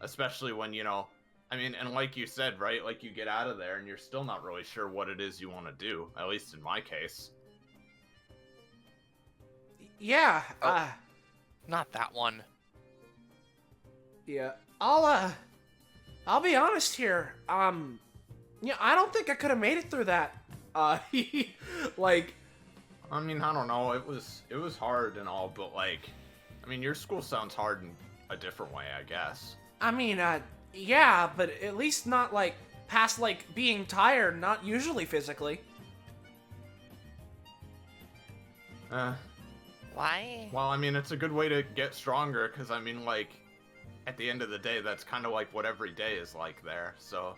especially when, you know, I mean, and like you said, right, like, you get out of there and you're still not really sure what it is you want to do, at least in my case. Yeah, Not that one. yeah. I'll be honest here. Yeah, I don't think I could have made it through that. Like, I mean, I don't know. It was hard and all, but, like, I mean, your school sounds hard in a different way, I guess. I mean, yeah, but at least not, like, past, like, being tired, not usually physically. Why? Well, I mean, it's a good way to get stronger, because, I mean, like, at the end of the day, that's kind of like what every day is like there, so...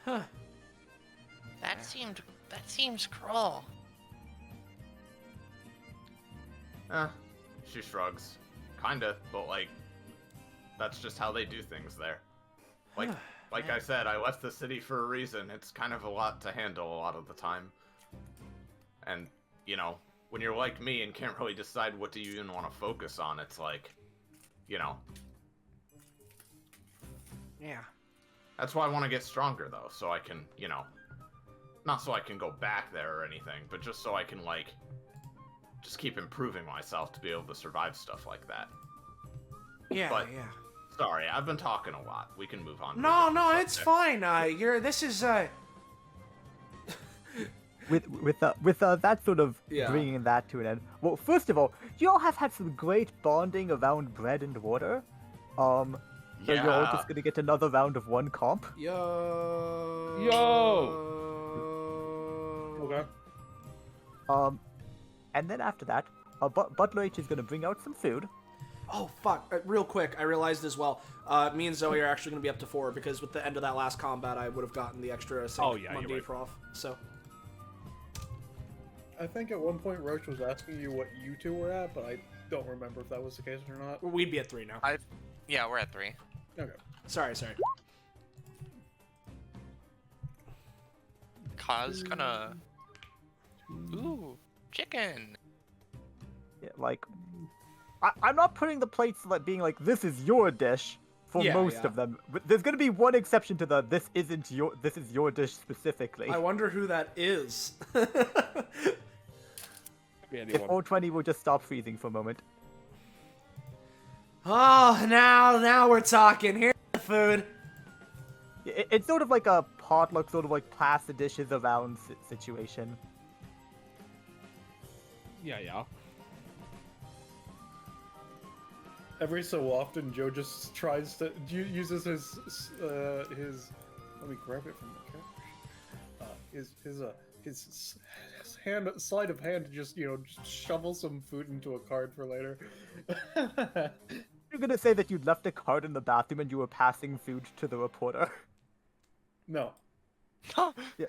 Huh. That seems cruel. She shrugs. Kinda, but, like, that's just how they do things there. Like I said, I left the city for a reason. It's kind of a lot to handle a lot of the time. And, you know, when you're like me and can't really decide what do you even want to focus on, it's like, you know. Yeah. That's why I want to get stronger, though, so I can, you know, not so I can go back there or anything, but just so I can, like, just keep improving myself to be able to survive stuff like that. Yeah, But- yeah. Sorry, I've been talking a lot. We can move on. to a No, different it's subject. fine. This is, with that sort of Yeah. bringing that to an end. Well, first of all, you all have had some great bonding around bread and water. So you're all Yeah. just gonna get another round of one comp. Yo. Okay. And then after that, Butler H is gonna bring out some food. Oh, fuck. Real quick, I realized as well, me and Zoe are actually going to be up to 4, because with the end of that last combat, I would have gotten the extra sync Oh, yeah, you're Monday right. prof. So, I think at one point Roach was asking you what you two were at, but I don't remember if that was the case or not. we'd be at 3 now. Yeah, we're at 3. Okay. Sorry. Ka's gonna... Ooh, chicken. Yeah, like, I'm not putting the plates like being like this is your dish for Yeah, most yeah. of them. But there's gonna be one exception to the this is your dish specifically. I wonder who that is. If 420 will just stop freezing for a moment. Oh, now we're talking. Here's the food. It's sort of like a potluck, sort of like pass the dishes around situation. Yeah. Every so often, Joe just tries to uses his let me grab it from the couch. his hand, sleight of hand to just just shovel some food into a card for later. You're gonna say that you left a card in the bathroom and you were passing food to the reporter. No. Yeah.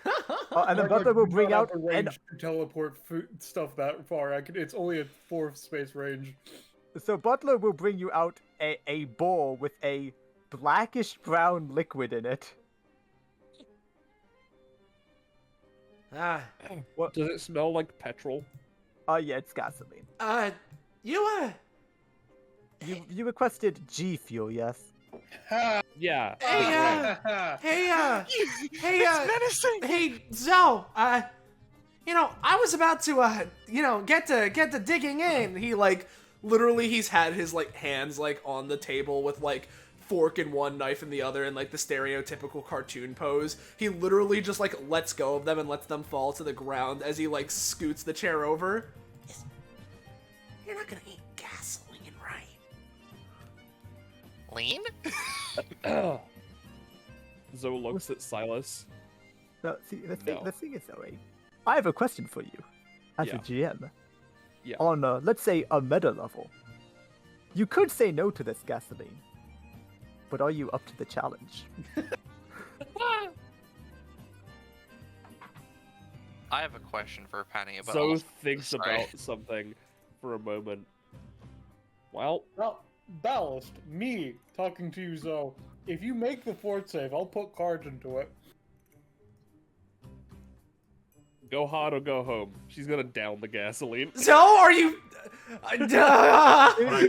And the butler will bring out a an... range to teleport food stuff that far. It's only a 4-space range. So butler will bring you out a bowl with a blackish brown liquid in it. What does it smell like? Petrol? Yeah, it's gasoline. You You requested G fuel, yes? Yeah. Hey, Zoe, I was about to, get to digging in. He, literally, he's had his, hands, on the table with, fork in one, knife in the other, and, the stereotypical cartoon pose. He literally just, lets go of them and lets them fall to the ground as he, scoots the chair over. You're not gonna eat gasoline, right? Lean? Zoe looks at Silas. No, see, the No. thing is, Zoe, I have a question for you, as a Yeah. GM. Yeah. On, let's say, a meta level. You could say no to this gasoline, but are you up to the challenge? I have a question for Penny about. Zoe thinks Sorry. about something for a moment. Well, Well, Ballast, me talking to you, Zoe. If you make the fort save, I'll put cards into it. go hard or go home. She's gonna down the gasoline. Zoe, are you... Give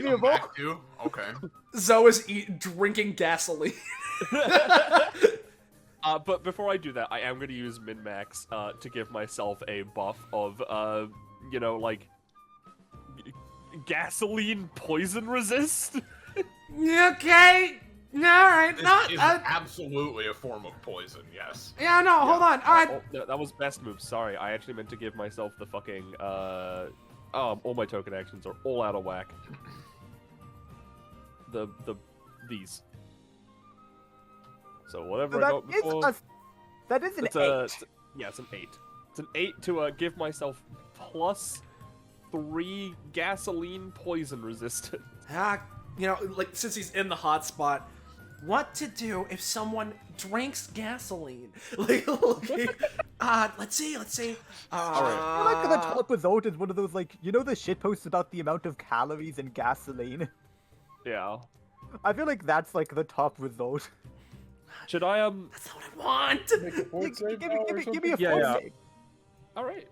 me a bowl. Back to? Okay. Zoe is drinking gasoline. But before I do that, I am gonna use min-max to give myself a buff of, gasoline poison resist. Okay. Alright, This is absolutely a form of poison, yes. Yeah, no, hold on. Alright. Oh, that was best move. Sorry, I actually meant to give myself the fucking, all my token actions are all out of whack. These. So whatever I got before. That is an It's 8. yeah, it's an 8. It's an 8 to give myself plus 3 gasoline poison resistance. Since he's in the hot spot, what to do if someone drinks gasoline? Let's see. I like the top result is one of those, the shitposts about the amount of calories in gasoline. Yeah. I feel like that's, the top result. Should I, That's not what I want. Make a fort save Give now or me a something? Yeah, full yeah. save. Alright.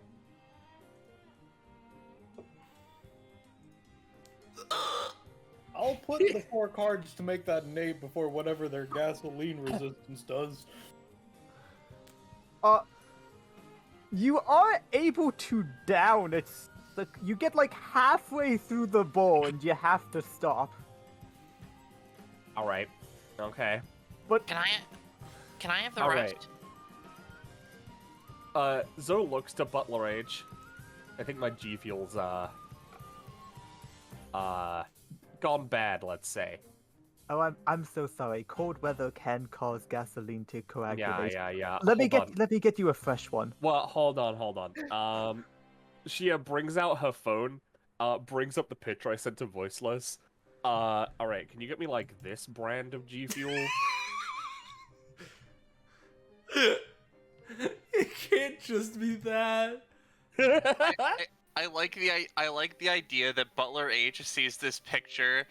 I'll put the 4 cards to make that an 8 before whatever their gasoline resistance does. You are able to down. It's you get halfway through the bowl and you have to stop. Alright. Okay. But Can I have the All rest? Zoe looks to Butler Age. I think my G Fuel's, gone bad, let's say. oh, I'm so sorry. Cold weather can cause gasoline to coagulate. Yeah. Let me Hold on. let me get you a fresh one. Well, hold on. She brings out her phone, brings up the picture I sent to Voiceless. Alright, can you get me, this brand of G Fuel? It can't just be that. I like the idea that Butler H sees this picture,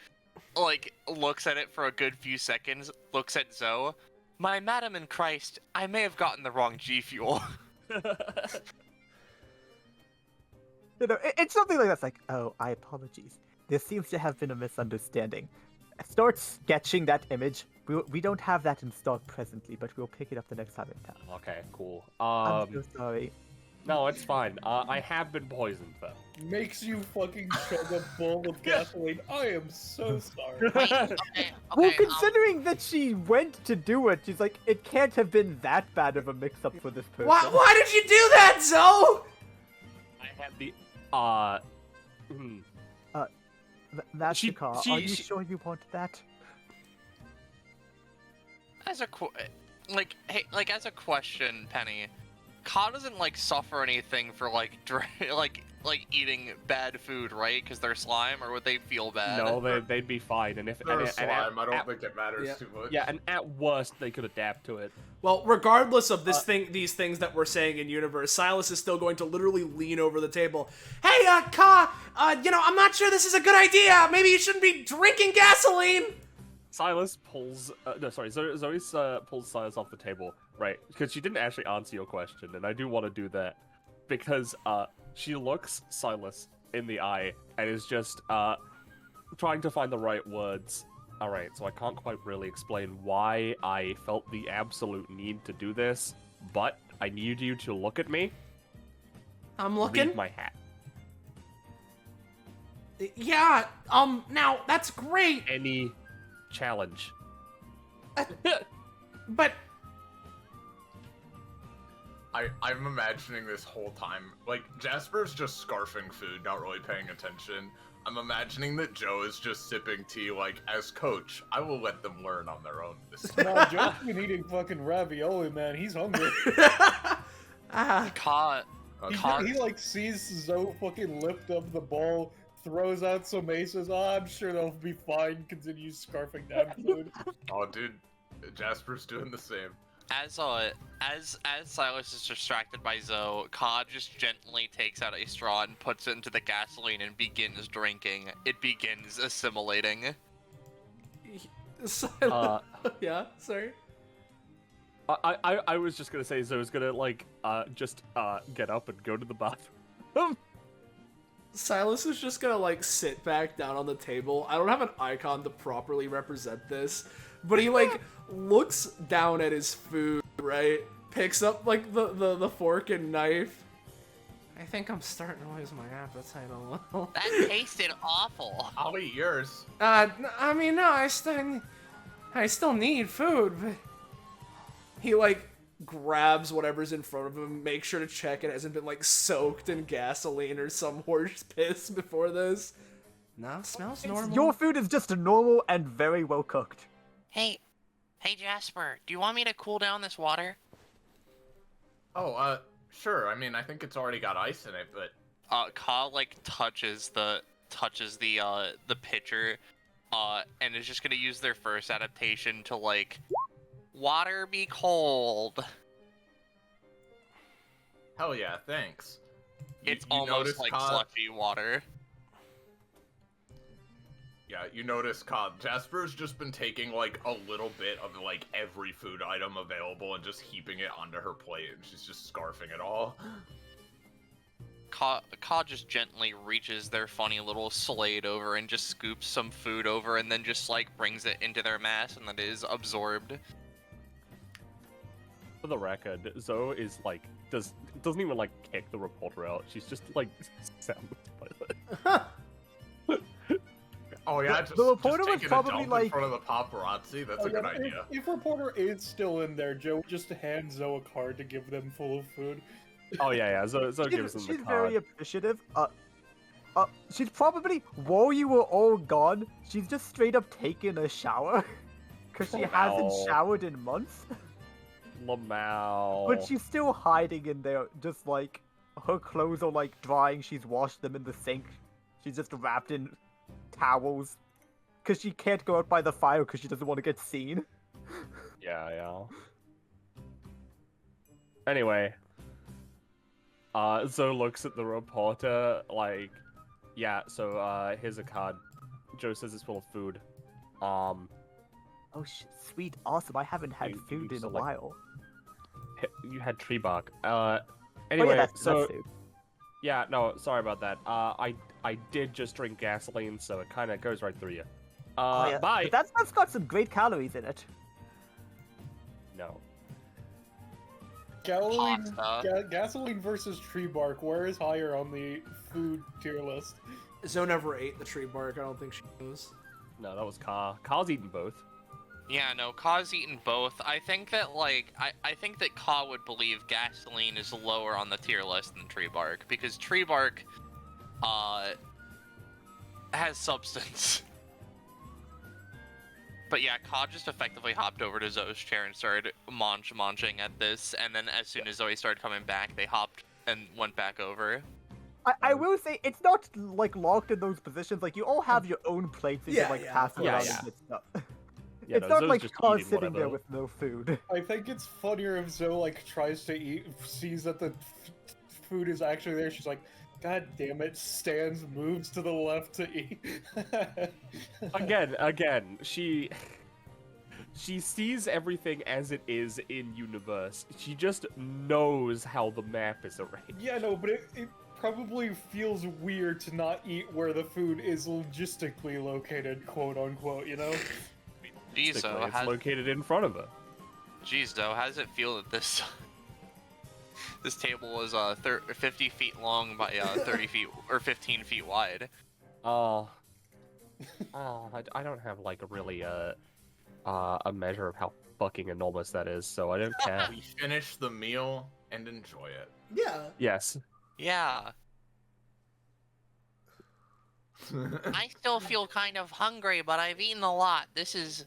looks at it for a good few seconds, looks at Zoe. My madam in Christ, I may have gotten the wrong G Fuel. It's something like that's oh, I apologize. There seems to have been a misunderstanding. Start sketching that image. We don't have that in stock presently, but we'll pick it up the next time in town. Okay, cool. I'm so sorry. No, it's fine. I have been poisoned, though. Makes you fucking chug a bowl of gasoline. I am so sorry. Wait, okay, Well, okay, considering that she went to do it, she's like, it can't have been that bad of a mix-up for this person. Why did you do that, Zoe? I had the, That's She- the car. she- Are you she- sure you want that? as a question, Penny, Ka doesn't like suffer anything for like like eating bad food, right? Because they're slime, or would they feel bad? No, they'd be fine, and if They're and, a slime. I don't at, think it matters Yeah. too much. yeah, and at worst they could adapt to it. Well, regardless of these things that we're saying in universe, Silas is still going to literally lean over the table. Hey, Ka, I'm not sure this is a good idea. Maybe you shouldn't be drinking gasoline. Silas pulls Zoe pulls Silas off the table, right? Because she didn't actually answer your question, and I do want to do that because she looks Silas in the eye and is just trying to find the right words. All right, so I can't quite really explain why I felt the absolute need to do this, but I need you to look at me. I'm looking. Leave my hat. Yeah. Now that's great, Any challenge. but I'm imagining this whole time, like, Jasper's just scarfing food, not really paying attention. I'm imagining that Joe is just sipping tea, like, as coach, I will let them learn on their own this time. No, Joe's been eating fucking ravioli, man. He's hungry. Ka, He like sees Zoe fucking lift up the bowl, throws out some aces. Oh, I'm sure they'll be fine. Continues scarfing that food. Oh, dude, Jasper's doing the same. as Silas is distracted by Zoe, Ka just gently takes out a straw and puts it into the gasoline and begins drinking. It begins assimilating. Silas. Yeah. Sorry. I was just gonna say Zoe's gonna like just get up and go to the bathroom. Silas is just gonna like sit back down on the table. I don't have an icon to properly represent this, but he like looks down at his food, right? Picks up like the fork and knife. I think I'm starting to lose my appetite a little. That tasted awful. I'll eat yours. I mean, no, I still need food, but he like grabs whatever's in front of him, makes sure to check it hasn't been like soaked in gasoline or some horse piss before this. No, it smells normal. Your food is just normal and very well cooked. Hey Jasper, do you want me to cool down this water? Oh, sure. I mean, I think it's already got ice in it, but... Ka like touches the pitcher, and is just gonna use their first adaptation to like, water be cold. Hell yeah, thanks. It's you almost notice, like Ka, slushy water. Yeah, you notice, Ka, Jasper's just been taking, like, a little bit of, like, every food item available and just heaping it onto her plate, and she's just scarfing it all. Ka just gently reaches their funny little slate over and just scoops some food over and then just, like, brings it into their mass and then it is absorbed. For the record, Zoe is like doesn't even like kick the reporter out. She's just like sound the toilet. Oh yeah, just, The reporter just was taking probably, a dump in like- front of the paparazzi. That's a good idea. If reporter is still in there, Joe just hands Zoe a card to give them full of food. Oh yeah. Zoe gives them the She's card. very appreciative. She's probably, while you were all gone, she's just straight up taken a shower. Because she hasn't Wow. showered in months. Lamau. But she's still hiding in there, just like, her clothes are like drying, she's washed them in the sink. She's just wrapped in towels. Because she can't go out by the fire because she doesn't want to get seen. Yeah. Anyway, Zoe looks at the reporter like, yeah. So here's a card. Joe says it's full of food. Oh, sweet, awesome. I haven't had You- food you in a select- while. You had tree bark. Oh, Anyway, yeah, that's so food. yeah, no, sorry about that. I did just drink gasoline, so it kind of goes right through you. Oh, yeah. Bye. But that's got some great calories in it. No. Gasoline versus tree bark. Where is higher on the food tier list? Zoe never ate the tree bark. I don't think she knows. No, that was Ka. Ka's eaten both. Yeah, no, Ka's eaten both. I think that, like, I think that Ka would believe gasoline is lower on the tier list than tree bark, because tree bark, has substance. But yeah, Ka just effectively hopped over to Zoe's chair and started munching at this, and then as soon as Zoe started coming back, they hopped and went back over. I will say it's not like locked in those positions. Like you all have your own plates that you Yeah, can like yeah, pass of around course. and get stuff. Yeah, It's no, not Zoe's like just Kaz eating sitting there whatever. with no food. I think it's funnier if Zoe like tries to eat, sees that the food is actually there. She's like, "God damn it!" Stands, moves to the left to eat. Again, she sees everything as it is in universe. She just knows how the map is arranged. Yeah, no, but it probably feels weird to not eat where the food is logistically located, quote unquote. You know? Jeez, Zoe, It's located in front of her. how does it feel that this this table is 50 feet long by 30 feet or 15 feet wide? I don't have like a really a measure of how fucking enormous that is, so I don't care. We finish the meal and enjoy it. Yeah. Yes. Yeah. I still feel kind of hungry, but I've eaten a lot. This is...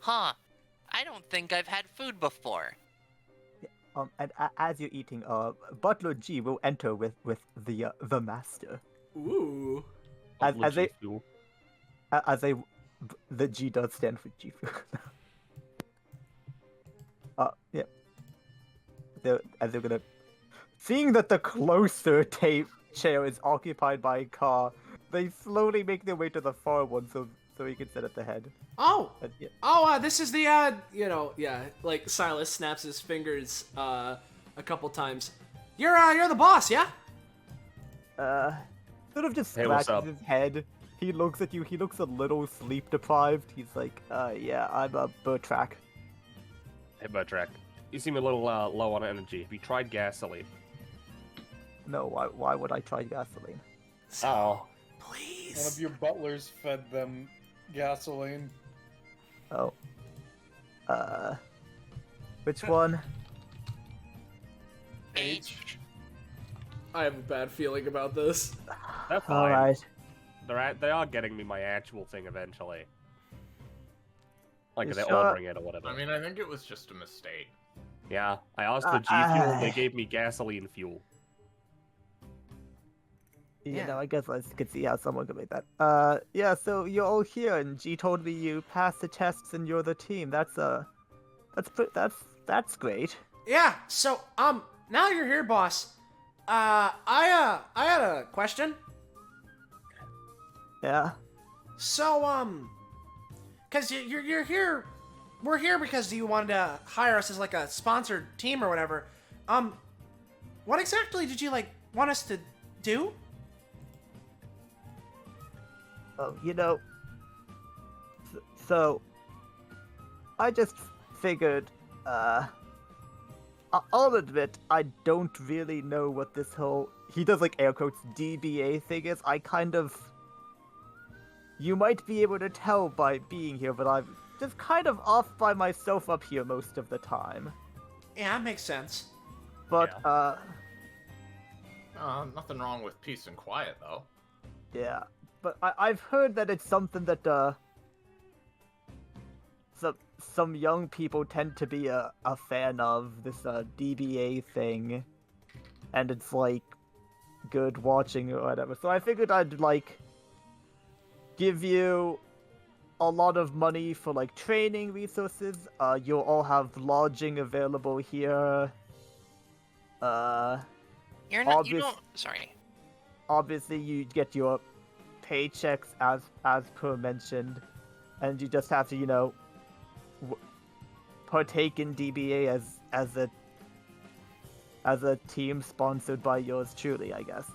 Huh. I don't think I've had food before. And as you're eating, Butler G will enter with the master. Ooh. As Lovely they- G fuel. The G does stand for G. Yeah. As they're gonna, seeing that the closer chair is occupied by a car, they slowly make their way to the far one so he can sit at the head. Oh. Yeah. Oh, this is the like Silas snaps his fingers a couple times. You're the boss, yeah? Sort of just Hey, what's scratches up? his head. He looks at you. He looks a little sleep deprived. He's like, yeah, I'm a Bertrack. Hey, Bertrack. You seem a little low on energy. Have you tried gasoline? No, why would I try gasoline? Oh. One Please. of your butlers fed them gasoline. Oh. Which one? H. I have a bad feeling about this. That's fine. Alright. They are getting me my actual thing eventually. Like, You they're sure? ordering it or whatever. I mean, I think it was just a mistake. Yeah, I asked for G fuel, and they gave me gasoline fuel. You Yeah. know, I guess I could see how someone could make that. Yeah, so you're all here, and G told me you passed the tests and you're the team. That's great. Yeah. So now you're here, boss. I had a question. Yeah. So cause you're here. We're here because you wanted to hire us as like a sponsored team or whatever. What exactly did you like want us to do? Oh, you know. So I just figured. I'll admit I don't really know what this whole he does like air quotes DBA thing is. I kind of. You might be able to tell by being here, but I'm just kind of off by myself up here most of the time. Yeah, that makes sense. But, Nothing wrong with peace and quiet, though. yeah. But I've heard that it's something that, some young people tend to be a fan of, this, DBA thing. And it's, like, good watching or whatever. So I figured I'd, like, give you a lot of money for like training resources. You'll all have lodging available here. You're not. You Obvious- don't. Sorry. Obviously you get your paychecks as per mentioned, and you just have to, you know, partake in DBA as a team sponsored by yours truly, I guess.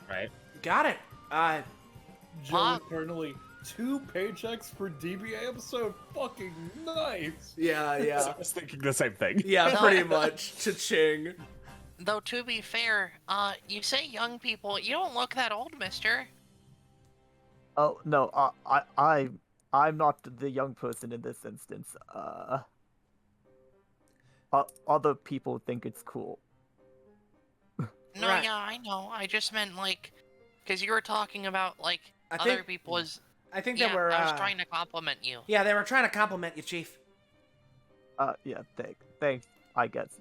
Right? Got it. Joe internally, 2 paychecks for DBA episode? Fucking nice! Yeah, yeah. I was thinking the same thing. Yeah, pretty much. Cha-ching. Though to be fair, you say young people. You don't look that old, mister. Oh no, I'm not the young person in this instance. Other people think it's cool. No, Right. yeah, I know. I just meant like, because you were talking about like I other think- people as I think Yeah, they were. I was trying to compliment you. Yeah, they were trying to compliment you, Chief. Yeah, thanks, I guess.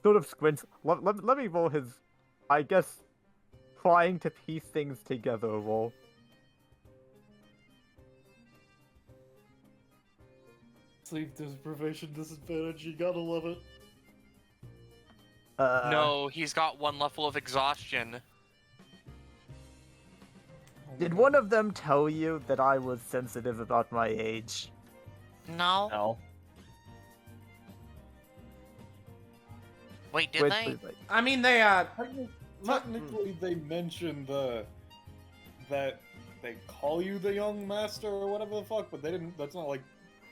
Sort of squints. Let me roll his, I guess, trying to piece things together roll. Sleep deprivation disadvantage, you gotta love it. No, he's got one level of exhaustion. Did one of them tell you that I was sensitive about my age? No. Al. Wait, did Wait, they? wait. I mean, they Technically, they mentioned that they call you the young master or whatever the fuck, but they didn't. That's not like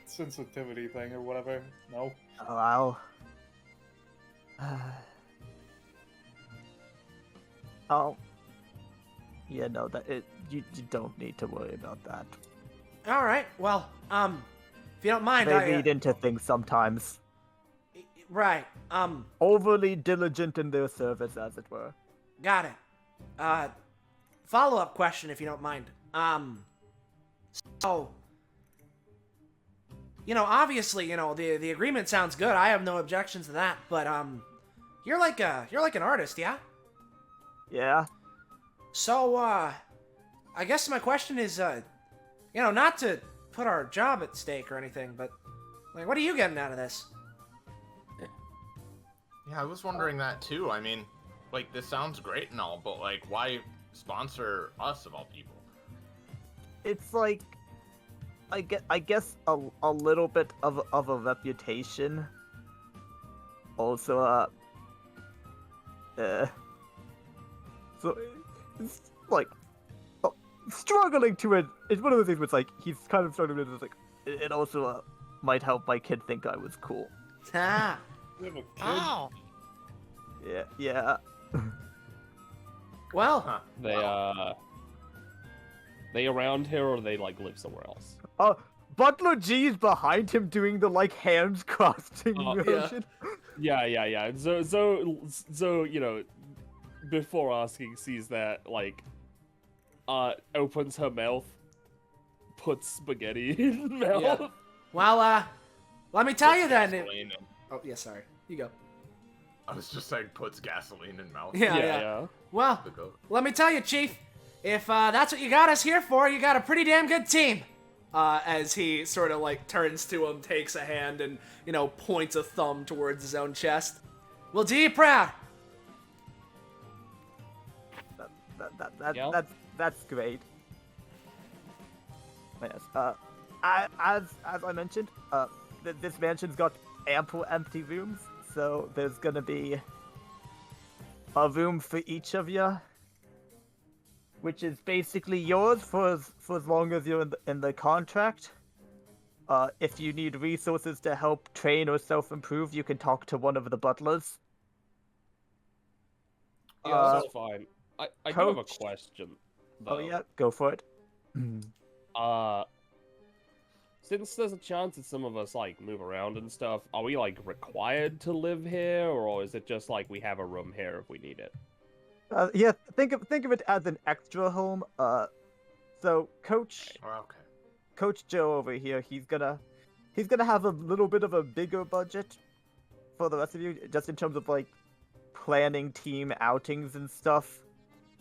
sensitivity thing or whatever. No. Oh, wow. Oh. Yeah, no, you don't need to worry about that. All right. Well, if you don't mind, They read into things sometimes. right. Overly diligent in their service, as it were. Got it. Follow-up question, if you don't mind. So, obviously, the agreement sounds good. I have no objections to that. But you're like an artist, yeah? Yeah. So, I guess my question is, not to put our job at stake or anything, but like, what are you getting out of this? Yeah, I was wondering that too. I mean, like, this sounds great and all, but like, why sponsor us of all people? It's like, I guess a little bit of a reputation. Also, so it's like struggling to it. It's one of those things where it's like he's kind of struggling with it. It's like it also might help my kid think I was cool. Ah. You have a kid? Oh. Yeah. Well, Huh. They around here or they like live somewhere else? Butler G's behind him doing the like hands crossing motion. Yeah. So before asking, sees that like, opens her mouth, puts spaghetti in mouth. Yeah. Well, let me tell you then. Gasoline in- Oh, yeah, sorry. You go. I was just saying, puts gasoline in mouth. Yeah. Well, The goat. let me tell you, Chief, if that's what you got us here for, you got a pretty damn good team. As he sort of like turns to him, takes a hand, and points a thumb towards his own chest. We'll do you proud. Yeah. That's great. Yes. As I mentioned, this mansion's got ample empty rooms, so there's gonna be a room for each of you, which is basically yours for as long as you're in the contract. If you need resources to help train or self-improve, you can talk to one of the butlers. Yeah, that's fine. I do have a Coach. question. Oh Though. yeah, go for it. Since there's a chance that some of us like move around and stuff, are we like required to live here, or is it just like we have a room here if we need it? Yeah, think of it as an extra home. So Coach Okay. Coach Joe over here, he's gonna have a little bit of a bigger budget for the rest of you, just in terms of like planning team outings and stuff.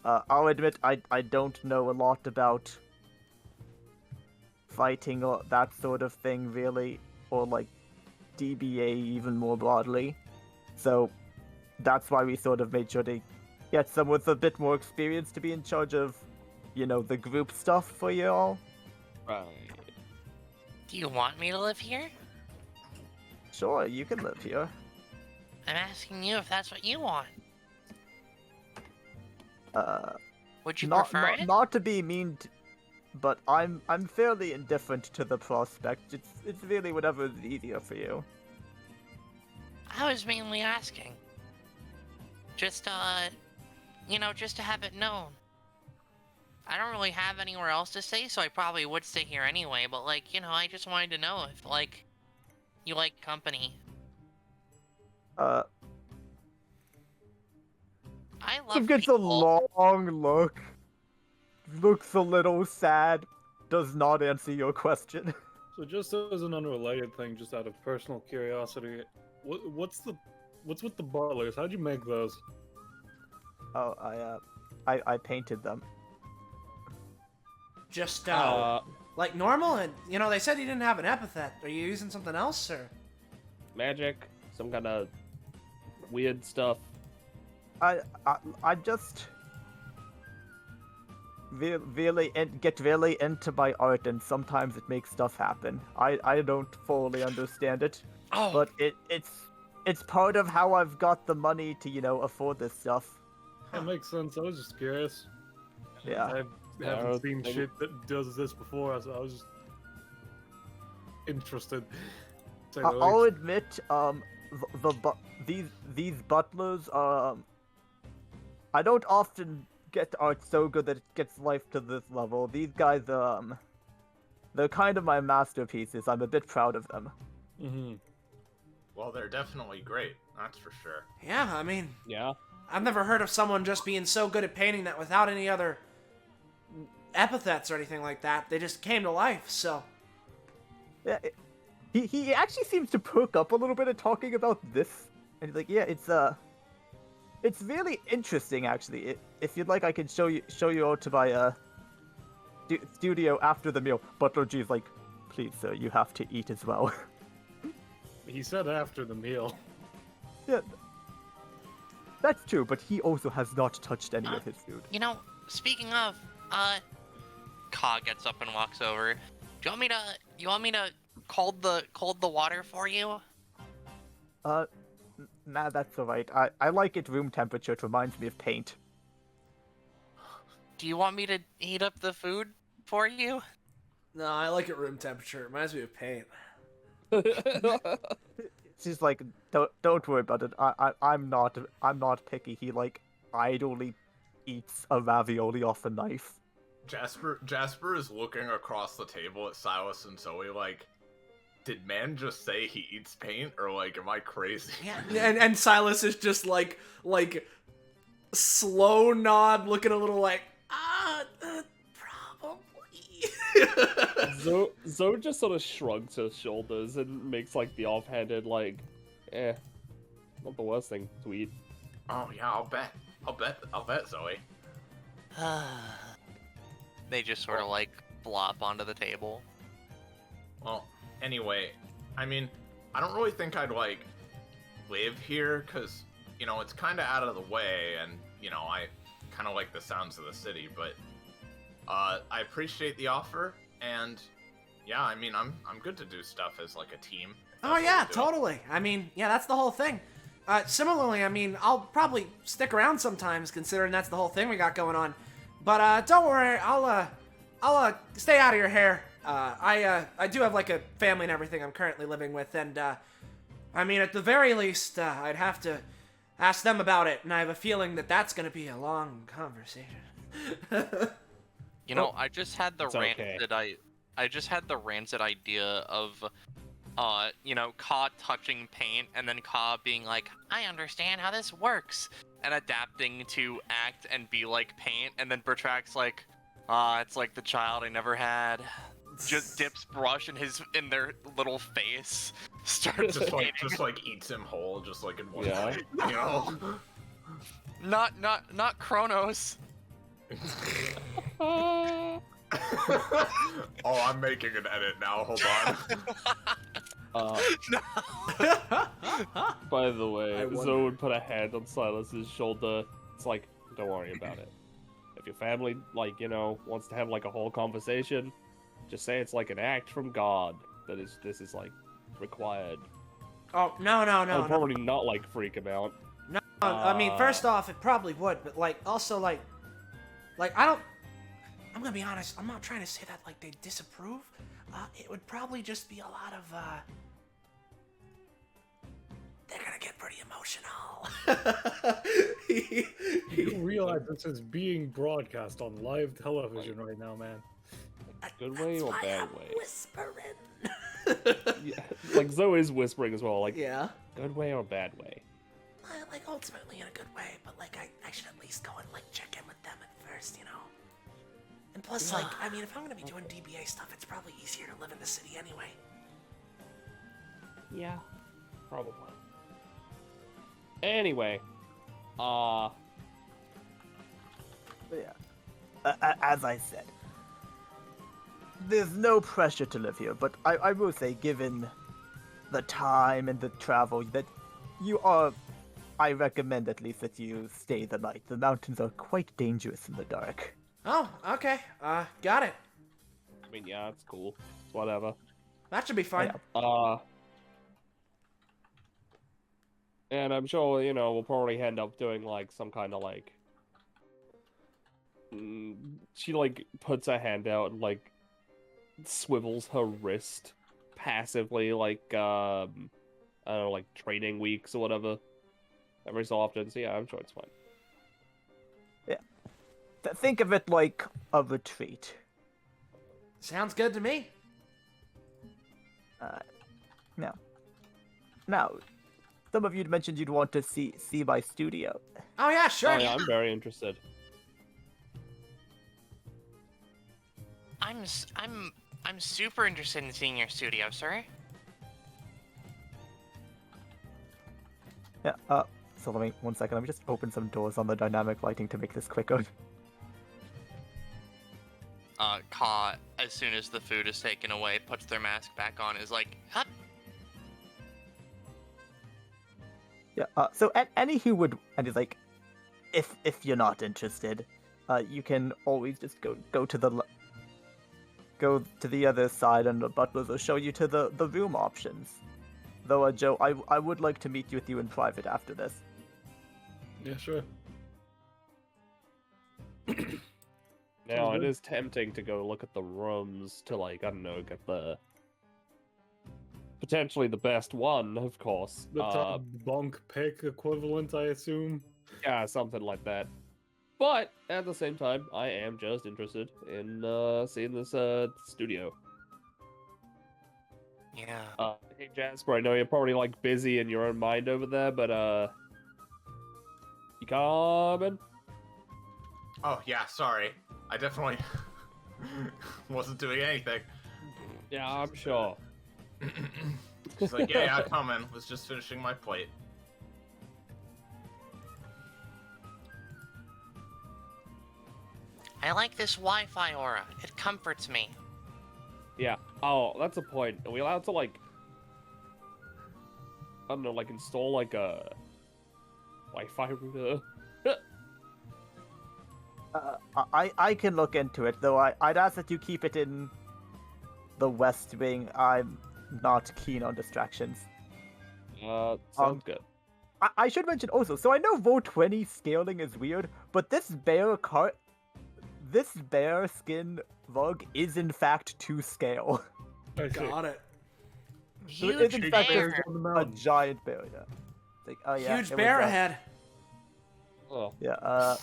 I'll admit I don't know a lot about fighting or that sort of thing really, or like DBA even more broadly. So that's why we sort of made sure to get someone with a bit more experience to be in charge of, the group stuff for you all. Right. Do you want me to live here? Sure, you can live here. I'm asking you if that's what you want. Would you prefer it? Not to be mean, but I'm fairly indifferent to the prospect. It's really whatever is easier for you. I was mainly asking. Just, just to have it known. I don't really have anywhere else to stay, so I probably would stay here anyway, but, I just wanted to know if, you like company. I love Gets a people. long look. looks a little sad. Does not answer your question. So just as an unrelated thing, just out of personal curiosity, what's with the butlers? How'd you make those? Oh, I painted them. Just Uh, like normal, and they said you didn't have an epithet. Are you using something else, or? magic, some kind of weird stuff. I just really get really into my art, and sometimes it makes stuff happen. I don't fully understand it, Oh, but it's part of how I've got the money to afford this stuff. That makes sense. I was just curious. Yeah. I Yeah, haven't seen maybe- shit that does this before, so I was just interested. to say the I'll least. admit, these butlers, I don't often get art so good that it gets life to this level. These guys, they're kind of my masterpieces. I'm a bit proud of them. Mhm. Well, they're definitely great, that's for sure. Yeah, I mean, Yeah. I've never heard of someone just being so good at painting that without any other epithets or anything like that. They just came to life. So Yeah, he actually seems to perk up a little bit at talking about this, and he's like, yeah, it's really interesting actually. If you'd like, I can show you out to my studio after the meal. Butler G's like, please sir, you have to eat as well. He said after the meal. Yeah, that's true, but he also has not touched any of his food. speaking of, Ka gets up and walks over. Do you want me to cold the water for you? Nah, that's alright. I like it room temperature. It reminds me of paint. Do you want me to heat up the food for you? no, I like it room temperature. It reminds me of paint. She's like, don't worry about it. I'm not picky. He like idly eats a ravioli off a knife. Jasper is looking across the table at Silas and Zoe like, did man just say he eats paint, or like, am I crazy? Yeah, and Silas is just like slow nod, looking a little like probably. Zoe just sort of shrugs her shoulders and makes like the offhanded like, not the worst thing to eat. Oh yeah, I'll bet, Zoe. They just sort of like flop onto the table. Well, anyway, I mean, I don't really think I'd like live here, cause it's kind of out of the way, and I kind of like the sounds of the city, but I appreciate the offer, and yeah, I mean, I'm good to do stuff as like a team. if Oh that's what yeah, we do. totally. I mean, yeah, that's the whole thing. Similarly, I mean, I'll probably stick around sometimes, considering that's the whole thing we got going on. But don't worry, I'll stay out of your hair. I do have like a family and everything I'm currently living with, and I mean, at the very least, I'd have to ask them about it, and I have a feeling that that's gonna be a long conversation. I just had the It's okay. I just had the rancid idea of Ka touching paint and then Ka being like, I understand how this works, and adapting to act and be like paint, and then Bertrac's like, it's like the child I never had. Just dips brush in their little face, starts painting. just like eats him whole, just like in one Yeah. bite, Not Kronos. Oh, I'm making an edit now. Hold on. By the way, I wonder. Zoe would put a hand on Silas's shoulder. It's like, don't worry about it. If your family, wants to have like a whole conversation, just say it's like an act from God. This is like required. Oh no. I'll probably not like freak him out. No, I mean, first off, it probably would, but also I don't. I'm gonna be honest. I'm not trying to say that like they disapprove. It would probably just be a lot of. They're gonna get pretty emotional. You realize this is being broadcast on live television right now, man. Good way or bad way? Whispering. Yeah, like Zoe is whispering as well. Like, Yeah. good way or bad way? Like ultimately in a good way, but like I should at least go and like check in with them at first, And plus, like, I mean, if I'm gonna be doing DBA stuff, it's probably easier to live in the city anyway. Yeah, probably. Anyway, But yeah, as I said, there's no pressure to live here, but I will say, given the time and the travel, that I recommend at least that you stay the night. The mountains are quite dangerous in the dark. Oh, okay. Got it. I mean, yeah, it's cool. Whatever. That should be fine. And I'm sure, we'll probably end up doing, like, some kind of, like... She, like, puts her hand out and, like, swivels her wrist passively, like, I don't know, like, training weeks or whatever. Every so often, so yeah, I'm sure it's fine. Yeah. Think of it like a retreat. Sounds good to me. Now, some of you mentioned you'd want to see my studio. Oh yeah, sure. Oh, yeah, I'm very interested. I'm super interested in seeing your studio, sir. Yeah, so let me, 1 second, let me just open some doors on the dynamic lighting to make this quicker. Ka, as soon as the food is taken away, puts their mask back on, is like, huh? Yeah, so any who would, and is like, if you're not interested, you can always just go to the other side, and the butlers will show you to the room options. Though, Joe, I would like to meet with you in private after this. Yeah, sure. Now, it is tempting to go look at the rooms to, like, I don't know, get the... potentially the best one, of course. The top bunk pick equivalent, I assume. Yeah, something like that. But, at the same time, I am just interested in seeing this studio. Yeah. Hey, Jasper, I know you're probably, like, busy in your own mind over there, but, you coming? Oh, yeah, sorry. I definitely wasn't doing anything. Yeah, I'm sure. She's like, yeah, I'm coming. Was just finishing my plate. I like this Wi-Fi aura. It comforts me. Yeah. Oh, that's a point. Are we allowed to, like... I don't know, like, install, like, a... Wi-Fi router? I can look into it, though I'd ask that you keep it in the West Wing. I'm not keen on distractions. Sounds good. I should mention also, so I know Vo20 scaling is weird, but this bear skin rug is in fact to scale. I see. Got it. So it is in fact bear. just a giant bear, yeah. It's like, oh yeah. Huge it bear was, ahead. Oh. Yeah,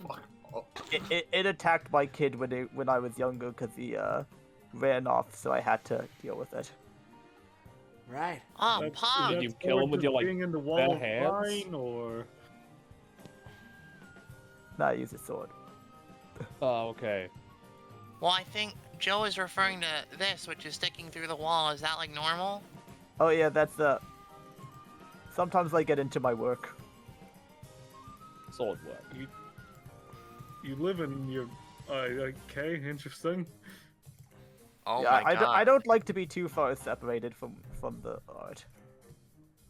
Fuck. Oh. it attacked my kid when I was younger because he ran off, so I had to deal with it. Right. Oh, That's- Pog! Did you that's kill him more with your, just like, being in the bare wall of hands? fine, or Now I use a sword. Oh, okay. Well, I think Joe is referring to this, which is sticking through the wall. Is that, like, normal? Oh yeah, that's sometimes I get into my work. Solid work. you live in your. Okay, interesting. Oh Yeah, my god. I don't like to be too far separated from the art.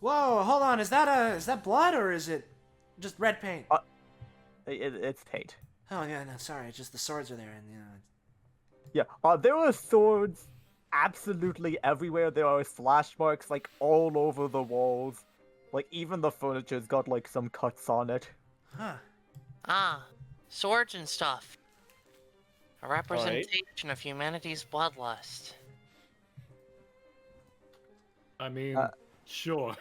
Whoa, hold on. Is that blood or is it just red paint? It's paint. Oh yeah, no, sorry. It's just the swords are there, and Yeah, there are swords absolutely everywhere. There are slash marks like all over the walls. Like even the furniture's got like some cuts on it. Huh. Ah, swords and stuff. A representation of humanity's bloodlust. I mean, sure.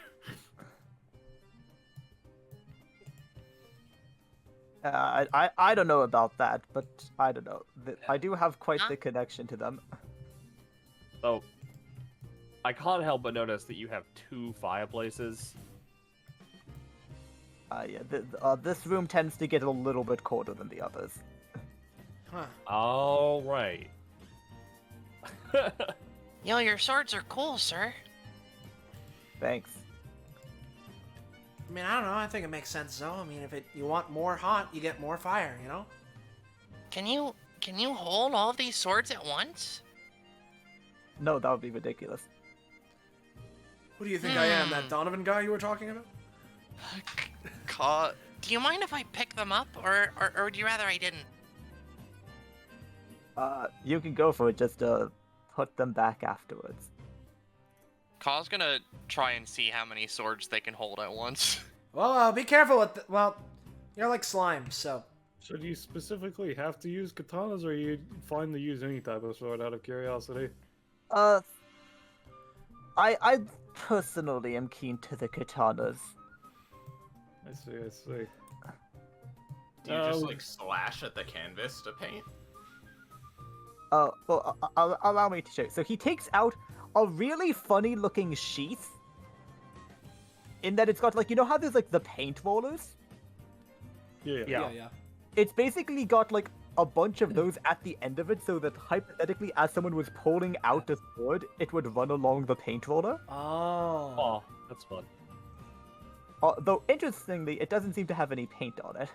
I don't know about that, but I don't know. I do have quite the connection to them. So, I can't help but notice that you have 2 fireplaces. Yeah, this room tends to get a little bit colder than the others. Huh. All right. Yo, your swords are cool, sir. Thanks. I mean, I don't know. I think it makes sense, though. I mean, if you want more hot, you get more fire, you know? Can you hold all these swords at once? No, that would be ridiculous. Who do you think I am? That Donovan guy you were talking about? Do you mind if I pick them up, or would you rather I didn't? You can go for it. Just put them back afterwards. Ka's gonna try and see how many swords they can hold at once. Well, be careful with well, you're like slime, so. So do you specifically have to use katanas, or are you fine to use any type of sword out of curiosity? I personally am keen to the katanas. I see. Do you just like slash at the canvas to paint? Well, allow me to show you. So he takes out a really funny looking sheath. In that it's got like, you know how there's like the paint rollers? Yeah. Yeah. It's basically got like a bunch of those at the end of it, so that hypothetically, as someone was pulling out the sword, it would run along the paint roller. Oh. Oh, that's fun. Though interestingly, it doesn't seem to have any paint on it.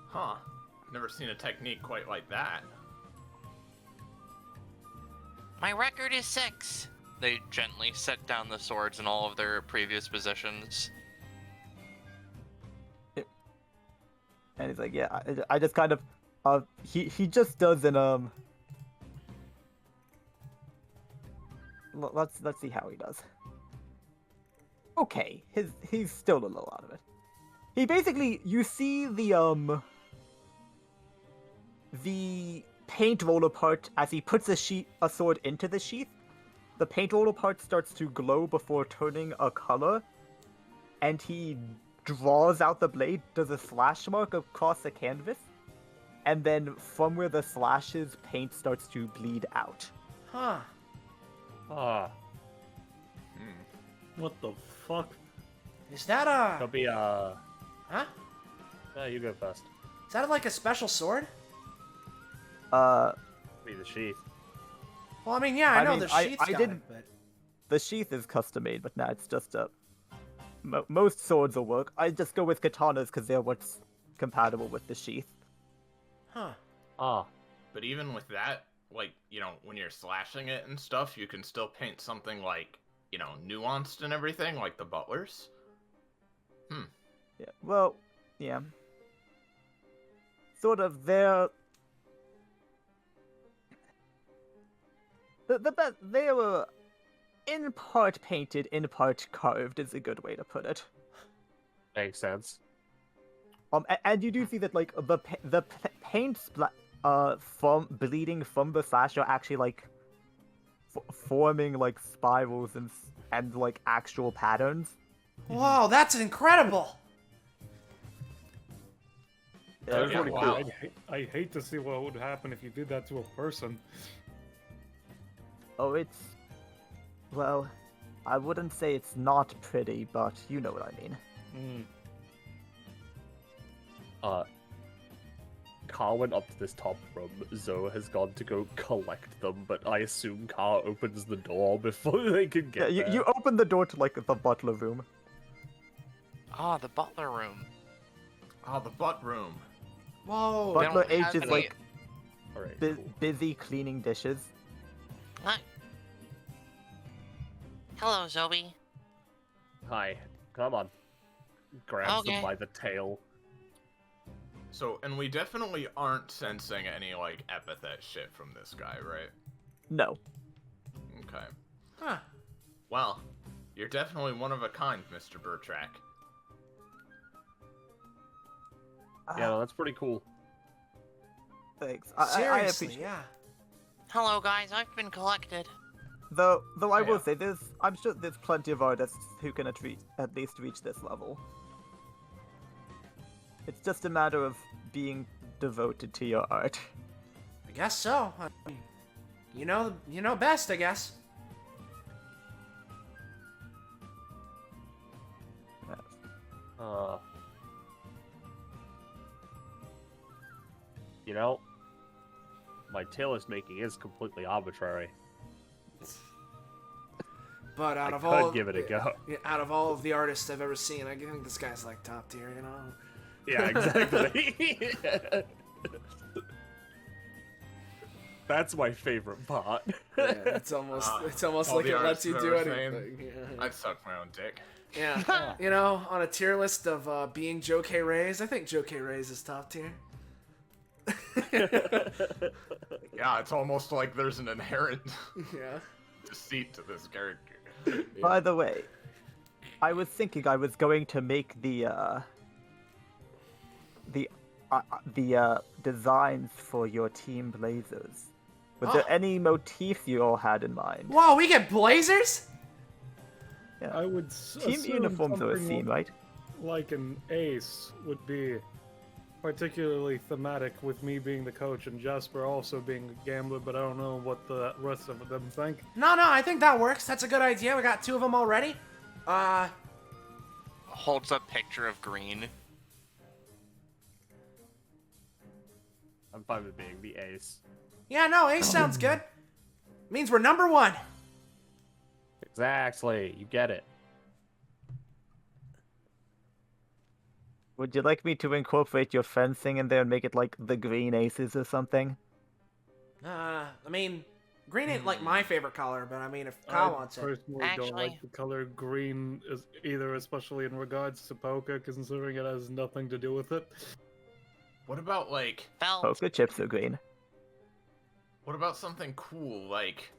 Huh. Never seen a technique quite like that. My record is 6. They gently set down the swords in all of their previous positions. And he's like, yeah, I just kind of, he just does an, let's see how he does. Okay, he's still a little out of it. He basically, you see the paint roller part as he puts a sword into the sheath. The paint roller part starts to glow before turning a color, and he draws out the blade, does a slash mark across the canvas, and then from where the slash is, paint starts to bleed out. Huh. Ah, What the fuck? Is that it'll be Huh? Yeah, you go first. Is that like a special sword? Be the sheath. Well, I mean, yeah, I know mean, the I sheath's got didn't- it, but... The sheath is custom made, but now it's just a. Most swords will work. I just go with katanas because they're what's compatible with the sheath. Huh. Ah, But even with that, like, you know, when you're slashing it and stuff, you can still paint something like, you know, nuanced and everything, like the butlers. Yeah. Well, yeah. Sort of. They're. They were in part painted, in part carved is a good way to put it. makes sense. And you do see that like the paint from bleeding from the slash are actually like forming like spirals and like actual patterns. Whoa, that's incredible! That was Yeah, really wow. cool. I hate to see what would happen if you did that to a person. Oh, well, I wouldn't say it's not pretty, but you know what I mean. Car went up to this top room. Zoe has gone to go collect them, but I assume Car opens the door before they can Yeah, get there. you open the door to like the butler room. Ah, the butler room. Oh, the butt room. Whoa. They Butler don't H have is any- like Alright, bu- cool. busy cleaning dishes. Hi. Hello, Zoe. Hi, come on. Grabs Okay. them by the tail. So, and we definitely aren't sensing any, like, epithet shit from this guy, right? No. Okay. Huh. Well, you're definitely one of a kind, Mr. Burtrak. Yeah, no, that's pretty cool. Thanks. I Seriously, appreciate. yeah. Hello, guys. I've been collected. Though I will Yeah. say I'm sure there's plenty of artists who can at least reach this level. It's just a matter of being devoted to your art. I guess so. I mean, you know best, I guess. you know, my tail list making is completely arbitrary. But out I of could all, give it a go. yeah, out of all of the artists I've ever seen, I think this guy's like top tier. You know. Yeah, exactly. That's my favorite part. Yeah, it's almost all like the it lets artists you I've do ever anything. seen. Yeah. I'd suck my own dick. Yeah, you know, on a tier list of being Joe K. Reyes, I think Joe K. Reyes is top tier. Yeah, it's almost like there's an inherent Yeah. deceit to this character. By the way, I was thinking I was going to make the designs for your team blazers. Was there any motifs you all had in mind? Whoa, we get blazers? Yeah. I would Team assume uniforms are a something theme, right? like an ace would be particularly thematic, with me being the coach and Jasper also being a gambler, but I don't know what the rest of them think. No, I think that works. That's a good idea. We got 2 of them already. Holds up picture of green. I'm fine with being the ace. Yeah, no, Ace sounds good. Means we're number 1. Exactly, you get it. Would you like me to incorporate your fencing in there and make it like the green aces or something? I mean, green ain't like my favorite color, but I mean, if Kyle I wants it. personally don't Actually- like the color green either, especially in regards to poker, considering it has nothing to do with it. What about like? Felt. Poker chips are green. What about something cool like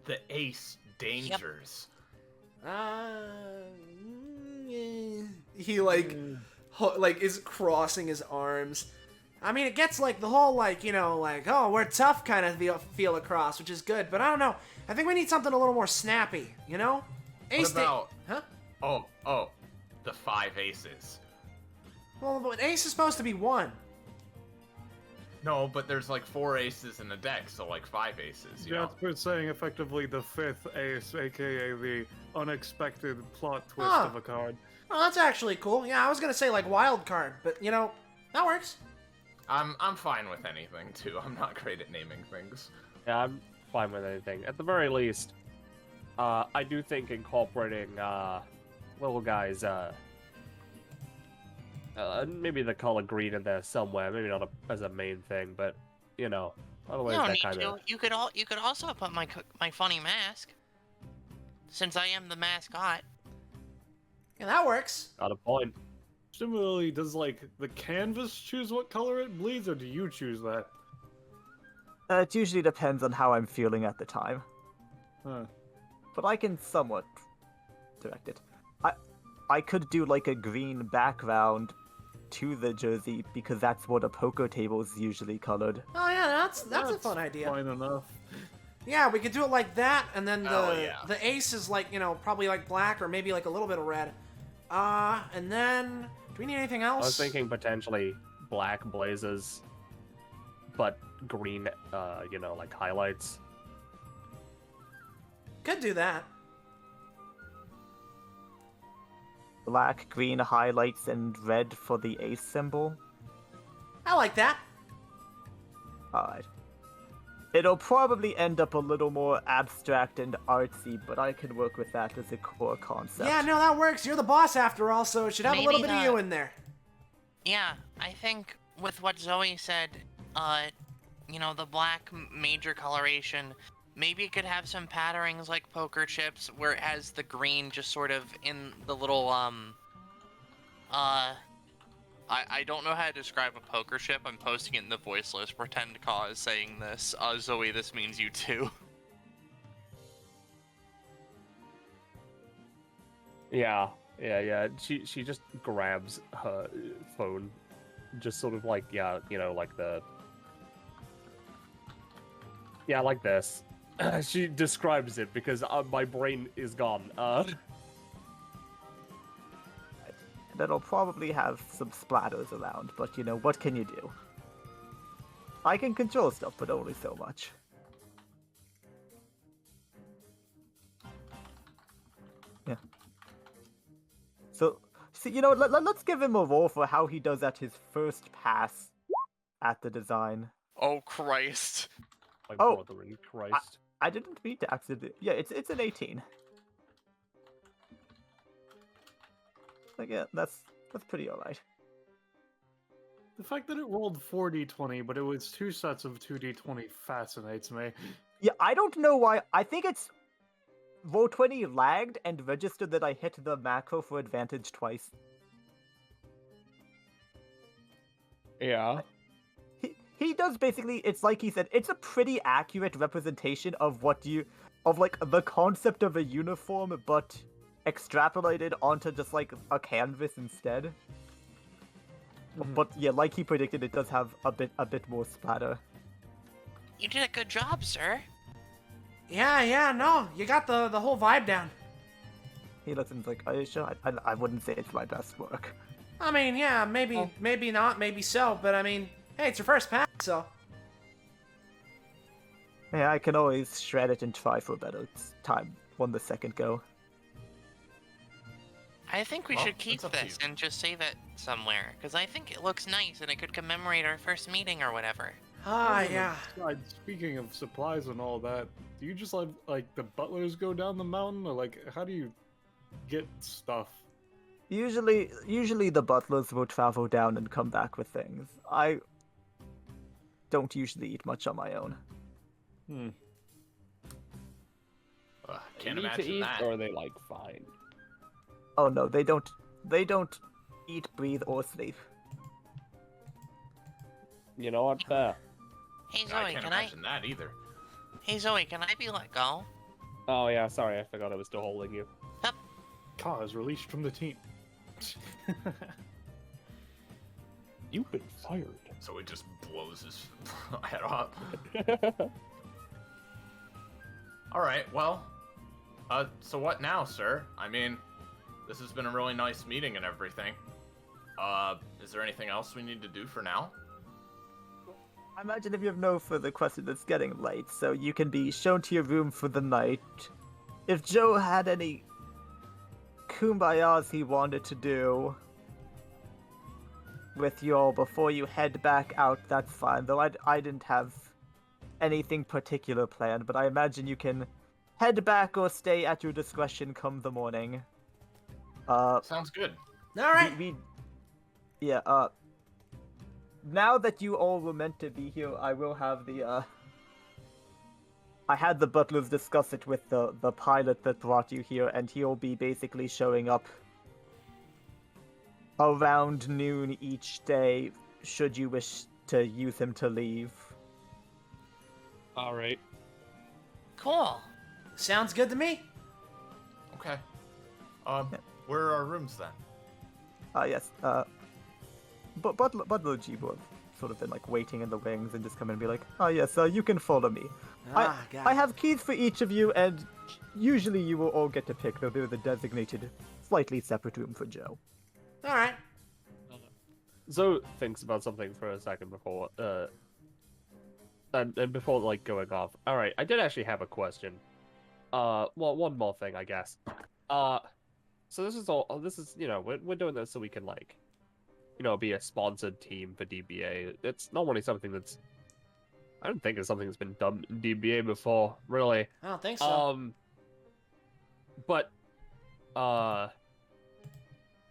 the ace dangers? He like is crossing his arms. I mean, it gets like the whole like, you know, like, oh, we're tough kind of feel across, which is good. But I don't know. I think we need something a little more snappy, you know? What about? Huh? Oh, the 5 aces. Well, but Ace is supposed to be 1. No, but there's like 4 aces in the deck, so like 5 aces. You know. Jasper's saying effectively the 5th ace, aka the unexpected plot twist Huh. of a card. Oh, that's actually cool. Yeah, I was gonna say like wild card, but you know, that works. I'm fine with anything too. I'm not great at naming things. Yeah, I'm fine with anything. At the very least, I do think incorporating little guys, maybe the color green in there somewhere. Maybe not as a main thing, but you know, You otherwise don't that need kind to. of. You could also put my funny mask, since I am the mascot. Yeah, that works. Got a point. Similarly, does like the canvas choose what color it bleeds, or do you choose that? It usually depends on how I'm feeling at the time, Huh. but I can somewhat direct it. I could do like a green background to the jersey because that's what a poker table is usually colored. Oh yeah, that's a fun idea. Fine enough. Yeah, we could do it like that, and then Oh, yeah. the ace is like, you know, probably like black or maybe like a little bit of red. And then do we need anything else? I was thinking potentially black blazes, but green, you know, like highlights. Could do that. Black, green highlights, and red for the ace symbol. I like that. Alright. It'll probably end up a little more abstract and artsy, but I can work with that as a core concept. Yeah, no, that works. You're the boss after all, so it should have a little Maybe bit of the- you in there. Yeah, I think with what Zoe said, you know, the black major coloration, maybe it could have some patterns like poker chips, where it has the green just sort of in the little, I don't know how to describe a poker chip. I'm posting it in the voice list. Pretend Ka is saying this. Zoe, this means you too. Yeah. She just grabs her phone, just sort of like, yeah, you know, like the. Yeah, like this. She describes it because my brain is gone. That'll probably have some splatters around, but you know, what can you do? I can control stuff, but only so much. Yeah. So you know, let's give him a roll for how he does at his first pass at the design. Oh Christ! My Oh, brother in Christ. I didn't mean to accidentally. Yeah, it's an 18. Like, yeah, that's pretty alright. The fact that it rolled 4d20, but it was 2 sets of 2d20 fascinates me. Yeah, I don't know why. I think it's Roll20 lagged and registered that I hit the macro for advantage twice. Yeah. He does basically, it's like he said, it's a pretty accurate representation of like the concept of a uniform, but extrapolated onto just like a canvas instead. But yeah, like he predicted, it does have a bit more splatter. You did a good job, sir. Yeah, no, you got the whole vibe down. He listens like, are you sure? I wouldn't say it's my best work. I mean, yeah, maybe not, maybe so, but I mean, hey, it's your first pass, so. Yeah, I can always shred it and try for a better time on the second go. I think we Well, should keep it's up to this you. and just save it somewhere, because I think it looks nice and it could commemorate our first meeting or whatever. Ah, yeah. Speaking of supplies and all that, do you just let like the butlers go down the mountain, or like how do you get stuff? Usually the butlers will travel down and come back with things. I don't usually eat much on my own. Can't Need to imagine eat, that. or are they like fine? Oh no, they don't eat, breathe, or sleep. You know what? Fair. Hey I Zoe, can't can I? imagine that either. Hey Zoe, can I be let go? Oh yeah, sorry, I forgot I was still holding you. Ka is released from the team. You've been fired. So he just blows his head off. Alright, well. So what now, sir? I mean, this has been a really nice meeting and everything. Is there anything else we need to do for now? I imagine if you have no further questions, it's getting late, so you can be shown to your room for the night. If Joe had any kumbayas he wanted to do with you all before you head back out, that's fine. Though I didn't have anything particular planned, but I imagine you can head back or stay at your discretion come the morning. Sounds good. All right. Now that you all were meant to be here, I will have I had the butlers discuss it with the pilot that brought you here, and he'll be basically showing up around noon each day, should you wish to use him to leave. Alright. Cool. Sounds good to me. Okay. Where are our rooms then? Yes, but Butler G will have sort of been like waiting in the wings and just come in and be like, oh yes, you can follow me. Ah, got I it. have keys for each of you, and usually you will all get to pick, though they're the designated, slightly separate room for Joe. All right. Zoe thinks about something for a second before, and before like going off. All right, I did actually have a question. Well, one more thing, I guess. So this is all. This is, you know, we're doing this so we can like, you know, be a sponsored team for DBA. It's normally something that's. I don't think it's something that's been done in DBA before, really. I don't think so. But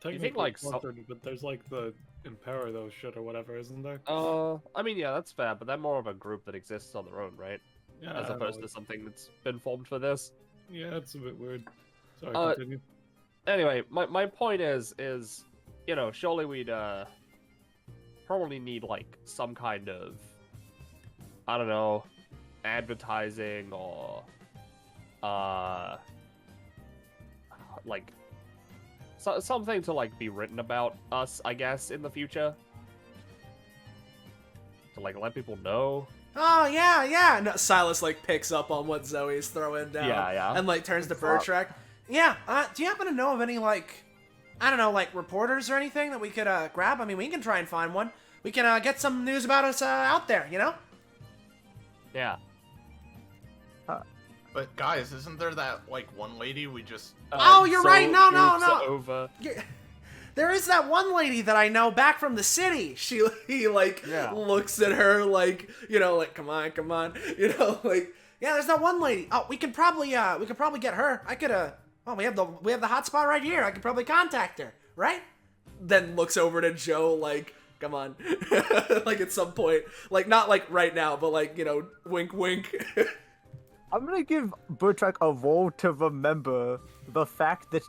Technically like sponsored, but there's like the Imperado shit or whatever, isn't there? I mean, yeah, that's fair, but they're more of a group that exists on their own, right? Yeah. As opposed to something that's been formed for this. Yeah, it's a bit weird. Sorry, continue. Anyway, my point is, you know, surely we'd probably need like some kind of, I don't know, advertising or like something to like be written about us, I guess, in the future. To like let people know. Oh yeah. No, Silas like picks up on what Zoe's throwing down. Yeah. And like turns to Bertrek. Yeah. Do you happen to know of any like, I don't know, like reporters or anything that we could grab? I mean, we can try and find one. We can get some news about us out there, you know? Yeah. But guys, isn't there that like one lady we just? Oh, you're right. No. Over. there is that one lady that I know back from the city. He like Yeah. looks at her like, you know, like come on, you know, like yeah, there's that one lady. Oh, we could probably get her. I could oh, we have the hotspot right here. I could probably contact her, right? Then looks over to Joe like, come on, like at some point, like not like right now, but like, you know, wink, wink. I'm gonna give Bertrak a roll to remember the fact that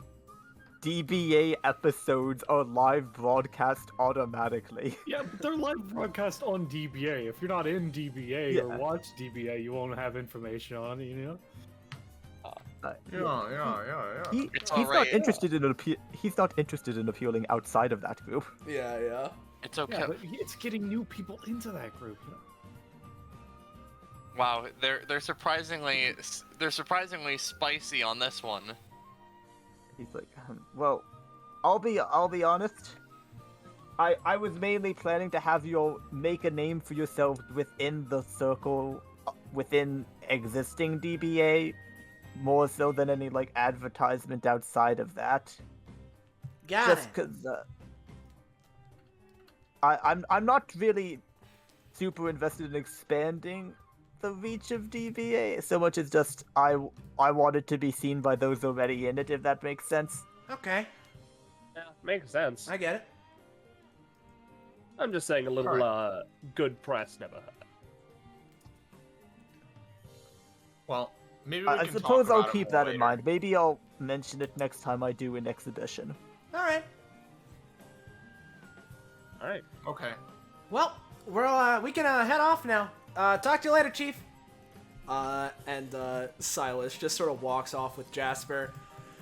DBA episodes are live broadcast automatically. Yeah, but they're live broadcast on DBA. If you're not in DBA Yeah. or watch DBA, you won't have information on it, you know? Yeah. It's He's not alright. interested in he's not interested in appealing outside of that group. Yeah. It's okay. Yeah, but it's getting new people into that group. You know? Wow, they're surprisingly spicy on this one. He's like, well, I'll be honest. I was mainly planning to have you all make a name for yourselves within the circle, within existing DBA, more so than any like advertisement outside of that. Got Just it. because I'm not really super invested in expanding the reach of DBA so much as just I wanted to be seen by those already in it, if that makes sense. Okay, Yeah, makes sense. I get it. I'm just saying a little good press never hurt. Well, maybe we I can suppose talk I'll about it keep more that in later. mind. Maybe I'll mention it next time I do an exhibition. All right. All right. Okay. Well, we can head off now. Talk to you later, Chief. And Silas just sort of walks off with Jasper.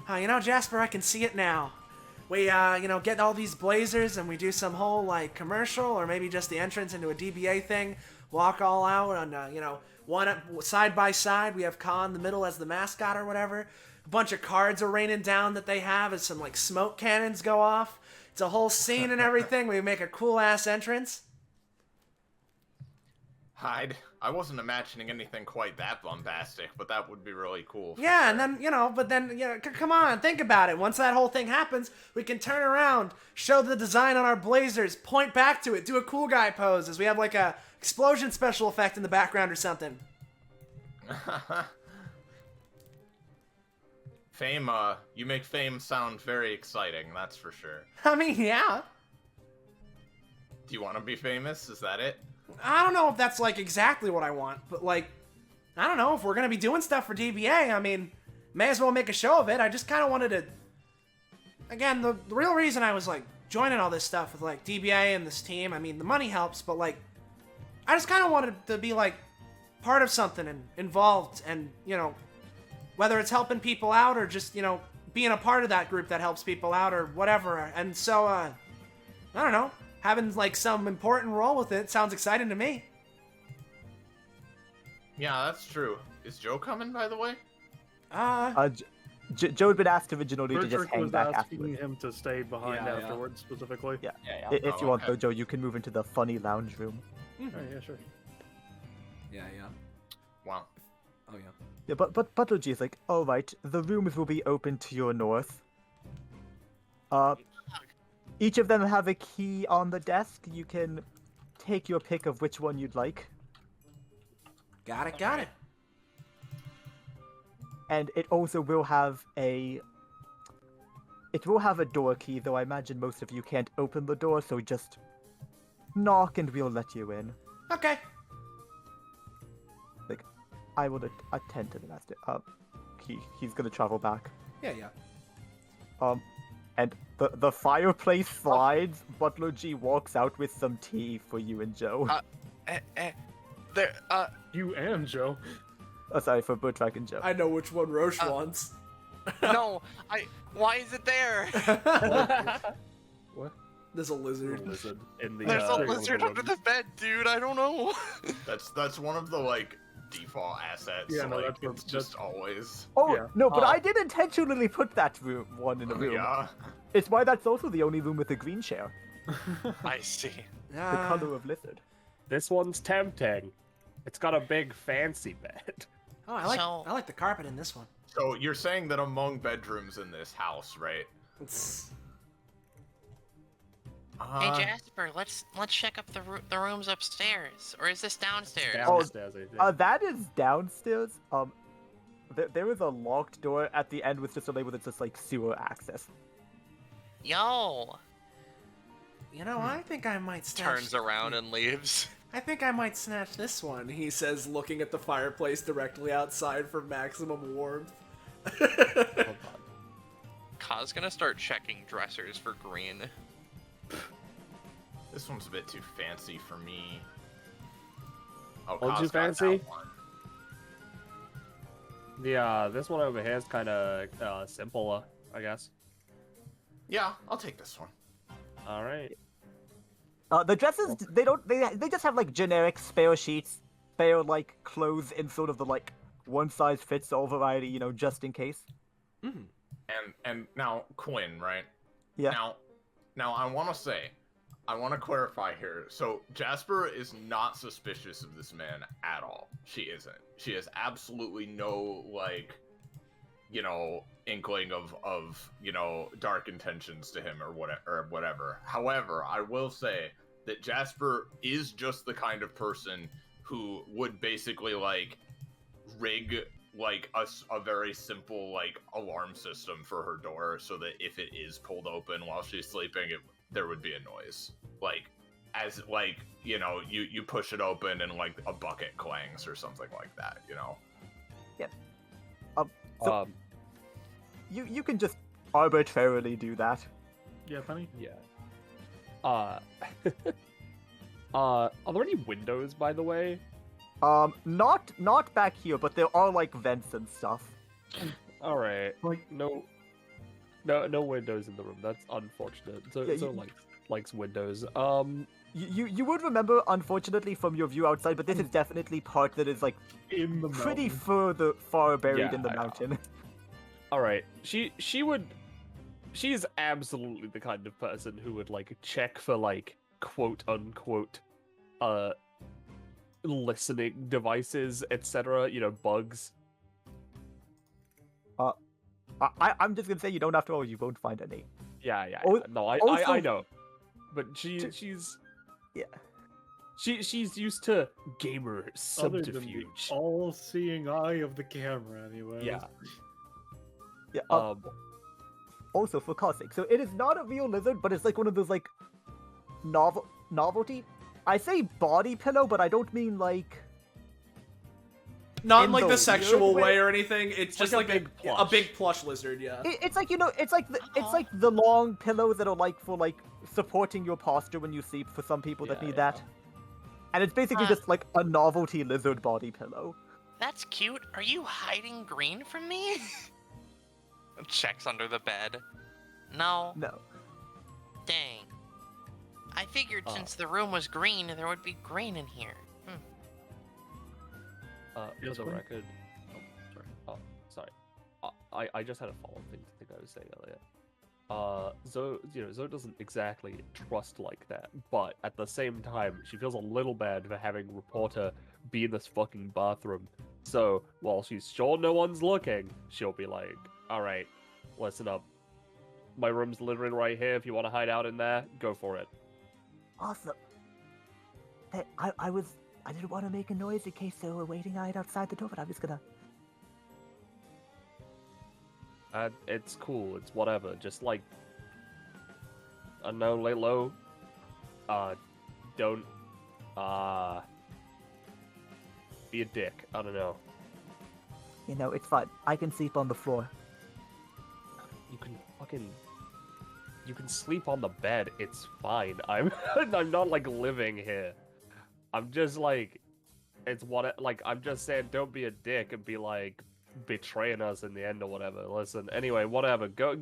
You know, Jasper, I can see it now. We, get all these blazers and we do some whole, like, commercial or maybe just the entrance into a DBA thing. Walk all out on, one side by side. We have Khan in the middle as the mascot or whatever. A bunch of cards are raining down that they have as some, like, smoke cannons go off. It's a whole scene and everything. We make a cool-ass entrance. I wasn't imagining anything quite that bombastic, but that would be really cool. for Yeah, sure. and then, come on, think about it. Once that whole thing happens, we can turn around, show the design on our blazers, point back to it, do a cool guy pose as we have like a explosion special effect in the background or something. Fame, you make fame sound very exciting, that's for sure. I mean, yeah. Do you want to be famous? Is that it? I don't know if that's like exactly what I want, but like, I don't know if we're gonna be doing stuff for DBA. I mean, may as well make a show of it. I just kind of wanted to. Again, the real reason I was like joining all this stuff with like DBA and this team. I mean, the money helps, but like, I just kind of wanted to be like part of something and involved, and whether it's helping people out or just being a part of that group that helps people out or whatever. And so, I don't know. Having like some important role with it sounds exciting to me. Yeah, that's true. Is Joe coming, by the way? Joe had been asked originally to just Bertrick hang was back asking afterwards. him to stay behind Yeah. afterwards, specifically. Yeah. Yeah. If you want okay. though, Joe, you can move into the funny lounge room. Oh, yeah, sure. Yeah. Wow. Oh yeah. Yeah, but Butlergy is like, all right, the rooms will be open to your north. Each of them have a key on the desk. You can take your pick of which one you'd like. Got it. And it also will have a door key, though I imagine most of you can't open the door, so just knock and we'll let you in. Okay. Like, I will attend to the master. He's gonna travel back. Yeah. And the fireplace slides. Butler G walks out with some tea for you and Joe. There, You and Joe. Sorry, for Bertrak and Joe. I know which one Roche wants. no, why is it there? What? There's a lizard. Lizard in the. There's a one of the lizard under rooms. the bed, dude. I don't know. That's one of the like default assets. Yeah, no, like, that's what- it's just always. Oh Yeah. no, but Oh. I did intentionally put that one in the room. Yeah. It's why that's also the only room with a green chair, I see. the color of lizard. This one's tempting. It's got a big fancy bed. Oh, I like the carpet in this one. So you're saying that among bedrooms in this house, right? Hey Jasper, let's check up the rooms upstairs, or is this downstairs? Downstairs, I think. That is downstairs. There is a locked door at the end with just a label that says like sewer access. Yo. You know, I think I might snatch... Turns around and leaves. I think I might snatch this one, he says, looking at the fireplace directly outside for maximum warmth. Ka's gonna start checking dressers for green. This one's a bit too fancy for me. Oh, Oh, too Kaz got that fancy? one. This one over here is kind of simpler, I guess. Yeah, I'll take this one. All right. The dresses, they just have like generic spare sheets, spare like clothes in sort of the like one size fits all variety, you know, just in case. Mm. And now Quinn, right? Yeah. Now I want to clarify here. So Jasper is not suspicious of this man at all. She isn't. She has absolutely no like, you know, inkling of you know, dark intentions to him or whatever. However, I will say that Jasper is just the kind of person who would basically like rig like a very simple like alarm system for her door so that if it is pulled open while she's sleeping, there would be a noise. Like, as like, you know, you push it open and like a bucket clangs or something like that, you know. Yep. So you can just arbitrarily do that. Yeah, Penny? Yeah. Are there any windows, by the way? Not back here, but there are like vents and stuff. All right. Like, No windows in the room. That's unfortunate. So, Yeah, so likes windows. You would remember, unfortunately, from your view outside, but this is definitely part that is like in the pretty mountain. far buried Yeah, in the I know. mountain. All right. She's absolutely the kind of person who would like check for like quote unquote listening devices, etc. You know, bugs. I'm just gonna say you don't have to, or you won't find any. Yeah. Al- No, I also- know. But she's Yeah. She's used to gamer Other than the subterfuge. all-seeing eye of the camera, anyway. Yeah. Yeah. Also, for God's sake, so it is not a real lizard, but it's like one of those like novelty. I say body pillow, but I don't mean like. Not in In like the the weird sexual way? way or anything. It's just like a like big a plush. big plush lizard, yeah. It's like, you know, it's like the long pillows that are like for like supporting your posture when you sleep for some people that Yeah, need yeah. that. And it's basically Huh. just like a novelty lizard body pillow. That's cute. Are you hiding green from me? Checks under the bed. No. No. Dang. I figured Oh. since the room was green, there would be green in here. For Yes, the Quinn? record. Sorry. Oh, sorry. I just had a follow-up thing to think I was saying earlier. Zoe doesn't exactly trust like that, but at the same time, she feels a little bad for having reporter be in this fucking bathroom. So while she's sure no one's looking, she'll be like, "All right, listen up. My room's literally right here. If you want to hide out in there, go for it." Awesome. Hey, I didn't want to make a noise in case they were waiting right outside the door, but I'm just gonna. It's cool. It's whatever. Just like, unknown, lay low. Don't, be a dick. I don't know. You know, it's fine. I can sleep on the floor. You can sleep on the bed. It's fine. I'm not like living here. I'm just like, I'm just saying, don't be a dick and be like betraying us in the end or whatever. Listen, anyway, whatever. Go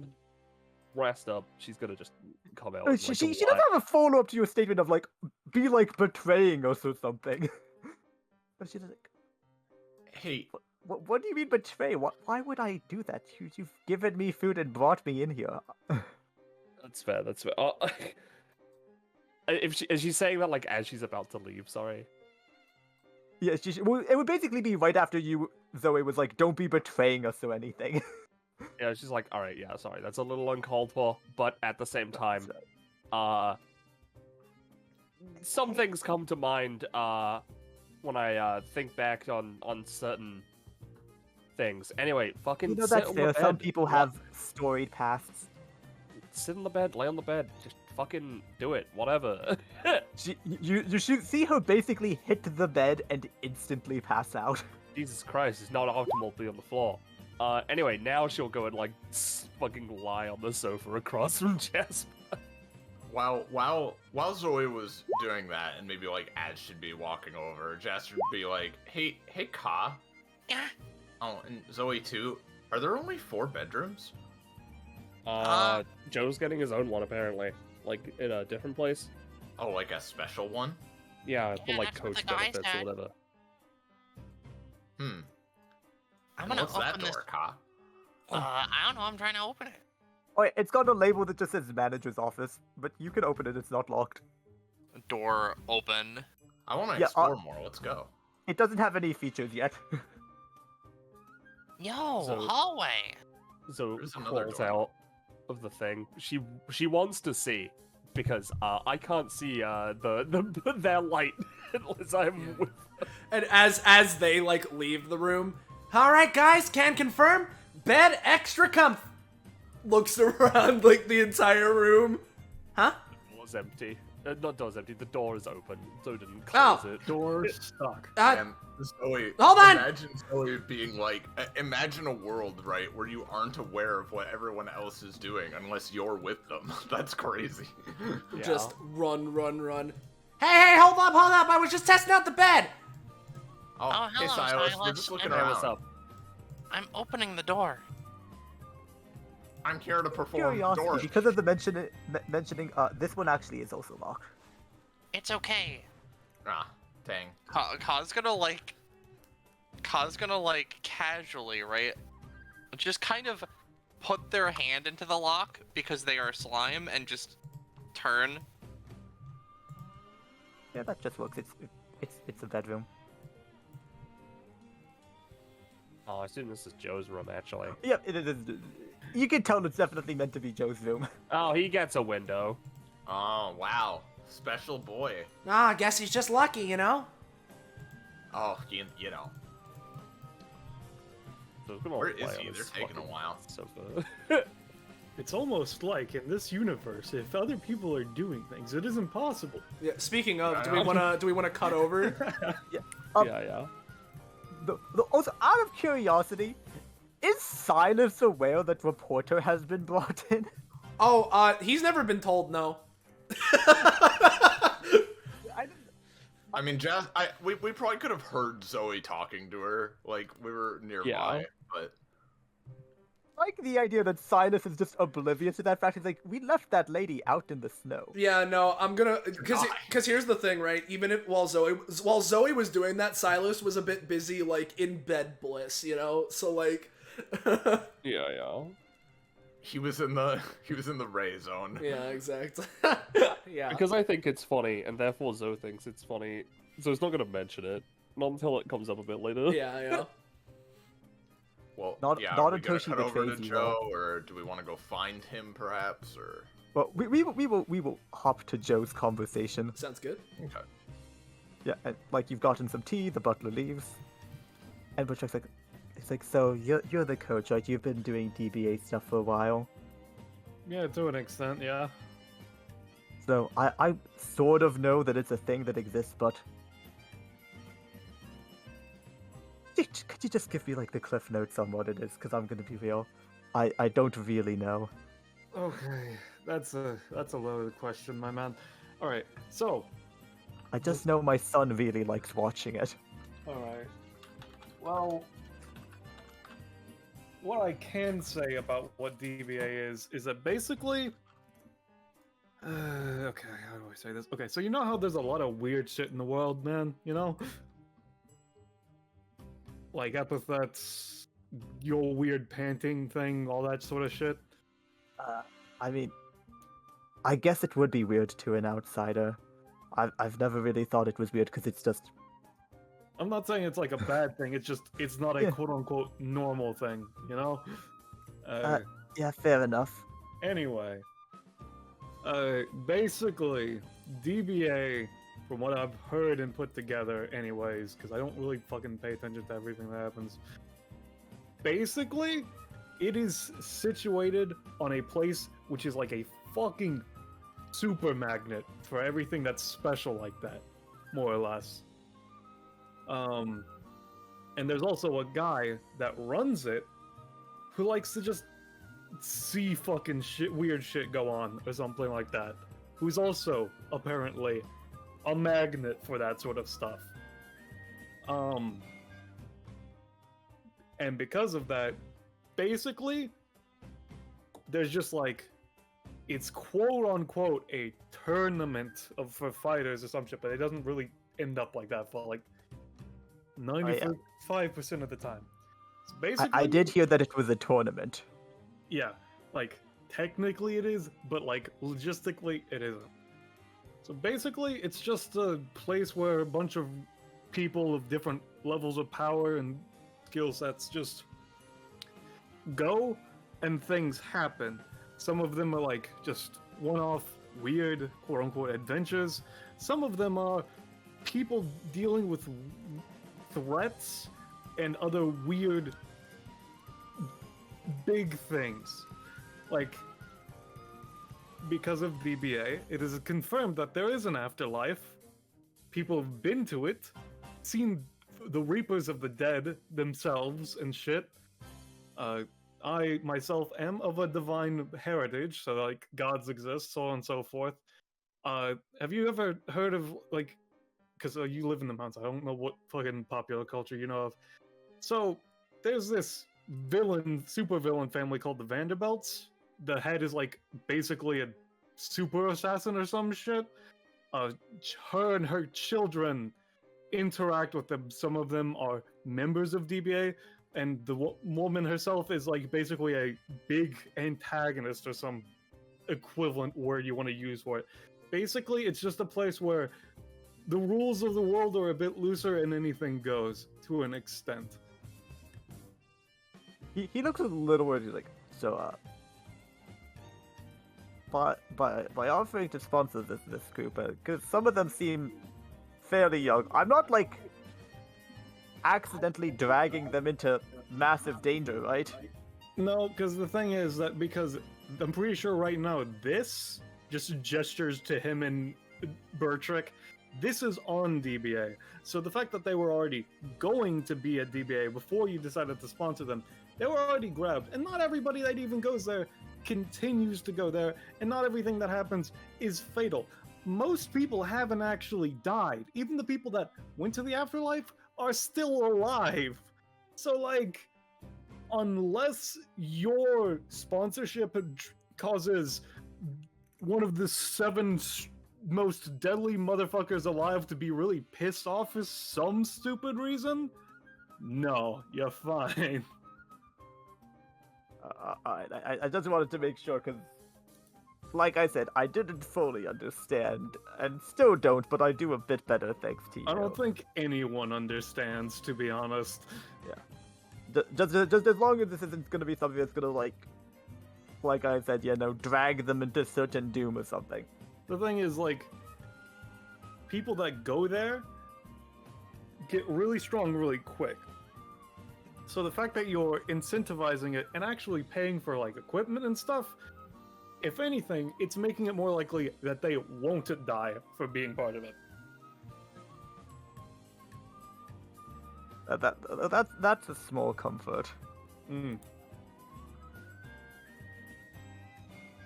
rest up. She's gonna just come out. She like, doesn't have a follow up to your statement of like, be like betraying us or something. But she's like, Hey, what do you mean betray? Why would I do that? You've given me food and brought me in here. That's fair. That's fair. Oh, is she saying that like as she's about to leave? Sorry. Yeah, well, it would basically be right after Zoe was like, don't be betraying us or anything. Yeah, she's like, all right, yeah, sorry, that's a little uncalled for, but at the same time, some things come to mind when I think back on certain things. Anyway, fucking You know, sit that's on the fair. bed. Some people What? have storied pasts. Sit on the bed, lay on the bed, just fucking do it, whatever. You should see her basically hit the bed and instantly pass out. Jesus Christ, it's not optimal to be on the floor. Anyway, now she'll go and like fucking lie on the sofa across from Jasper. While Zoe was doing that, and maybe like as she'd be walking over, Jasper would be like, "Hey, Ka." Yeah. Oh, and Zoe too. Are there only 4 bedrooms? Joe's getting his own one apparently, like in a different place. Oh, like a special one? Yeah, for Yeah, like that's what coach the guy benefits or said. whatever. Hmm. I'm gonna What's open that this. door, Ka? I don't know. I'm trying to open it. Oh, it's got a label that just says manager's office, but you can open it. It's not locked. Door open. I want to Yeah, explore more. Let's go. It doesn't have any features yet. Yo, So- hallway. So There's another crawls door. out of the thing. She wants to see because I can't see their light unless I'm with. And as they like leave the room, all right, guys, can confirm bed extra comf. Looks around like the entire room, huh? Door's empty. Not door's empty. The door is open. So didn't close it. Door stuck. And Zoe, Hold on! Imagine Zoe being like, imagine a world, right, where you aren't aware of what everyone else is doing unless you're with them. That's crazy. Yeah. Just run. Hey, hold up! I was just testing out the bed. Oh, Oh, hey, hello, Silas. We're Silas. just looking Hey, around. what's up? I'm opening the door. I'm here to perform Curiosity, doors. because of the mentioning, this one actually is also locked. It's okay. Ah, dang. Ka's gonna like casually, right? Just kind of put their hand into the lock because they are slime and just turn. Yeah, that just works. It's a bedroom. Oh, I assume this is Joe's room actually. Yep, it is. You can tell it's definitely meant to be Joe's room. Oh, he gets a window. Oh, wow. Special boy. Ah, I guess he's just lucky, you know. Oh, you know. So come on, Where is play he? on They're this taking a fucking while. Sofa. It's almost like in this universe, if other people are doing things, it is impossible. Yeah. Speaking of, do Yeah. we wanna cut over? Yeah. Also, out of curiosity, is Silas aware that Reporter has been brought in? Oh, he's never been told no. I mean, we probably could have heard Zoe talking to her, like we were nearby, Yeah. but I like the idea that Silas is just oblivious to that fact. He's like, we left that lady out in the snow. Yeah, no, I'm gonna Goodbye. because here's the thing, right? Even if while Zoe was doing that, Silas was a bit busy, like in bed bliss, you know. So like, Yeah. he was in the Ray zone. yeah, exactly. Yeah. Because I think it's funny, and therefore Zoe thinks it's funny, so it's not gonna mention it. Not until it comes up a bit later. Yeah. Well, Not- yeah, not are we until gonna she cut over to betrays you, Joe, or do we want to go find him, perhaps, or? Well, we will hop to Joe's conversation. Sounds good. Okay. Yeah, and, like you've gotten some tea. The butler leaves, and Butch's like, it's like, so you're the coach, right? You've been doing DBA stuff for a while. Yeah, to an extent, yeah. So I sort of know that it's a thing that exists, but could you just give me like the cliff notes on what it is? Because I'm gonna be real, I don't really know. Okay, that's a loaded question, my man. All right, so I just know my son really likes watching it. all right. Well, what I can say about what DBA is that basically, okay, how do I say this? Okay, so you know how there's a lot of weird shit in the world, man. You know, like epithets, your weird panting thing, all that sort of shit. I mean, I guess it would be weird to an outsider. I've never really thought it was weird because it's just I'm not saying it's like a bad thing. It's just it's not a Yeah. quote unquote normal thing, you know. yeah, fair enough. Anyway, basically, DBA, from what I've heard and put together anyways, because I don't really fucking pay attention to everything that happens. Basically, it is situated on a place which is like a fucking super magnet for everything that's special like that, more or less. And there's also a guy that runs it who likes to just see fucking weird shit go on or something like that, who's also apparently a magnet for that sort of stuff. And because of that, basically, there's just like, it's quote unquote a tournament for fighters or some shit, but it doesn't really end up like that for like 95% of the time. So basically, I did hear that it was a tournament. Yeah, like technically it is, but like logistically it isn't. So basically, it's just a place where a bunch of people of different levels of power and skill sets just go, and things happen. Some of them are like just one-off weird quote-unquote adventures. Some of them are people dealing with threats and other weird big things. Like, because of DBA, it is confirmed that there is an afterlife. People have been to it, seen the Reapers of the Dead themselves and shit. I myself am of a divine heritage, so like gods exist, so on and so forth. Have you ever heard of like, because you live in the mountains, I don't know what fucking popular culture you know of. So there's this super villain family called the Vanderbilts. The head is like basically a super assassin or some shit. Her and her children interact with them. Some of them are members of DBA, and the woman herself is like basically a big antagonist or some equivalent word you want to use for it. Basically, it's just a place where the rules of the world are a bit looser and anything goes to an extent. He looks a little weird. He's like, so by offering to sponsor this group, because some of them seem fairly young, I'm not like accidentally dragging them into massive danger, right? No, because the thing is that because I'm pretty sure right now this just gestures to him and Bertrick. This is on DBA. So the fact that they were already going to be at DBA before you decided to sponsor them, they were already grabbed. And not everybody that even goes there continues to go there, and not everything that happens is fatal. Most people haven't actually died. Even the people that went to the afterlife are still alive. So like, unless your sponsorship causes one of the 7 most deadly motherfuckers alive to be really pissed off for some stupid reason, no, you're fine. Alright, I just wanted to make sure, because, like I said, I didn't fully understand, and still don't, but I do a bit better thanks to you. I don't think anyone understands, to be honest. Yeah. Just as long as this isn't going to be something that's going to, like I said, drag them into certain doom or something. The thing is, like, people that go there get really strong really quick. So the fact that you're incentivizing it and actually paying for, like, equipment and stuff, if anything, it's making it more likely that they won't die for being part of it. That's a small comfort. Mm.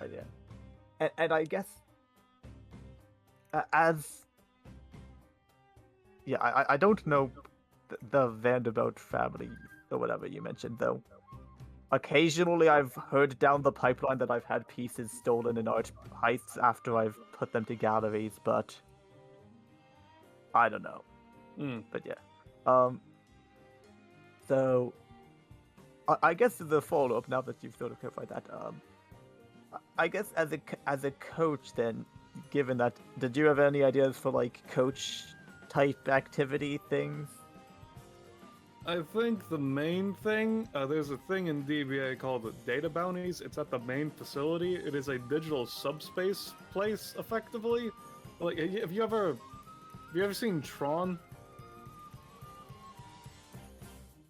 Yeah. And I guess, I don't know the Vanderbilt family or whatever you mentioned, though. Occasionally I've heard down the pipeline that I've had pieces stolen in art heists after I've put them to galleries, but I don't know. But yeah. So I guess the follow-up, now that you've sort of clarified that, I guess as a coach then, given that, did you have any ideas for like coach type activity things? I think the main thing, there's a thing in DBA called the data bounties. It's at the main facility. It is a digital subspace place, effectively. Like, have you ever seen Tron?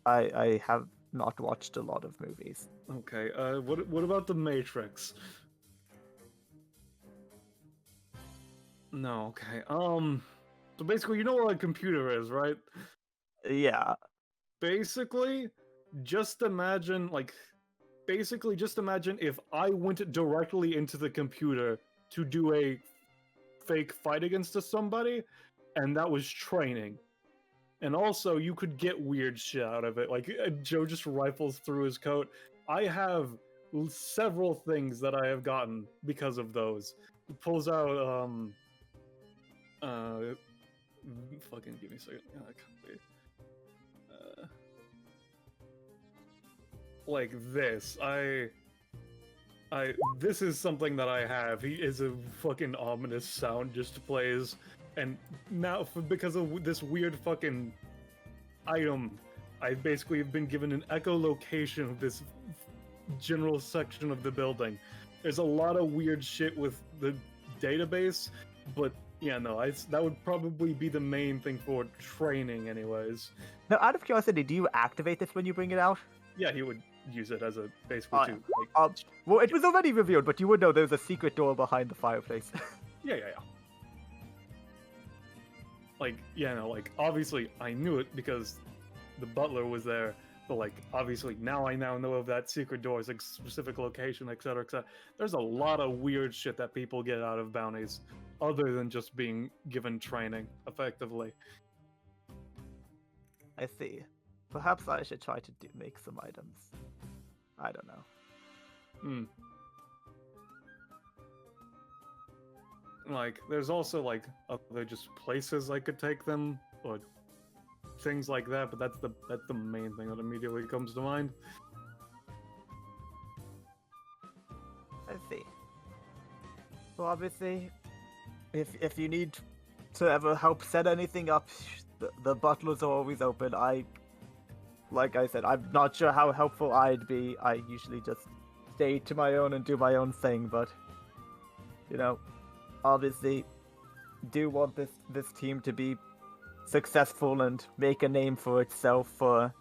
I have not watched a lot of movies. Okay. What about The Matrix? No. Okay. So basically, you know what a computer is, right? Yeah. Basically, just imagine if I went directly into the computer to do a fake fight against somebody, and that was training. And also, you could get weird shit out of it. Like, Joe just rifles through his coat. I have several things that I have gotten because of those. He pulls out, fucking give me a second. I can't wait. Like this. This is something that I have. He is a fucking ominous sound just plays. And now, because of this weird fucking item, I basically have been given an echolocation of this general section of the building. There's a lot of weird shit with the database, but yeah, no, that would probably be the main thing for training anyways. Now, out of curiosity, do you activate this when you bring it out? Yeah, he would use it as a basically to well, it was already revealed, but you would know there's a secret door behind the fireplace. Yeah. Like, yeah, no, like, obviously, I knew it because the butler was there, but, like, obviously, now I know of that secret door's, like, specific location, etc., etc. There's a lot of weird shit that people get out of bounties, other than just being given training, effectively. I see. Perhaps I should try to make some items. I don't know. Like, there's also, like, other just places I could take them, or things like that, but that's the main thing that immediately comes to mind. I see. Well, obviously, if you need to ever help set anything up, the butlers are always open. Like I said, I'm not sure how helpful I'd be. I usually just stay to my own and do my own thing, but, you know, obviously do want this team to be successful and make a name for itself for,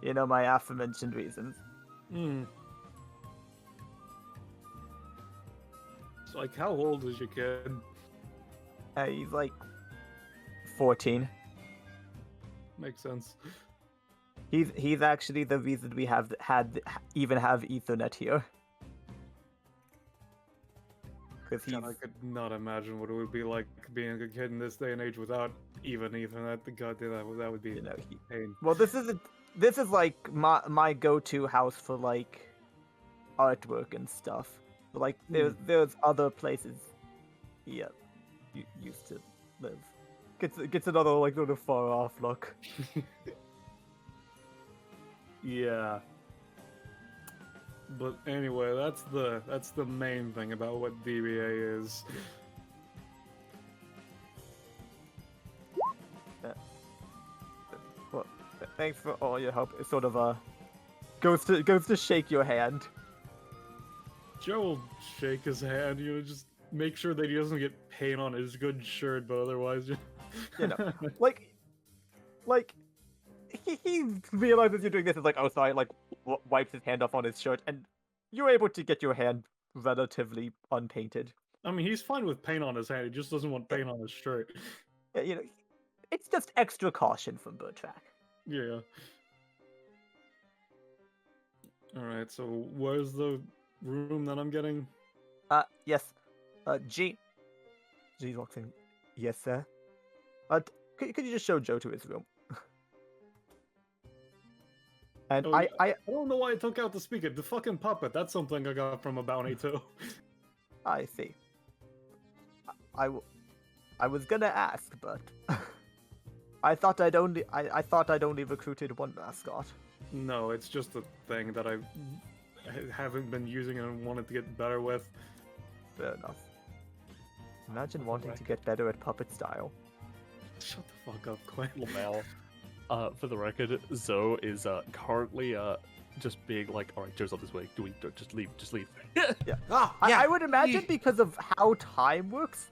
you know, my aforementioned reasons. So, like, how old is your kid? He's like 14. Makes sense. He's actually the reason we have Ethernet here. Because I could not imagine what it would be like being a kid in this day and age without even Ethernet. God, that would be, you know, pain. Well, this is like my go-to house for like artwork and stuff. But like there's other places. Yeah, you used to live. Gets another like sort of far off look. Yeah. But anyway, that's the main thing about what DBA is. Well, thanks for all your help. It sort of goes to shake your hand. Joe will shake his hand, you know, just make sure that he doesn't get paint on his good shirt, but otherwise, you know, like he realizes you're doing this. Is like, oh, sorry, like wipes his hand off on his shirt, and you're able to get your hand relatively unpainted. I mean, he's fine with paint on his hand. He just doesn't want paint on his shirt. Yeah, you know, it's just extra caution from Bertrack. Yeah. All right. So, where's the room that I'm getting? Yes. G walks in. Yes, sir. Could you just show Joe to his room? And I don't know why I took out the speaker. The fucking puppet. That's something I got from a bounty too. I see. I was gonna ask, but I thought I'd only recruited one mascot. No, it's just a thing that I haven't been using and wanted to get better with. Fair enough. Imagine wanting to get better at puppet style. Shut the fuck up, Quinn. Lamel. For the record, Zoe is currently just being like, all right, Joe's up this way. Just leave. Oh, yeah. I would imagine because of how time works,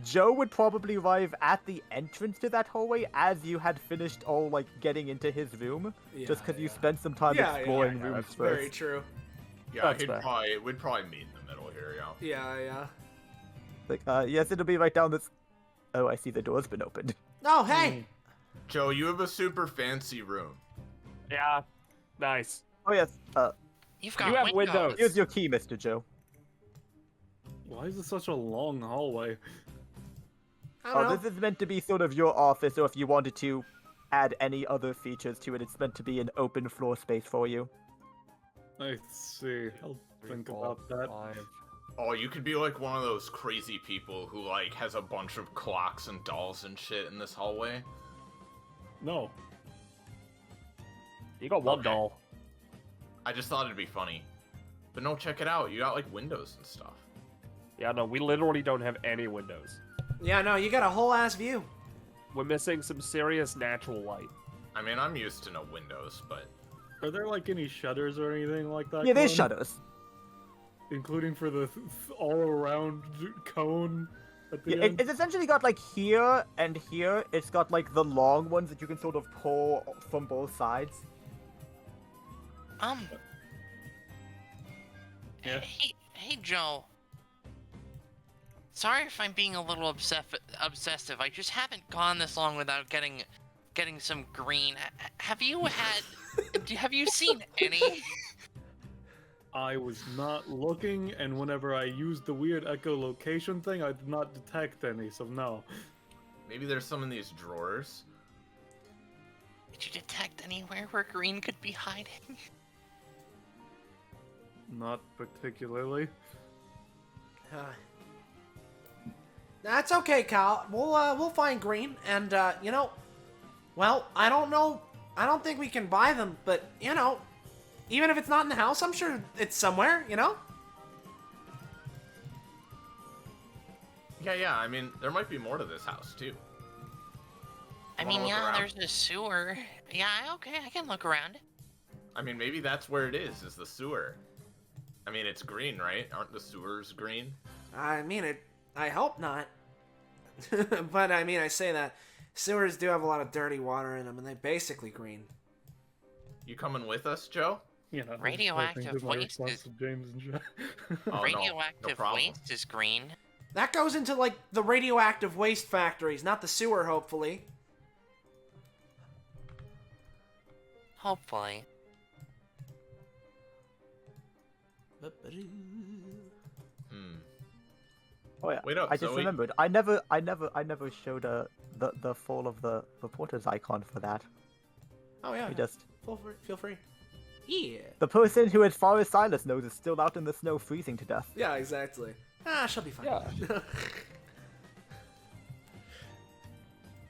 Joe would probably arrive at the entrance to that hallway as you had finished all like getting into his room, just because you spent some time exploring rooms that's first. very true. Yeah, That's fair. we'd probably meet in the middle here, yeah. Yeah. Like, yes, it'll be right down this. Oh, I see the door's been opened. Oh, hey! Joe, you have a super fancy room. Yeah, nice. Oh yes. You've got You have windows. Here's your key, Mr. Joe. Why is it such a long hallway? I don't know. This is meant to be sort of your office, or if you wanted to add any other features to it, it's meant to be an open floor space for you. I see. I'll think 4, about that. 5. Oh, you could be like one of those crazy people who like has a bunch of clocks and dolls and shit in this hallway. No. You got one Okay. doll. I just thought it'd be funny. But no, check it out. You got like windows and stuff. Yeah, no, we literally don't have any windows. Yeah, no, you got a whole ass view. We're missing some serious natural light. I mean, I'm used to no windows, but Are there like any shutters or anything like that? Yeah, there's Quinn? shutters. Including for the all-around cone at the Yeah, end? it's essentially got like here and here. It's got like the long ones that you can sort of pull from both sides. Yeah. Hey, Joe. Sorry if I'm being a little obsessive. I just haven't gone this long without getting some green. Have you have you seen any? I was not looking, and whenever I used the weird echolocation thing, I did not detect any, so no. maybe there's some in these drawers. Did you detect anywhere where green could be hiding? Not particularly. That's okay, Kyle. We'll find green, and you know, well, I don't know. I don't think we can buy them, but you know, even if it's not in the house, I'm sure it's somewhere. You know. Yeah, I mean, there might be more to this house, too. I Wanna mean, look yeah, around? there's a sewer. Yeah, okay, I can look around. I mean, maybe that's where it is the sewer. I mean, it's green, right? Aren't the sewers green? I mean it. I hope not. But I mean, I say that sewers do have a lot of dirty water in them, and they're basically green. You coming with us, Joe? You know, Radioactive I think my waste response is- to James and Jack. Oh, no Radioactive problem. waste is green. That goes into like the radioactive waste factories, not the sewer, hopefully. Hopefully. Oh yeah. Wait up, I just Zoe. remembered. I never showed the fall of the reporter's icon for that. Oh yeah. We just Feel free. Yeah. the person who, as far as Silas knows, is still out in the snow freezing to death. Yeah, exactly. Ah, she'll be fine. Yeah.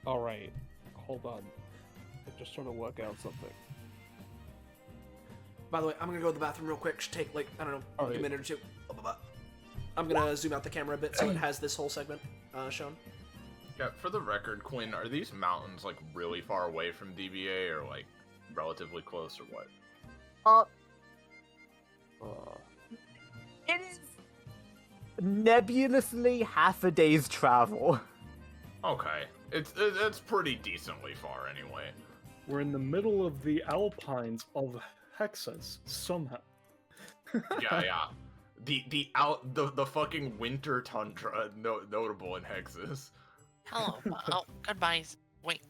Alright, hold on. I'm just trying to work out something. By the way, I'm gonna go to the bathroom real quick. Should take like, I don't know, like a Alright. minute or two. Blah, blah, blah. I'm gonna zoom out the camera a bit so it has this whole segment shown. Yeah, for the record, Quinn, are these mountains like really far away from DBA or like relatively close or what? It is nebulously half a day's travel. Okay, it's pretty decently far anyway. We're in the middle of the Alpines of Hexas, somehow. Yeah. The fucking winter tundra notable in Hexas. Hello. Oh, goodbye. Wait.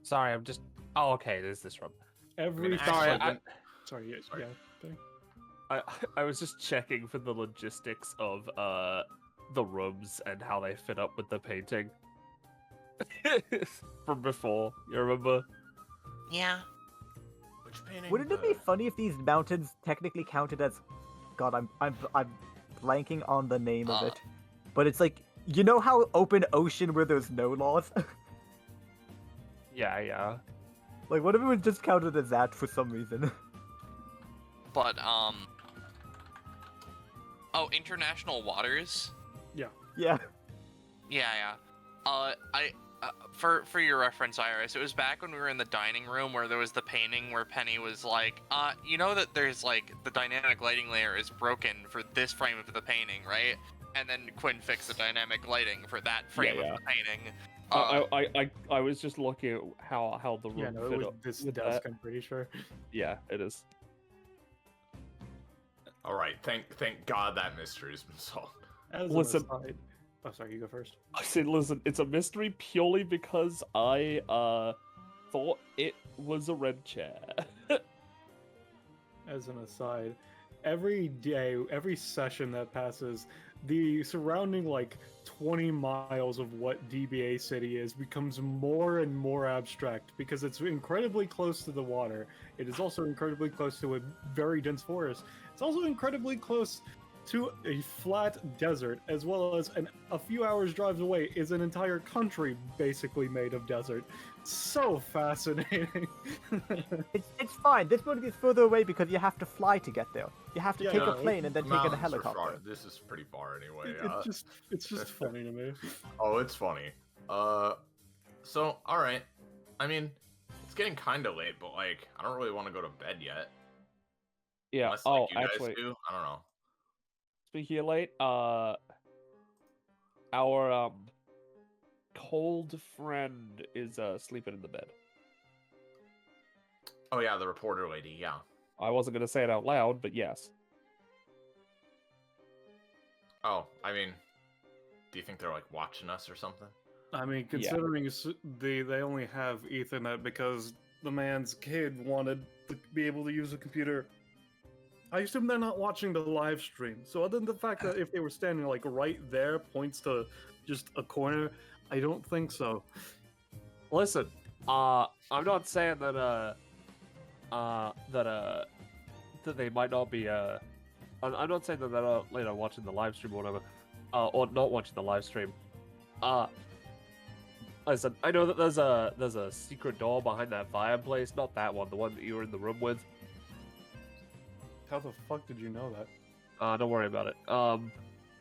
Sorry, I'm just... Oh, okay, there's this room. Every Sorry, second- I- Sorry, Sorry. yeah. Thing. I was just checking for the logistics of the rooms and how they fit up with the painting. From before, you remember? Yeah. Which painting? Wouldn't it be funny if these mountains technically counted as? God, I'm blanking on the name of it, but it's like, you know how open ocean where there's no laws. Yeah. Like, what if it was just counted as that for some reason? But, oh, international waters? Yeah. Yeah. For your reference, Iris, it was back when we were in the dining room where there was the painting where Penny was like, you know that there's like the dynamic lighting layer is broken for this frame of the painting, right? and then Quinn fixed the dynamic lighting for that frame Yeah, of the painting. I was just looking at how the room Yeah, no, it fit was up this with desk, that. I'm pretty sure. Yeah, it is. All right, thank God that mystery's been solved. As Listen. an aside... Oh, sorry, you go first. I said, listen, it's a mystery purely because I thought it was a red chair. As an aside, every day, every session that passes, the surrounding like 20 miles of what DBA City is becomes more and more abstract because it's incredibly close to the water. It is also incredibly close to a very dense forest. It's also incredibly close to a flat desert, as well as a few hours drives away is an entire country basically made of desert. So fascinating. It's fine. This one is further away because you have to fly to get there. You have to Yeah, take no, a plane and then take a Mountains are helicopter. far. This is pretty far anyway. It's just funny to me. Oh, it's funny. So all right. I mean, it's getting kind of late, but like, I don't really want to go to bed yet. Yeah. Unless, like, you Actually, guys do. I don't know. speaking of late, our cold friend is sleeping in the bed. Oh yeah, the reporter lady. Yeah. I wasn't gonna say it out loud, but yes. Oh, I mean, do you think they're like watching us or something? I mean, considering they only have Ethernet because the man's kid wanted to be able to use a computer, I assume they're not watching the live stream. So other than the fact that if they were standing like right there, points to just a corner, I don't think so. Listen, I'm not saying that that they might not be I'm not saying that they're not, watching the live stream or whatever, or not watching the live stream. Listen, I know that there's a secret door behind that fireplace, not that one, the one that you were in the room with. How the fuck did you know that? Don't worry about it.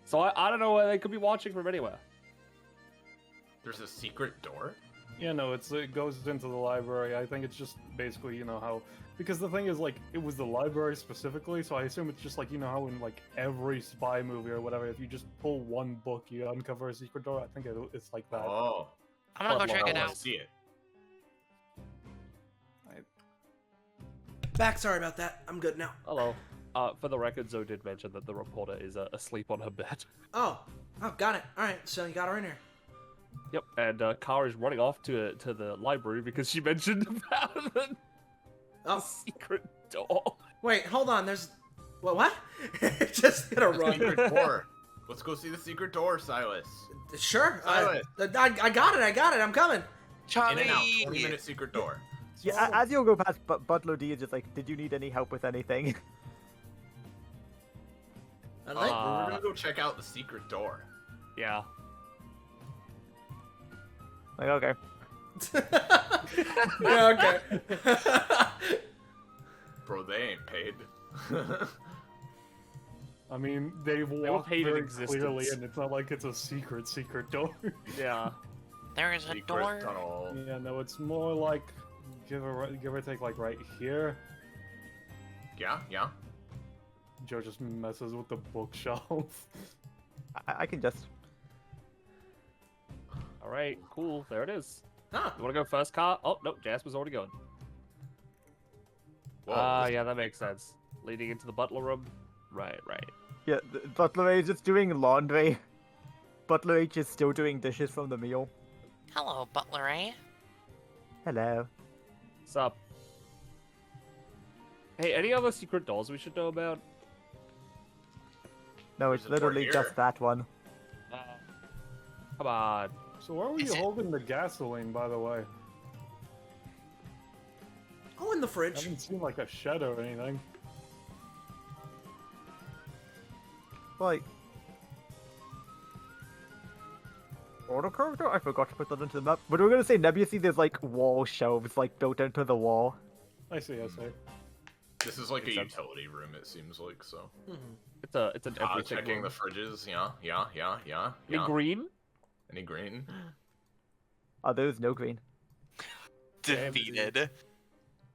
So I don't know where they could be watching from anywhere. There's a secret door? Yeah, no, it goes into the library. I think it's just basically, how... Because the thing is, like, it was the library specifically, so I assume it's just like, how in, like, every spy movie or whatever, if you just pull one book, you uncover a secret door. I think it's like that. Oh. I'm gonna go check I it want to out. see it. Back, sorry about that. I'm good now. Hello. For the record, Zoe did mention that the reporter is asleep on her bed. Oh, got it. All right, so you got her in here. Yep, and Kara is running off to the library because she mentioned about the secret door. Wait, hold on. There's what? Just gonna The run. secret door. Let's go see the secret door, Silas. Sure. Silas. I got it. I'm coming. In Charlie! and out. 20-minute secret door. Yeah, as you'll go past, Butler D is just like, did you need any help with anything? I We're like. gonna go check out the secret door. Yeah. Like, okay. Yeah, okay. Bro, they ain't paid. I mean, they've were walked paid in very existence. clearly, and it's not like it's a secret door. Yeah. There is a Secret door. tunnel. Yeah, no, it's more like give or take like right here. Yeah. Joe just messes with the bookshelf. I can just... All right, cool. There it is. Huh. You want to go first, Car? Oh, no, Jasper's already going. Whoa, this Yeah, is that big. makes sense. Leading into the butler room. Right. Yeah, Butler A is just doing laundry. Butler H is still doing dishes from the meal. Hello, Butler, eh? Hello. What's up? Hey, any other secret doors we should know about? No, There's it's a door literally here. just that one. Come on. So where were Is you it- holding the gasoline, by the way? Oh, in the I fridge. haven't seen like a shed or anything. Like... Auto corridor? I forgot to put that into the map. But we're gonna say, Neb, you see there's like wall shelves like built into the wall. I see. This is like a Makes sense. utility room, it seems like, so. It's an everything Checking room. the fridges, yeah. Any green? Any green? Oh, there's no green. Defeated.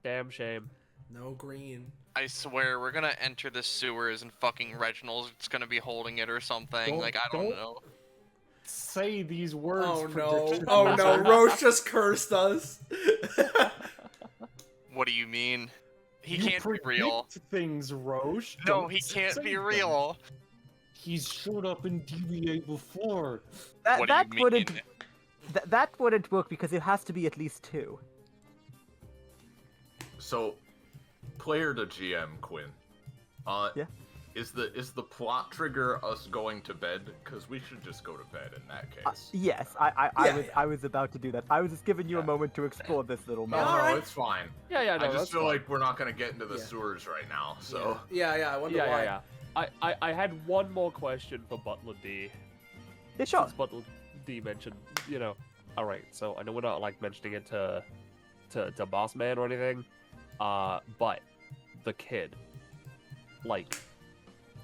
Damn shame. No green. I swear, we're gonna enter the sewers and fucking Reginald's gonna be holding it or something. Like, I don't know. Say these words. Oh no! prediction Oh no! wizard. Roche just cursed us. What do you mean? He You can't be real. predict things, Roche. No, Don't he can't say be them. real. He's showed up in DBA before. What do you wouldn't mean? that wouldn't work because it has to be at least 2. So, player to GM, Quinn. Yeah. Is the plot trigger us going to bed? Because we should just go to bed in that case. Yes, I was about to do that. I was just giving you a moment to explore this little No, map. no, Alright. it's fine. Yeah, no, I that's just feel fine. like we're not gonna get into the Yeah. sewers right now. So Yeah. I wonder why. Yeah. I had one more question for Butler D. Yeah, sure. Since Butler D mentioned, all right. So I know we're not like mentioning it to Boss Man or anything, but the kid, like,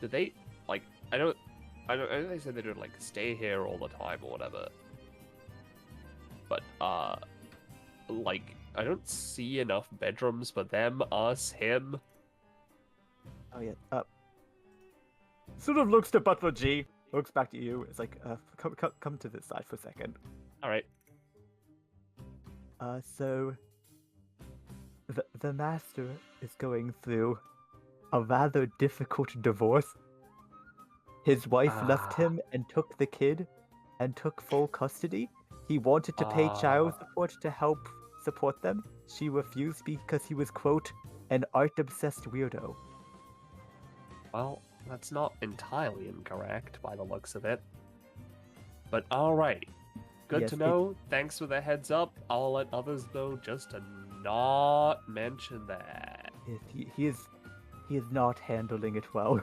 did they like? I know they said they don't like stay here all the time or whatever, but like I don't see enough bedrooms for them, us, him. Oh yeah. Sort of looks to Butler G. Looks back to you. It's like, come to this side for a second. All right. So the master is going through a rather difficult divorce. His wife left him and took the kid and took full custody. He wanted to pay child support to help support them. She refused because he was, quote, an art-obsessed weirdo. Well, that's not entirely incorrect by the looks of it. But alright. Good Yes, to know. Thanks for the heads up. I'll let others know just to not mention that. He is not handling it well.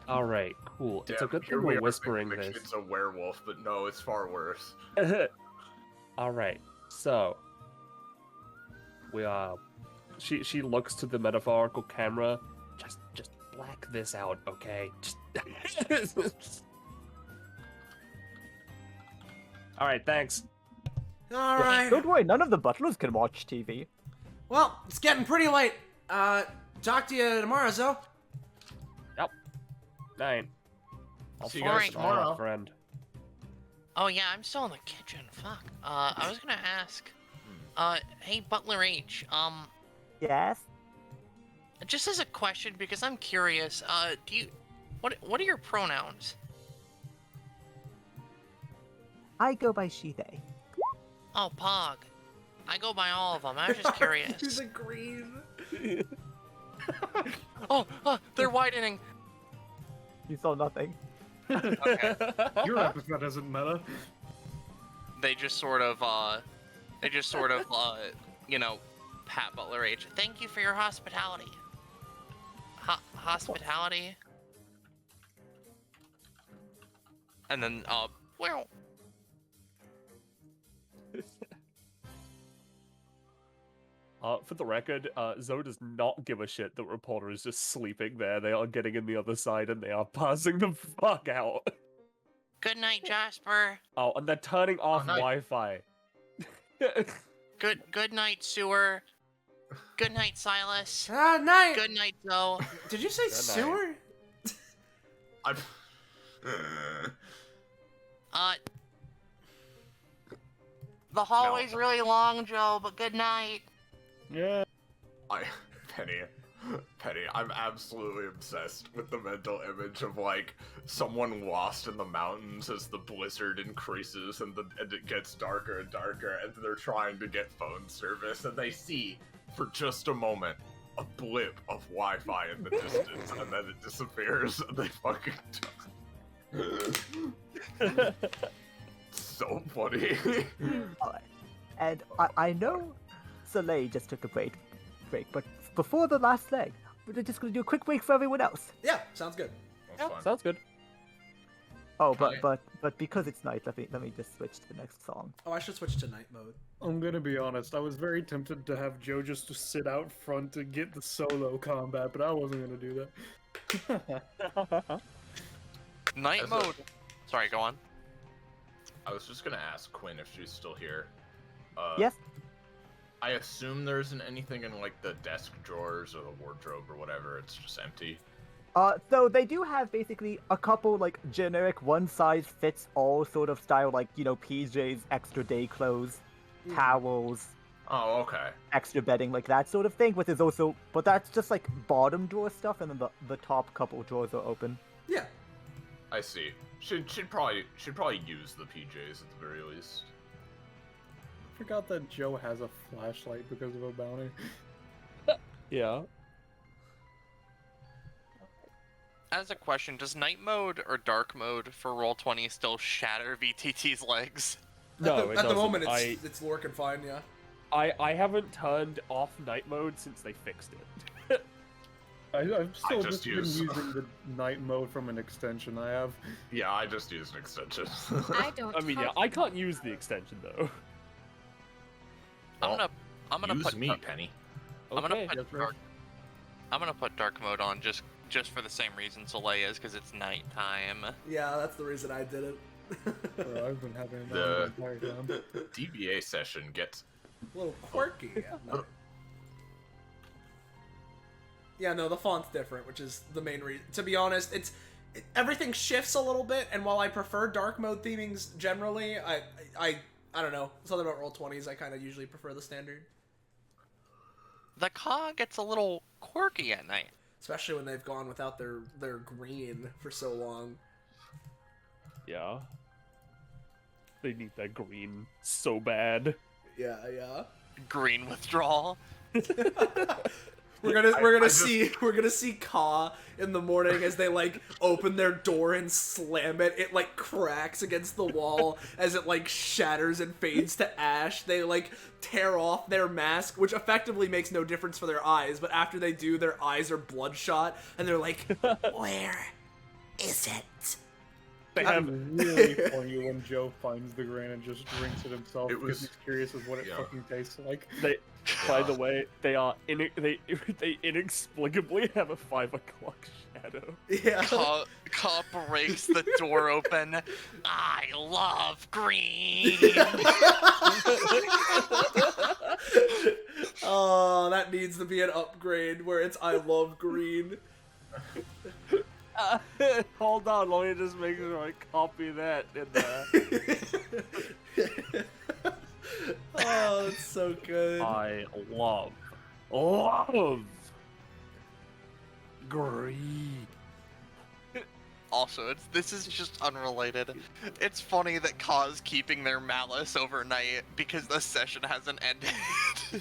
Alright, cool. It's a Damn, good here thing we we're are whispering thinking the this. kid's a werewolf, but no, it's far worse. Alright, so we she looks to the metaphorical camera. Just black this out, okay? Alright, thanks. All right. Don't worry, none of the butlers can watch TV. Well, it's getting pretty late. Talk to you tomorrow, Zo. Yep. Night. I'll See you guys find my tomorrow. friend. Oh yeah, I'm still in the kitchen. Fuck. I was gonna ask. Hey Butler H. Yes? Just as a question because I'm curious. What are your pronouns? I go by she, they. Oh, Pog. I go by all of them. I was just curious. He's agreed. Oh, they're widening. You saw nothing. Okay. Your epithet isn't meta. They just sort of, pat Butler H. Thank you for your hospitality. Hospitality? And then, well... For the record, Zoe does not give a shit that reporter is just sleeping there. They are getting in the other side and they are passing the fuck out. Good night, Jasper. Oh, and they're turning off night. Wi-Fi. Good night, Sewer. Good night, Silas. Night. Good night, Zoe. Did you say night. sewer? I'm... The hallway's really long, Joe, but good night. Yeah. Penny, I'm absolutely obsessed with the mental image of, like, someone lost in the mountains as the blizzard increases and it gets darker and darker, and they're trying to get phone service, and they see, for just a moment, a blip of Wi-Fi in the distance, and then it disappears, and they fucking so funny. And I know Soleil just took a break, but before the last leg, we're just going to do a quick break for everyone else. Yeah, sounds good. That's fine. Sounds good. Oh, Okay. but because it's night, let me just switch to the next song. Oh, I should switch to night mode. I'm gonna be honest, I was very tempted to have Joe just to sit out front to get the solo combat, but I wasn't gonna do that. Night As a- mode. Sorry, go on. I was just gonna ask Quinn if she's still here. Yes? I assume there isn't anything in like the desk drawers or the wardrobe or whatever. It's just empty. So they do have basically a couple like generic one-size-fits-all sort of style, like, you know, PJs, extra day clothes, towels, Oh, okay. extra bedding, like that sort of thing. But that's just like bottom drawer stuff, and then the top couple drawers are open. Yeah. I see. Should probably use the PJs at the very least. I forgot that Joe has a flashlight because of a bounty. Yeah. As a question, does night mode or dark mode for Roll20 still shatter VTT's legs? No, At the moment, I, it's working fine. Yeah. I haven't turned off night mode since they fixed it. I've still just been use- using the night mode from an extension I have. Yeah, I just used an extension. I don't. I mean, yeah, I can't use the extension though. I'm gonna use put me, dark- Penny. I'm gonna Okay. put Yes, sir. dark. I'm gonna put dark mode on just for the same reason Soleil is, because it's nighttime. Yeah, that's the reason I did it. Bro, I've been having it on The- the entire time. DBA session gets. A little quirky. Yeah, yeah, no, the font's different, which is the main reason. To be honest, everything shifts a little bit, and while I prefer dark mode themings generally, I don't know, something about Roll20s, I kind of usually prefer the standard, The Ka gets a little quirky at night. especially when they've gone without their green for so long. Yeah. They need that green so bad. Yeah, yeah. Green withdrawal. We're gonna I just- see Ka in the morning as they like open their door and slam it. It like cracks against the wall as it like shatters and fades to ash. They like tear off their mask, which effectively makes no difference for their eyes. But after they do, their eyes are bloodshot, and they're like, "Where is it?" They It's have really funny when Joe finds the grain and just drinks it himself It because was- he's curious as what it yeah. fucking tastes like. they. By the way, they inexplicably have a 5 o'clock shadow. Yeah. Ka breaks the door open. I love green. Oh, that needs to be an upgrade where it's "I love green." Hold on, let me just make sure I copy that in there. Oh, that's so good. I love green. Also, this is just unrelated. It's funny that Ka's keeping their malice overnight because the session hasn't ended.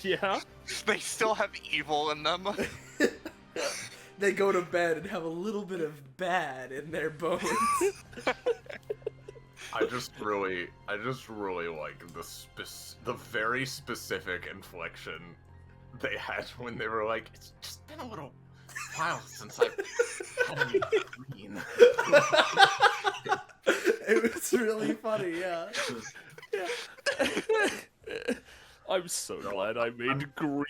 Yeah. They still have evil in them. They go to bed and have a little bit of bad in their bones. I just really like the very specific inflection they had when they were like, "It's just been a little while since I've had any green." It was really funny, yeah. I'm so glad I made green.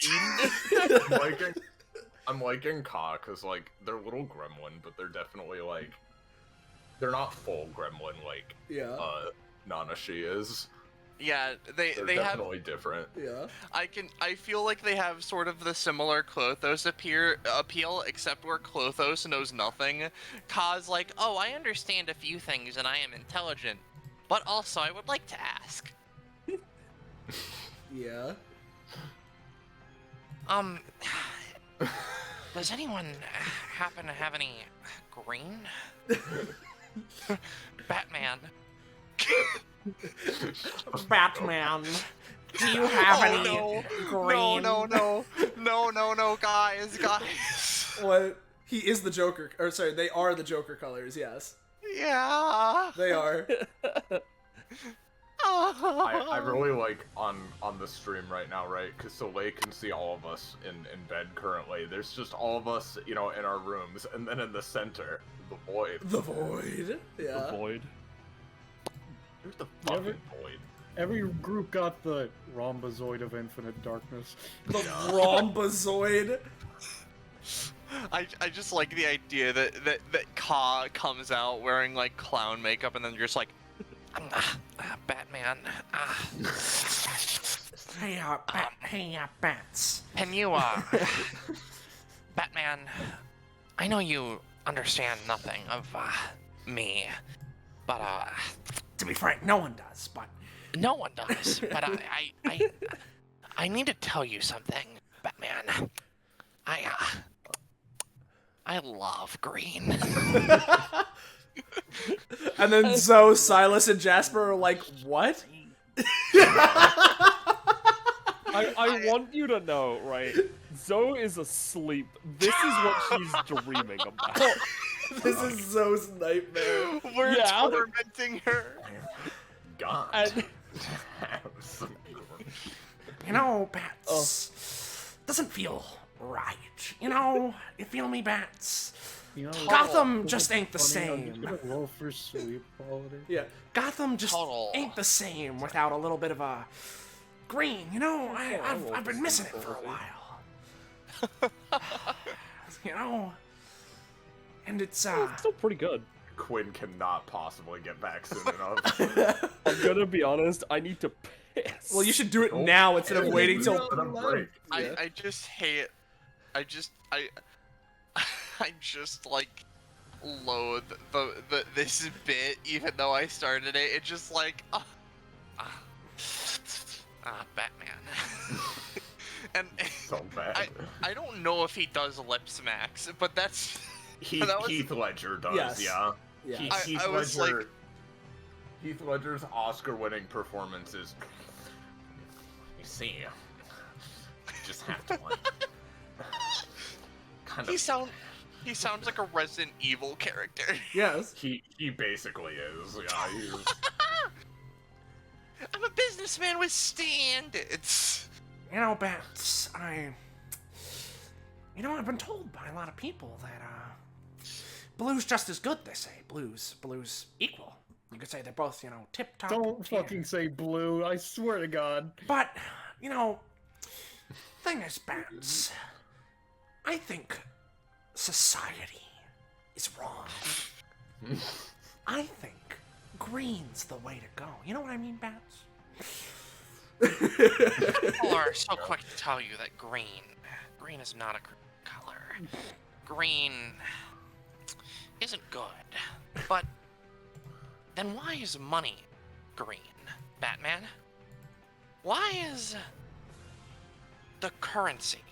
I'm liking Ka because like they're little gremlin, but they're definitely like they're not full gremlin like Yeah, Nanashi is. Yeah, They're they have. definitely different. yeah. I feel like they have sort of the similar Clothos appeal, except where Clothos knows nothing. Ka's like, oh, I understand a few things and I am intelligent, but also I would like to ask. Yeah. Does anyone happen to have any green? Batman. Batman, do you have any no. green? No, guys. What? He is the Joker. Or sorry, they are the Joker colors. Yes, Yeah. they are. I really like on the stream right now, right? Because Soleil can see all of us in bed currently. There's just all of us, you know, in our rooms, and then in the center, the void. The Void. Yeah. The void. There's the fucking void. Every group got the rhombozoid of infinite darkness. The Rhombozoid. I just like the idea that Ka comes out wearing like clown makeup and then you're just like, Batman. Hey, bats. Can you, Batman, I know you understand nothing of, me, but, To be frank, no one does, but... no one does, but I need to tell you something, Batman. I love green. And then Zoe, Silas, and Jasper are like, what? I want you to know, right? Zoe is asleep. This is what she's dreaming about. This is Zoe's nightmare. We're Yeah. tormenting her. God. And You know, bats, doesn't feel right. You know, you feel me, bats? You know, Gotham just ain't the funny, I'm same. gonna roll for sleep quality. Yeah, Gotham just Total. ain't the same without a little bit of a green. You know, I've been missing it for a while. You know, and it's still pretty good. Quinn cannot possibly get back soon enough. I'm gonna be honest, I need to piss. well, you should do it now instead of waiting till. Let him break. I just hate. I just like loathe this bit, even though I started it. It's just like, Batman. And So bad. I don't know if he does lip smacks, but that's Heath, that was- Heath Ledger does, Yes. yeah. Yeah. Heath I was Ledger. like- Heath Ledger's Oscar-winning performance is. You see, you just have to like. Kind he of. sounds like a Resident Evil character. Yes. He basically is. Yeah. He's, I'm a businessman with standards. You know, bats, You know, I've been told by a lot of people that, blue's just as good, they say. Blue's equal. You could say they're both, you know, tip-top. Don't fucking say blue, I swear to God. But, you know, thing is, bats, I think society is wrong. I think green's the way to go. You know what I mean, bats? People are so quick to tell you that green is not a color. Green isn't good. But then why is money green, Batman? Why is the currency,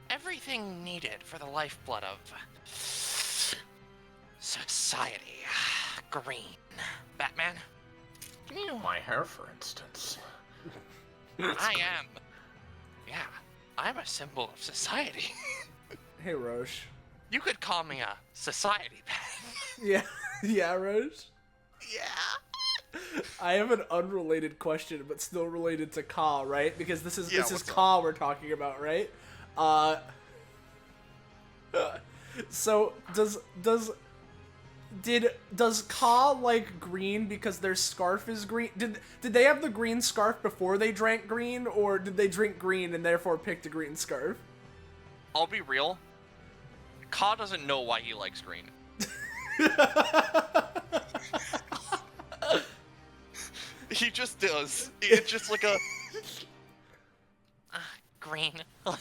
everything needed for the lifeblood of society, green, Batman? my hair, for instance. I'm a symbol of society. Hey, Roche. You could call me a society pet. Yeah, yeah, Roche? Yeah. I have an unrelated question, but still related to Ka, right? Because this is what's up? Ka we're talking about, right? So does Ka like green because their scarf is green? Did they have the green scarf before they drank green, or did they drink green and therefore picked a green scarf? I'll be real. Ka doesn't know why he likes green. He just does. It's just like a Green. like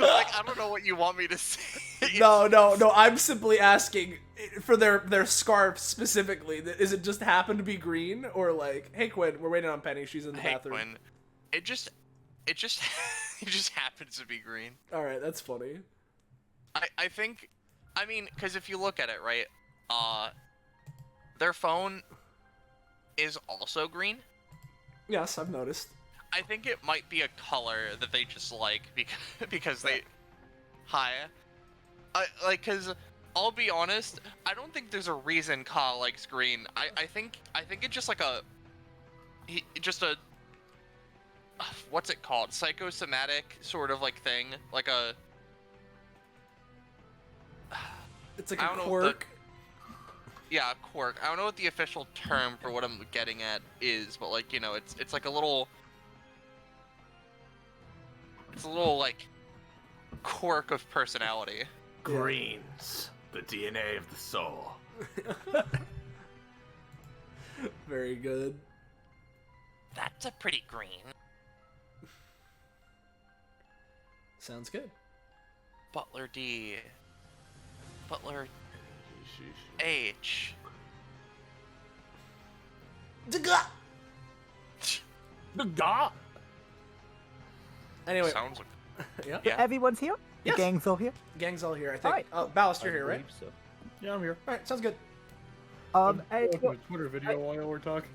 I don't know what you want me to say. No. I'm simply asking for their scarf specifically. Is it just happen to be green, or like, hey Quinn, we're waiting on Penny. She's in the Hey bathroom. Quinn, it just it just happens to be green. All right, that's funny. I think, I mean, because if you look at it, right, their phone is also green. Yes, I've noticed. I think it might be a color that they just like because they, because I'll be honest, I don't think there's a reason Ka likes green. I think it's just like what's it called? Psychosomatic sort of like thing, like a. It's like I a don't know quirk. Yeah, quirk. I don't know what the official term for what I'm getting at is, but like, you know, it's like a little. It's a little like quirk of personality. Greens, the DNA of the soul. Very good. That's a pretty green. Sounds good. Butler D. Butler H. Anyway, Sounds like yeah. Yeah. Everyone's here? Yes. The gang's all here? Gang's all here, I think. Alright. Oh, Ballast, you're here, right? So. Yeah, I'm here. Alright, sounds good. Hey, Watching a Twitter video while we're talking.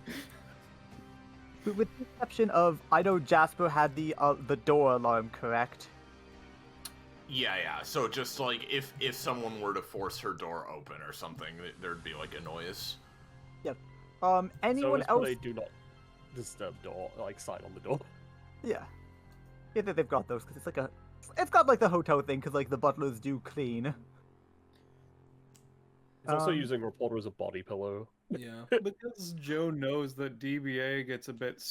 with the exception of, I know Jasper had the door alarm, correct? Yeah, yeah. So just like if someone were to force her door open or something, there'd be like a noise. Yep. So Anyone it's else? put a do not disturb door, like sign on the door. Yeah. Yeah, they've got those because it's got like the hotel thing because like the butlers do clean. It's also Um, using reporter as a body pillow. Yeah. Because Joe knows that DBA gets a bit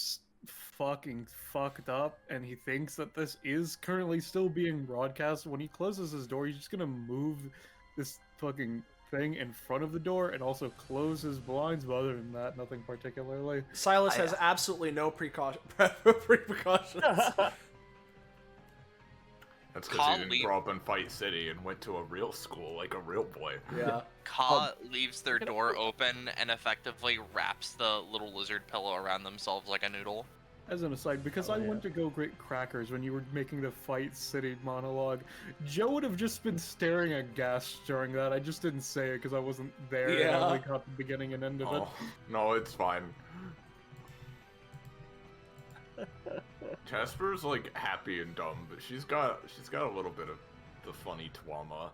fucking fucked up, and he thinks that this is currently still being broadcast. When he closes his door, he's just gonna move this fucking thing in front of the door and also close his blinds. But other than that, nothing particularly. Silas has absolutely no precautions. That's because he didn't Colleague- grow up in Fight City and went to a real school like a real boy. Yeah. Ka leaves their door open and effectively wraps the little lizard pillow around themselves like a noodle. As an aside, because I went to go get crackers when you were making the Fight City monologue, Joe would have just been staring aghast during that. I just didn't say it because I wasn't there. And Yeah. I only caught the beginning and end of it. Oh, no, it's fine. Jasper's like happy and dumb, but she's got a little bit of the funny twama.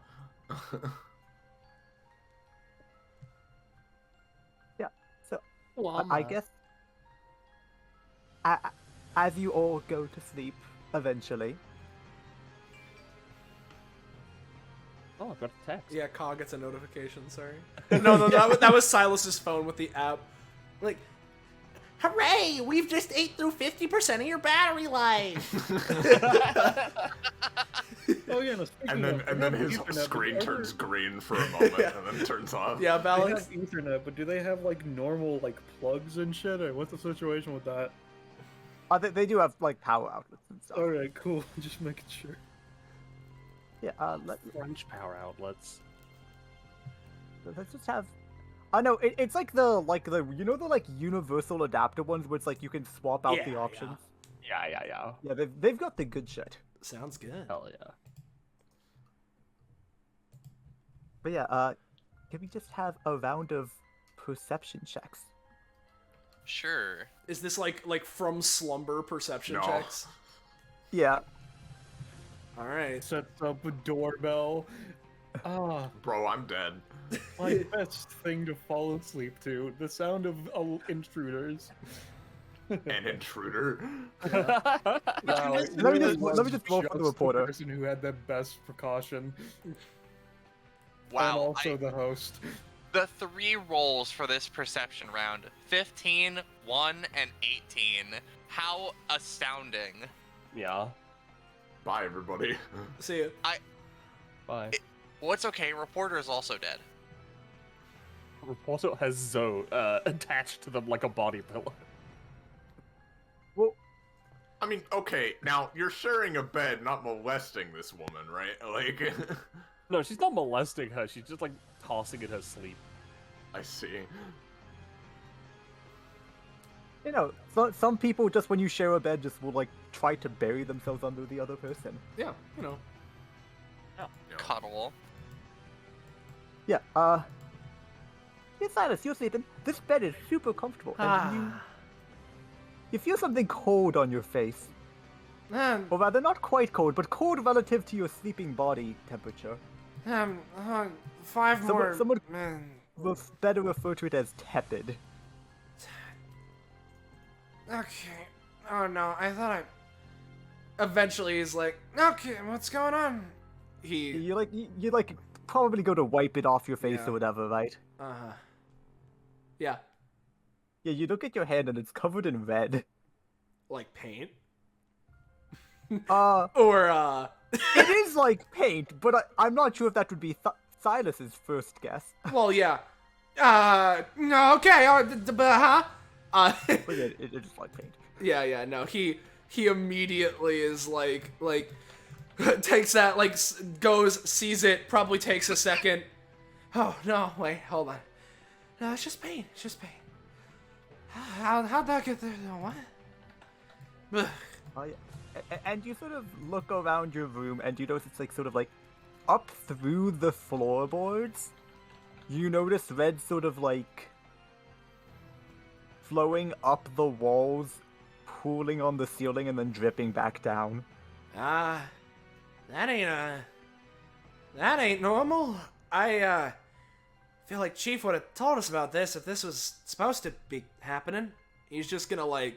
Yeah. So I guess as you all go to sleep eventually. Oh, I got a text. Yeah, Ka gets a notification, sorry. No, that was Silas's phone with the app. Like, hooray! We've just ate through 50% of your battery life! Oh yeah, no, speaking and then of his Ethernet, screen but turns green for a moment and then turns off. Yeah, They Balance. have Ethernet, but do they have like normal like plugs and shit? Or what's the situation with that? They do have like power outlets and stuff. Alright, cool. Just making sure. Yeah. French power outlets. Let's just have. I know it's like the you know the like universal adapter ones where it's like you can swap out the Yeah, options. Yeah. Yeah, they've got the good shit. Sounds good. Hell yeah. But yeah, can we just have a round of perception checks? Sure. Is this like from slumber perception No. checks? Yeah. Alright. Sets up a doorbell. Ah, Bro, I'm dead. my best thing to fall asleep to. The sound of intruders. An intruder. Wow, Let me really just was roll for the reporter. person who had the best precaution. And Wow. also the host. The 3 rolls for this perception round: 15, 1, and 18. How astounding. Yeah. Bye, everybody. See you. Bye. What's okay, Reporter is also dead. Reporter has Zoe attached to them like a body pillow. Well, I mean, okay, now you're sharing a bed, not molesting this woman, right? Like, No, she's not molesting her. She's just like tossing in her sleep. I see. you know, some people just when you share a bed just will like try to bury themselves under the other person. Yeah, you know. Cuddle. Yeah. Yeah, Silas, you're sleeping. This bed is super comfortable, and you feel something cold on your face. Man, Or rather, not quite cold, but cold relative to your sleeping body temperature. 5 more. Someone Man. will better refer to it as tepid. Okay. Oh no, I thought I. Eventually, he's like, okay, what's going on? You like probably go to wipe it off your face Yeah. or whatever, right? Yeah, Yeah, you look at your hand and it's covered in red. like paint. It Or is like paint, but I'm not sure if that would be Silas's first guess. well, yeah. No, okay. Huh? But yeah, it is like paint. Yeah, no, he immediately is like takes that, like, goes, sees it, probably takes a second. Oh, no, wait, hold on. No, it's just pain, How'd that get there, though, what? Ugh. Oh, yeah. And you sort of look around your room and you notice it's like sort of like up through the floorboards. You notice red sort of like flowing up the walls, pooling on the ceiling, and then dripping back down. That ain't normal. I feel like Chief would have told us about this if this was supposed to be happening. He's just gonna, like,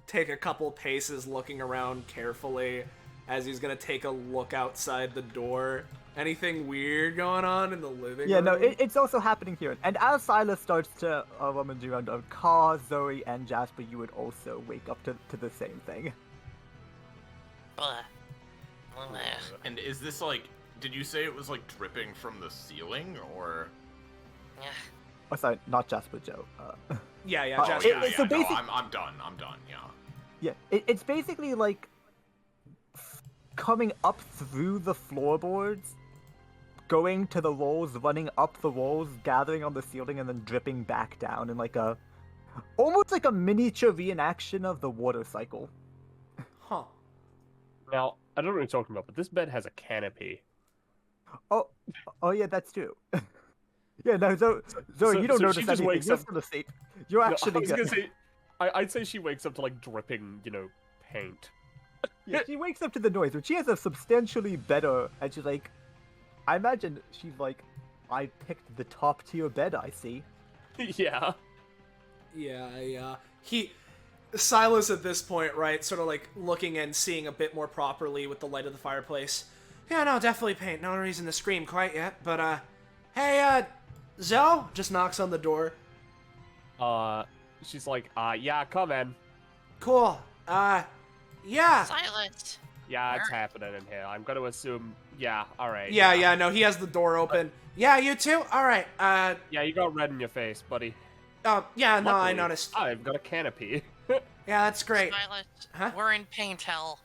take a couple paces looking around carefully as he's gonna take a look outside the door. Anything weird going on in the living room? Yeah, no, it's also happening here. And as Silas starts to rummage around, Ka, Zoe, and Jasper, you would also wake up to the same thing. And is this like, did you say it was like dripping from the ceiling, or? Oh, sorry, not Jasper, Joe. Yeah, Oh, Jasper. Yeah, so no, basic- I'm done, yeah. Yeah, it's basically like coming up through the floorboards, going to the walls, running up the walls, gathering on the ceiling, and then dripping back down in like almost like a miniature reenaction of the water cycle. Huh. Now, I don't know what you're talking about, but this bed has a canopy. Oh yeah, that's true. Yeah, no, Zoe, so- you don't so she notice just anything. wakes You're up- still asleep. You're No, actually I was good. gonna say, I'd say she wakes up to like dripping, paint. Yeah, she wakes up to the noise, but she has a substantially better, and she's like, I imagine she's like, I picked the top tier bed, I see. Yeah. Yeah. Silas at this point, right, sort of like looking and seeing a bit more properly with the light of the fireplace. Yeah, no, definitely paint. No reason to scream quite yet, but, hey, Zoe? Just knocks on the door. She's like, yeah, come in. Cool. Yeah. Silence. Yeah, it's happening in here. I'm gonna assume, yeah, alright. Yeah, no, he has the door open. Yeah, you too? Alright, Yeah, you got red in your face, buddy. yeah, no, I Luckily, noticed. I've got a canopy. Yeah, that's great. Silence. Huh? We're in paint hell.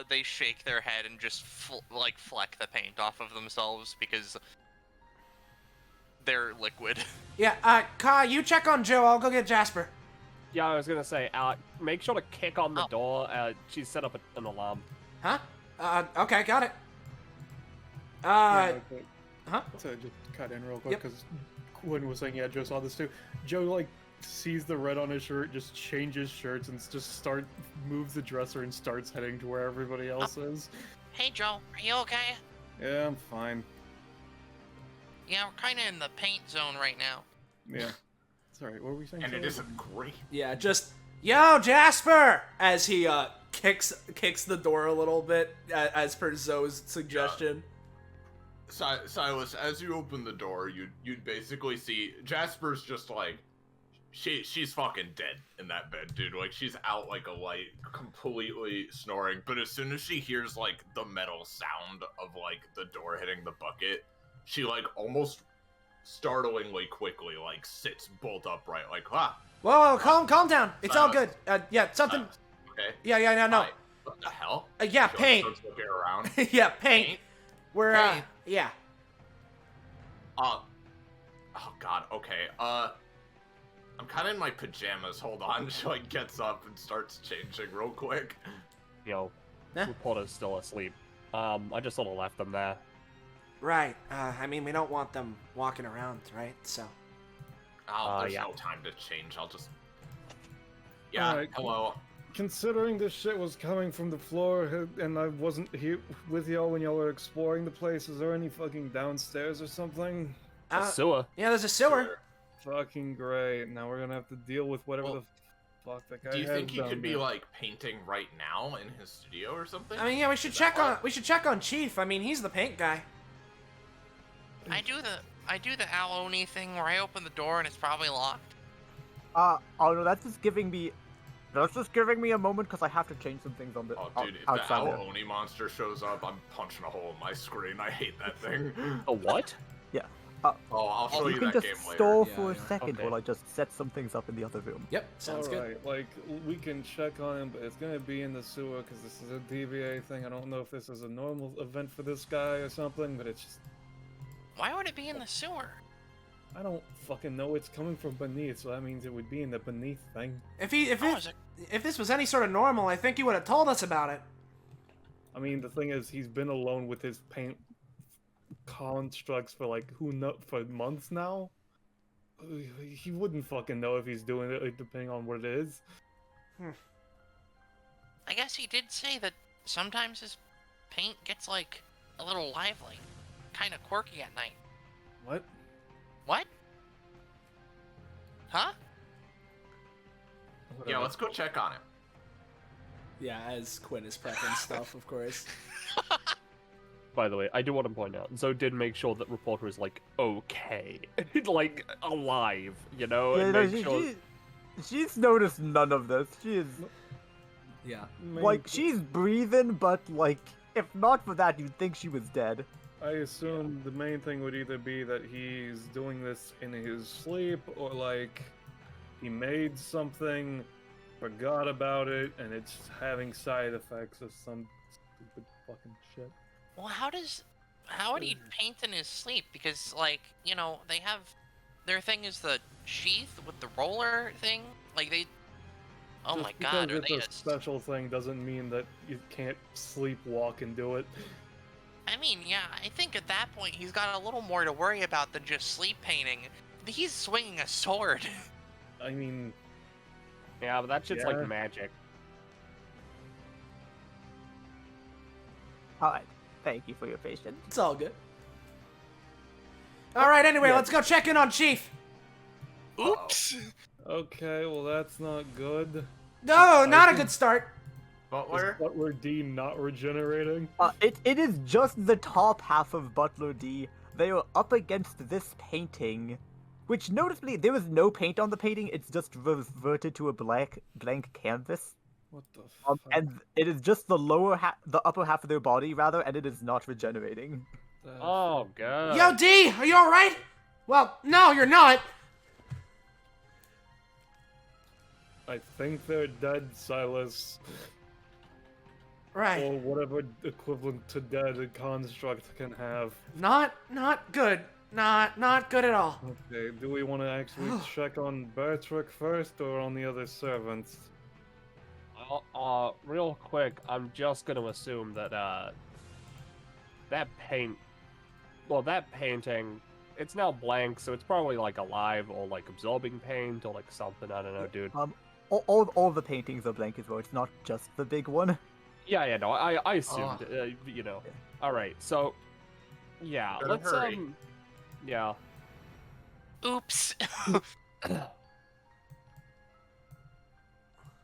They shake their head and just fleck the paint off of themselves because they're liquid. Yeah, Ka, you check on Joe. I'll go get Jasper. Yeah, I was gonna say, make sure to kick on the Oh. door. She's set up an alarm. Huh? Okay, got it. Yeah, huh? So just cut in real quick Yep. because Quinn was saying, yeah, Joe saw this too. Joe like sees the red on his shirt, just changes shirts and just moves the dresser and starts heading to where everybody else is. Hey, Joe, are you okay? Yeah, I'm fine. Yeah, we're kind of in the paint zone right now. Yeah. Sorry, what were we saying? And it Joe? isn't great. Yeah, just yo, Jasper, as he kicks the door a little bit, as per Zoe's suggestion. Silas, as you open the door, you'd basically see Jasper's just like, she's fucking dead in that bed, dude. Like, she's out like a light, completely snoring. But as soon as she hears like the metal sound of like the door hitting the bucket, she like almost startlingly quickly like sits bolt upright, like, ah. Whoa, calm down. It's all good. Yeah, something. Okay. Yeah, no. Hi. What the hell? Yeah, She, like, paint. starts looking around. Yeah, paint. We're Paint. yeah. Oh god, okay. I'm kind of in my pajamas. Hold on. She like gets up and starts changing real quick. Huh? Reporter's still asleep. I just sort of left them there. Right. I mean, we don't want them walking around, right? So. Oh, there's yeah. no time to change. I'll just. Yeah. Alright, Hello. Considering this shit was coming from the floor and I wasn't here with y'all when y'all were exploring the place, is there any fucking downstairs or something? A sewer. Yeah, there's a sewer. Fucking great. Now we're gonna have to deal with whatever Well, the fuck that guy Do you has think he down could be there. like painting right now in his studio or something? I mean, yeah, we should Is that check on Chief. I mean, he's the paint guy. I do the Aloni thing where I open the door and it's probably locked. Oh no, that's just giving me a moment because I have to change some things on the Oh, dude, if the outside there. Aoni monster shows up, I'm punching a hole in my screen. I hate that thing. A what? I'll show You you can that just game later. stall Yeah, for a yeah. second Okay. while I just set some things up in the other room. Yep, sounds good. Alright, like, we can check on him, but it's gonna be in the sewer, because this is a DBA thing. I don't know if this is a normal event for this guy or something, but it's just... Why would it be in the sewer? I don't fucking know. It's coming from beneath, so that means it would be in the beneath thing. If Oh, is it? if this was any sort of normal, I think he would have told us about it. I mean, the thing is, he's been alone with his paint constructs for like, for months now? He wouldn't fucking know if he's doing it, like, depending on what it is. I guess he did say that sometimes his paint gets like a little lively, kind of quirky at night. What? What? Huh? Yeah, let's go check on him. Yeah, as Quinn is prepping stuff, of course. By the way, I do want to point out, Zoe did make sure that reporter is like okay, like alive, you know, Yeah, and no, make sure. she's noticed none of this. She is Yeah. like she's breathing, but like if not for that, you'd think she was dead. I assume the main thing would either be that he's doing this in his sleep, or like he made something, forgot about it, and it's having side effects of some stupid fucking shit. Well, how would he paint in his sleep? Because, like, you know, they have their thing is the sheath with the roller thing. Like they. Oh Just my god, because are they it's a special thing doesn't mean that you can't sleepwalk and do it. I mean, yeah, I think at that point he's got a little more to worry about than just sleep painting. He's swinging a sword. I mean, Yeah, but that shit's Yeah. like magic. All right, thank you for your patience. It's all good. All right, anyway, Yeah. let's go check in on Chief. Oops. okay, well that's not good. No, not a think- good start. Butler? Is Butler D not regenerating? It is just the top half of Butler D. They are up against this painting, which noticeably there was no paint on the painting. It's just reverted to a blank canvas. What the fuck? And it is just the the upper half of their body rather, and it is not regenerating. Oh god. Yo, D, are you all right? Well, no, you're not. I think they're dead, Silas. Right. Or whatever equivalent to dead a construct can have. Not good. Not good at all. Okay, do we want to actually check on Bertrick first or on the other servants? Real quick, I'm just gonna assume that that painting, it's now blank, so it's probably like alive or like absorbing paint or like something. I don't know, dude. All the paintings are blank as well. It's not just the big one. Yeah, no, I assumed, you know. All right, so yeah, Better let's hurry. yeah. Oops.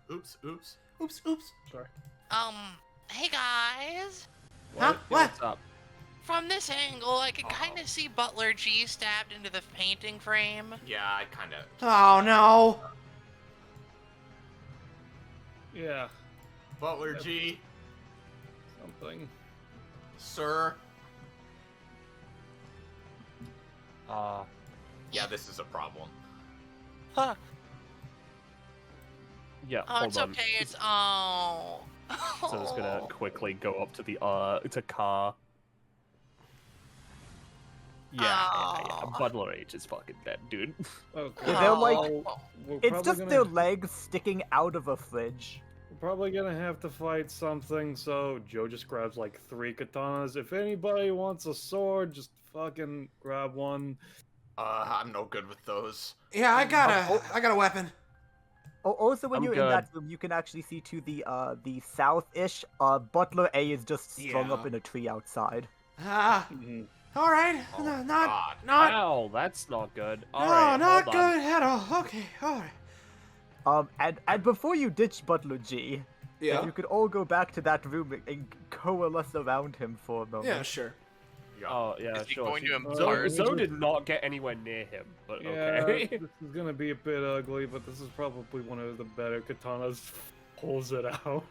Oops. Oops. Sorry. Hey guys. Huh? What? What's up? From this angle, I can kind of see Butler G stabbed into the painting frame. Yeah, I kind of. Oh no. Yeah, Butler G, something. sir. Yeah, this is a problem. Huh. Yeah, Oh, hold it's on. okay. It's oh. So I'm just gonna quickly go up to the to car. Yeah. Oh. Butler H is fucking dead, dude. Okay. Yeah, they're like- Oh. We're It's probably just gonna, their legs sticking out of a fridge. We're probably gonna have to fight something, so Joe just grabs like 3 katanas. If anybody wants a sword, just fucking grab one. I'm no good with those. Yeah, I got a weapon. Also, when I'm you're in good. that room, you can actually see to the south-ish. Butler A is just strung up Yeah. in a tree outside. Ah. Mhm. All right. Oh, No, God. not. Ow, that's not good. No, Alright, not hold on. good at all. Okay. All right. And before you ditch Butler G, Yeah. if you could all go back to that room and coalesce around him for a moment. Yeah, sure. Yeah. Oh, yeah, Is he sure. going to Zoe, impart? Zoe did not get anywhere near him, but Yeah, okay. this is gonna be a bit ugly, but this is probably one of the better katanas. Pulls it out.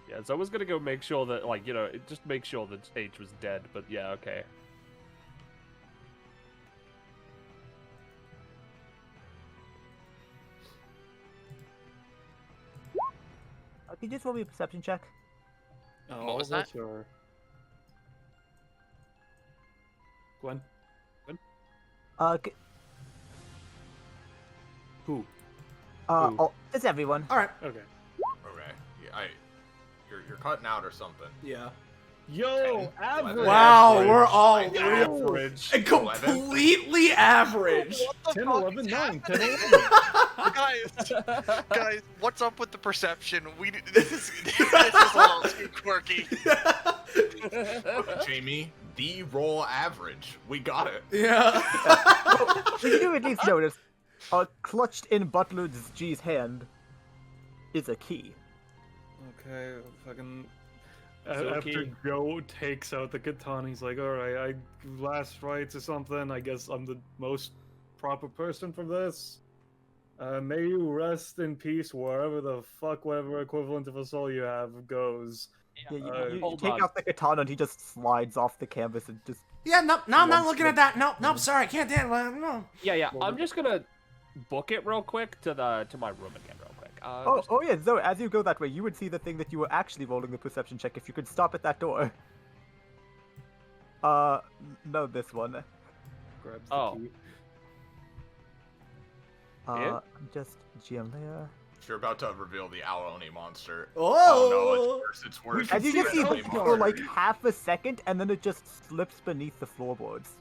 Yeah, so I was gonna go make sure that, like, just make sure that H was dead, but yeah, okay. Can you just roll me a perception check? Oh, What was that? Sure. Gwen? C- Who? oh, it's everyone. All right. Okay. Okay. Yeah, you're cutting out or something. Yeah. Yo, average. Wow, Average. we're all Average. completely average. 10, 11, 9, 10, 11. Guys, what's up with the perception? This is a little too quirky. Jamie, the roll average. We got it. Yeah. You do at least notice, clutched in Butler's G's hand is a key. Okay, fucking. So After key. Joe takes out the katana, he's like, alright, last rites or something, I guess I'm the most proper person for this. May you rest in peace wherever the fuck whatever equivalent of a soul you have goes. Yeah, you hold take on. out the katana and he just slides off the canvas and just... Yeah, no, I'm not One looking step. at that. Nope, sorry, can't do it. No. Yeah, I'm just gonna book it real quick to my room again, real quick. Oh yeah, so as you go that way, you would see the thing that you were actually rolling the perception check if you could stop at that door. No, this one. Grabs the Oh. key. Yeah? Just GM layer. You're about to reveal the Aoni monster. Oh. no, it's worse. As you just see Aoni it for like monster. half a second, and then it just slips beneath the floorboards.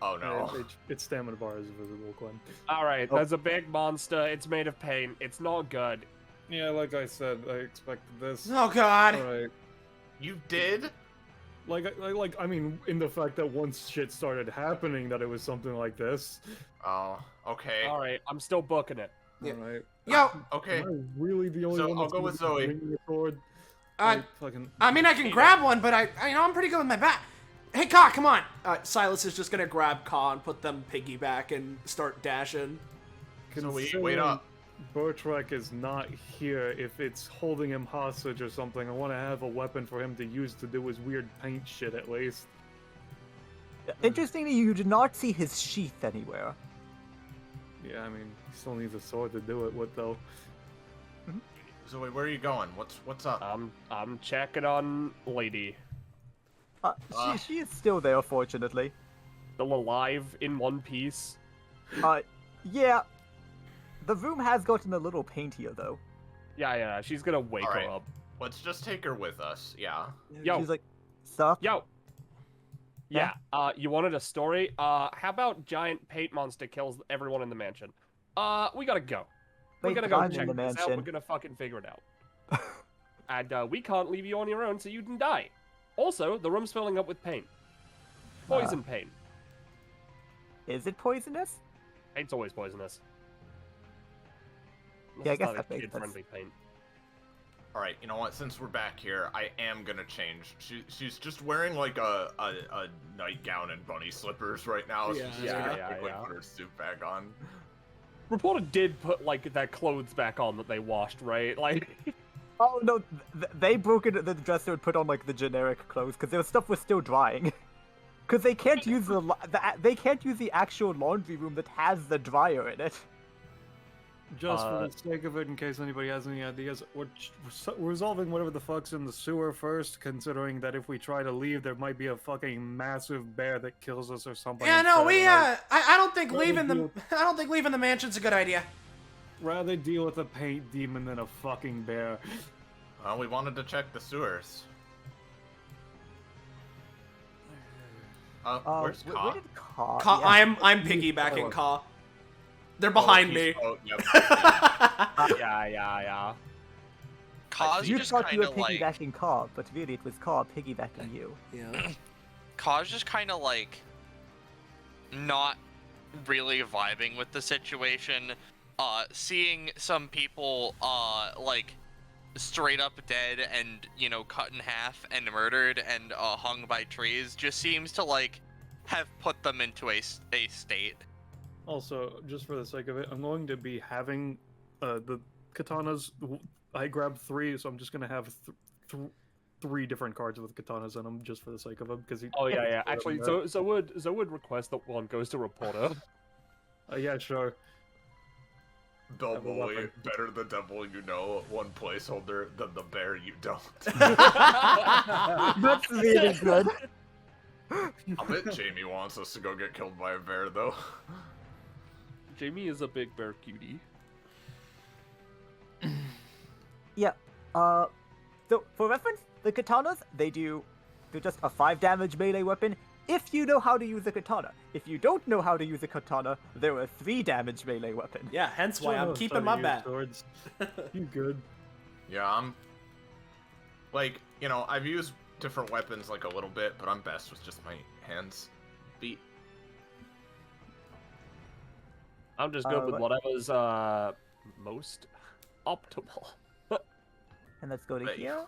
Oh no. Its stamina bar is visible, Glenn. Alright, Oh. there's a big monster. It's made of paint. It's not good. Yeah, like I said, I expected this. Oh God. Alright. You did? I mean, in the fact that once shit started happening, that it was something like this. Oh, okay. Alright, I'm still booking it. Yeah. Alright. Yo, Okay. Am I really the only So, one I'll that's go gonna with be Zoe. swinging a sword? Fucking... I mean, I can grab one, but I'm pretty good with my back. Hey, Ka, come on. Silas is just gonna grab Ka and put them piggyback and start dashing. So wait Considering up. Bertrek is not here. If it's holding him hostage or something, I want to have a weapon for him to use to do his weird paint shit at least. Interestingly, you do not see his sheath anywhere. Yeah, I mean, he still needs a sword to do it. What though? Zoe, where are you going? What's up? I'm checking on Lady. She is still there, fortunately. Still alive in one piece. Yeah. The room has gotten a little paintier, though. Yeah, she's gonna wake Alright. her up. Let's just take her with us. Yeah. Yo. She's like, sup? Yo! Yeah, you wanted a story? How about giant paint monster kills everyone in the mansion? We gotta go. We're Wait, gonna but go I'm in check the this out. mansion. We're gonna fucking figure it out. And we can't leave you on your own so you can die. Also, the room's filling up with paint. Poison paint. Is it poisonous? Paint's always poisonous. Unless Yeah, I it's guess not that makes sense. kid-friendly paint. Alright, you know what? Since we're back here, I am gonna change. She's just wearing like a nightgown and bunny slippers right now. So Yeah. she's just gonna Yeah. quickly put her suit back on. Reporter did put like their clothes back on that they washed, right? Like, Oh no, they broke into the dresser and put on like the generic clothes because their stuff was still drying. Because they can't use they can't use the actual laundry room that has the dryer in it. Just for the sake of it, in case anybody has any ideas, we're resolving whatever the fuck's in the sewer first, considering that if we try to leave, there might be a fucking massive bear that kills us or something. Yeah, no, instead. I don't think Let me leaving the deal- I don't think leaving the mansion's a good idea. Rather deal with a paint demon than a fucking bear. Well, we wanted to check the sewers. Where's Where Ka? did Ka? Ka, Yeah. I'm piggybacking Ka. They're behind me. Oh, yep. yeah. Kaz You just thought you kind were of like piggybacking Ka, but really it was Ka piggybacking you. Yeah. Kaz just kind of like not really vibing with the situation. Seeing some people like straight up dead and cut in half and murdered and hung by trees just seems to like have put them into a state. Also, just for the sake of it, I'm going to be having the katanas. I grabbed 3, so I'm just gonna have 3 different cards with katanas in them just for the sake of them because he. Oh yeah. Actually, so would request that one goes to reporter. Yeah, sure. Bilbo, better the devil you know, one placeholder than the bear you don't. That's really good. I bet Jamie wants us to go get killed by a bear, though. Jamie is a big bear cutie. Yeah. So for reference, the katanas, they're just a 5 damage melee weapon if you know how to use a katana. If you don't know how to use a katana, they're a 3 damage melee weapon. Yeah, hence why I'm keeping my bat. You good? Yeah, I'm... Like, you know, I've used different weapons like a little bit, but I'm best with just my hands. Beat. I'm just good with whatever's most optimal. And let's go to here.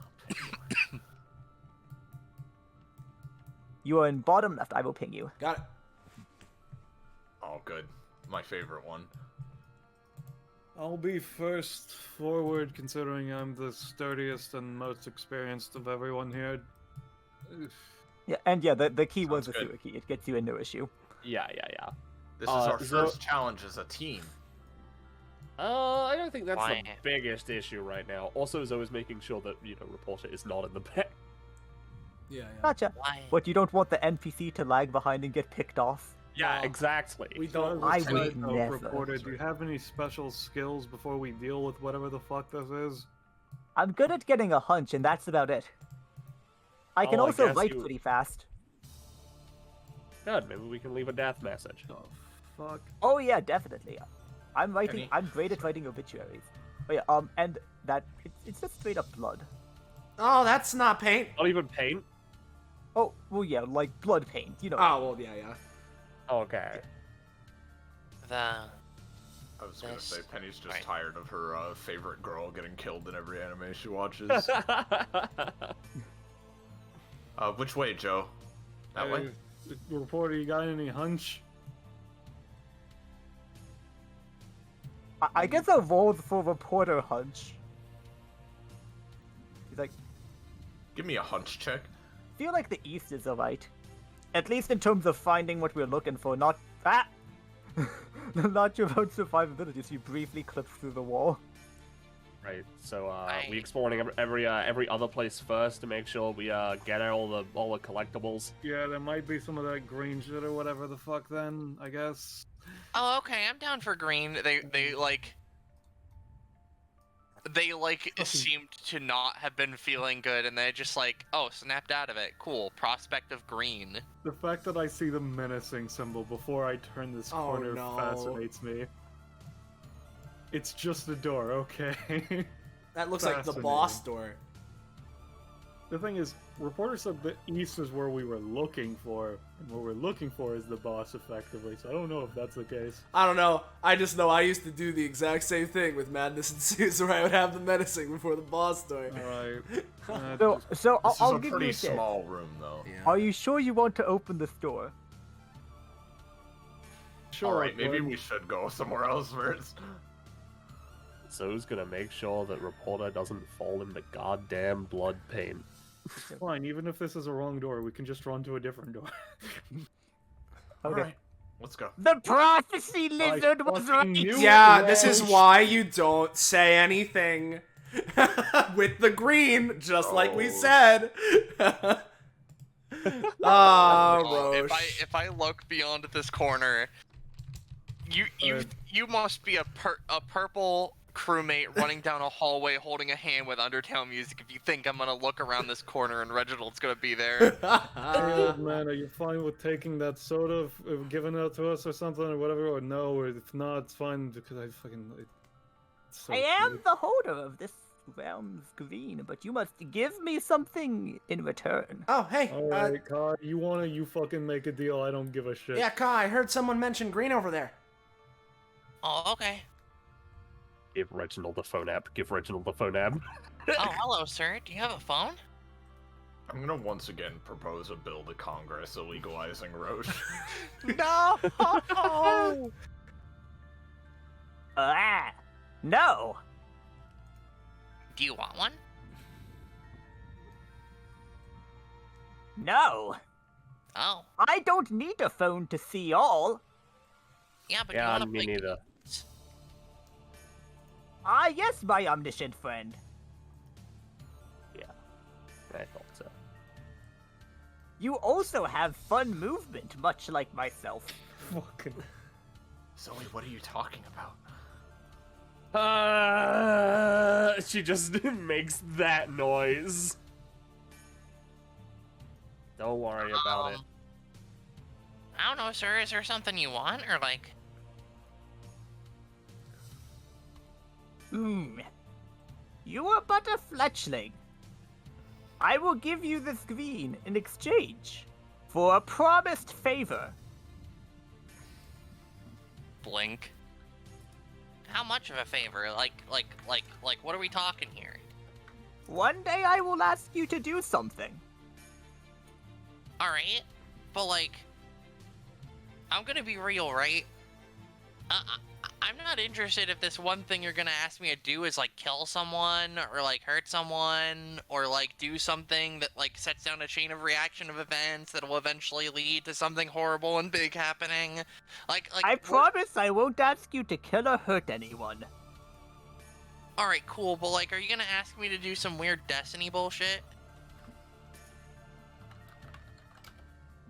You are in bottom left. I will ping you. Got it. Oh, good. My favorite one. I'll be first forward, considering I'm the sturdiest and most experienced of everyone here. Yeah, and yeah, the key was Sounds the good. sewer key. It gets you a no issue. Yeah. This is our first challenge as a team. I don't think that's Why? the biggest issue right now. Also, Zoe's making sure that, reporter is not in the back. Yeah. Gotcha. Why? What, you don't want the NPC to lag behind and get picked off? Yeah, No. exactly. We don't. I Let's would try never. Reporter, do you have any special skills before we deal with whatever the fuck this is? I'm good at getting a hunch, and that's about it. I can Oh, I also guess write you- pretty fast. Good, maybe we can leave a death message. Oh, fuck. Oh yeah, definitely. I'm writing. Any- I'm great at writing obituaries. Oh yeah. And that it's just straight up blood. Oh, that's not paint. Not even paint? Oh well, yeah, like blood paint. You know. Oh, well, yeah. Okay. I was gonna This- say, Penny's just right. tired of her favorite girl getting killed in every anime she watches. Which way, Joe? That way? Reporter, you got any hunch? I guess I rolled for reporter hunch. He's like, Give me a hunch check. feel like the east is alright. At least in terms of finding what we're looking for, not that. Not your own survivability, so you briefly clip through the wall. Right, so we exploring every other place first to make sure we get all the collectibles. Yeah, there might be some of that green shit or whatever the fuck then, I guess. Oh, okay. I'm down for green. They seemed to not have been feeling good, and they just snapped out of it. Cool. Prospect of green. The fact that I see the menacing symbol before I turn this Oh, corner no. fascinates me. It's just a door, okay? That looks like the boss door. The thing is, reporter said the east is where we were looking for, and what we're looking for is the boss, effectively. So I don't know if that's the case. I don't know. I just know I used to do the exact same thing with Madness Ensues, where I would have the menacing before the boss door. Alright. So This I'll is a give pretty you a tip. small room, though. Are you sure you want to open this door? Sure, Alright, maybe Quinn. we should go somewhere else first. Zoe's gonna make sure that reporter doesn't fall in the goddamn blood paint. Fine, even if this is a wrong door, we can just run to a different door. Okay. Alright, let's go. The prophecy lizard was fucking right. knew Yeah, it this is was. why you don't say anything with the green, just like we Oh. said. Ah, Oh, Roche. if I look beyond this corner, you must be a purple crewmate running down a hallway holding a hand with Undertale music if you think I'm gonna look around this corner and Reginald's gonna be there. Hey, old man, are you fine with taking that soda, giving it to us or something, or whatever? Or no, or if not, it's fine, because I fucking... It's so I am cute. the holder of this realm's green, but you must give me something in return. Oh, hey. Alright, Kai, you fucking make a deal, I don't give a shit. Yeah, Kai, I heard someone mention green over there. Oh, okay. Give Reginald the phone app. Give Reginald the phone app. Oh, hello, sir. Do you have a phone? I'm gonna once again propose a bill to Congress illegalizing Roche. No! No! Do you want one? No, Oh, I don't need a phone to see all. yeah, but you Yeah, want to me play neither. games. Ah, yes, my omniscient friend. I thought so. You also have fun movement, much like myself. Fucking. Zoe, what are you talking about? She just makes that noise. Don't worry about it. I don't know, sir. Is there something you want, or like? You are but a fletchling. I will give you this green in exchange for a promised favor. Blink. How much of a favor? Like, what are we talking here? One day I will ask you to do something. Alright, but like, I'm gonna be real, right? I'm not interested if this one thing you're gonna ask me to do is like kill someone, or like hurt someone, or like do something that like sets down a chain of reaction of events that will eventually lead to something horrible and big happening. Like I promise I won't ask you to kill or hurt anyone. Alright, cool, but like, are you gonna ask me to do some weird Destiny bullshit?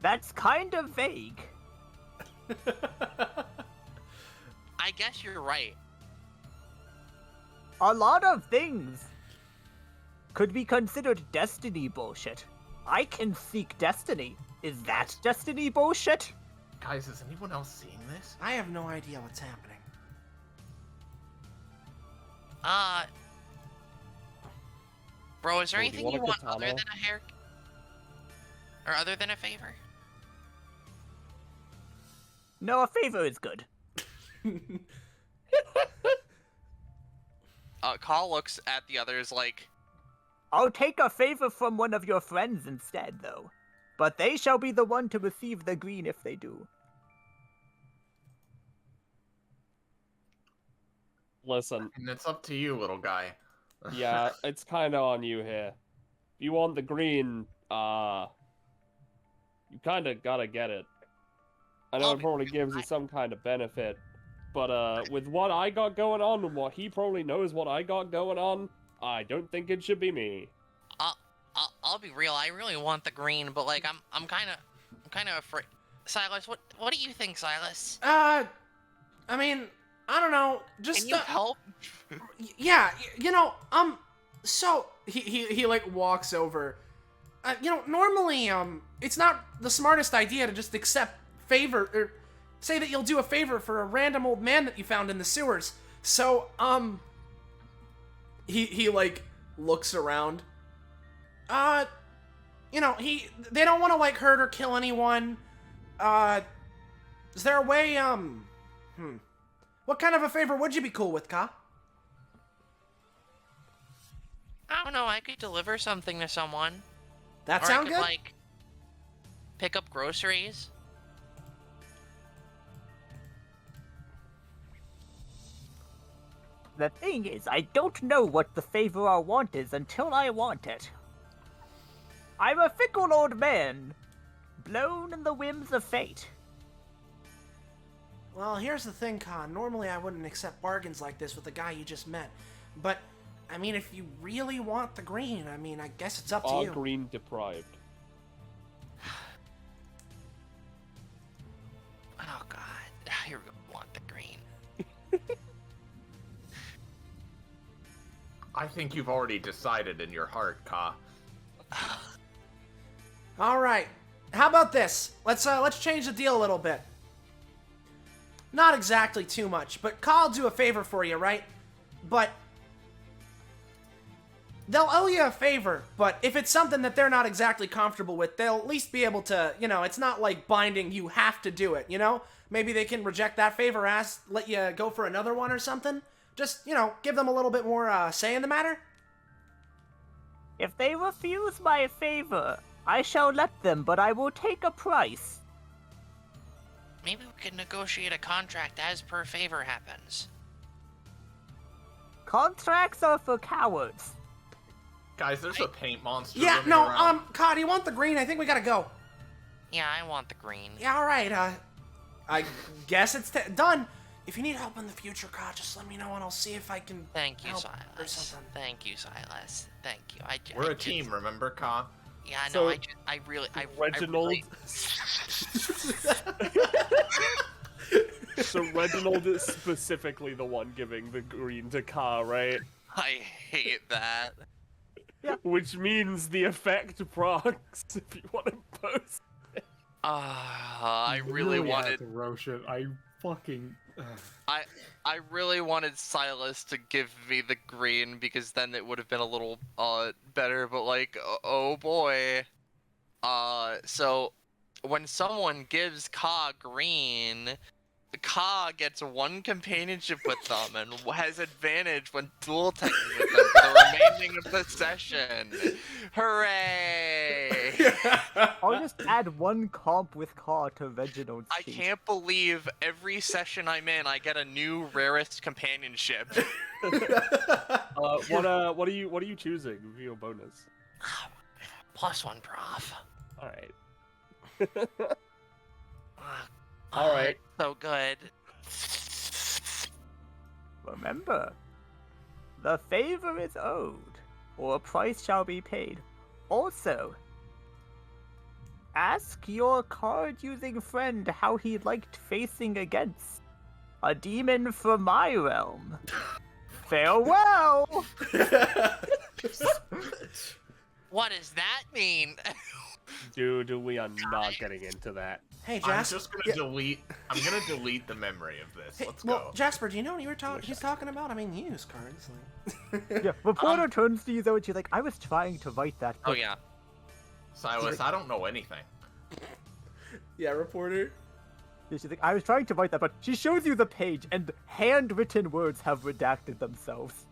That's kind of vague. I guess you're right. A lot of things could be considered destiny bullshit. I can seek destiny. Is that destiny bullshit? Guys, is anyone else seeing this? I have no idea what's happening. Bro, is there Well, do anything you you want want a other katana? than a hair? Or other than a favor? No, a favor is good. Call looks at the others like, I'll take a favor from one of your friends instead, though. But they shall be the one to receive the green if they do. Listen, And it's up to you, little guy. yeah, it's kind of on you here. If you want the green, you kind of gotta get it. I know it probably gives you some kind of benefit, but with what I got going on and what he probably knows what I got going on, I don't think it should be me. I'll be real. I really want the green, but like, I'm kind of afraid. Silas, what do you think, Silas? I mean, I don't know. Just Can you help? yeah, so he like walks over. Normally it's not the smartest idea to just accept favor or say that you'll do a favor for a random old man that you found in the sewers. So he like looks around. They don't want to like hurt or kill anyone. Is there a way what kind of a favor would you be cool with, Ka? I don't know. I could deliver something to someone. That Or sound I could, good? like, pick up groceries. The thing is, I don't know what the favor I want is until I want it. I'm a fickle old man, blown in the whims of fate. Well, here's the thing, Ka. Normally I wouldn't accept bargains like this with the guy you just met. But, I mean, if you really want the green, I mean, I guess it's up to Are you. green deprived? Oh God, I really want the green. I think you've already decided in your heart, Ka. All right. How about this? Let's change the deal a little bit. Not exactly too much, but Ka'll do a favor for you, right? But they'll owe you a favor, but if it's something that they're not exactly comfortable with, they'll at least be able to, it's not like binding, you have to do it, Maybe they can reject that favor, let you go for another one or something. Just, give them a little bit more say in the matter. If they refuse my favor, I shall let them, but I will take a price. Maybe we could negotiate a contract as per favor happens. Contracts are for cowards. Guys, there's a paint monster. Yeah, roaming no, around. Cod, you want the green? I think we gotta go. Yeah, I want the green. Yeah, all right. I guess it's done. If you need help in the future, Cod, just let me know and I'll see if I can. Thank you, help or Silas. something. Thank you, Silas. Thank you. We're a team, remember, Ka? Yeah, So, no, I really. Reginald. So Reginald is specifically the one giving the green to Ka, right? I hate that. Which means the effect procs if you want to post. I You really had wanted. to roast it. I fucking. I really wanted Silas to give me the green because then it would have been a little better, but like oh boy. So when someone gives Ka green, Ka gets one companionship with them and has advantage when dual teching with them for the remaining of the session. Hooray! I'll just add one comp with Ka to Reginald's I sheet. can't believe every session I'm in, I get a new rarest companionship. What are you choosing for your bonus? +1 prof. All right. All right. So good. Remember, the favor is owed, or a price shall be paid. Also, ask your card-using friend how he liked facing against a demon from my realm. Farewell! What does that mean? Dude, we are not getting into that. Hey, I'm Jasper. just gonna delete. I'm gonna delete the memory of this. Hey, Let's well, go. Jasper, do you know what he's talking about? I mean, you use cards. Like... Yeah, reporter turns to you though and she's like, I was trying to write that. Oh but yeah. Silas, I don't know anything. Yeah, reporter. Yeah, she's like, I was trying to write that, but she shows you the page, and handwritten words have redacted themselves.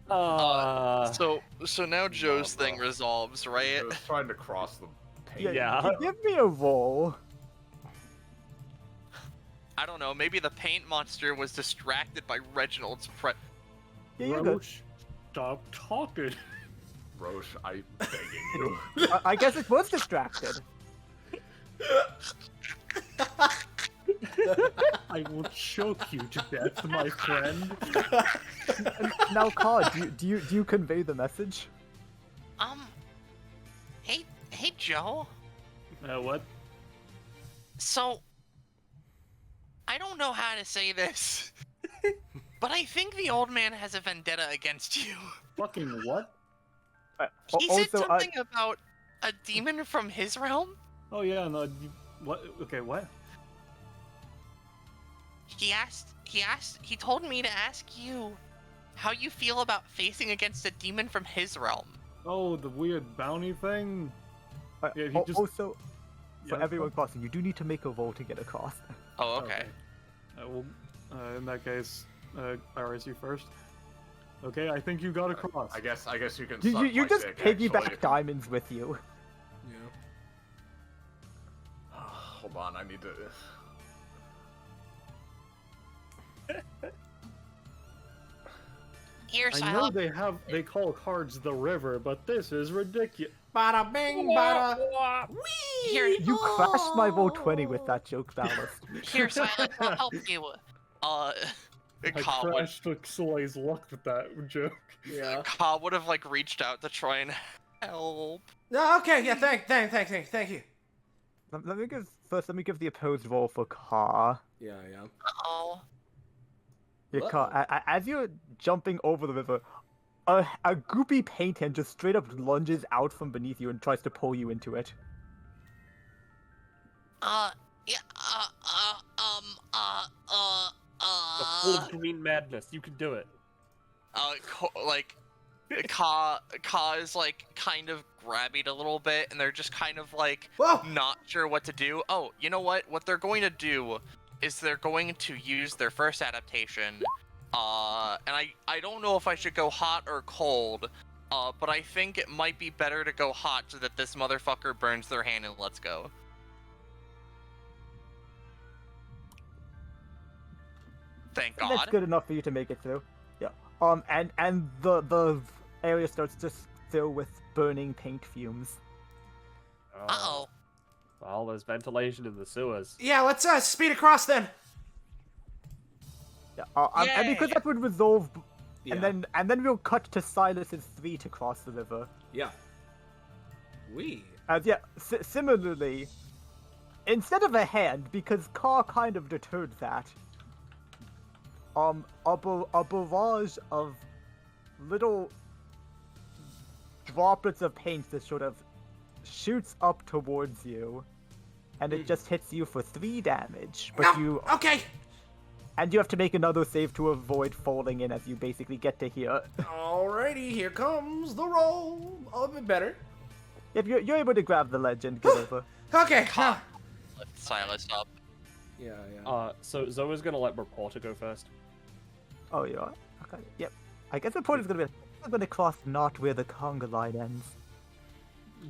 So now Joe's thing resolves, I right? was trying to cross the page. Yeah. Give me a roll. I don't know. Maybe the paint monster was distracted by Reginald's Yeah, you're good. Roach, stop talking. Roche, I'm begging you. I guess it was distracted. I will choke you to death, my friend. Now, Ka, do you convey the message? Hey Joe. What? So, I don't know how to say this, but I think the old man has a vendetta against you. Fucking what? He said something about a demon from his realm. Oh yeah, no. What? Okay, what? He told me to ask you how you feel about facing against a demon from his realm. Oh, the weird bounty thing. Yeah, he just. Also, for Yeah, everyone crossing, you do need to make a roll to get across. Oh, okay. Well, in that case, Iris, you first. Okay, I think you got across. I guess you can. You, suck you my just dick, piggyback actually. diamonds with you. Yeah. Hold on, I need to. Here, I know Silent. they call cards the river, but this is ridiculous. Bada bing, bada. Whee! Here, You crashed my roll 20 with that joke, Ballast. here, Silent. I'll help you. I Ka would, crashed Soleil's luck with that joke. Yeah. Ka would have like reached out to try and help. No, okay, yeah, thank you. Let me give the opposed roll for Ka. Yeah. Oh. Yeah, Ka, as you're jumping over the river, a goopy paint hand just straight up lunges out from beneath you and tries to pull you into it. Yeah. The full green madness. You can do it. Ka is like kind of grabbing a little bit, and they're just kind of like Whoa! not sure what to do. Oh, you know what? What they're going to do is they're going to use their first adaptation. And I don't know if I should go hot or cold. But I think it might be better to go hot so that this motherfucker burns their hand and lets go. Thank God. That's good enough for you to make it through. Yeah. And the area starts to fill with burning paint fumes. Uh-oh. Well, there's ventilation in the sewers. Yeah, let's speed across then. Yeah, and because Yay! that would resolve, Yeah. and then we'll cut to Silas's 3 to cross the river. Yeah. We. As similarly, instead of a hand, because Car kind of deterred that, a barrage of little droplets of paint that sort of shoots up towards you, and it just hits you for 3 damage. But Okay. And you have to make another save to avoid falling in as you basically get to here. Alrighty, here comes the roll. A little bit better. If you're able to grab the ledge and get over. Okay. Lift Silas up. Yeah. So Zoa's gonna let Reporter go first. Oh, you are? Okay. Yep. I guess the point is gonna cross not where the conga line ends.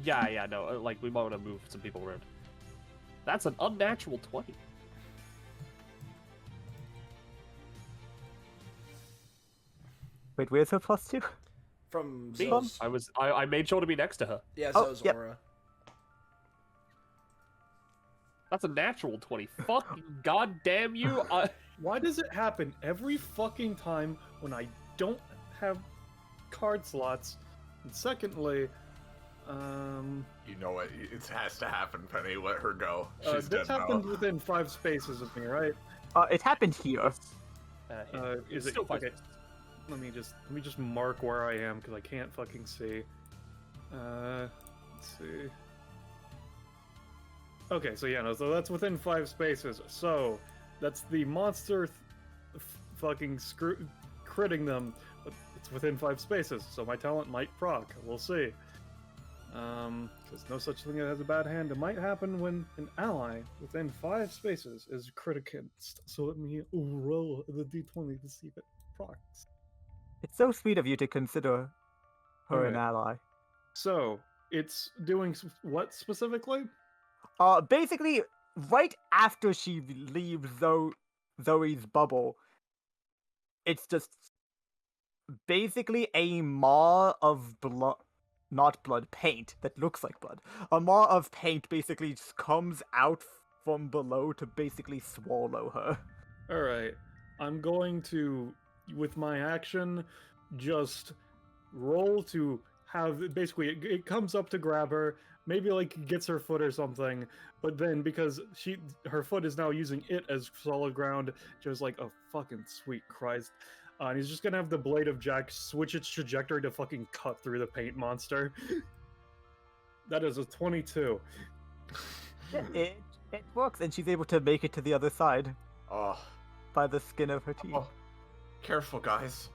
Yeah, no, like, we might want to move some people around. That's an unnatural 20. Wait, where's her +2? From Me? Zoe's. I made sure to be next to her. Yeah, Oh, Zoe's yep. aura. That's a natural 20. Fucking goddamn you! Why does it happen every fucking time when I don't have card slots? And secondly, You know what? It has to happen, Penny. Let her go. She's this dead happened now. within 5 spaces of me, right? It happened here. Is it still fine. okay? Let me just mark where I am because I can't fucking see. Let's see. Okay, so yeah, no, so that's within 5 spaces. So that's the monster fucking critting them, but it's within 5 spaces. So my talent might proc. We'll see. Because no such thing as a bad hand. It might happen when an ally within 5 spaces is crit against. So let me roll the d20 to see if it procs. It's so sweet of you to consider her an Okay. ally. So it's doing what specifically? Basically, right after she leaves Zoe's bubble, it's just basically a maw of blood, not blood, paint that looks like blood. A maw of paint basically just comes out from below to basically swallow her. Alright, I'm going to, with my action, just roll to have, basically, it comes up to grab her, maybe like gets her foot or something, but then because her foot is now using it as solid ground, just like, oh fucking sweet Christ. And he's just gonna have the Blade of Jack switch its trajectory to fucking cut through the paint monster. That is a 22. It works, and she's able to make it to the other side Oh, by the skin of her teeth. oh. Careful, guys.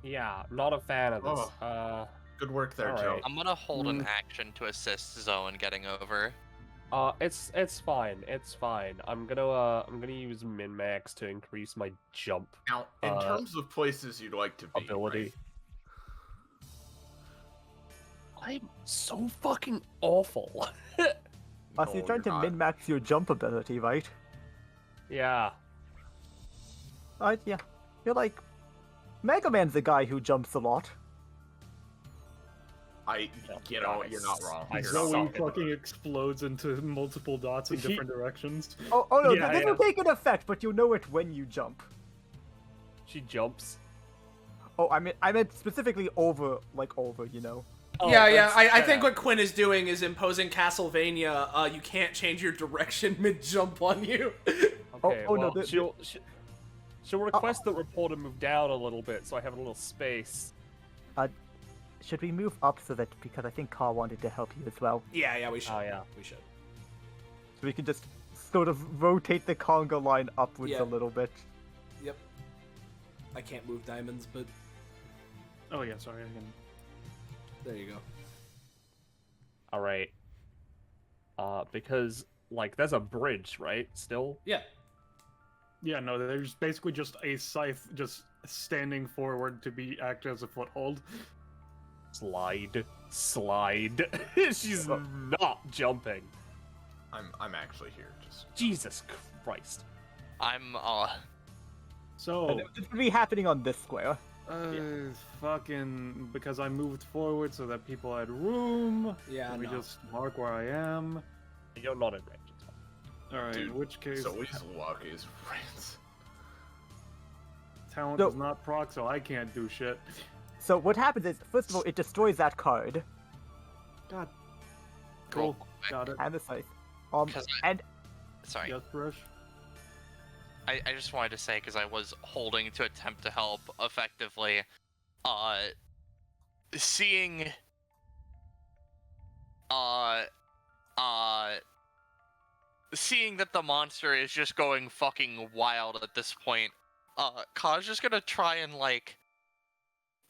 Yeah, not a fan of this. Good work there, All Joe. right. I'm gonna hold an action to assist Zoe in getting over. It's fine. It's fine. I'm gonna use min-max to increase my jump Now, in terms of places you'd like to be, ability. right? I'm so fucking awful. So No, you're trying to not. min-max your jump ability, right? Yeah. Right, yeah. You're like... Mega Man's the guy who jumps a lot. You're not wrong. I You're suck. not Zoe wrong. fucking explodes into multiple dots in different directions. Oh no, Yeah, this yeah. will take an effect, but you'll know it when you jump. She jumps. Oh, I meant specifically over, you know. Oh, yeah. that's I fair. think what Quinn is doing is imposing Castlevania. You can't change your direction mid-jump on you. Okay, oh, no, well, she'll request that Reporter move down a little bit so I have a little space. Should we move up so that, because I think Carl wanted to help you as well. yeah, we should. Oh, yeah. We should. So we can just sort of rotate the conga line upwards Yeah. a little bit. Yep. I can't move diamonds, but Oh yeah, sorry, I can... there you go. Alright. Because, like, there's a bridge, right? Still? Yeah. Yeah, no, there's basically just a scythe just standing forward to act as a foothold. Slide. She's not jumping. I'm actually here. Just Jesus Christ. I'm So, And this would be happening on this square. fucking, because I moved forward so that people had room. Yeah, Let me no. just mark where I am. You're not in range. It's fine. Alright, Dude, in which case, So Weasel Walk is France. talent So- does not proc, so I can't do shit. So what happens is, first of all, it destroys that card God. Roll Cool. quick. Got it. and the scythe. 'Cause And Sorry. Yes, Rush. I just wanted to say, because I was holding to attempt to help effectively, seeing, seeing that the monster is just going fucking wild at this point, Ka's just gonna try and, like,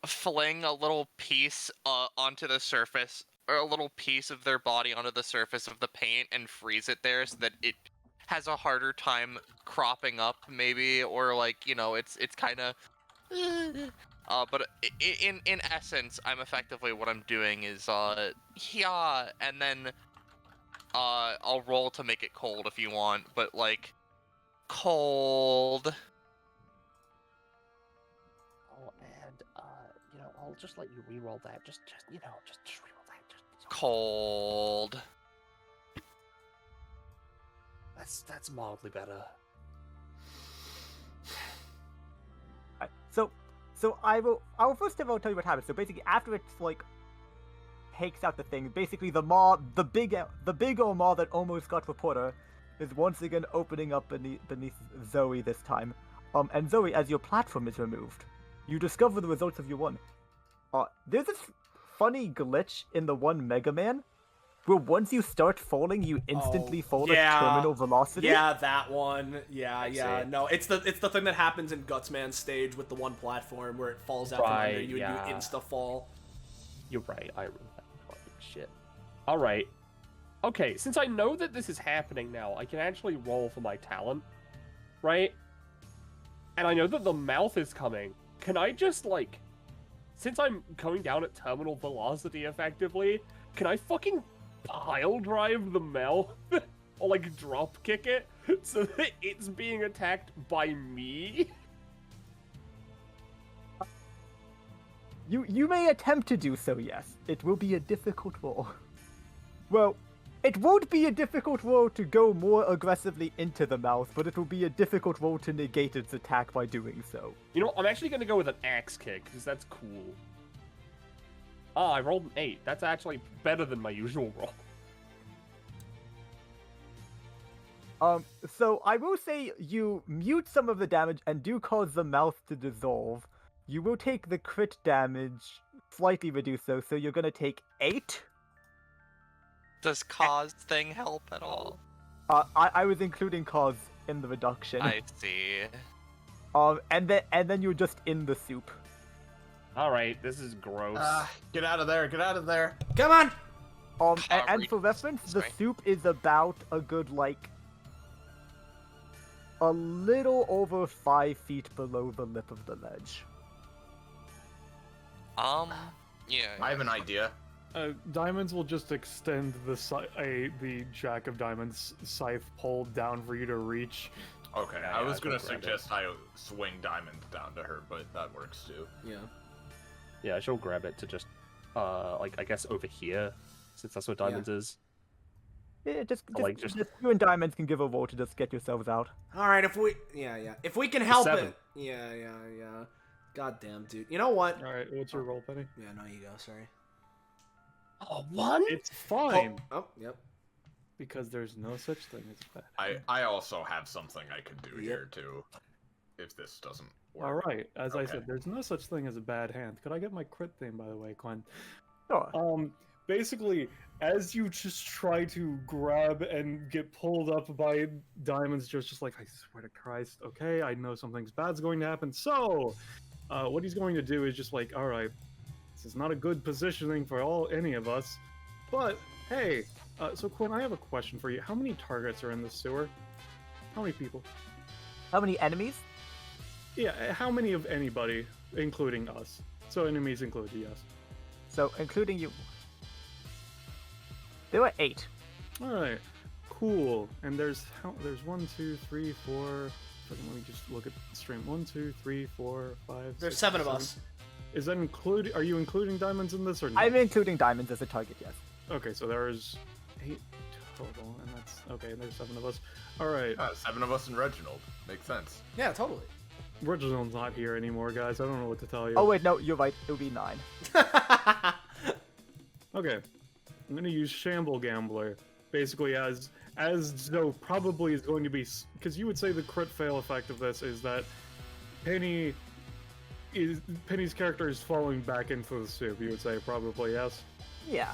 fling a little piece, onto the surface, or a little piece of their body onto the surface of the paint and freeze it there so that it has a harder time cropping up, maybe, or like, you know, it's kind of but in essence, I'm effectively, what I'm doing is yeah, and then I'll roll to make it cold if you want, but like cold. Oh, and I'll just let you re-roll that. Just re-roll that. Just Cold. That's mildly better. so I will first of all tell you what happens. So basically, after it's like takes out the thing, basically the big old maw that almost got Reporter is once again opening up beneath Zoe this time. And Zoe, as your platform is removed, you discover the results of your one. There's this funny glitch in the one Mega Man, where once you start falling, you instantly fall yeah. at terminal velocity. Yeah, that one. Yeah. see. No, it's the thing that happens in Gutsman's stage with the one platform where it falls out from under Right, you yeah. and you insta fall. You're right. I remember that fucking shit. All right. Okay. Since I know that this is happening now, I can actually roll for my talent, right? And I know that the mouth is coming. Can I just like, since I'm coming down at terminal velocity effectively, can I fucking pile drive the mouth or like drop kick it so that it's being attacked by me? You may attempt to do so, yes. It will be a difficult roll. Well, it won't be a difficult roll to go more aggressively into the mouth, but it will be a difficult roll to negate its attack by doing so. You know, I'm actually going to go with an axe kick, because that's cool. I rolled an 8. That's actually better than my usual roll. So I will say you mute some of the damage and do cause the mouth to dissolve. You will take the crit damage slightly reduced though, so you're gonna take 8. Does cause thing help at all? I was including cause in the reduction. I see. And then you're just in the soup. Alright, this is gross. Get out of there! Get out of there! Come on! And for reference, the Sorry. soup is about a good, like, a little over 5 feet below the lip of the ledge. Yeah. I have an idea. Diamonds will just extend the Jack of Diamonds scythe pole down for you to reach. Okay, Yeah, I was go gonna grab it. suggest I swing Diamond down to her, but that works too. Yeah. Yeah, she'll grab it to just, like, I guess over here, since that's what diamonds is. Yeah, just like, just just- you and Diamonds can give a roll to just get yourselves out. All right, if we can help 7. it. Yeah. God damn, dude. You know what? Alright, what's your roll, Penny? Yeah, no, you go. Sorry. Oh, 1? It's fine, Oh, yep. because there's no such thing as bad. I also have something I could do Yep. here too, if this doesn't work. Alright, as I Okay. said, there's no such thing as a bad hand. Could I get my crit thing, by the way, Quinn? Sure. Basically, as you just try to grab and get pulled up by Diamonds, just like, I swear to Christ, okay, I know something's bad's going to happen. So, what he's going to do is just like, all right, this is not a good positioning for any of us, but hey, so Quinn, I have a question for you. How many targets are in the sewer? How many people? How many enemies? Yeah, how many of anybody, including us? So enemies included, yes. So, including you. There were 8. All right, cool. And there's 1, 2, 3, 4, second. Let me just look at the stream. 1, 2, 3, 4, 5. There's 6, 7 of 7. us. Is that including? Are you including diamonds in this or not? I'm including diamonds as a target, yes. Okay, so there's 8 total, and that's okay. There's 7 of us. All right. 7 of us and Reginald. Makes sense. Yeah, totally. Reginald's not here anymore, guys. I don't know what to tell you. Oh wait, no, you're right. It would be 9. Okay, I'm gonna use Shamble Gambler, basically as though probably is going to be, because you would say the crit fail effect of this is that Penny's character is falling back into the soup. You would say probably yes. Yeah.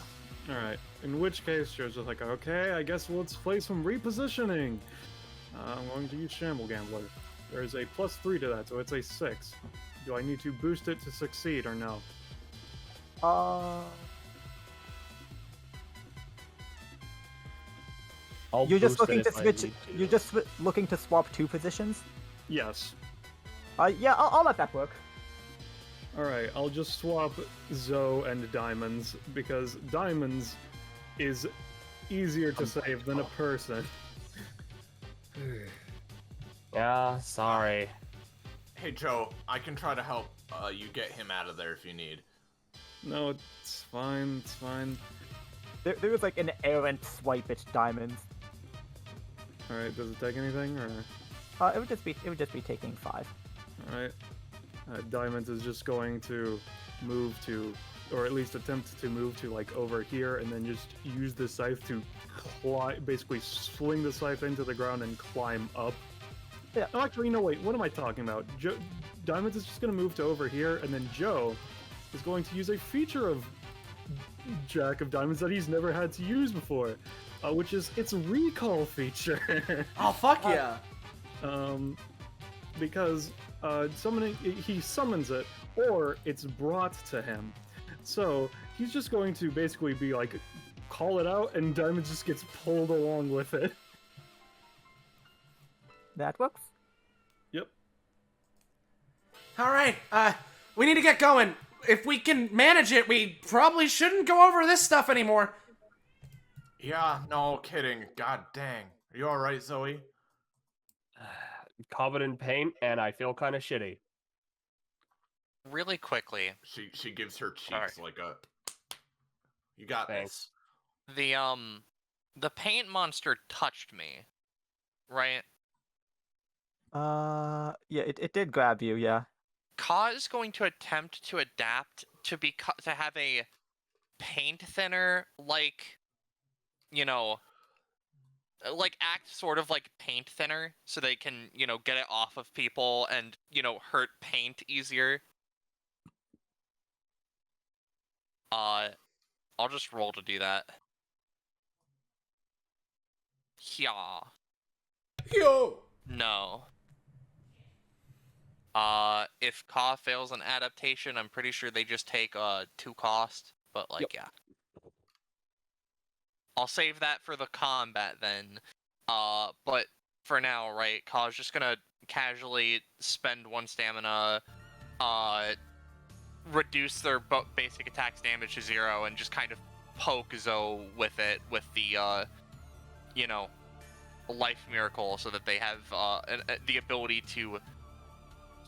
All right. In which case, you're just like, okay, I guess let's play some repositioning. I'm going to use Shamble Gambler. There's a +3 to that, so it's a 6. Do I need to boost it to succeed or no? You're just boost it looking to if I switch. need to. You're just looking to swap 2 positions. Yes. Yeah, I'll let that work. Alright, I'll just swap Zoe and Diamonds, because Diamonds is easier to save than a person. Yeah, sorry. Hey Joe, I can try to help you get him out of there if you need. No, it's fine, it's fine. There was like an errant swipe at diamonds. Alright, does it take anything, or...? It would just be taking 5. Alright. Diamonds is just going to move to, or at least attempt to move to like over here, and then just use the scythe to basically swing the scythe into the ground and climb up. Yeah. Oh, actually, no, wait, what am I talking about? Diamonds is just going to move to over here, and then Joe is going to use a feature of Jack of Diamonds that he's never had to use before, which is its recall feature. Oh, fuck yeah. Because he summons it, or it's brought to him. So he's just going to basically be like, call it out, and Diamonds just gets pulled along with it. That works. Yep. All right, we need to get going. If we can manage it, we probably shouldn't go over this stuff anymore. Yeah, no kidding. God dang. Are you alright, Zoe? Covered in paint, and I feel kind of shitty. Really quickly, She gives her cheeks Alright. like a... You got Thanks. the paint monster touched me, right? Yeah, it did grab you, yeah. Ka is going to attempt to adapt to have a paint thinner, like, you know, like act sort of like paint thinner, so they can, you know, get it off of people and, you know, hurt paint easier. I'll just roll to do that. Yeah. Yo. No. If Ka fails an adaptation, I'm pretty sure they just take 2 cost. But like, Yep. yeah. I'll save that for the combat then. But for now, right, Ka's just gonna casually spend 1 stamina, reduce their basic attack's damage to 0, and just kind of poke Zoe with it with the, you know, life miracle, so that they have the ability to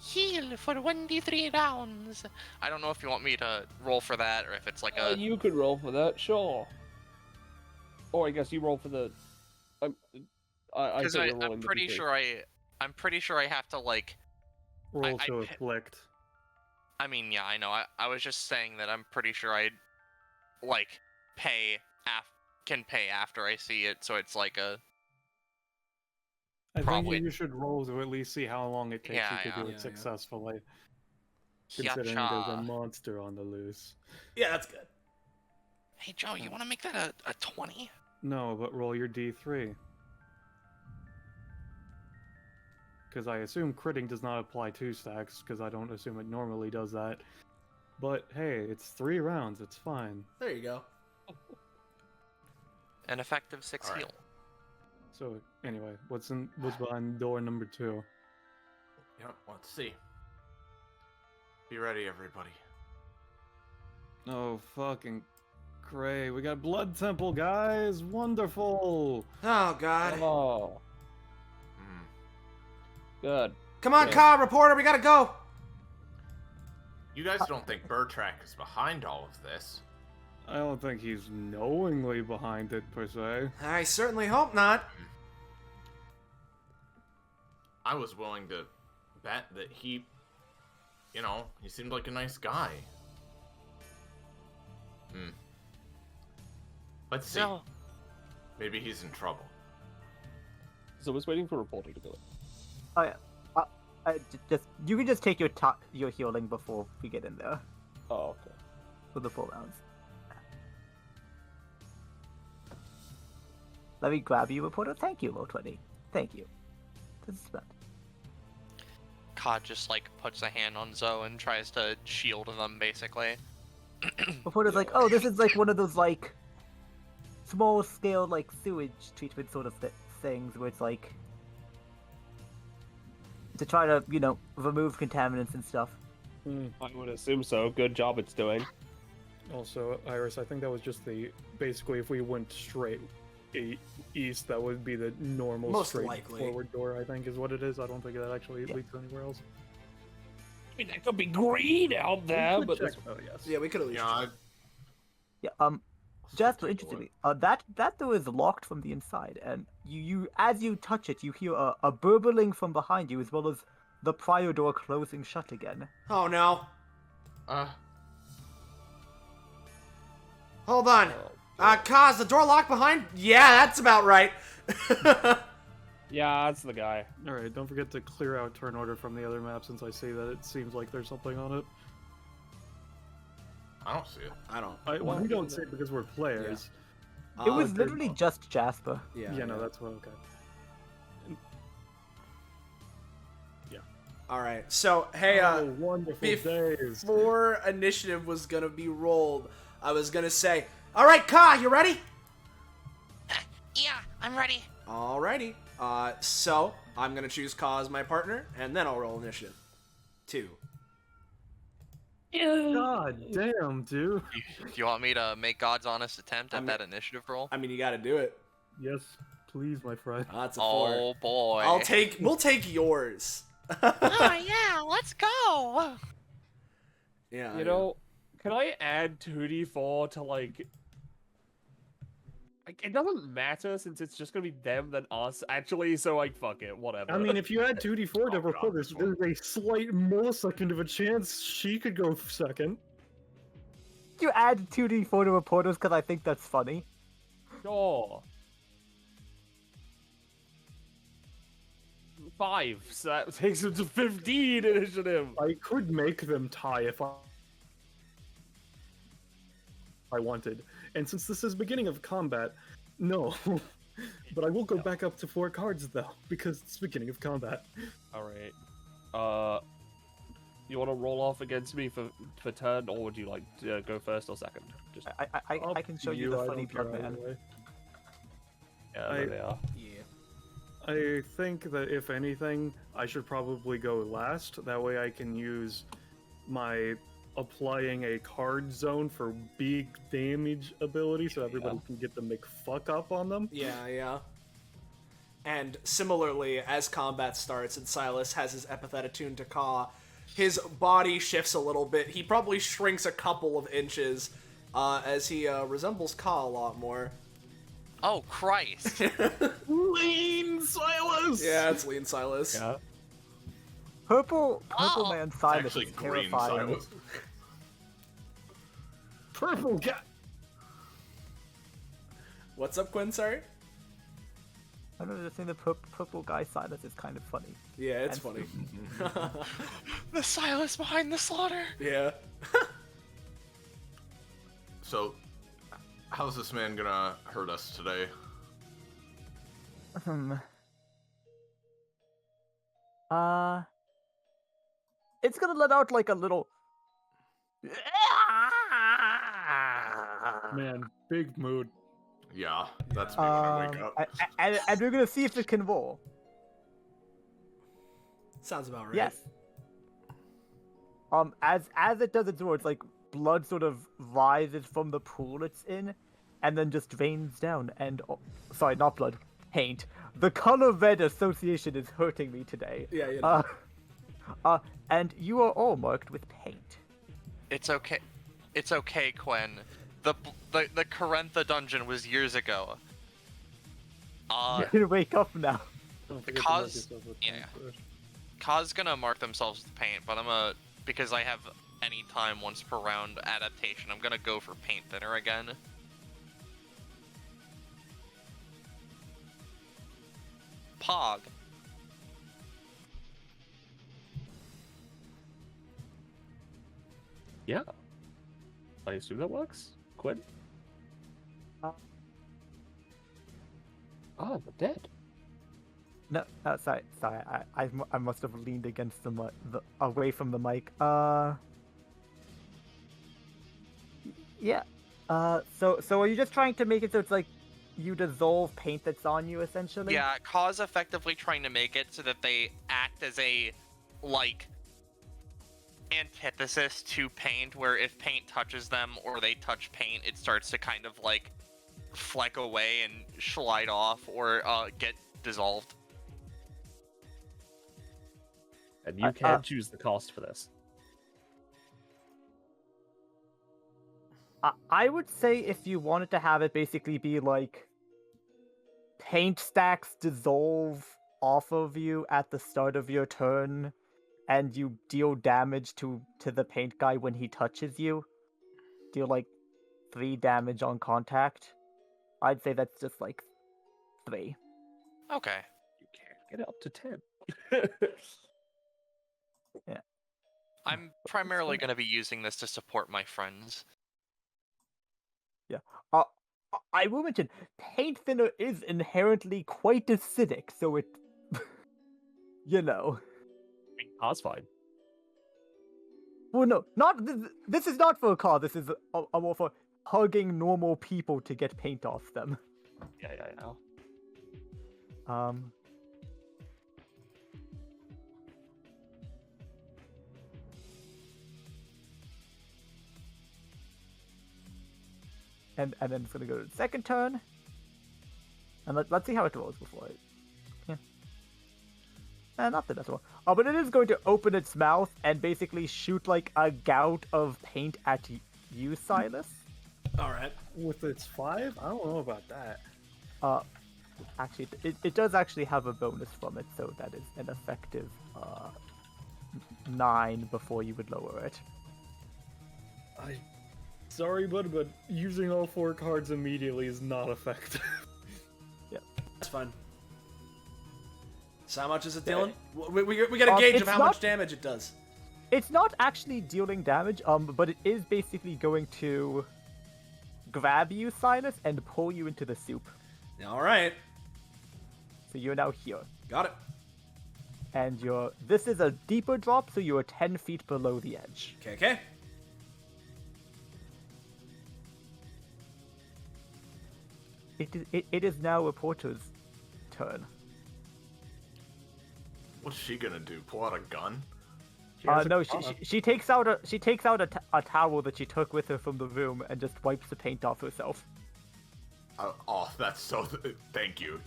heal for 1d3 rounds. I don't know if you want me to roll for that, or if it's like a... You could roll for that, sure. Or I guess you roll for the... I say you're rolling I'm the pretty D6. sure I'm pretty sure I have to, like... Roll to afflict. I mean, yeah, I know. I was just saying that I'm pretty sure I'd, like, can pay after I see it, so it's like a... I Probably. think you should roll to at least see how long it takes Yeah, you to yeah. do Yeah, it yeah. successfully. Considering there's a Yacha. monster on the loose. Yeah, that's good. Hey, Joe, you want to make that a 20? No, but roll your D3. Because I assume critting does not apply 2 stacks, because I don't assume it normally does that. But hey, it's 3 rounds, it's fine. There you go. An effective 6 Alright. heal. So anyway, what's behind door number 2? Yep, let's see. Be ready, everybody. Oh fucking great, we got Blood Temple, guys! Wonderful! Oh God. Oh. Good. Come on, Yeah. Ka, reporter, we gotta go. You guys don't think Bertrack is behind all of this? I don't think he's knowingly behind it, per se. I certainly hope not. I was willing to bet that he seemed like a nice guy. Let's see. No. Maybe he's in trouble. So I was waiting for reporting to do it. Oh yeah. You can just take your healing before we get in there Oh, okay. for the 4 rounds. Let me grab you, reporter. Thank you, Roll20. Thank you. This is bad. Ka just like puts a hand on Zoe and tries to shield them, basically. Reporter's like, oh, this is like one of those like small scale like sewage treatment sort of things where it's like to try to remove contaminants and stuff. I would assume so. Good job it's doing. Also, Iris, I think that was just basically if we went straight east, that would be the normal Most straight likely. forward door, I think is what it is. I don't think that actually leads anywhere else. I mean, that could be green out there, but Check. Oh, yes. Yeah, we could at least. Yeah, Jasper, interestingly, that door is locked from the inside, and you as you touch it, you hear a burbling from behind you, as well as the prior door closing shut again. Oh no. Hold on. Ka, is the door locked behind? Yeah, that's about right. Yeah, that's the guy. Alright, don't forget to clear out turn order from the other map since I see that it seems like there's something on it. I don't see it. I don't. We don't see it because we're players. It was okay. literally just Jasper. Yeah. No, that's what, okay. All right. So, hey, Oh, wonderful days. before initiative was gonna be rolled, I was gonna say, all right, Ka, you ready? Yeah, I'm ready. Alrighty. So I'm gonna choose Ka as my partner, and then I'll roll initiative. 2. God damn, dude. You want me to make God's honest attempt at I'm- that initiative roll? I mean, you gotta do it. Yes, please, my friend. That's a 4. Oh boy. We'll take yours. Oh yeah, let's go. Yeah. You know, can I add 2d4 to like... It doesn't matter since it's just gonna be them than us, actually, so like, fuck it, whatever. I mean, if you add 2d4 to Oh, God, reporters, this one. there's a slight millisecond of a chance she could go second. You add 2d4 to reporters because I think that's funny. Sure. 5, so that takes him to 15 initiative. I could make them tie if I wanted. And since this is beginning of combat, no. But I will go back up to 4 cards though, because it's beginning of combat. Alright. You want to roll off against me for turn, or would you like to go first or second? Just I can show you the I funny don't care blood man. either way. yeah, there they are. Yeah. I think that if anything, I should probably go last. That way I can use my applying a card zone for big damage ability so everybody can get the McFuck up on them. Yeah. And similarly, as combat starts and Silas has his epithet attuned to Ka, his body shifts a little bit. He probably shrinks a couple of inches as he resembles Ka a lot more. Oh Christ. Lean Silas! Yeah, it's Lean Silas. Yeah. Purple Oh! man Silas Actually, is green terrifying. Silas. Purple cat! What's up, Quinn? Sorry? I don't know, just think the purple guy Silas is kind of funny. Yeah, it's And- funny. The Silas behind the slaughter. Yeah. So, how's this man gonna hurt us today? It's gonna let out like a little. Man, big mood. Yeah, that's me when I wake up. And we're gonna see if it can roll. Sounds about right. Yes. As it does its roar, it's like blood sort of rises from the pool it's in, and then just drains down. And sorry, not blood, paint. The color red association is hurting me today. Yeah, you know. And you are all marked with paint. It's okay. It's okay, Quinn. The Corintha dungeon was years ago. You can wake up now. Don't forget to mark Cause- yourself with yeah, paint yeah. first. Kaz gonna mark themselves with paint, but because I have any time once per round adaptation, I'm gonna go for paint thinner again. Pog. Yeah. I assume that works. Quinn? Uh. Oh, the dead. No, sorry. I must have leaned against the away from the mic. Yeah. So are you just trying to make it so it's like you dissolve paint that's on you, essentially? Yeah, Kaz effectively trying to make it so that they act as a, like, antithesis to paint, where if paint touches them or they touch paint, it starts to kind of, like, fleck away and slide off or get dissolved. And you can choose the cost for this. I would say if you wanted to have it basically be like paint stacks dissolve off of you at the start of your turn, and you deal damage to the paint guy when he touches you. Deal like 3 damage on contact. I'd say that's just like 3. Okay. You can get it up to 10. Yeah. I'm primarily going to be using this to support my friends. Yeah. I will mention, paint thinner is inherently quite acidic, so it... you know... That's fine. Well, no, not... This is not for a car, this is a more for hugging normal people to get paint off them. Yeah. And then it's gonna go to the second turn. And let's see how it rolls before it. Yeah. Nothing at all. Oh, but it is going to open its mouth and basically shoot like a gout of paint at you, Silas. All right. With its 5? I don't know about that. Actually, it does actually have a bonus from it, so that is an effective 9 before you would lower it. Sorry, but using all 4 cards immediately is not effective. That's fine. So how much is it dealing? We got a gauge of how much damage it does. It's not actually dealing damage, but it is basically going to grab you, Silas, and pull you into the soup. All right. So you're now here. Got it. And this is a deeper drop, so you're 10 feet below the edge. Okay. It is now Reporter's turn. What's she gonna do? Pull out a gun? No, she takes out a towel that she took with her from the room and just wipes the paint off herself. Oh, that's so... thank you,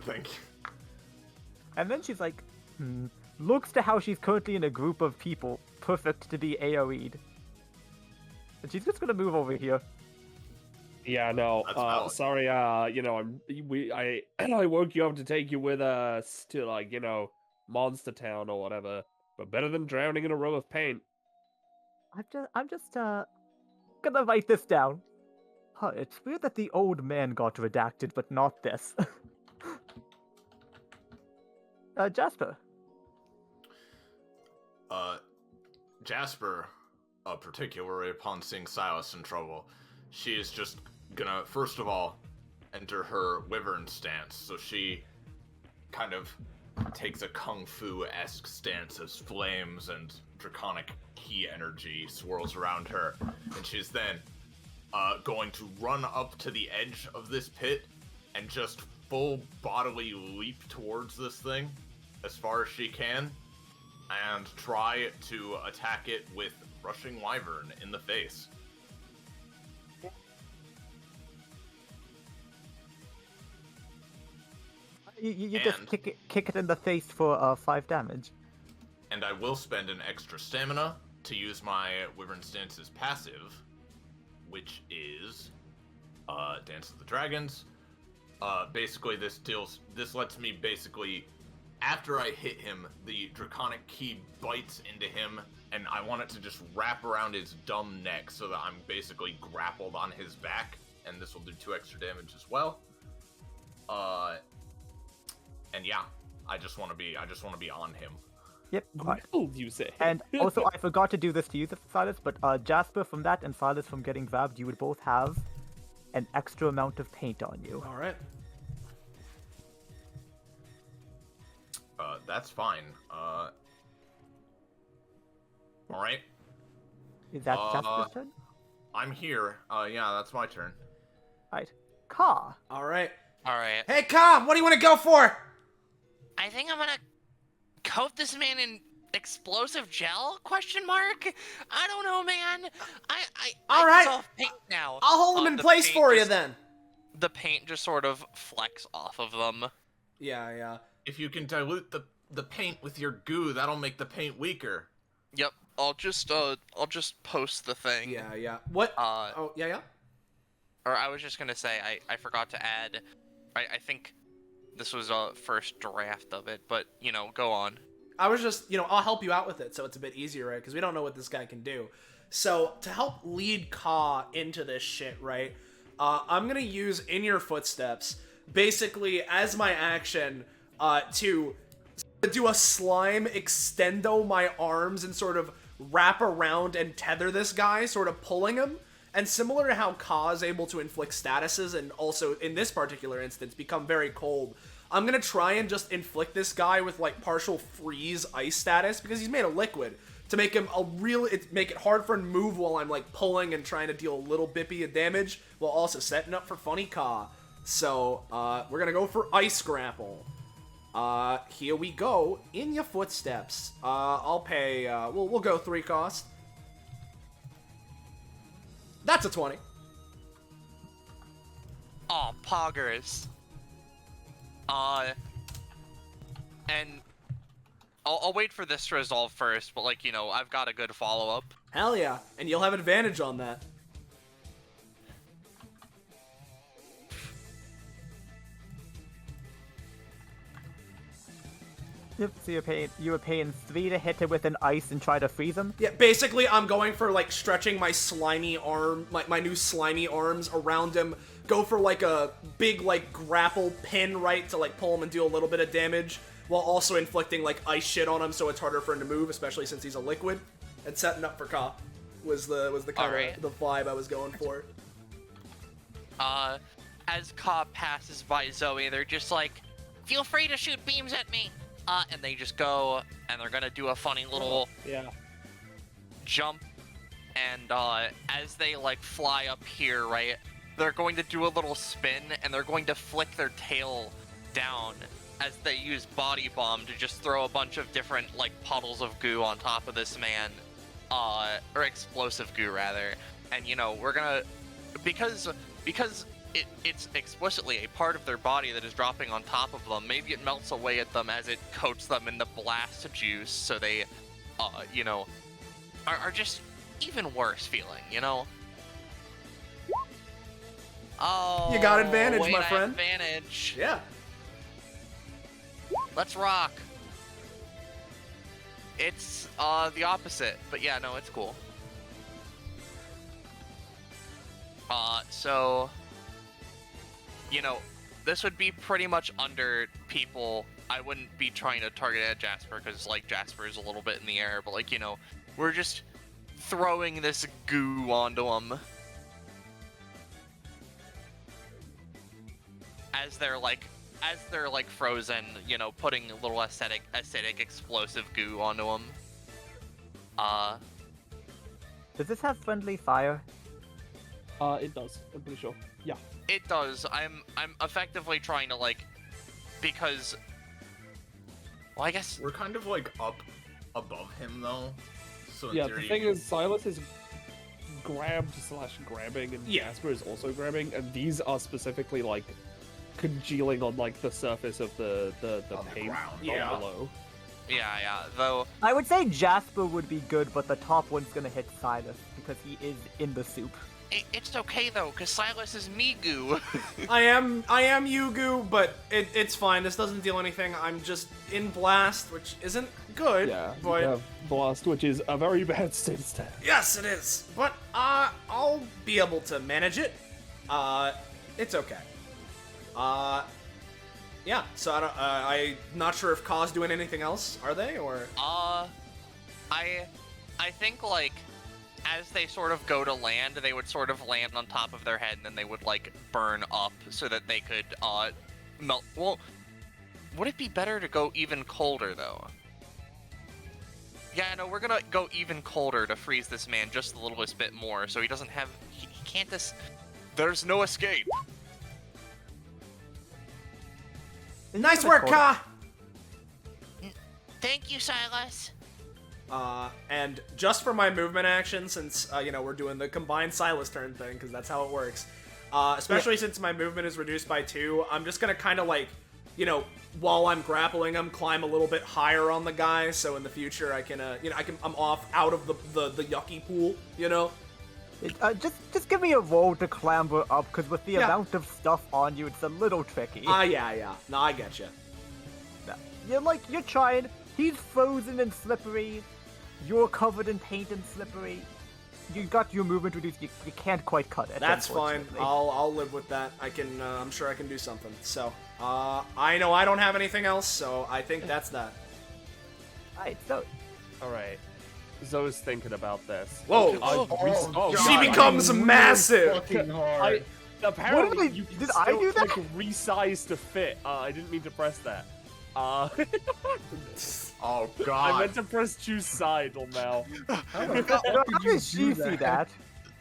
thank you. And then she's like, looks to how she's currently in a group of people, perfect to be AoE'd. And she's just gonna move over here. Yeah, no. That's valid. Sorry. I woke you up to take you with us to Monster Town or whatever. But better than drowning in a row of paint. I'm just gonna write this down. Huh, it's weird that the old man got redacted, but not this. Jasper. Jasper, particularly upon seeing Silas in trouble, she is just gonna, first of all, enter her wyvern stance. So she kind of takes a kung fu-esque stance as flames and draconic ki energy swirls around her. And she's then going to run up to the edge of this pit and just full bodily leap towards this thing as far as she can and try to attack it with Rushing Wyvern in the face. You just And- kick it in the face for 5 damage. And I will spend an extra stamina to use my Wyvern Stance's passive, which is Dance of the Dragons. Basically, this lets me basically, after I hit him, the Draconic Key bites into him, and I want it to just wrap around his dumb neck so that I'm basically grappled on his back, and this will do 2 extra damage as well. And yeah, I just want to be on him. Yep. Right. Grappled, you say? And also, I forgot to do this to you, Silas, but Jasper from that and Silas from getting vabbed, you would both have an extra amount of paint on you. All right. That's fine. Alright. Is that Jasper's turn? I'm here. Yeah, that's my turn. Right. Ka. All right. All right. Hey, Com, what do you want to go for? I think I'm gonna coat this man in explosive gel? Question mark? I don't know, man. All right. dissolve paint now. I'll hold them in The place paint for you just- then. The paint just sort of flecks off of them. Yeah. If you can dilute the paint with your goo, that'll make the paint weaker. Yep. I'll just post the thing. Yeah. What? Oh, yeah. Or I was just gonna say I forgot to add. I think this was a first draft of it, but go on. I was just, I'll help you out with it so it's a bit easier, right? Because we don't know what this guy can do. So, to help lead Ka into this shit, right? I'm gonna use In Your Footsteps, basically, as my action, to do a slime extendo my arms and sort of wrap around and tether this guy, sort of pulling him. And similar to how Ka is able to inflict statuses and also, in this particular instance, become very cold, I'm gonna try and just inflict this guy with, like, partial freeze ice status, because he's made of liquid, to make him make it hard for him to move while I'm, like, pulling and trying to deal a little bippy of damage, while also setting up for funny Ka. So, we're gonna go for Ice Grapple. Here we go. In Your Footsteps. I'll pay, we'll go 3 cost. That's a 20. Aw, poggers. And I'll wait for this to resolve first, but I've got a good follow-up. Hell yeah. And you'll have advantage on that. Yep, so you were paying 3 to hit it with an ice and try to freeze him? Yeah, basically, I'm going for, like, stretching my slimy arm, my new slimy arms around him. Go for, like, a big, like, grapple pin, right, to, like, pull him and do a little bit of damage, while also inflicting, like, ice shit on him so it's harder for him to move, especially since he's a liquid. And setting up for Ka was the kind Alright. of the vibe I was going for. As Ka passes by Zoe, they're just like, feel free to shoot beams at me. And they just go, and they're gonna do a funny little Yeah. jump. And as they like fly up here, right, they're going to do a little spin, and they're going to flick their tail down as they use Body Bomb to just throw a bunch of different like puddles of goo on top of this man, or explosive goo rather. And we're gonna because it's explicitly a part of their body that is dropping on top of them. Maybe it melts away at them as it coats them in the blast juice, so they, are just even worse feeling, Oh, You got advantage, wait, my I have friend. advantage. Yeah. Let's rock. It's the opposite, but yeah, no, it's cool. So this would be pretty much under people. I wouldn't be trying to target at Jasper because like Jasper is a little bit in the air, but like we're just throwing this goo onto them as they're like frozen. Putting a little acidic explosive goo onto them. Does this have friendly fire? It does. I'm pretty sure. Yeah. It does. I'm effectively trying to because I guess We're kind of like up above him though. So in Yeah, theory, the thing is, Silas is grabbed/grabbing, and Yeah. Jasper is also grabbing, and these are specifically like congealing on like the surface of the On the paint ground. Yeah. below. Yeah. Though, I would say Jasper would be good, but the top one's gonna hit Silas because he is in the soup. it's okay though, cause Silas is Migu. I am Yugu, but it's fine. This doesn't deal anything. I'm just in blast, which isn't good. Yeah, but you have blast, which is a very bad state stat. yes, it is. But I'll be able to manage it. It's okay. Yeah. So I'm not sure if Ka's doing anything else. Are they or? I think like as they sort of go to land, they would sort of land on top of their head, and then they would like burn up so that they could melt. Well, would it be better to go even colder though? Yeah, no, we're gonna go even colder to freeze this man just a little bit more, so he doesn't have. He can't. There's no escape. Nice work, Ka. Thank you, Silas. And just for my movement action, since, we're doing the combined Silas turn thing, because that's how it works, especially since my movement is reduced by 2, I'm just gonna kind of, like, while I'm grappling him, climb a little bit higher on the guy, so in the future I can, I'm off out of the yucky pool, Just give me a roll to clamber up, because with the Yeah. amount of stuff on you, it's a little tricky. Yeah. No, I get you. You're trying. He's frozen and slippery. You're covered in paint and slippery. You got your movement reduced. You can't quite cut it. That's fine. Unfortunately. I'll live with that. I can. I'm sure I can do something. So, I know I don't have anything else, so I think that's that. Alright, so Alright. Zoe's thinking about this. Whoa! She becomes massive. Fucking hard. Apparently, What you can did I still, do that? like, resize to fit. I didn't mean to press that. Oh I god. meant to press choose side, Mal. how did she see that?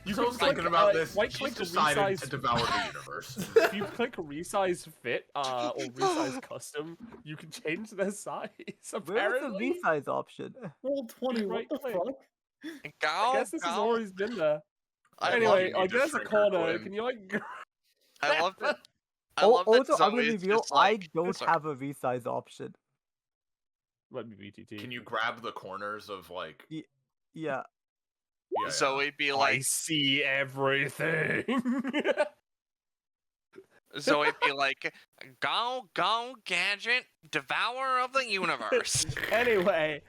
You So I can was thinking click, about this. right She's click to decided resize. to devour the universe. If you click resize fit, or resize custom, you can change their size. Where's the Apparently, resize option? Roll 20, what the Right-click. fuck? Go. I guess this has always been there. I Anyway, love I you, guess a Shrinker corner. Quinn. Can you like? I love that. I love that Also, I'm gonna Zoe's reveal just like, I don't sorry. have a resize option. Let me VTT. Can you grab the corners of like? Yeah. Yeah. Zoe be I like, see everything. Zoe be like, go, gadget, devourer of the universe. Anyway,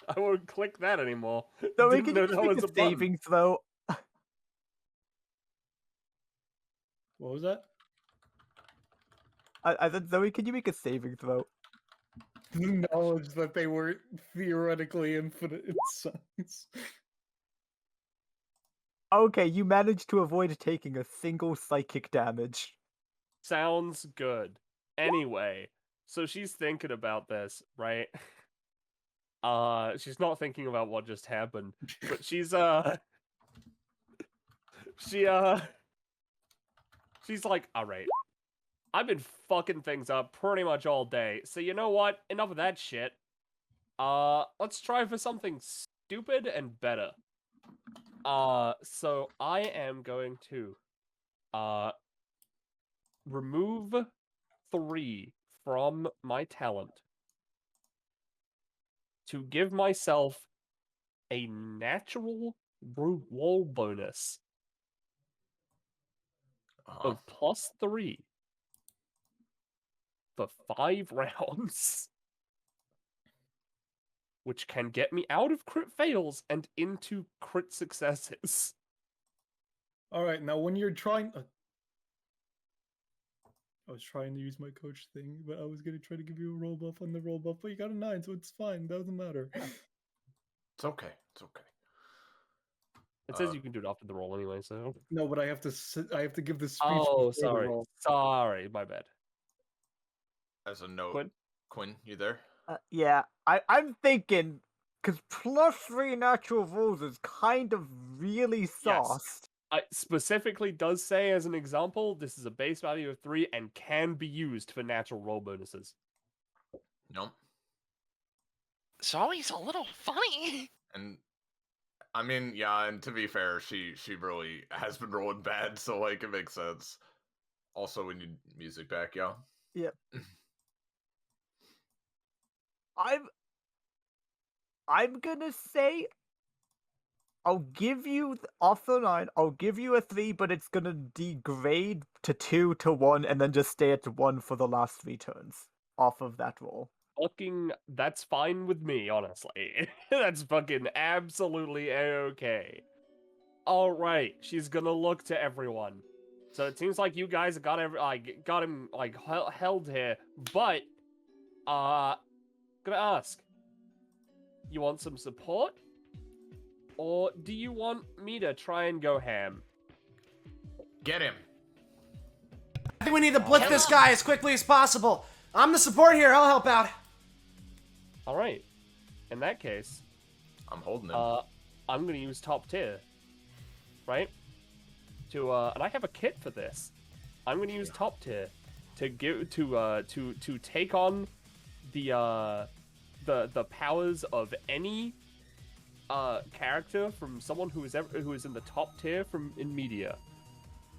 I won't click that anymore. So we Didn't can know just that make was a a button. saving throw. What was that? I said, Zoe, can you make a saving throw? The knowledge that they were theoretically infinite in size. Okay, you managed to avoid taking a single psychic damage. Sounds good. Anyway, so she's thinking about this, right? She's not thinking about what just happened, but she's she's like, all right, I've been fucking things up pretty much all day, so you know what? Enough of that shit. Let's try for something stupid and better. So I am going to, remove 3 from my talent to give myself a natural roll bonus of +3 for 5 rounds, which can get me out of crit fails and into crit successes. Alright, now when you're trying... I was trying to use my coach thing, but I was gonna try to give you a roll buff on the roll buff, but you got a 9, so it's fine, doesn't matter. It's okay. It's okay. It says you can do it after the roll anyway, so... No, but I have to give the speech Oh, before the sorry. roll. Sorry, my bad. As a note, Quinn? Quinn, you there? Yeah, I'm thinking, because +3 natural rolls is kind of really sauced. It specifically does say, as an example, this is a base value of 3 and can be used for natural roll bonuses. No. Zoe's a little funny. And I mean, yeah, and to be fair, she really has been rolling bad, so like it makes sense. Also, we need music back, y'all. Yep. I'm gonna say I'll give you off the line. I'll give you a 3, but it's gonna degrade to 2 to 1, and then just stay at 1 for the last 3 turns off of that roll. That's fine with me, honestly. That's fucking absolutely a-okay. Alright, she's gonna look to everyone. So it seems like you guys got him held here, but gonna ask. You want some support? Or do you want me to try and go ham? Get him. I think we need to blitz this guy as quickly as possible. I'm the support here. I'll help out. Alright. In that case, I'm holding him. I'm gonna use top tier. Right? And I have a kit for this. I'm gonna use top tier to take on the powers of any character from someone who is in the top tier in media.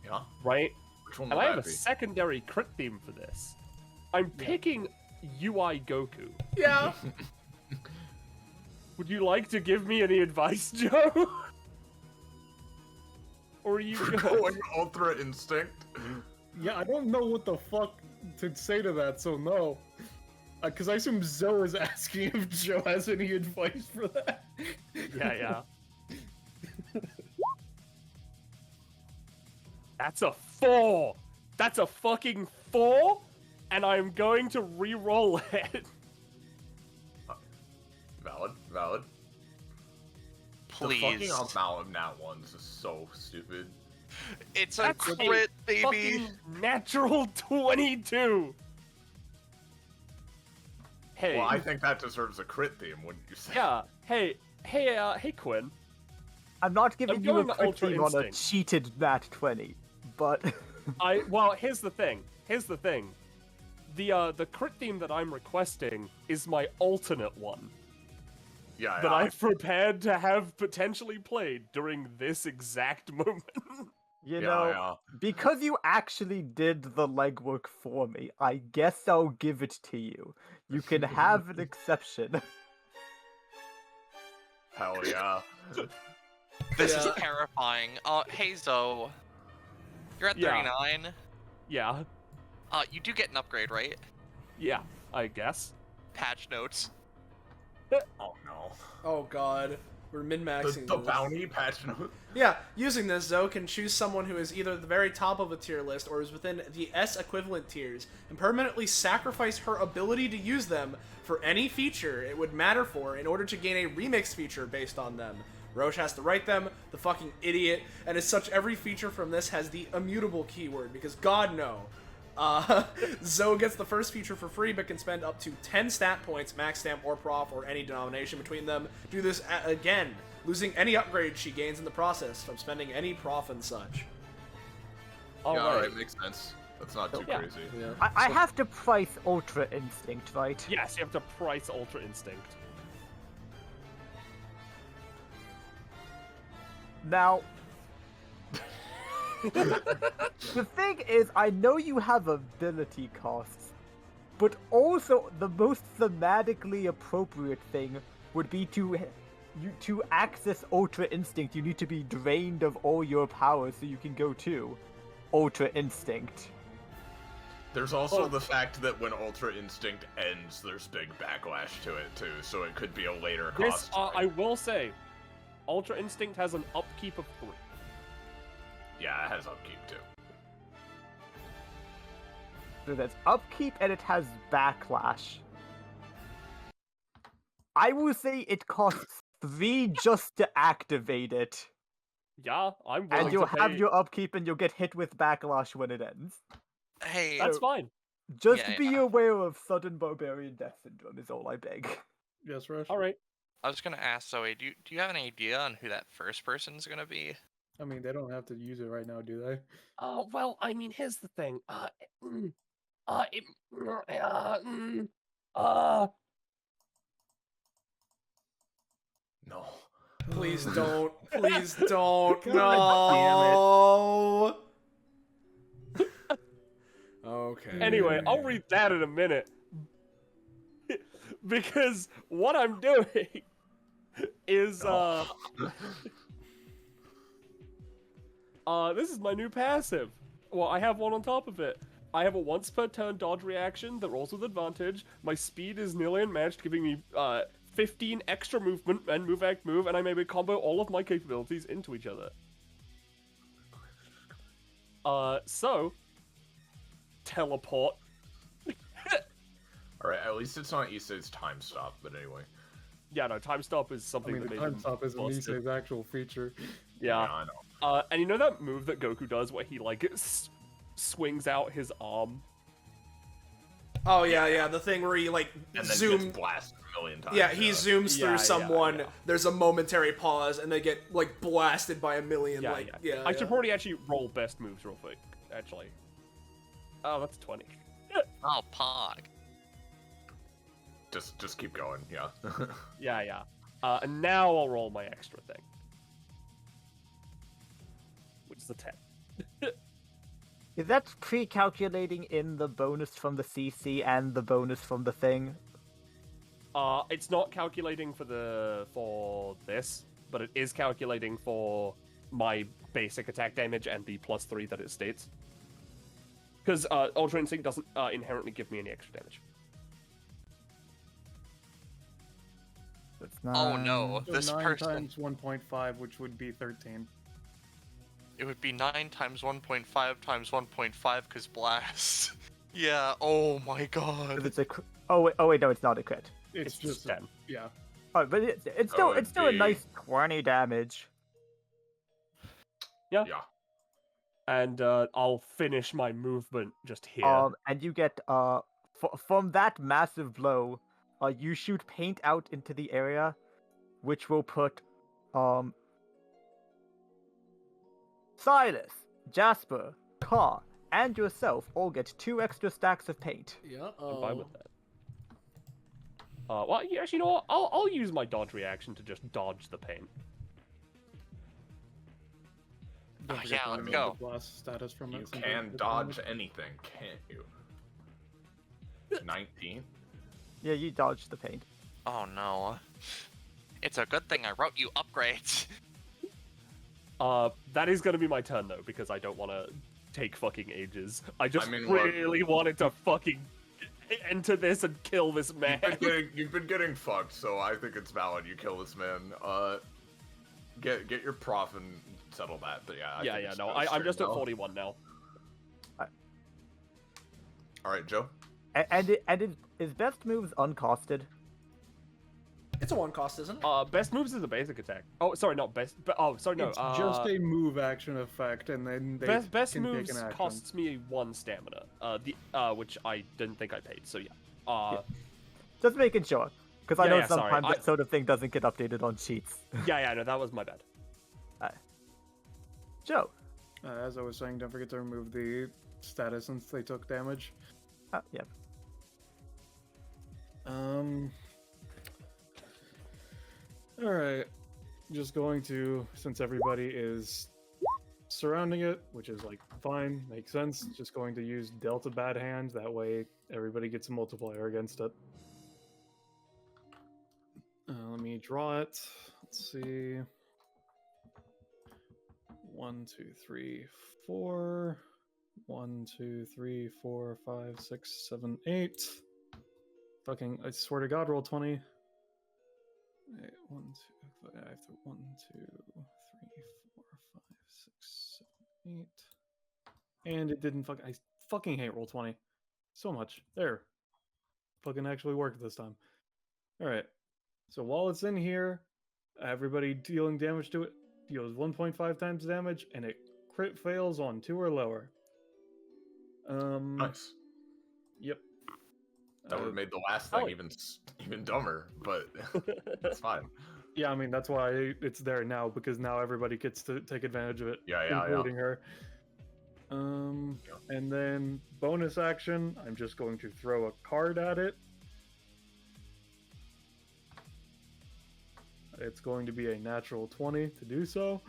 Yeah. Right? Which one And would I have that a be? secondary crit theme for this. I'm picking UI Goku. Yeah. Would you like to give me any advice, Joe? Or are you We're good? going Ultra Instinct. Yeah, I don't know what the fuck to say to that, so no. Because I assume Zoe is asking if Joe has any advice for that. Yeah. That's a 4! That's a fucking 4! And I'm going to re-roll it. Valid. Please. The fucking amount of nat ones is so stupid. It's a That's crit, a baby. fucking natural 22! Hey. Well, I think that deserves a crit theme, wouldn't you say? Yeah. Hey, Quinn. I'm not giving I'm you a going crit Ultra theme on a Instinct. cheated nat 20, but Well, here's the thing. The crit theme that I'm requesting is my alternate one Yeah, that I've prepared to have potentially played during this exact moment. you Yeah, know, yeah. because you actually did the legwork for me, I guess I'll give it to you. You can have an exception. Hell yeah. This is terrifying. Hey Zoe. You're at Yeah. 39. Yeah, You do get an upgrade, right? I guess. Patch notes. Oh no. Oh god. We're min-maxing The this. bounty patch note. Yeah, using this, Zoe can choose someone who is either at the very top of a tier list or is within the S equivalent tiers, and permanently sacrifice her ability to use them for any feature it would matter for in order to gain a remix feature based on them. Roche has to write them, the fucking idiot, and as such, every feature from this has the immutable keyword, because god no. Zoe gets the first feature for free, but can spend up to 10 stat points, max stamp or prof, or any denomination between them. Do this again, losing any upgrade she gains in the process from spending any prof and such. Alright, makes sense. That's not too Yeah. crazy. Yeah. I have to price Ultra Instinct, right? Yes, you have to price Ultra Instinct. Now, the thing is, I know you have ability costs, but also the most thematically appropriate thing would be to access Ultra Instinct. You need to be drained of all your powers so you can go to Ultra Instinct. There's also the fact that when Ultra Instinct ends, there's big backlash to it too, so it could be a later This, cost. I will say, Ultra Instinct has an upkeep of 3. Yeah, it has upkeep too. So that's upkeep and it has backlash. I will say it costs 3 just to activate it. Yeah, I'm willing And you'll to have pay- your upkeep and you'll get hit with backlash when it ends. Hey, That's fine. Just Yeah, be yeah. aware of sudden barbarian death syndrome is all I beg. Yes, Rush? Alright. I was gonna ask Zoe, do you have an idea on who that first person's gonna be? I mean, they don't have to use it right now, do they? Oh, well, I mean, here's the thing. No. Please don't. Please don't. God No. Okay. Anyway, I'll read that in a minute. Because what I'm doing is this is my new passive. Well, I have one on top of it. I have a once per turn dodge reaction that rolls with advantage. My speed is nearly unmatched, giving me 15 extra movement and move act move, and I'm able to combo all of my capabilities into each other. So teleport. Alright, at least it's not Issei's time stop, but anyway. Yeah, no, time stop is I something mean, that the made time them stop isn't busted. Issei's actual feature. Yeah. I know. And you know that move that Goku does where he like swings out his arm? Oh yeah, the thing where he like And then zoom. gets blasted a million times. Yeah, he zooms Yeah, through yeah, someone. yeah. There's a momentary pause, and they get like blasted by a million. I should probably actually roll best moves real quick. Actually. Oh, that's 20. Oh, Pog. Just keep going, yeah. Yeah. And now I'll roll my extra thing. Which is a 10. Is that pre-calculating in the bonus from the CC and the bonus from the thing? It's not calculating for this, but it is calculating for my basic attack damage and the +3 that it states. Because Ultra Instinct doesn't inherently give me any extra damage. That's not... Oh no, So this 9 person. times 1.5, which would be 13. It would be 9 times 1.5 times 1.5 because blast. Yeah, oh my god. If it's a oh wait, no, it's not a crit. It's just 10. Yeah. Oh, but it's still would it's still a be- nice 20 damage. Yeah. Yeah. And I'll finish my movement just here. And you get from that massive blow, you shoot paint out into the area, which will put Silas, Jasper, Ka, and yourself all get 2 extra stacks of paint. Yeah. I'm fine with that. Well, yeah, actually, you know what? I'll use my dodge reaction to just dodge the paint. Don't forget yeah, to let's remove go. the blast status from You it. can dodge anything, can't you? 19? Yeah, you dodge the paint. Oh no. It's a good thing I wrote you upgrades. That is gonna be my turn though, because I don't want to take fucking ages. I just mean, what- really wanted to fucking enter this and kill this man. You've been getting fucked, so I think it's valid you kill this man. Get your prof and settle that, but yeah. I think it's I'm straight just at now. 41 now. Alright, Joe? And is best moves uncosted? It's a 1 cost, isn't it? Best moves is a basic attack. Oh, sorry, not best. But oh, sorry, no. It's just a move action effect, and then they best can moves take an action. costs me 1 stamina. Which I didn't think I paid. So yeah. Just making sure, because I Yeah, know yeah, sorry, sometimes I- that sort of thing doesn't get updated on sheets. Yeah, no, that was my bad. Joe. As I was saying, don't forget to remove the status since they took damage. Yep. Alright. Just going to, since everybody is surrounding it, which is like fine, makes sense, just going to use Delta Bad Hand, that way everybody gets a multiplier against it. Let me draw it. Let's see. 1, 2, 3, 4. 1, 2, 3, 4, 5, 6, 7, 8. Fucking, I swear to God, roll 20. 1, 2, I have to 1, 2, 3, 4, 5, 6, 7, 8. And it didn't I fucking hate roll 20 so much. There. Fucking actually worked this time. Alright. So while it's in here, everybody dealing damage to it deals 1.5 times damage, and it crit fails on 2 or lower. Nice. Yep. That would have made the last thing even dumber, but it's fine. Yeah, I mean, that's why it's there now, because now everybody gets to take advantage of it, Yeah. including her. And then bonus action, I'm just going to throw a card at it. It's going to be a natural 20 to do so.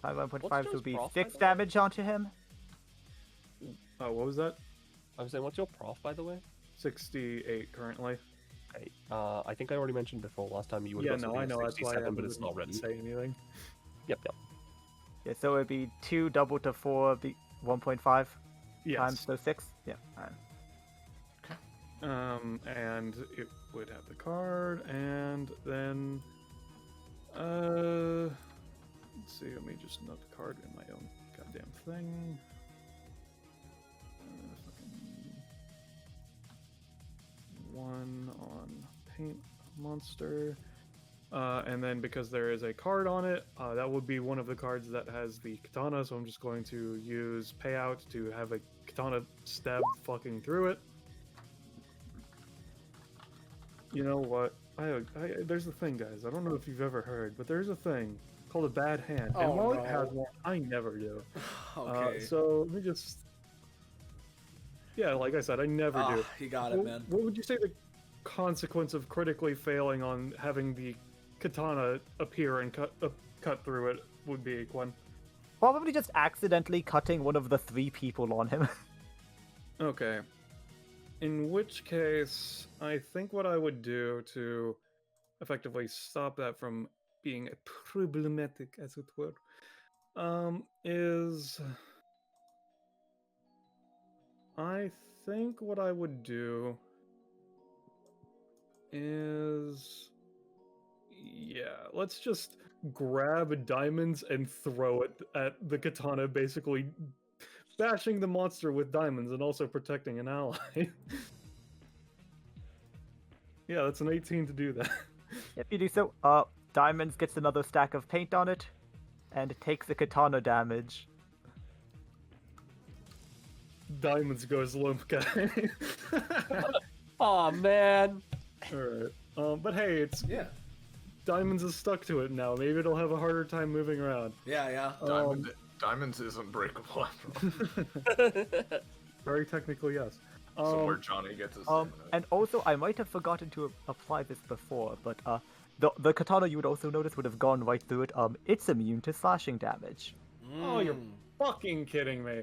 1.5 What's will be Joe's prof, 6 by the way? damage onto him. Oh, what was that? I was saying, what's your prof, by the way? 68 currently. Okay. I think I already mentioned before last time you would Yeah, have no, I know. That's why I 67, but it's didn't not written. say anything. Yep, yep. Yeah, so it'd be 2 double to 4, be 1.5 Yes. times so 6. Yeah. Alright. And it would have the card, and then, let's see, let me just note the card in my own goddamn thing. Fucking 1 on paint monster. And then because there is a card on it, that would be one of the cards that has the katana, so I'm just going to use payout to have a katana stab fucking through it. You know what? There's a thing, guys. I don't know if you've ever heard, but there's a thing called a bad hand. Oh, and while no. it has one, I never do. Okay. So let me just... Yeah, like I said, I never do. You got it, man. What would you say the consequence of critically failing on having the katana appear and cut through it would be, Quinn? Probably just accidentally cutting one of the 3 people on him. Okay. In which case, I think what I would do to effectively stop that from being problematic, as it were, is... I think what I would do is... Yeah, let's just grab diamonds and throw it at the katana, basically bashing the monster with diamonds and also protecting an ally. Yeah, that's an 18 to do that. If you do so, Diamonds gets another stack of paint on it, and it takes the katana damage. Diamonds goes limp, guy. Aw, man. Alright. But hey, it's Yeah. Diamonds is stuck to it now. Maybe it'll have a harder time moving around. Yeah. Diamonds isn't breakable after all. Very technically, yes. Somewhere Johnny gets his stamina. And also, I might have forgotten to apply this before, but the katana you would also notice would have gone right through it. It's immune to slashing damage. Oh, you're fucking kidding me.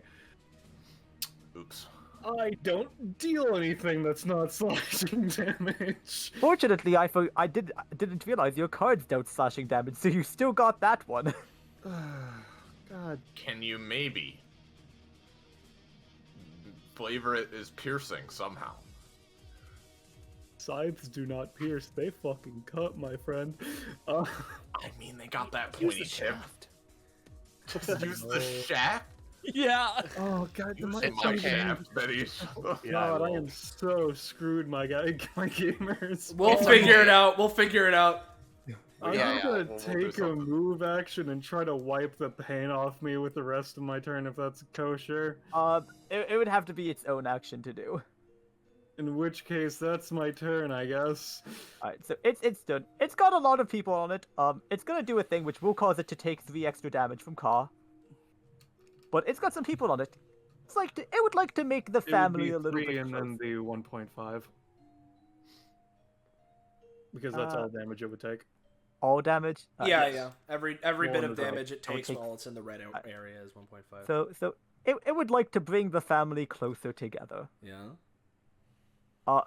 Oops. I don't deal anything that's not slashing damage. Fortunately, I didn't realize your cards dealt slashing damage, so you still got that one. God. Can you maybe flavor it as piercing somehow? Scythes do not pierce, they fucking cut, my friend. I mean, they got that pointy tip. Just use the shaft? Yeah. Oh god, Use my my shaft, Betty. God, I am so screwed, my guy, my gamers. We'll figure it out. We'll figure it out. I'm Yeah, gonna we'll do take a something. move action and try to wipe the pain off me with the rest of my turn, if that's kosher. It would have to be its own action to do. In which case, that's my turn, I guess. Alright, so it's done. It's got a lot of people on it. It's gonna do a thing which will cause it to take 3 extra damage from Ka. But it's got some people on it. It would like to make the family a little bit 3 and then closer. the 1.5. Because that's all damage it would take. All damage? Yeah. Every Well, bit of no, damage it takes take- while it's in the red area is 1.5. So it would like to bring the family closer together. Yeah.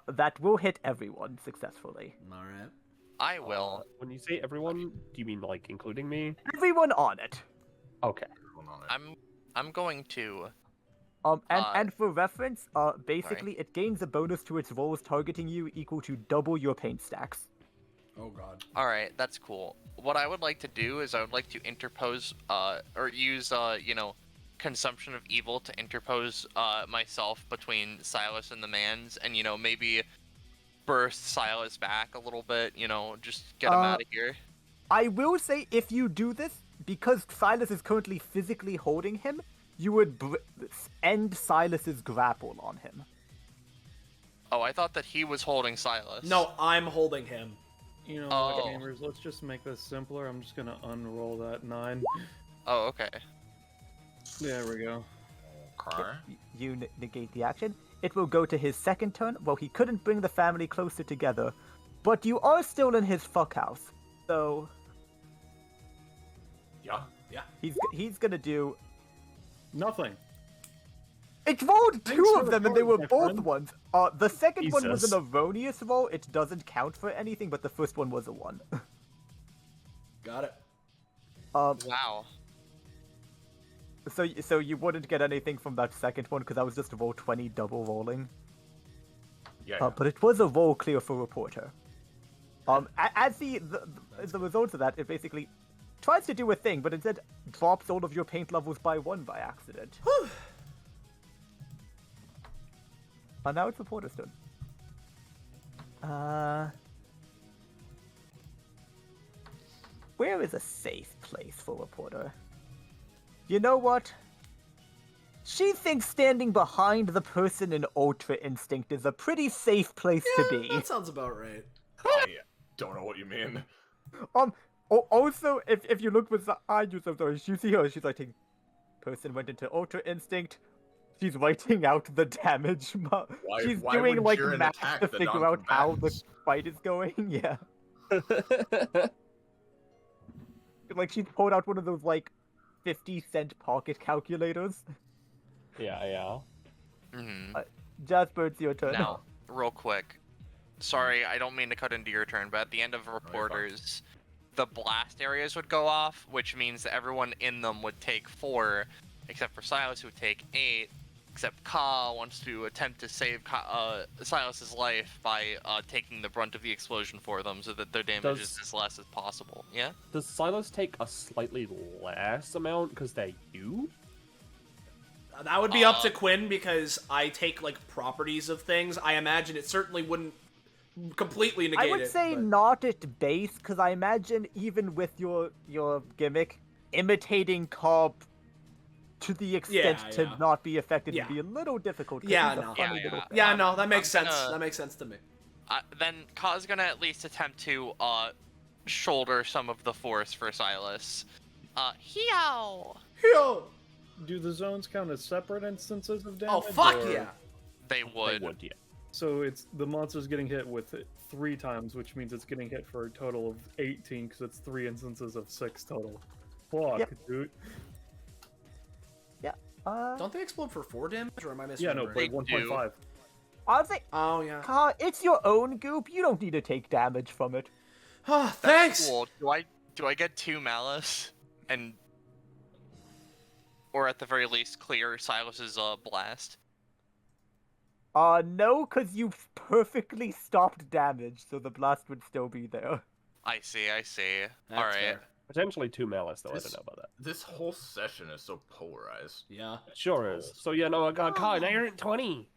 That will hit everyone successfully. All right. I will. When you say everyone, do you mean like including me? Everyone on it. Okay. I'm going to. And for reference, basically it gains a bonus to its rolls targeting you equal to double your paint stacks. Oh god. All right, that's cool. What I would like to do is I would like to interpose, or use, consumption of evil to interpose myself between Silas and the Mans, and maybe burst Silas back a little bit. Just get him out of here. I will say, if you do this, because Silas is currently physically holding him, you would end Silas's grapple on him. Oh, I thought that he was holding Silas. No, I'm holding him. You know Oh. what, gamers, let's just make this simpler. I'm just gonna unroll that 9. Oh, okay. There we go. Okay. You negate the action. It will go to his second turn. Well, he couldn't bring the family closer together, but you are still in his fuck house. So Yeah. he's gonna do. Nothing. It rolled Thanks two for of the them, and they were card, my both friend. ones. The second one was Jesus. an erroneous roll. It doesn't count for anything, but the first one was a 1. Got it. Wow. So you wouldn't get anything from that second one because that was just a roll 20 double rolling. Yeah. But it was a roll clear for reporter. As the results of that, it basically tries to do a thing, but instead drops all of your paint levels by 1 by accident. And now it's reporter's turn. Where is a safe place for reporter? You know what? She thinks standing behind the person in Ultra Instinct is a pretty safe place to be. That sounds about right. I don't know what you mean. Also, if you look with the eye use of those, you see her, she's like, person went into Ultra Instinct. She's writing out the damage. She's why doing would like Jiren math attack to the figure out how the non-combatants? fight is going. Yeah. Like she's pulled out one of those like 50-cent pocket calculators. Yeah. Hmm. Jasper, it's your turn. Now, real quick. Sorry, I don't mean to cut into your turn, but at the end of fine. reporters, the blast areas would go off, which means that everyone in them would take 4, except for Silas, who would take 8. Except Ka wants to attempt to save Silas's life by taking the brunt of the explosion for them, so that their damage is as less as possible. Yeah. Does Silas take a slightly less amount because they're you? That would be up to Quinn because I take like properties of things. I imagine it certainly wouldn't completely negate it. I would say but... not at base, because I imagine even with your gimmick, imitating Cobb to the extent to not be affected would be a little difficult. Yeah, he's a no. funny little thing. Yeah, no, that makes I'm sense. gonna- That makes sense to me. Then Ka's gonna at least attempt to shoulder some of the force for Silas. Heo! Yo! Do the zones count as separate instances of damage? Oh, fuck or- yeah! They would. They would, yeah. So it's the monster's getting hit with it 3 times, which means it's getting hit for a total of 18, because it's 3 instances of 6 total. Fuck, Yep. dude. Yeah. Don't they explode for 4 damage, or am I misremembering? Yeah, no, but They 1.5. I was like, Oh, yeah. it's your own goop. You don't need to take damage from it. Oh, That's thanks! cool. Do I get 2 malice and, or at the very least clear Silas's blast? No, because you perfectly stopped damage, so the blast would still be there. I see. That's All right. fair. Potentially 2 malice, though. I This- don't know about that. This whole session is so polarized. Yeah. Sure is. So yeah, no, I got Kai. Now you're at 20.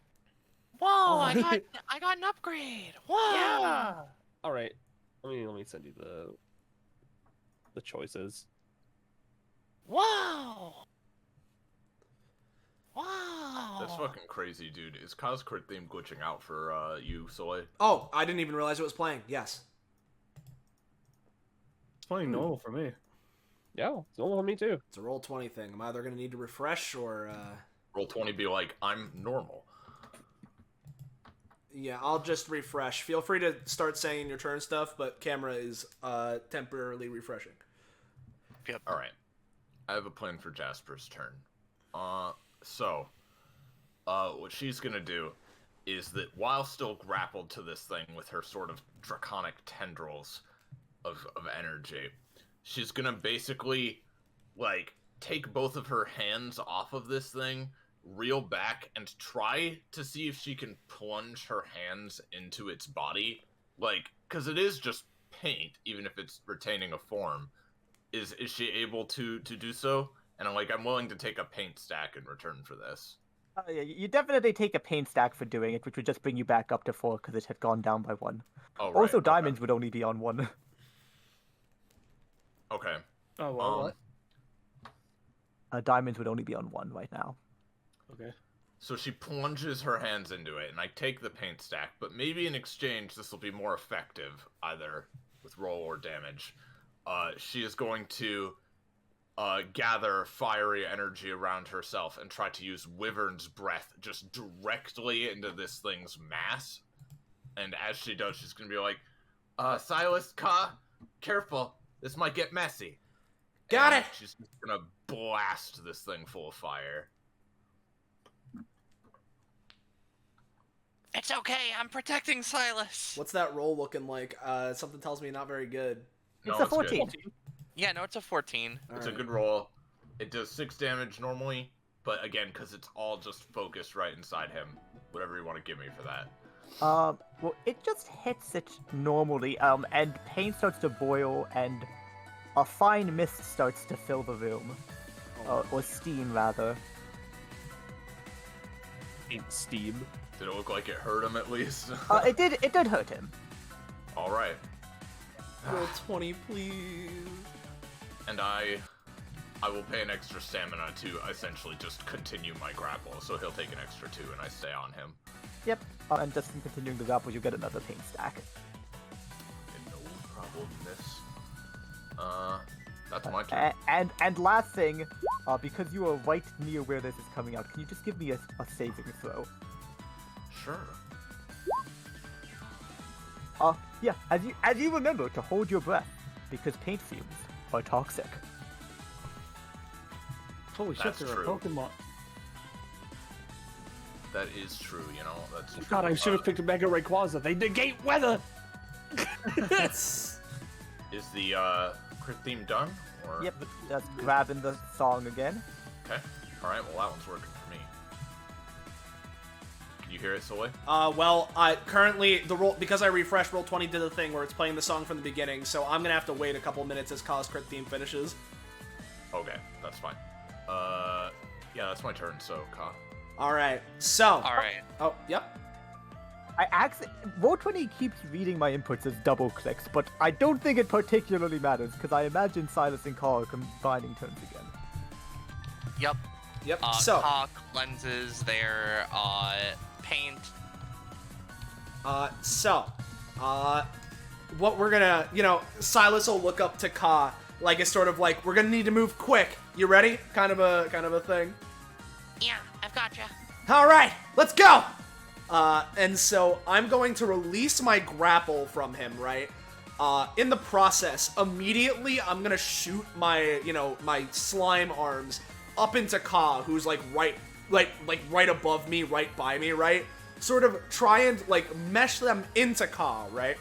Whoa! I got an upgrade. Whoa! Yeah. All right. Let me send you the choices. Whoa! Wow! That's fucking crazy, dude. Is Kaz crit theme glitching out for you, Soleil? Oh, I didn't even realize it was playing. Yes. It's playing normal for me. Yeah, it's all on me too. It's a roll 20 thing. I'm either going to need to refresh or, Roll 20 be like, I'm normal. yeah, I'll just refresh. Feel free to start saying your turn stuff, but camera is temporarily refreshing. Yep. Alright. I have a plan for Jasper's turn. So, what she's gonna do is that while still grappled to this thing with her sort of draconic tendrils of energy, she's gonna basically, like, take both of her hands off of this thing, reel back, and try to see if she can plunge her hands into its body. Like, because it is just paint, even if it's retaining a form. Is she able to do so? And I'm willing to take a paint stack in return for this. Yeah, you definitely take a paint stack for doing it, which would just bring you back up to 4 because it had gone down by 1. Oh, right. Also, okay. diamonds would only be on 1. Okay. Oh, well, what? Diamonds would only be on 1 right now. Okay. So she plunges her hands into it, and I take the paint stack, but maybe in exchange this will be more effective, either with roll or damage. She is going to gather fiery energy around herself and try to use Wyvern's breath just directly into this thing's mass. And as she does, she's going to be like, Silas, Ka, careful, this might get messy. Got And it! She's just going to blast this thing full of fire. It's okay, I'm protecting Silas. What's that roll looking like? Something tells me not very good. No, It's a good. 14. Yeah, no, it's a 14. It's Alright. a good roll. It does 6 damage normally, but again, because it's all just focused right inside him. Whatever you want to give me for that. Well, it just hits it normally, and paint starts to boil, and a fine mist starts to fill the room. Or steam, rather. Steam. Did it look like it hurt him at least? It did hurt him. Alright. Roll 20, please. And I will pay an extra stamina to essentially just continue my grapple, so he'll take an extra 2 and I stay on him. Yep. And just in continuing the grapple, you get another paint stack. No problem, miss. That's my turn. And last thing, because you are right near where this is coming out, can you just give me a saving throw? Sure. Yeah, as you remember to hold your breath, because paint fumes are toxic. Holy shit, That's there are true. Pokemon. That is true, you know, that's true. God, I should have picked a Mega Rayquaza. They negate weather! That's... Is the, crit theme done? Or... Yep, just grabbing the song again. Okay. Alright, well that one's working for me. Can you hear it, Soleil? Well, currently, the roll, because I refreshed, roll 20 did the thing where it's playing the song from the beginning, so I'm gonna have to wait a couple minutes as Kaz crit theme finishes. Okay, that's fine. Yeah, that's my turn, so, Ka. Alright, so... Alright. Oh, yep. Roll20 keeps reading my inputs as double clicks, but I don't think it particularly matters, because I imagine Silas and Carl are combining turns again. Yep. Yep, So. Lenses, their, paint. What we're gonna, Silas will look up to Ka, like it's sort of like, we're gonna need to move quick. You ready? Kind of a thing. Yeah, I've gotcha. Alright, let's go! And so I'm going to release my grapple from him, right? In the process, immediately I'm gonna shoot my, my slime arms up into Ka, who's like right above me, right by me, right? Sort of try and like mesh them into Ka, right?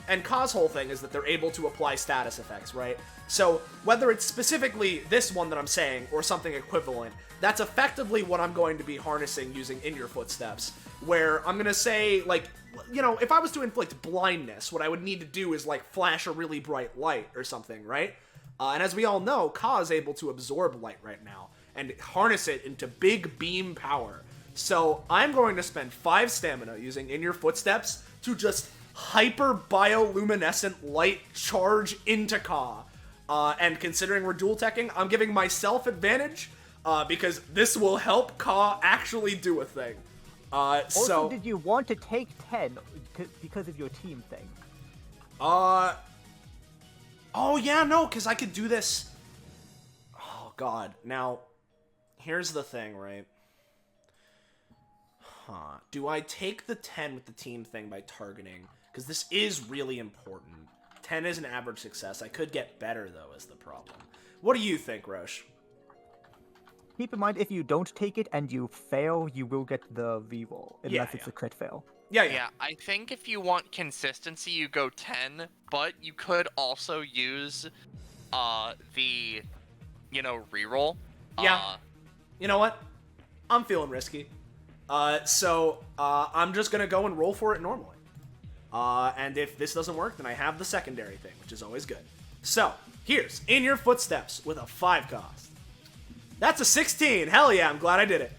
And Ka's whole thing is that they're able to apply status effects, right? So whether it's specifically this one that I'm saying or something equivalent, that's effectively what I'm going to be harnessing using In Your Footsteps, where I'm gonna say, like, if I was to inflict blindness, what I would need to do is like flash a really bright light or something, right? And as we all know, Ka is able to absorb light right now and harness it into big beam power. So I'm going to spend 5 stamina using In Your Footsteps to just hyper bioluminescent light charge into Ka. And considering we're dual teching, I'm giving myself advantage because this will help Ka actually do a thing. Also, did you want to take 10 because of your team thing? Oh yeah, no, because I could do this. Oh god. Now, here's the thing, right? Do I take the 10 with the team thing by targeting? Because this is really important. 10 is an average success. I could get better, though, is the problem. What do you think, Roche? Keep in mind, if you don't take it and you fail, you will get the reroll, unless it's a crit fail. Yeah, I think if you want consistency, you go 10, but you could also use, the, reroll. Yeah. You know what? I'm feeling risky. So I'm just gonna go and roll for it normally. And if this doesn't work, then I have the secondary thing, which is always good. So, here's In Your Footsteps with a 5 cost. That's a 16! Hell yeah, I'm glad I did it.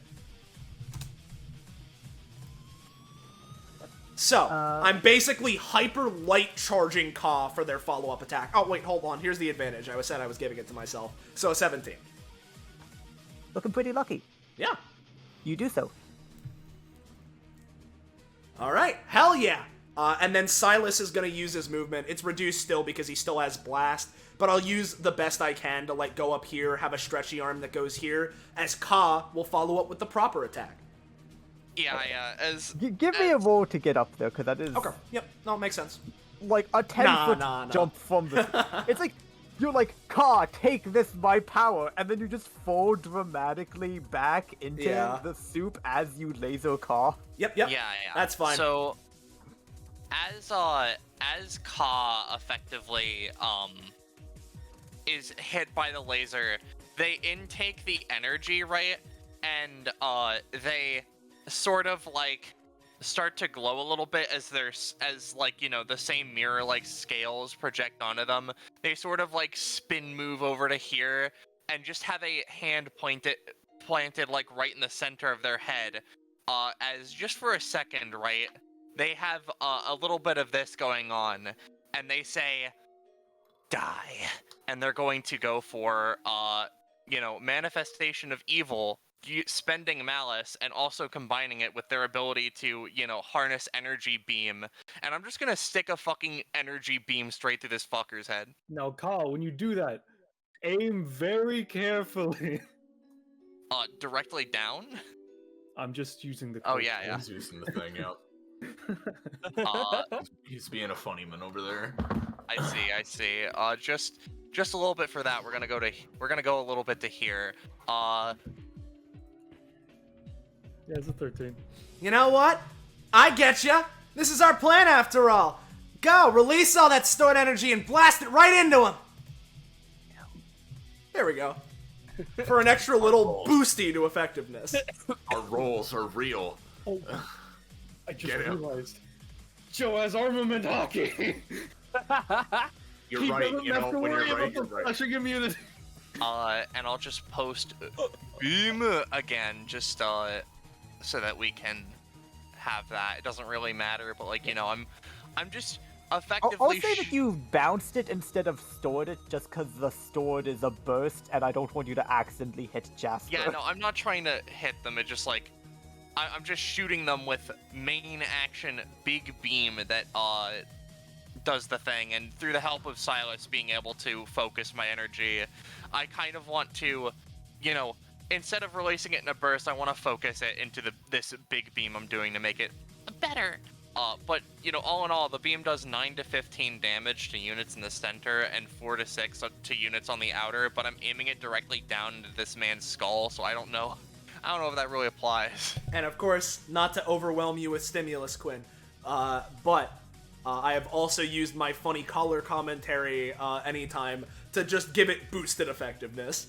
So, I'm basically hyper light charging Ka for their follow-up attack. Oh, wait, hold on. Here's the advantage. I said I was giving it to myself. So, 17. Looking pretty lucky. Yeah. You do so. Alright, hell yeah! And then Silas is gonna use his movement. It's reduced still because he still has Blast, but I'll use the best I can to, like, go up here, have a stretchy arm that goes here, as Ka will follow up with the proper attack. Yeah, as... Give me a roll to get up there, because that is... Okay, yep, no, it makes sense. Like a 10-foot jump from the... It's like you're like, Car, take this my power, and then you just fall dramatically back into Yeah. the soup as you laser Car. Yep. Yeah, yeah. That's fine. So, as Ka effectively is hit by the laser, they intake the energy, right? And they sort of like start to glow a little bit as like, you know, the same mirror like scales project onto them. They sort of like spin move over to here and just have a hand planted like right in the center of their head. As just for a second, right? They have a little bit of this going on, and they say, "Die," and they're going to go for you know, manifestation of evil, spending malice, and also combining it with their ability to, you know, harness energy beam. And I'm just gonna stick a fucking energy beam straight through this fucker's head. Now, Carl, when you do that, aim very carefully. Directly down. I'm just using the. Oh yeah, yeah. He's using the thing, yeah. Uh, He's being a funny man over there. I see. Just a little bit for that. We're gonna go a little bit to here. Yeah, it's a 13. You know what? I get ya. This is our plan after all. Go, release all that stored energy and blast it right into him. There we go. For an extra little boosty to effectiveness. Our roles are real. Oh, I just Get him. realized. Joe has armament hockey. You're He right, doesn't you have know, to when worry you're right, about you're the right. flashing immunity. And I'll just post beam again, just so that we can have that. It doesn't really matter, but like, you know, I'm just effectively. I'll say that you bounced it instead of stored it, just because the stored is a burst, and I don't want you to accidentally hit Jasper. Yeah, no, I'm not trying to hit them. It's just like I'm just shooting them with main action big beam that does the thing, and through the help of Silas being able to focus my energy, I kind of want to, you know, instead of releasing it in a burst, I want to focus it into this big beam I'm doing to make it better. But, you know, all in all, the beam does 9 to 15 damage to units in the center and 4 to 6 to units on the outer, but I'm aiming it directly down into this man's skull, so I don't know if that really applies. And of course, not to overwhelm you with stimulus, Quinn, but I have also used my funny color commentary anytime to just give it boosted effectiveness.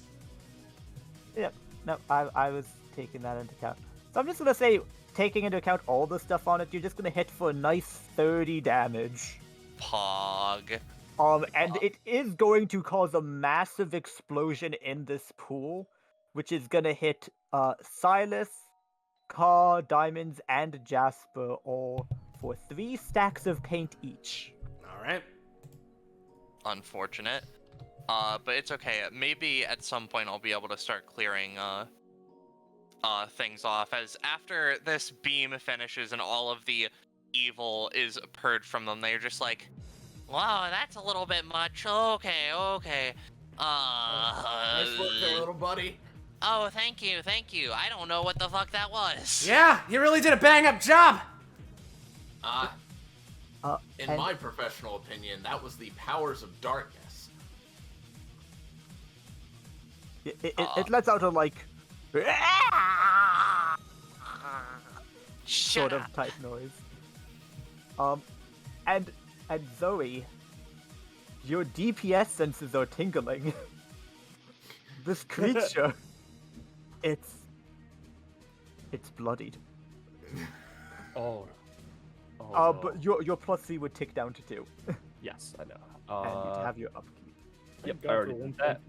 Yep. No, I was taking that into account. So I'm just gonna say, taking into account all the stuff on it, you're just gonna hit for a nice 30 damage. Pog. And it is going to cause a massive explosion in this pool, which is gonna hit Silas, Car, Diamonds, and Jasper all for 3 stacks of paint each. All right. Unfortunate. But it's okay. Maybe at some point I'll be able to start clearing things off, as after this beam finishes and all of the evil is purged from them, they're just like, wow, that's a little bit much. Okay. Nice work there, little buddy. Oh, thank you. I don't know what the fuck that was. Yeah, you really did a bang-up job. In and- my professional opinion, that was the powers of darkness. It lets out a, like, sort of type noise. And Zoe, your DPS senses are tingling. This creature, it's bloodied. Oh. But your plus 3 would tick down to 2, Yes, I know. and you'd have your upkeep. Yep, I already did that.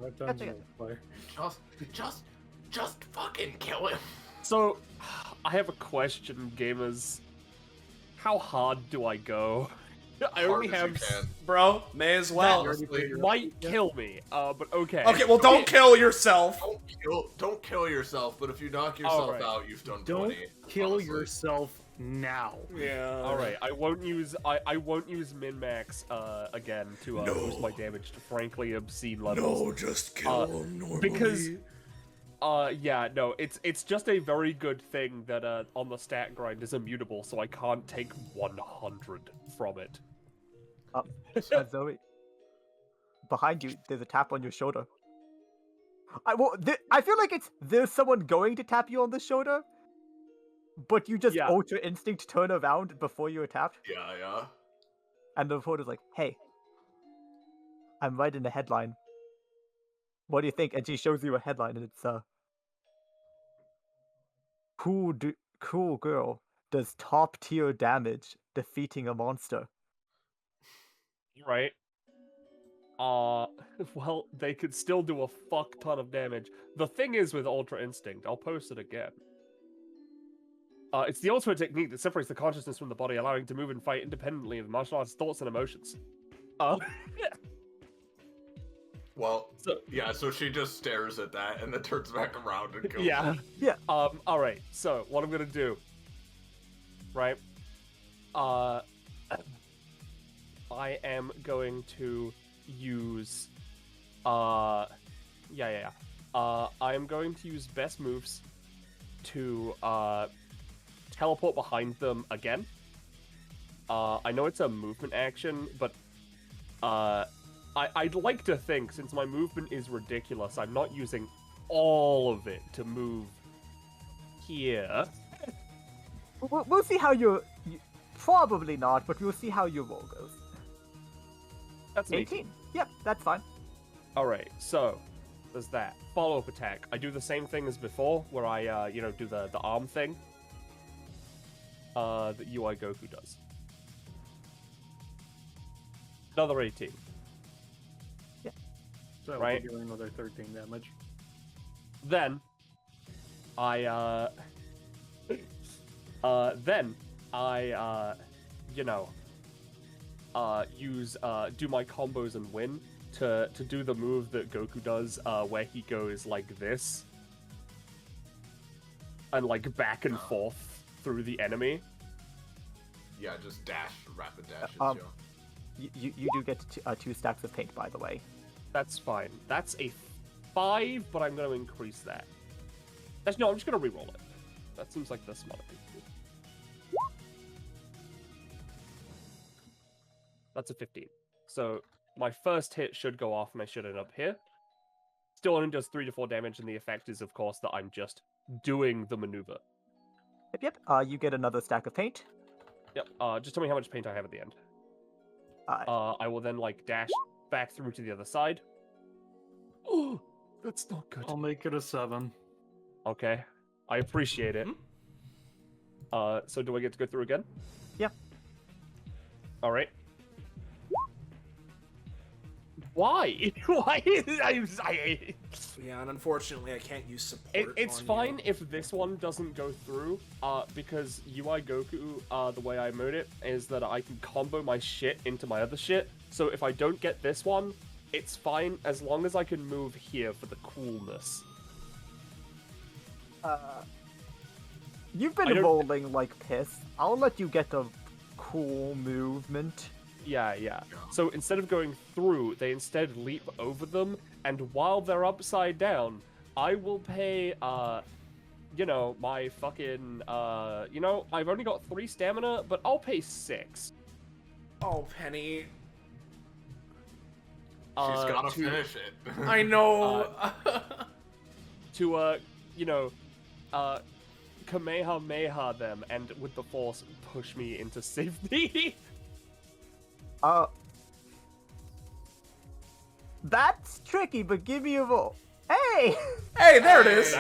Just fucking kill him. So, I have a question, gamers. How hard do I go? I only Hard as you have. can. Bro, may as well. Honestly, It might kill me, but okay. Okay, well, don't kill yourself. Don't kill yourself, but if you knock yourself Alright. out, you've done Don't 20. kill honestly. yourself now. Yeah. All right, I won't use min max again to boost my damage to frankly obscene levels. No, just kill him normally. Because yeah, no, it's just a very good thing that on the stat grind is immutable, so I can't take 100 from it. Zoe, behind you, there's a tap on your shoulder. I feel like there's someone going to tap you on the shoulder, but you just Yeah. ultra instinct turn around before you are tapped, Yeah. and the reporter's like, "Hey, I'm writing a headline. What do you think?" And she shows you a headline, and it's cool girl does top tier damage defeating a monster. Right. Well, they could still do a fuck ton of damage. The thing is with Ultra Instinct, I'll post it again. It's the ultimate technique that separates the consciousness from the body, allowing it to move and fight independently of martial arts, thoughts, and emotions. Well, so she just stares at that and then turns back around and goes. Yeah. Yeah. Alright, so what I'm gonna do, right? I am going to use I am going to use best moves to teleport behind them again. I know it's a movement action, but I'd like to think, since my movement is ridiculous, I'm not using all of it to move here. We'll see how you probably not, but we'll see how your roll goes. That's an 18. Yep, that's fine. Alright, so there's that. Follow-up attack. I do the same thing as before, where I, do the arm thing. That UI Goku does. Another 18. So Right. we're doing another 13 damage. Then, I, use, do my combos and win to do the move that Goku does, where he goes like this. And like back and forth through the enemy. Yeah, just dash, rapid dashes, You do get 2 stacks of paint, by the way. That's fine. That's a 5, but I'm going to increase that. No, I'm just going to reroll it. That seems like the smart thing to do. That's a 15. So my first hit should go off and I should end up here. Still only does 3 to 4 damage, and the effect is, of course, that I'm just doing the maneuver. Yep. You get another stack of paint. Yep. Just tell me how much paint I have at the end. I will then, dash back through to the other side. Oh, that's not good. I'll make it a 7. Okay. I appreciate it. So do I get to go through again? Yeah. Alright. Why? Why? Yeah, and unfortunately I can't use support. It's on fine you. if this one doesn't go through, because UI Goku, the way I mode it, is that I can combo my shit into my other shit. So if I don't get this one, it's fine as long as I can move here for the coolness. You've been rolling like piss. I'll let you get a cool movement. Yeah. So instead of going through, they instead leap over them, and while they're upside down, I will pay, my fucking, I've only got 3 stamina, but I'll pay 6. Oh, Penny. She's gotta finish it. I know. Kamehameha them, and with the force, push me into safety. That's tricky, but give me a roll. Hey! Hey, there it is.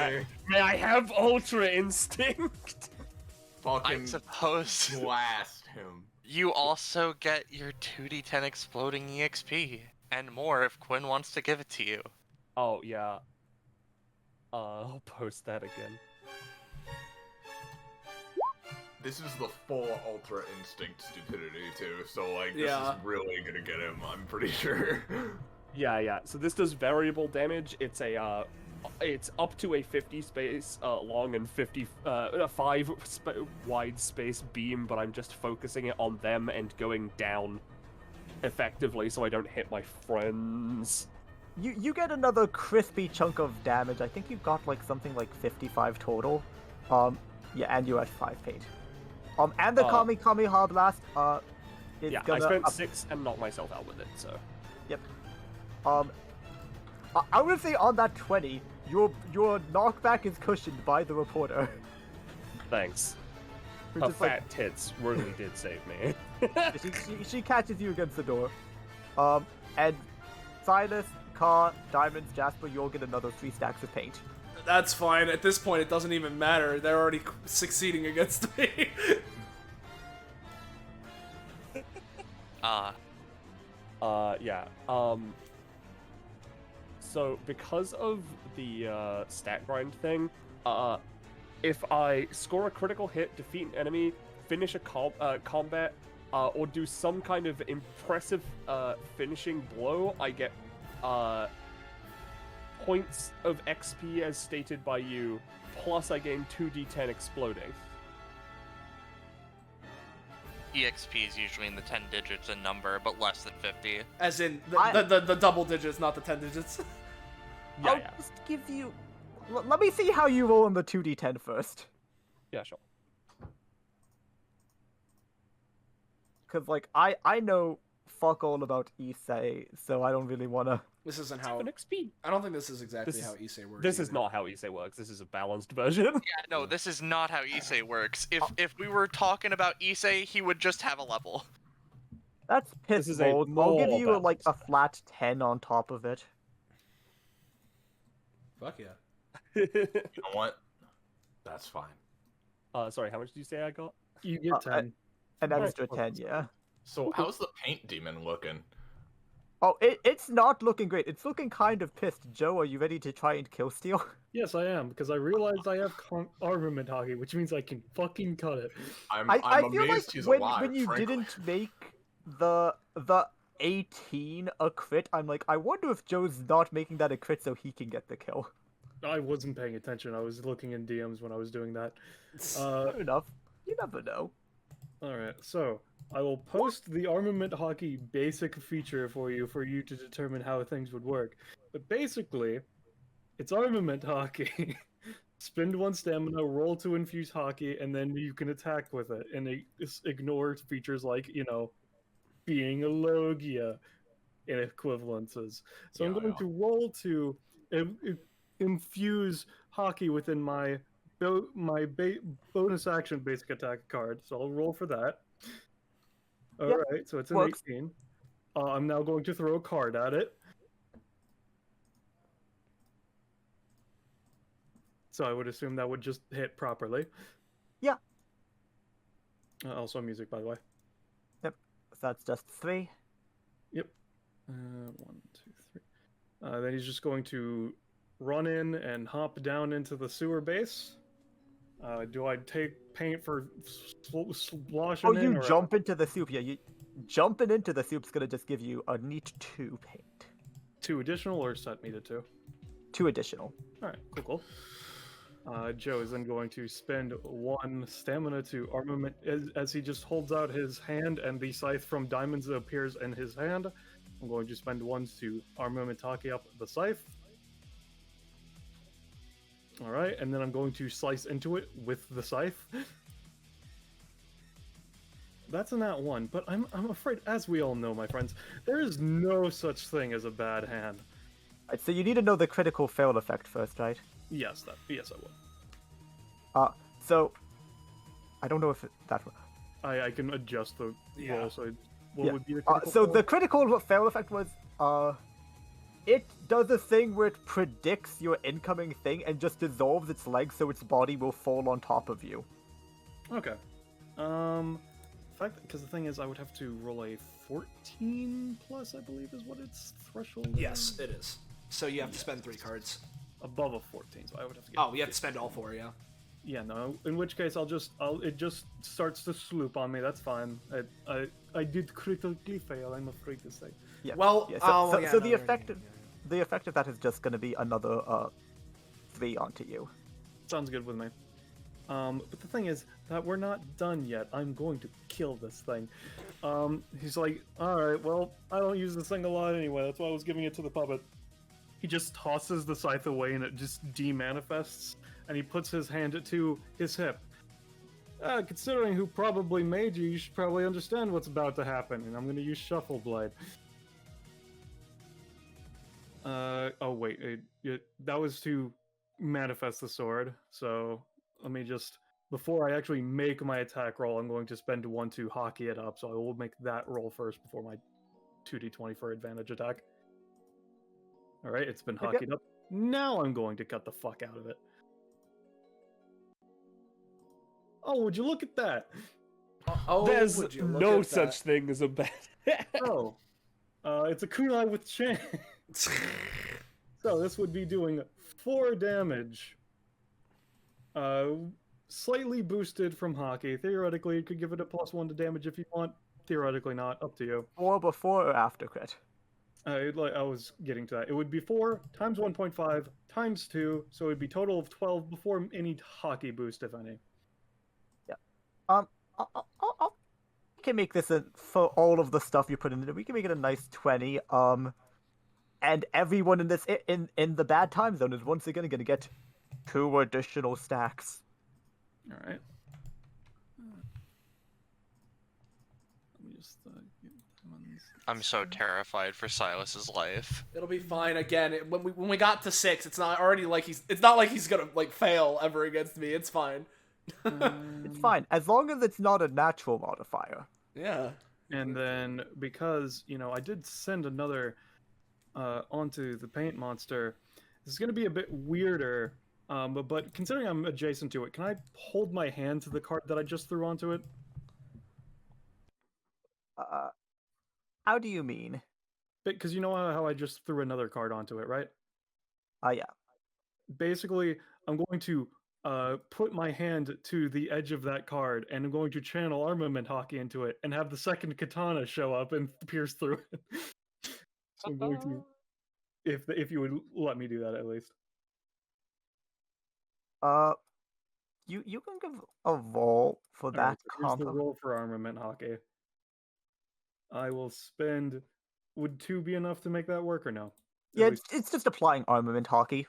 May I have Ultra Instinct? Fucking I suppose blast him. you also get your 2d10 exploding EXP and more if Quinn wants to give it to you. Oh, yeah. I'll post that again. This is the full Ultra Instinct stupidity, too, so, this Yeah. is really gonna get him, I'm pretty sure. Yeah. So this does variable damage. It's up to a 50 space long and 5 wide space beam, but I'm just focusing it on them and going down effectively so I don't hit my friends. You get another crispy chunk of damage. I think you've got something like 55 total. And you had 5 paint. And the Kamehameha Blast, it's Yeah, gonna I spent 6 and knocked myself out with it, so. Yep. I would say on that 20, your knockback is cushioned by the reporter. Thanks. Which Her is like, fat tits really did save me. she catches you against the door. And Silas, Car, Diamonds, Jasper, you'll get another 3 stacks of paint. That's fine. At this point, it doesn't even matter. They're already succeeding against me. Yeah. So because of the stat grind thing, if I score a critical hit, defeat an enemy, finish a combat, or do some kind of impressive finishing blow, I get points of XP as stated by you, plus I gain 2d10 exploding. EXP is usually in the 10 digits in number, but less than 50. As in the double digits, not the 10 digits. Yeah, I'll just give you... let me see how you roll on the 2d10 first. Yeah, sure. Because, like, I know fuck all about Issei, so I don't really want to... This isn't how... An XP. I don't think this is exactly how Issei works. This is either. not how Issei works. This is a balanced version. Yeah, no, this is not how Issei works. If we were talking about Issei, he would just have a level. That's This is a bold. I'll give more you, like, a balanced. flat 10 on top of it. Fuck yeah. You know what? That's fine. Sorry, how much did you say I got? You get 10. An Alright, extra 10, yeah. So how's the paint demon looking? Oh, it's not looking great. It's looking kind of pissed. Joe, are you ready to try and kill Steel? Yes, I am, because I realized I have armament hockey, which means I can fucking cut it. I'm I amazed feel like he's when, alive, when you frankly. didn't make the 18 a crit, I'm like, I wonder if Joe's not making that a crit so he can get the kill. I wasn't paying attention. I was looking in DMs when I was doing that. Fair enough. You never know. Alright, so I will post the armament hockey basic feature for you to determine how things would work. But basically, it's armament hockey. Spend 1 stamina, roll to infuse hockey, and then you can attack with it. And it ignores features like, you know, being a Logia in equivalences. So I'm going to roll to infuse hockey within my bonus action basic attack card. So I'll roll for that. All right, so it's an works. 18. I'm now going to throw a card at it. So I would assume that would just hit properly. Yeah. Also music, by the way. Yep. So that's just 3. Yep. 1, 2, 3. Then he's just going to run in and hop down into the sewer base. Do I take paint for sloshing Oh, in? you jump into the soup. Yeah, you jumping into the soup's gonna just give you a neat 2 paint. 2 additional or set me to 2? 2 additional. Alright, cool. Joe is then going to spend 1 stamina to armament as he just holds out his hand and the scythe from diamonds appears in his hand. I'm going to spend 1 to armamentaki up the scythe. Alright, and then I'm going to slice into it with the scythe. That's a nat 1, but I'm afraid, as we all know, my friends, there is no such thing as a bad hand. Right, so you need to know the critical fail effect first, right? Yes, yes, I will. So I don't know if that. I can adjust the roll. So what Yeah. would be the critical So fail? the critical fail effect was it does a thing where it predicts your incoming thing and just dissolves its legs so its body will fall on top of you. Okay. Because the thing is, I would have to roll a 14 plus, I believe, is what its threshold is. Yes, it is. So you have to spend 3 cards. Above a 14, so I would have to get. Oh, you have to spend all 4, yeah. Yeah, no. In which case, it just starts to sloop on me. That's fine. I did critically fail. I'm afraid to say. Yeah. Well, yeah, oh, the effect of that is just going to be another 3 onto you. Sounds good with me. But the thing is that we're not done yet. I'm going to kill this thing. He's like, alright, well, I don't use this thing a lot anyway. That's why I was giving it to the puppet. He just tosses the scythe away and it just demanifests. And he puts his hand to his hip. Considering who probably made you, you should probably understand what's about to happen. And I'm going to use Shuffle Blade. Oh wait, that was to manifest the sword. So let me just, before I actually make my attack roll, I'm going to spend 1 to hockey it up. So I will make that roll first before my 2d20 for advantage attack. All right, it's been Okay. hockeyed up. Now I'm going to cut the fuck out of it. Oh, would you look at that? Oh, There's would you look no at such that. thing as a bad. Oh, it's a kunai with chance. So this would be doing 4 damage. Slightly boosted from hockey. Theoretically, you could give it a +1 to damage if you want. Theoretically not. Up to you. Or before or after crit? I was getting to that. It would be 4 times 1.5 times 2, so it would be total of 12 before any hockey boost, if any. We can make this for all of the stuff you put in it. We can make it a nice 20. And everyone in this in the bad time zone is once again going to get 2 additional stacks. All right. Let me just get ones. I'm so terrified for Silas's life. It'll be fine. Again, when we got to 6, it's not like he's gonna like fail ever against me. It's fine. It's fine as long as it's not a natural modifier. Yeah. And then because I did send another onto the paint monster, this is going to be a bit weirder. But considering I'm adjacent to it, can I hold my hand to the card that I just threw onto it? How do you mean? Because you know how I just threw another card onto it, right? Yeah. Basically, I'm going to put my hand to the edge of that card, and I'm going to channel armament hockey into it, and have the second katana show up and pierce through it. So I'm going to, if you would let me do that at least. You can give a roll for that Alright, so here's the combo. roll for armament hockey. I will spend. Would 2 be enough to make that work or no? Yeah, At least- it's just applying armament hockey.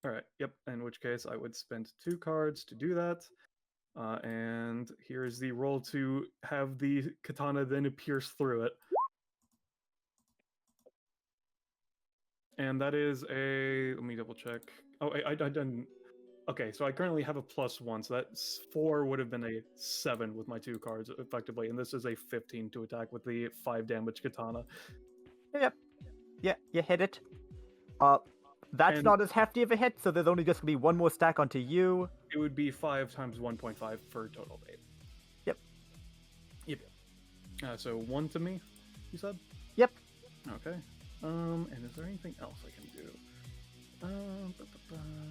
All right. Yep. In which case, I would spend 2 cards to do that. And here is the roll to have the katana then pierce through it. And that is a. Let me double check. Oh, I didn't. Okay, so I currently have a +1, so that's 4 would have been a 7 with my 2 cards effectively, and this is a 15 to attack with the 5 damage katana. Yep. Yeah, you hit it. That's And- not as hefty of a hit, so there's only just gonna be 1 more stack onto you. It would be 5 times 1.5 for a total of 8. Yep. So 1 to me, you said? Yep. Okay. And is there anything else I can do?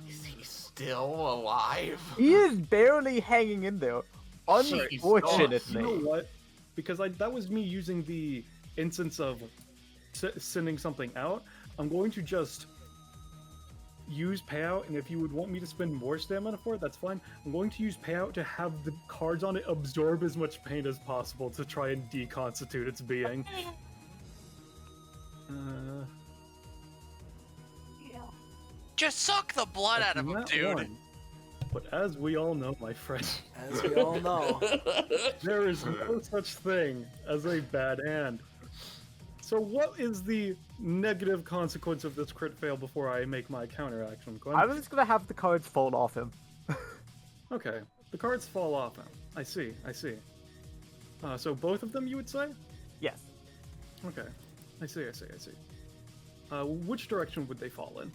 Is he still alive? He is barely hanging in there. Jeez. Unfortunately. You know what? Because that was me using the instance of sending something out. I'm going to just use payout, and if you would want me to spend more stamina for it, that's fine. I'm going to use payout to have the cards on it absorb as much pain as possible to try and deconstitute its being. Just suck the blood out of him, Not dude. one. But as we all know, my friend, As we all know. there is no such thing as a bad hand. So what is the negative consequence of this crit fail before I make my counter action, Quinn? I was just gonna have the cards fall off him. Okay, the cards fall off now. I see. So both of them, you would say? Yes. Okay, I see. Which direction would they fall in?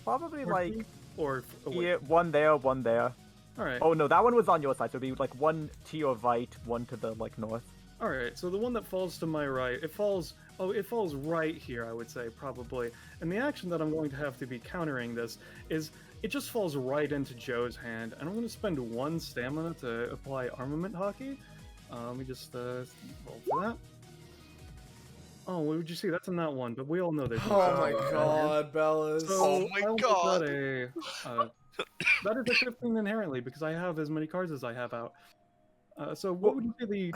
Probably Or like deep, or wait. here, one there, one there. All right. Oh no, that one was on your side, so it'd be like 1 to your right, 1 to the north. All right, so the one that falls to my right, it falls right here, I would say, probably. And the action that I'm going to have to be countering this is it just falls right into Joe's hand, and I'm going to spend 1 stamina to apply armament hockey. Let me just roll for that. Oh, what would you see? That's in that one, but we all know there's. Oh my god, Bellas. So Oh my I'll make God. That is a 15 inherently because I have as many cards as I have out. So what would you say the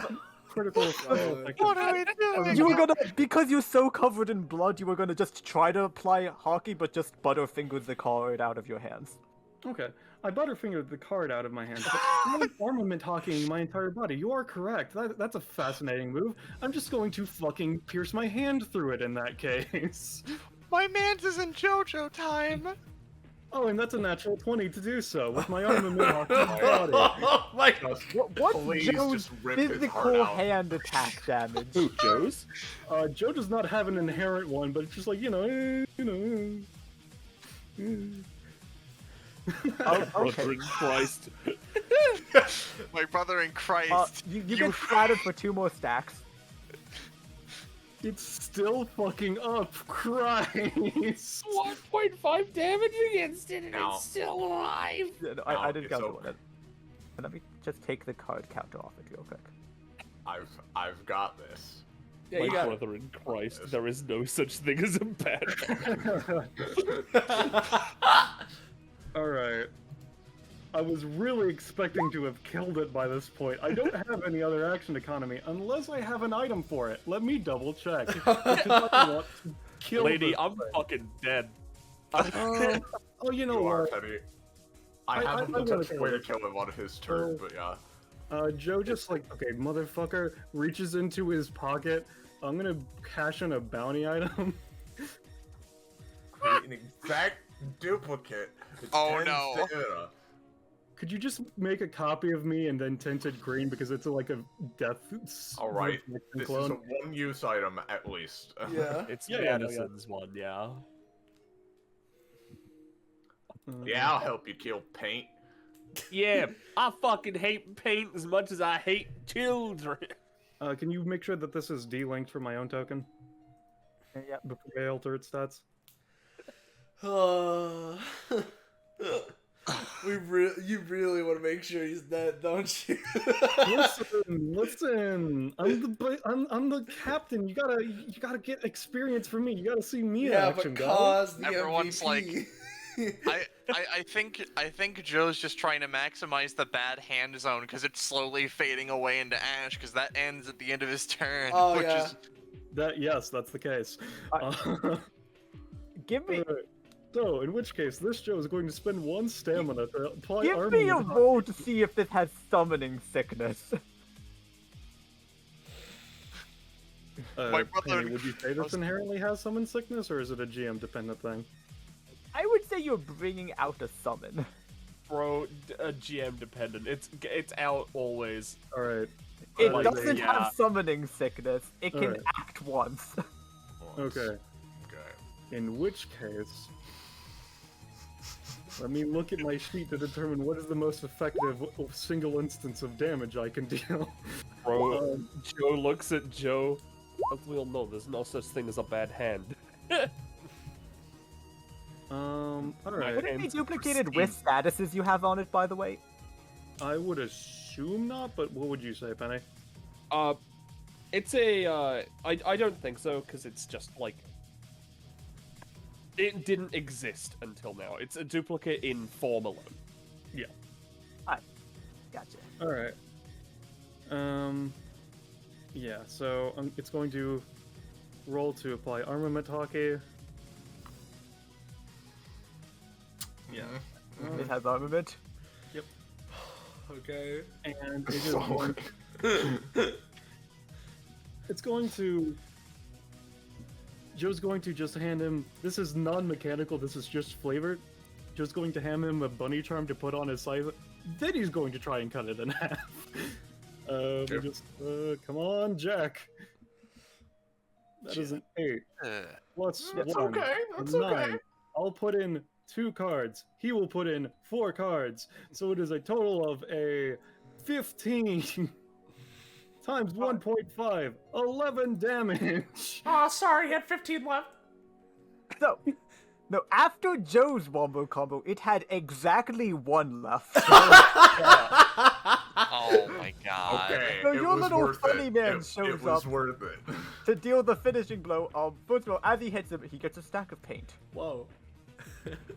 critical fail effect What is? are we doing? You were gonna, because you're so covered in blood, you were gonna just try to apply hockey, but just butterfinger the card out of your hands. Okay, I butterfingered the card out of my hand. But I like armament hockeying my entire body. You are correct. That's a fascinating move. I'm just going to fucking pierce my hand through it in that case. My man's is in JoJo time. Oh, and that's a natural 20 to do so with my arm and mid-hawk body. Oh my Just, What's please Joe's just rip his heart physical out. hand attack damage? Who, Joe's? Joe does not have an inherent one, but it's just like, Oh, Brother okay. in Christ. My brother in Christ. You get splattered for 2 more stacks. It's still fucking up. Christ. 1.5 damage against it, and Ow. it's still alive. Yeah, no, No, I didn't it's count over. it. Let me just take the card counter off it real quick. I've got this. Yeah, My you got brother in Christ, there is no such thing as a bad Alright. I was really expecting to have killed it by this point. I don't have any other action economy unless I have an item for it. Let me double check. Because I want to kill Lady, this I'm thing. fucking dead. Oh, you know You are, what? Penny. I I haven't wanna touched kill way to it. kill him on his turn, Oh. but yeah. Joe just like, okay, motherfucker, reaches into his pocket. I'm gonna cash in a bounty item. Create an exact duplicate. It's Oh, 10 no. stamina. Could you just make a copy of me and then tint it green because it's like a death Alright, resurrection This clone? is a one-use item at least. Yeah. It's Yeah, yeah, no, Madison's one, yeah. Yeah, I'll help you kill paint. Yeah, I fucking hate paint as much as I hate children. Can you make sure that this is delinked for my own token Yeah. before I alter its stats? You really want to make sure he's dead, don't you? Listen. I'm the captain. You gotta get experience for me. You gotta see me in Yeah, action, but guys. cause the Everyone's MVP. I think Joe's just trying to maximize the bad hand zone because it's slowly fading away into ash because that ends at the end of his turn. Oh, which yeah. is Yes, that's the case. Give me, So, in which case, this Joe is going to spend 1 stamina to apply give armor. me a roll to see if this has summoning sickness. My brother- Penny, would you say this inherently has summon sickness, or is it a GM dependent thing? I would say you're bringing out a summon. Bro, GM dependent. It's out always. All right. It Like, doesn't yeah. have summoning sickness. It can Alright. act once. Okay. Okay. In which case, let me look at my sheet to determine what is the most effective single instance of damage I can deal. Bro, Joe looks at Joe. As we all know, there's no such thing as a bad hand. All Would right. it be Hand's duplicated pristine. with statuses you have on it, by the way? I would assume not, but what would you say, Penny? It's a, I don't think so, because it's just, like, it didn't exist until now. It's a duplicate in form alone. Gotcha. All right. Yeah. So it's going to roll to apply armament hockey. Yeah. It has armament. Okay. And it is going, it's going to. Joe's going to just hand him. This is non-mechanical. This is just flavored. Joe's going to hand him a bunny charm to put on his scythe. Then he's going to try and cut it in half. Come on, Jack. That is an 8 plus That's 1. okay. That's 9. okay. I'll put in 2 cards. He will put in 4 cards. So it is a total of a 15 times 1.5. 11 damage. Oh, sorry, he had 15 left. So, no, after Joe's wombo combo, it had exactly 1 left. Oh my god. Okay, So it your was little worth funny it. man it shows was up. worth it. To deal the finishing blow, first of all, as he hits him, he gets a stack of paint. Whoa.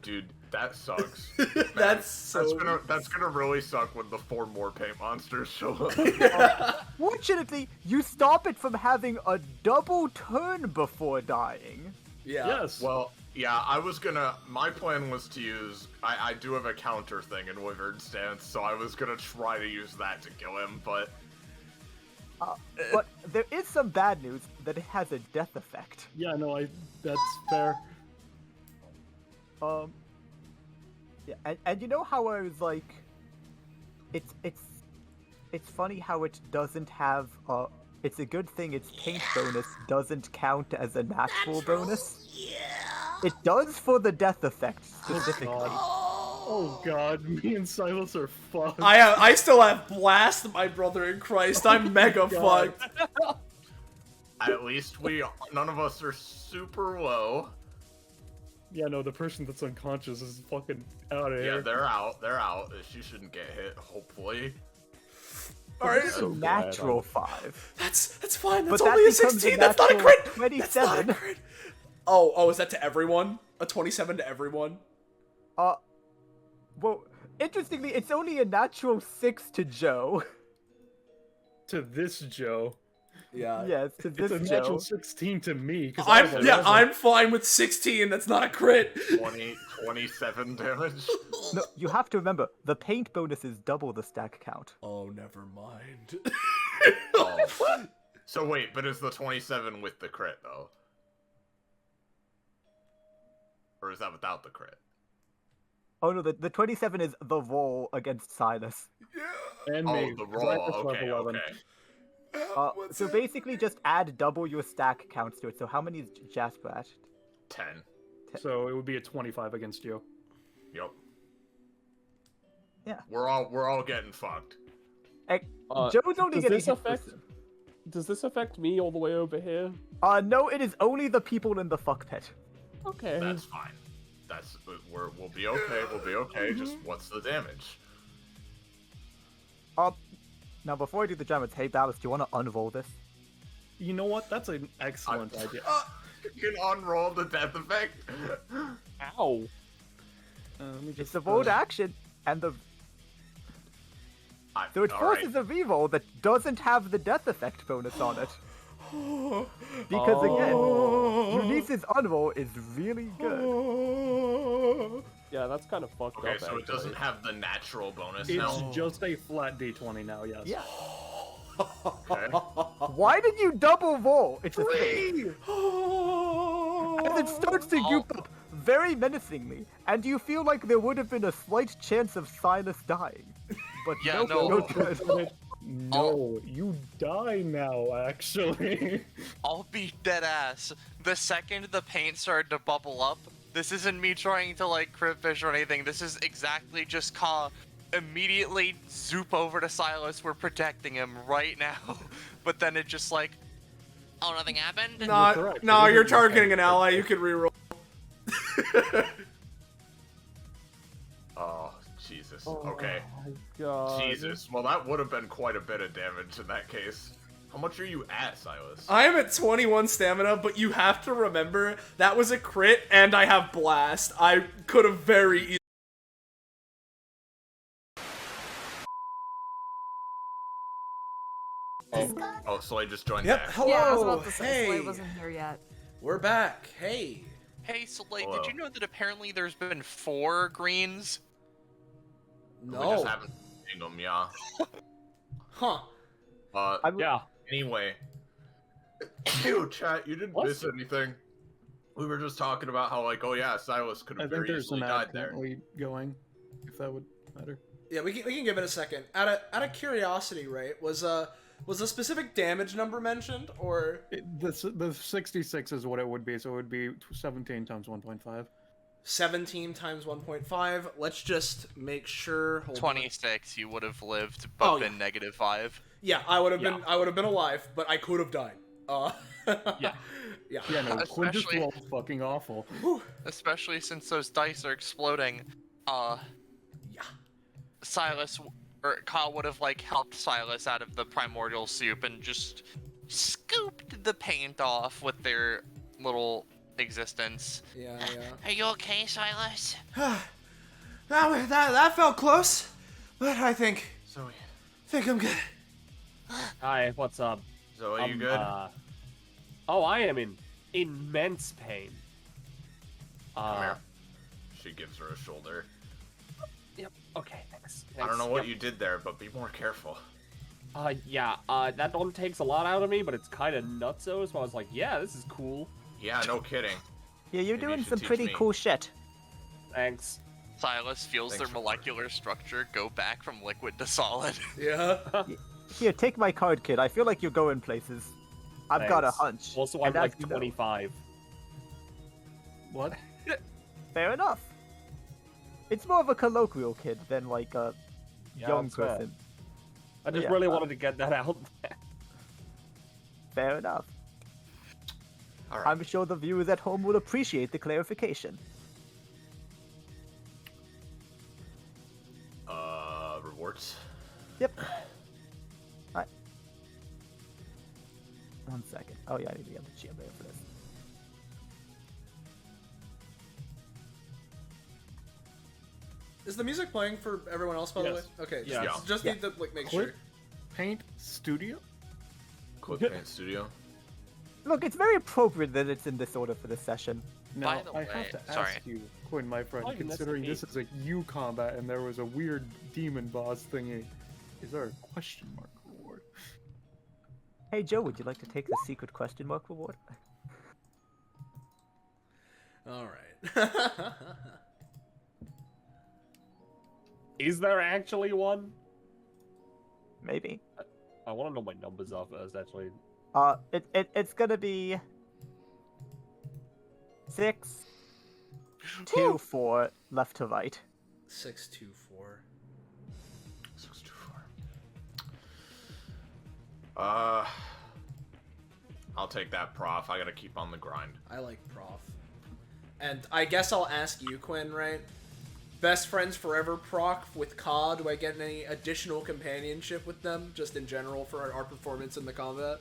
Dude, that sucks. That's so. That's gonna really suck when the 4 more paint monsters show up. Fortunately, you stop it from having a double turn before dying. Yeah. Yes. Well, yeah, my plan was to use, I do have a counter thing in Wyvern Stance, so I was gonna try to use that to kill him, but But there is some bad news that it has a death effect. Yeah, no, that's fair. Yeah, and you know how I was like, it's funny how it doesn't have it's a good thing its paint bonus doesn't count as a natural bonus. Yeah. It does for the death effect specifically. Oh god, me and Silas are fucked. I still have blast, my brother in Christ. I'm mega God. fucked. At least none of us are super low. Yeah, no, the person that's unconscious is fucking out of Yeah, here. they're out. They're out. She shouldn't get hit, hopefully. Alright. It's a natural 5. That's fine. But That's that only a becomes a 16. That's not a natural crit. That's not a 27. crit. Oh, is that to everyone? A 27 to everyone? Well, interestingly, it's only a natural 6 to Joe. To this Joe. Yeah. Yes, to It's this a Joe. natural 16 to me. 'Cause I have 11. I'm fine with 16. That's not a crit. 27 damage. No, you have to remember, the paint bonus is double the stack count. Oh, never mind. Oh. So wait, but is the 27 with the crit though? Or is that without the crit? Oh no, the 27 is the roll against Silas. And Oh, me. the 'cause I roll. just have Okay, 11. okay. So basically just add double your stack counts to it. So how many is Jasper at? 10. So it would be a 25 against you. Yep. Yeah. We're all getting fucked. Joe's only does getting this hit affect- for- Does this affect me all the way over here? No, it is only the people in the fuck pit. Okay. That's fine. We'll be okay. We'll be okay. Just what's the damage? Now before I do the damage, hey Ballas, do you want to unroll this? You know what? That's an excellent idea. You can unroll the death effect. Ow. Let me It's just, a bold action, and so it forces a reroll that doesn't have the death effect bonus on it. Because again, Eunice's unroll is really good. Yeah, that's kind of fucked Okay, up. so it actually. doesn't have the natural bonus It's now. just a flat D20 now, yes. Yeah. Okay. Why did you double roll? It's a 3! As it starts to goop up very menacingly, and you feel like there would have been a slight chance of Silas dying. But Yeah, nope, no. you're good. No, you die now, actually. I'll be dead ass. The second the paint started to bubble up, this isn't me trying to like crit fish or anything. This is exactly just immediately zoop over to Silas. We're protecting him right now. But then it just like, oh, nothing happened? correct. No, It you're isn't targeting an okay. ally. You can reroll. Oh, Jesus. Okay. Oh my god. Jesus. Well, that would have been quite a bit of damage in that case. How much are you at, Silas? I am at 21 stamina, but you have to remember that was a crit, and I have blast. I could have very easily. Oh, so I just joined Yep. back. Hello. Yeah, I was about to say Hey. Slay wasn't here yet. We're back. Hey. Hey, Soleil, Hello. did you know that apparently there's been 4 greens? We just No. haven't seen them, yeah. Huh. Yeah. Anyway. Ew, chat, you didn't What? miss anything. We were just talking about how, like, oh yeah, Silas could I have think very there's easily an died ad there. currently going, if that would matter. Yeah, we can give it a second. Out of curiosity, right? Was a specific damage number mentioned, or The 66 is what it would be, so it would be 17 times 1.5. 17 times 1.5? Let's just make sure. Hold on. 26, you would have lived, but Oh, been -5. Yeah, I would have Yeah. been. I would have been alive, but I could have died. Yeah. Yeah. Yeah, no, Quinn just Especially- rolled fucking awful. Especially since those dice are exploding. Yeah. Silas, or Kyle would have, like, helped Silas out of the primordial soup and just scooped the paint off with their little existence. Yeah. Are you okay, Silas? that felt close, but I think Zoe. I'm good. Hi, what's up? Zoe, you good? I am in immense pain. Come here. She gives her a shoulder. Yep. Okay, thanks. I don't know what Yep. you did there, but be more careful. Yeah, that one takes a lot out of me, but it's kind of nutso, so I was like, yeah, this is cool. Yeah, no kidding. Yeah, you're Maybe you doing should some teach pretty me. cool shit. Thanks. Silas feels Thanks their for molecular structure go back from liquid to solid. Yeah. Here, take my card, kid. I feel like you're going places. I've got a Thanks. hunch. Also, I'm And as like you know- 25. What? Fair enough. It's more of a colloquial kid than like a Yeah, young that's fair. person. I just Yeah, really wanted to get that out there. Fair enough. All right. I'm sure the viewers at home will appreciate the clarification. Rewards. Yep. Alright. 1 second. Oh yeah, I need to get the GMed for this. Is the music playing for everyone else, by the way? Yes. Okay, Yeah. just Yeah. need to like make Quit sure. Paint Studio? Quick Paint Studio. Look, it's very appropriate that it's in this order for this session. Now, By the I way- have to ask sorry. you, Quinn, my friend, Oh, you missed considering the this is a U combat and there was a weird demon boss thingy, is there a question mark reward? Hey Joe, would you like to take the secret question mark reward? All right. Is there actually one? Maybe. I want to know my numbers are first, actually. It's gonna be 6, 2, 4, left to right. 624. 624. I'll take that, prof. I gotta keep on the grind. I like prof. And I guess I'll ask you, Quinn, right? Best friends forever proc with Ka. Do I get any additional companionship with them, just in general, for our performance in the combat?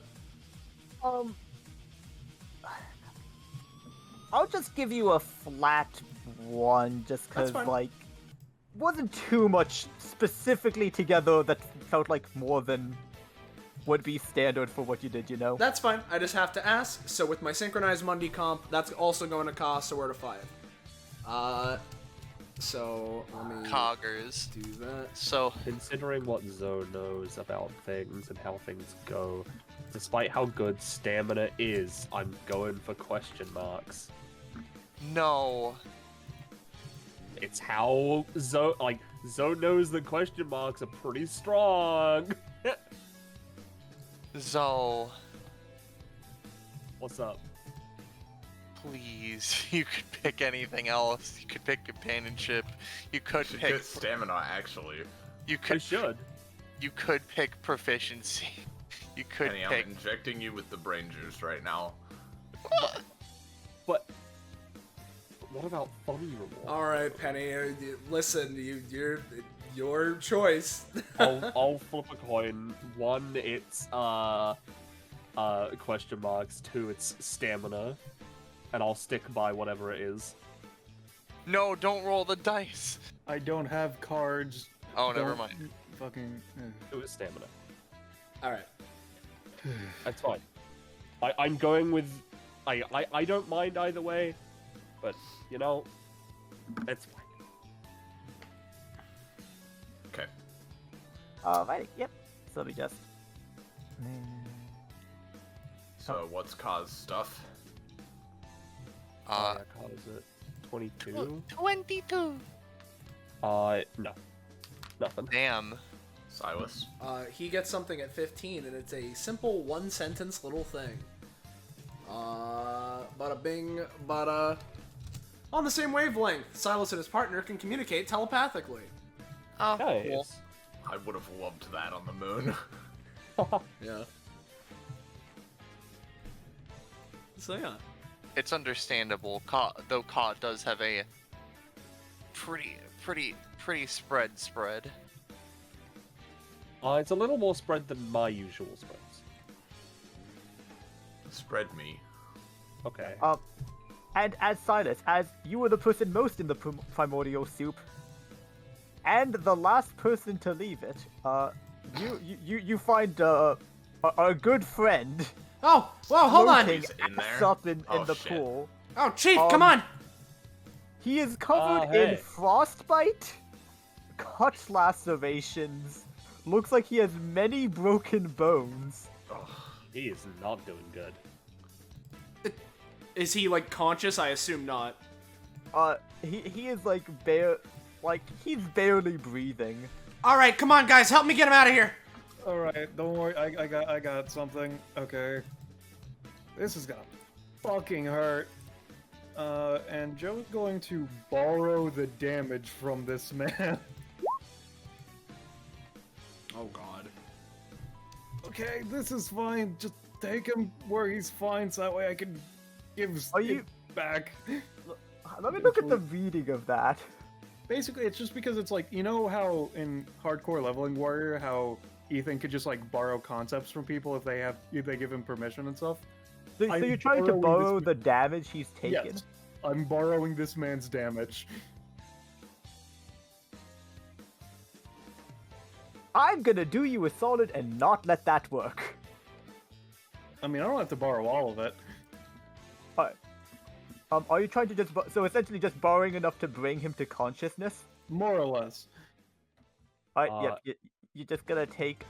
I'll just give you a flat 1, just That's cause fine. like wasn't too much specifically together that felt like more than would be standard for what you did, you know? That's fine. I just have to ask. So with my synchronized Mundi comp, that's also going to Ka, so we're to 5. So let me Coggers. do that. So, Considering what Zoe knows about things and how things go, despite how good stamina is, I'm going for question marks. no. It's how Zoe knows that question marks are pretty strong. Zoe, What's up? please. You could pick anything else. You could pick companionship. You could Should pick. get stamina, actually. You I could. should. You could pick proficiency. You could Penny, I'm pick. injecting you with the brain juice right now. But what about funny reward? All right, Penny. Listen, you're your choice. I'll flip a coin. 1, it's question marks. 2, it's stamina, and I'll stick by whatever it is. No, don't roll the dice. I don't have cards. Oh, never Don't mind. Fucking. It was stamina. All right. That's fine. I'm going with. I don't mind either way, but you know, it's fine. Okay. Alrighty, yep. So let me just. So what's Ka's stuff? Uh, How is it? 22. 22. No, nothing. Damn. Silas. He gets something at 15, and it's a simple one-sentence little thing. Bada bing, bada. On the same wavelength, Silas and his partner can communicate telepathically. Oh, Nice. cool. I would have loved that on the moon. Yeah. So yeah. It's understandable. Though Ka does have a pretty spread. It's a little more spread than my usual spreads. Spread me. Okay. And as Silas, as you were the person most in the primordial soup, and the last person to leave it, you find a good friend Oh, whoa, hold on. floating He's in there? ass up in Oh, the shit. pool. Oh, Chief, come on. He is covered hey. in frostbite, cut lacerations. Looks like he has many broken bones. He is not doing good. Is he like conscious? I assume not. he is like he's barely breathing. All right, come on, guys, help me get him out of here. All right, don't worry. I got something. Okay. This is gonna fucking hurt. And Joe's going to borrow the damage from this man. Oh God. Okay, this is fine. Just take him where he's fine, so that way I can give it back. Let me look at the reading of that. Basically, it's just because it's like, you know how in Hardcore Leveling Warrior, how Ethan could just like borrow concepts from people if they give him permission and stuff? So you're trying to borrow the damage he's taken? Yes, I'm borrowing this man's damage. I'm gonna do you a solid and not let that work. I mean, I don't have to borrow all of it. Alright. Are you trying to just so essentially just borrowing enough to bring him to consciousness? More or less. Alright, yep. You're just gonna take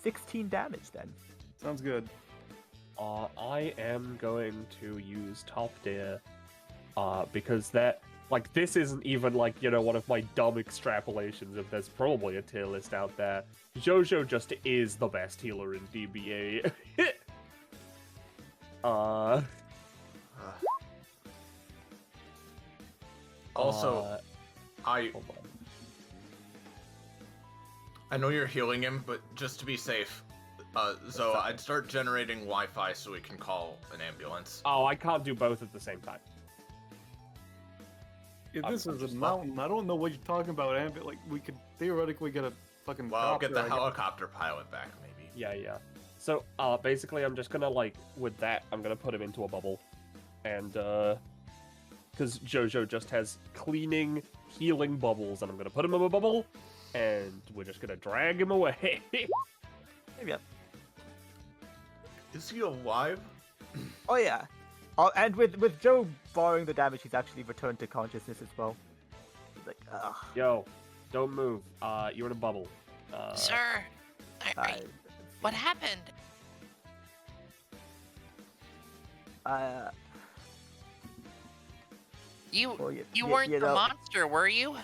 16 damage then. Sounds good. I am going to use top tier, because that, like, this isn't even, like, you know, one of my dumb extrapolations of there's probably a tier list out there. Jojo just is the best healer in DBA. Also, I hold on. I know you're healing him, but just to be safe, Zoe, I'd start generating Wi-Fi so we can call an ambulance. Oh, I can't do both at the same time. If this is a mountain, I don't know what you're talking about, like, we could theoretically get a fucking Well, copter, get the I guess. helicopter pilot back, maybe. Yeah. So, basically, I'm just gonna, like, with that, I'm gonna put him into a bubble. And, because Jojo just has cleaning, healing bubbles, and I'm gonna put him in a bubble, and we're just gonna drag him away. Yep. Is he alive? Oh yeah. And with Joe borrowing the damage, he's actually returned to consciousness as well. He's like, ugh. Yo, don't move. You're in a bubble. Sir, what happened? You weren't the monster, were you?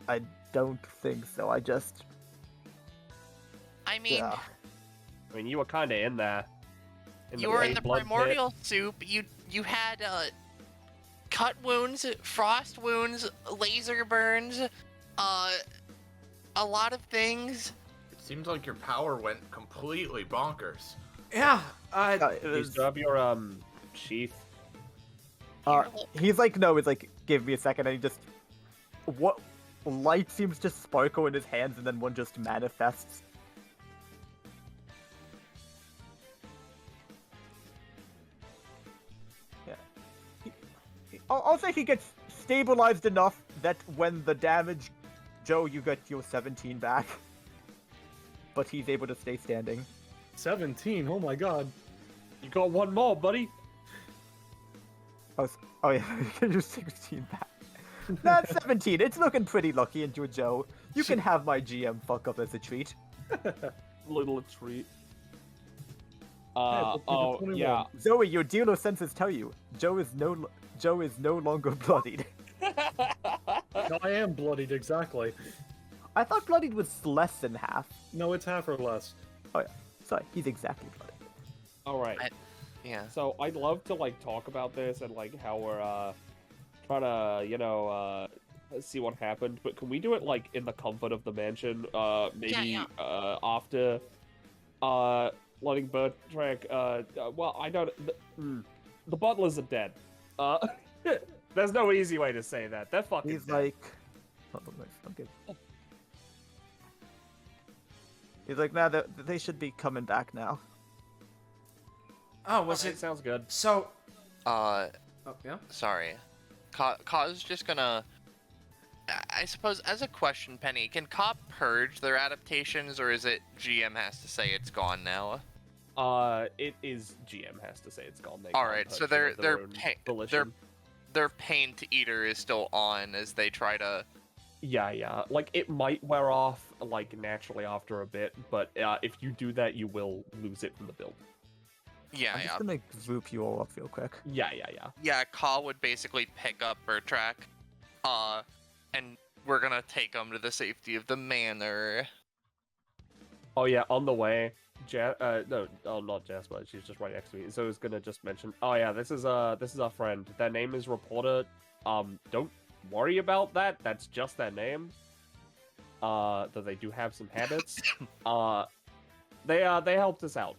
I don't think so. I just. I mean, Yeah. I mean, you were kind of in there. you were in big the blood pit. primordial soup. You had cut wounds, frost wounds, laser burns, a lot of things. It seems like your power went completely bonkers. Yeah. It Do you was, still have your sheath? he's like, no, it's like, give me a second, and he just. What light seems to sparkle in his hands, and then one just manifests. I'll say he gets stabilized enough that when the damage, Joe, you get your 17 back. But he's able to stay standing. 17, oh my god. You got one more, buddy. Oh yeah, you get your 16 back. That's 17. It's looking pretty lucky into Joe. You can have my GM fuck up as a treat. Little treat. let's keep it 21. Yeah. Zoe, your dealer senses tell you Joe is no longer bloodied. No, I am bloodied, exactly. I thought bloodied was less than half. No, it's half or less. Oh yeah, sorry, he's exactly bloodied. All right. Yeah. So I'd love to like talk about this and like how we're trying to see what happened, but can we do it like in the comfort of the mansion? Maybe after letting Bertrand. Well, I don't. The butlers are dead. There's no easy way to say that. They're fucking. He's dead. like, oh, nice, okay. He's like, nah, they should be coming back now. Oh, was Okay, it? sounds good. So. Oh, Yeah. sorry. Ka's just gonna. I suppose, as a question, Penny, can Ka purge their adaptations, or is it GM has to say it's gone now? It is GM has to say it's gone. They All can't right, touch so it of their their own pain, volition. their paint eater is still on as they try to. Yeah. Like it might wear off like naturally after a bit, but if you do that, you will lose it from the build. Yeah, I'm yeah. just gonna group you all up real quick. Yeah. Yeah, Ka would basically pick up Bertrak, and we're gonna take him to the safety of the manor. Oh yeah, on the way, not Jasper. She's just right next to me. So I was gonna just mention. Oh yeah, this is our friend. Their name is Reporter. Don't worry about that. That's just their name. Though they do have some habits. They helped us out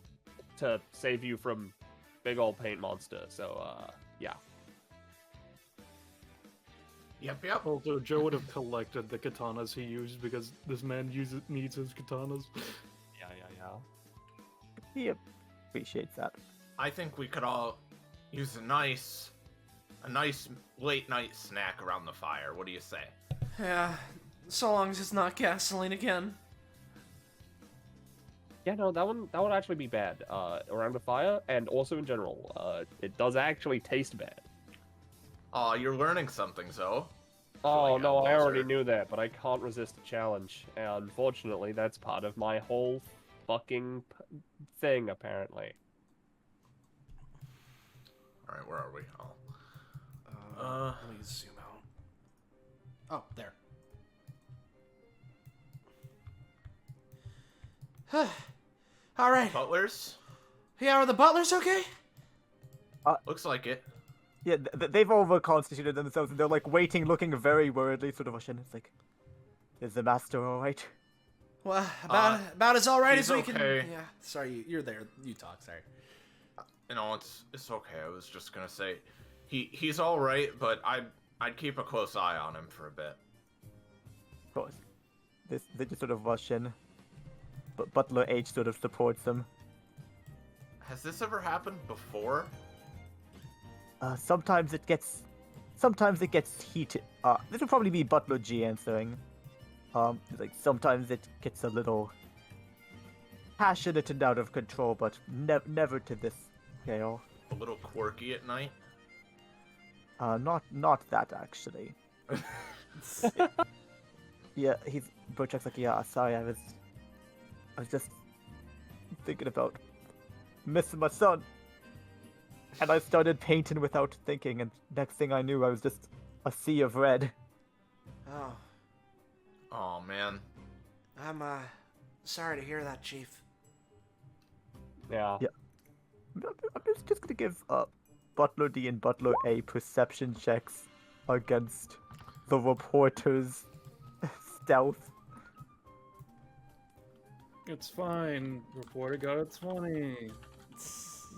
to save you from big old paint monster. So yeah. Yep. Also, Joe would have collected the katanas he used because this man needs his katanas. Yeah. He appreciates that. I think we could all use a nice late night snack around the fire. What do you say? Yeah, so long as it's not gasoline again. Yeah, no, that would actually be bad. Around the fire, and also in general, it does actually taste bad. Aw, you're learning something, Zoe. Oh like no, a I already loser. knew that, but I can't resist a challenge, and unfortunately, that's part of my whole fucking thing, apparently. Alright, where are we? Let me zoom out. Oh, there. All right. Butlers? Yeah, are the butlers okay? Looks like it. Yeah, they've all reconstituted themselves, and they're like waiting, looking very worriedly, sort of rush in. It's like, is the master all right? Well, about as all right he's as we can. okay. Yeah. Sorry, you're there. You talk. Sorry. You know, it's okay. I was just gonna say, he's all right, but I'd keep a close eye on him for a bit. Of course. They just sort of rush in. But Butler H sort of supports them. Has this ever happened before? Sometimes it gets heated. This will probably be Butler G answering. Like sometimes it gets a little passionate and out of control, but never to this scale. A little quirky at night? Not that actually. Yeah, Bertrak's like, yeah, sorry, I was just thinking about missing my son. And I started painting without thinking, and next thing I knew, I was just a sea of red. Oh, Oh man. I'm sorry to hear that, Chief. Yeah. Yeah. I'm just gonna give Butler D and Butler A perception checks against the reporter's stealth. It's fine. Reporter got its funny.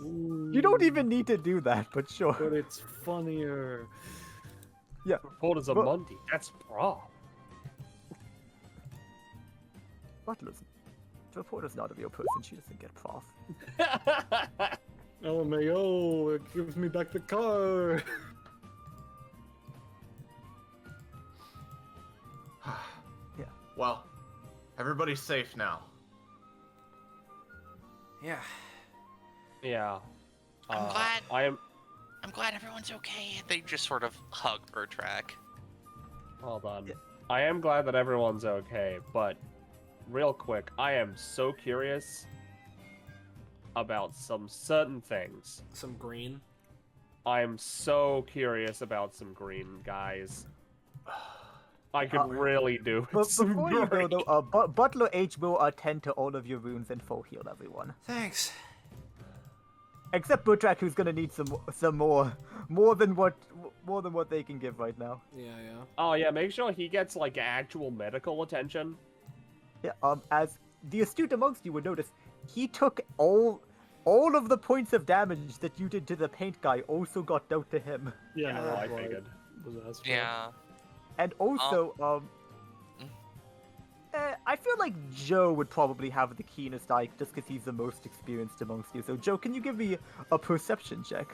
You don't even need to do that, but sure. But it's funnier. Yeah. Reporters a But- Monty. That's prom. Butler's the reporter's not a real person. She doesn't get prof. LMAO, it gives me back the car. Yeah. Well, everybody's safe now. Yeah. Yeah. I'm glad. I'm glad everyone's okay. They just sort of hug Bertrak. Hold on. Yeah. I am glad that everyone's okay, but real quick, I am so curious about some certain things. Some green. I'm so curious about some green, guys. I could really do with But some before you go, green. though, Butler H will attend to all of your wounds and full heal everyone. Thanks. Except Bertrak, who's gonna need some more than what they can give right now. Yeah. Oh yeah, make sure he gets like actual medical attention. Yeah. As the astute amongst you would notice, he took all of the points of damage that you did to the paint guy also got dealt to him. Yeah, Yeah, that's I why figured. it was asked for. Yeah. And also, I feel like Joe would probably have the keenest eye just because he's the most experienced amongst you. So, Joe, can you give me a perception check?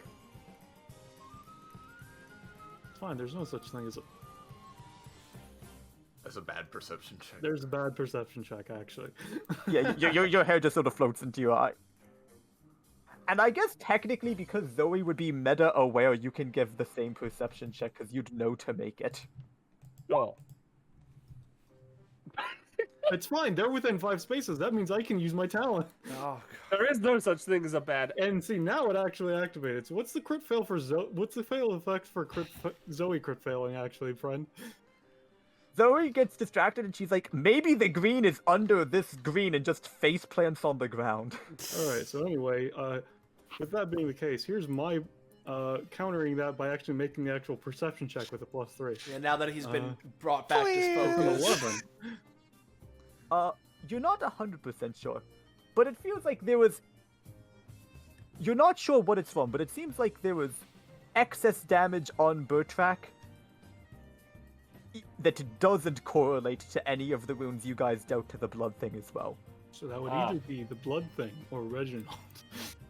It's fine. There's no such thing as a... That's a bad perception check. There's a bad perception check, actually. Yeah, your hair just sort of floats into your eye. And I guess technically, because Zoe would be meta aware, you can give the same perception check because you'd know to make it. Oh. It's fine. They're within 5 spaces. That means I can use my talent. Oh, There is no such thing as a bad. And see, now it actually activated. So what's the crit fail for Zoe? What's the fail effect for Zoe crit failing, actually, friend? Zoe gets distracted and she's like, maybe the green is under this green and just face plants on the ground. Alright, so anyway, with that being the case, here's my countering that by actually making the actual perception check with a +3. yeah. Now that he's been brought back to It's an focus. 11. You're not 100% sure, but it feels like there was... You're not sure what it's from, but it seems like there was excess damage on Bertrack that doesn't correlate to any of the wounds you guys dealt to the blood thing as well. So that would either be the blood thing or Reginald.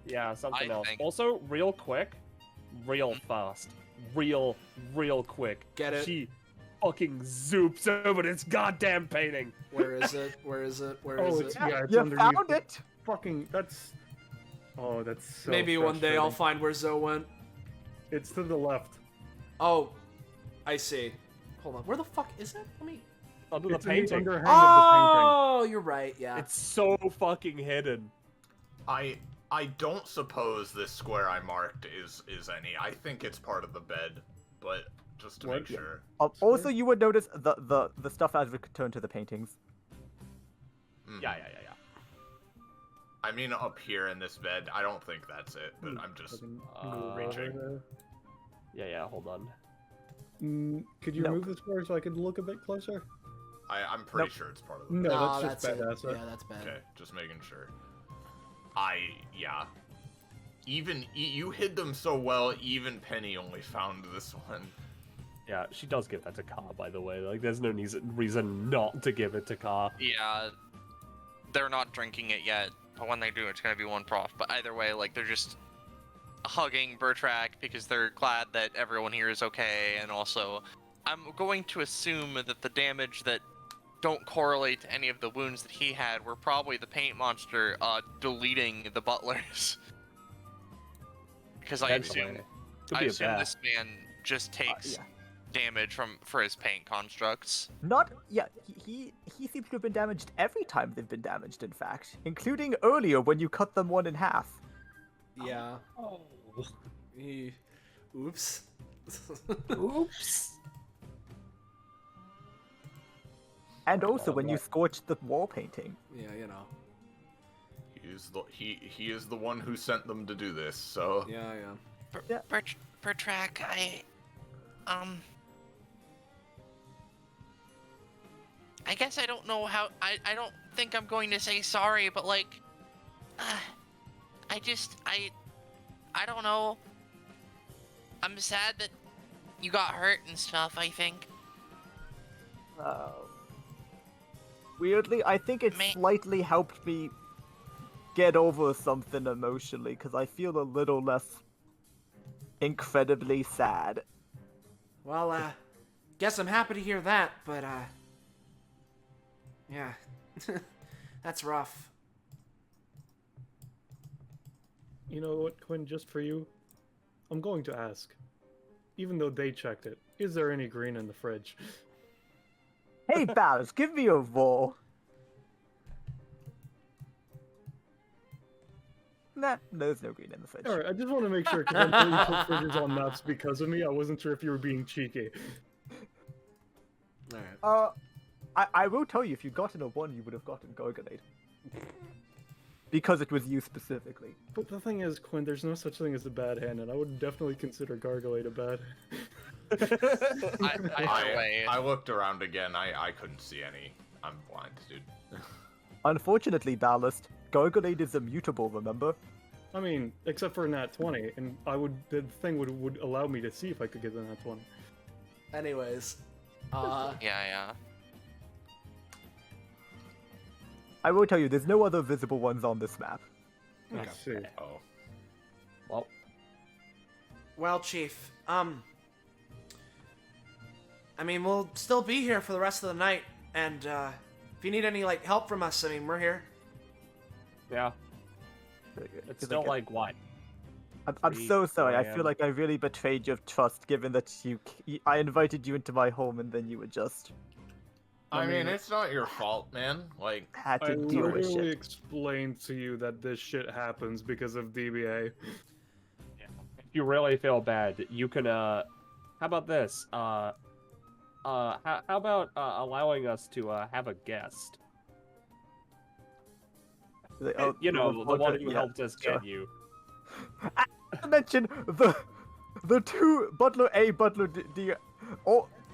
Yeah, something I else. think- Also, real quick, real fast, real quick. Get it? She fucking zoops over this goddamn painting. Where is it? Where is it? Where Oh, is it's it? yeah, it's You underneath. found it! Fucking, that's... Oh, that's so Maybe one day I'll frustrating. find where Zoe went. It's to the left. Oh, I see. Hold on. Where the fuck is it? Let me. Under the It's in the painting. underhang of Oh, you're right. Yeah. It's so fucking hidden. I don't suppose this square I marked is any. I think it's part of the bed, but just to What? make sure. Also, you would notice the stuff has returned to the paintings. Mhm. Yeah. I mean, up here in this bed, I don't think that's it, but I'm just. Fucking reaching. over Yeah, hold on. there. Could you No. move the square so I could look a bit closer? I'm pretty Nope. sure it's part of the No, bed. that's just it. bad asset. Yeah, that's bad. Okay, just making sure. Yeah. Even you hid them so well. Even Penny only found this one. Yeah, she does give that to Ka, by the way. Like, there's no reason not to give it to Ka. Yeah, they're not drinking it yet, but when they do, it's gonna be one prof. But either way, like they're just hugging Bertrack because they're glad that everyone here is okay, and also, I'm going to assume that the damage that don't correlate to any of the wounds that he had were probably the paint monster deleting the butlers. Because I assume Could be a assume bat. this man just takes yeah. damage for his paint constructs. He seems to have been damaged every time they've been damaged, in fact. Including earlier when you cut them one in half. Yeah. Oh. Oops. Oops. And also when you scorched the wall painting. Yeah, you know. He is the one who sent them to do this. So Yeah. Yeah. Bertrack, I guess I don't know how. I don't think I'm going to say sorry, but like, I don't know. I'm sad that you got hurt and stuff. I think. Weirdly, I think it Me- slightly helped me get over something emotionally, because I feel a little less incredibly sad. Well, guess I'm happy to hear that, but yeah, that's rough. You know what, Quinn, just for you, I'm going to ask. Even though they checked it, is there any green in the fridge? Hey, Bowers, give me a roll. Nah, there's no green in the fridge. Alright, I just want to make sure, because I'm putting put fridges on maps because of me. I wasn't sure if you were being cheeky. All right. I will tell you, if you'd gotten a 1, you would have gotten Gargalade. Because it was you specifically. But the thing is, Quinn, there's no such thing as a bad hand, and I would definitely consider Gargalade a bad Either way, I looked around again. I couldn't see any. I'm blind, dude. Unfortunately, Ballast, Gargalade is immutable, remember? I mean, except for a nat 20, and the thing would allow me to see if I could get the nat 20. Anyways, yeah. I will tell you, there's no other visible ones on this map. I see. Oh. well, Chief, I mean, we'll still be here for the rest of the night, and if you need any help from us, I mean, we're here. Yeah. It's still like what? I'm so sorry. I 3 feel like I really betrayed your trust, given that I invited you into my home and then you were just. I mean, it's not your fault, man. Like, Had I to deal with literally shit. explained to you that this shit happens because of DBA. If you really feel bad, you can how about this? How about allowing us to have a guest? Like, oh, You know, the one who yeah, helped us sure. get you. I mentioned the two Butler A, Butler D,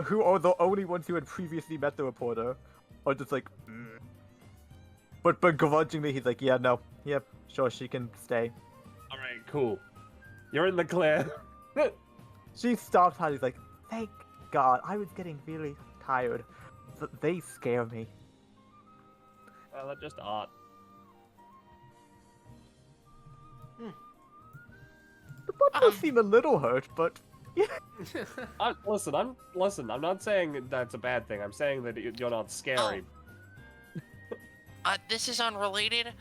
who are the only ones who had previously met the reporter, are just like, but grudgingly he's like, yeah, no, yep, sure, she can stay. All right, cool. You're in the clear. She stopped how he's like, thank God, I was getting really tired. They scare me. Well, they're just odd. The Butlers seem a little hurt, but Listen, I'm not saying that's a bad thing. I'm saying that you're not scary. This is unrelated.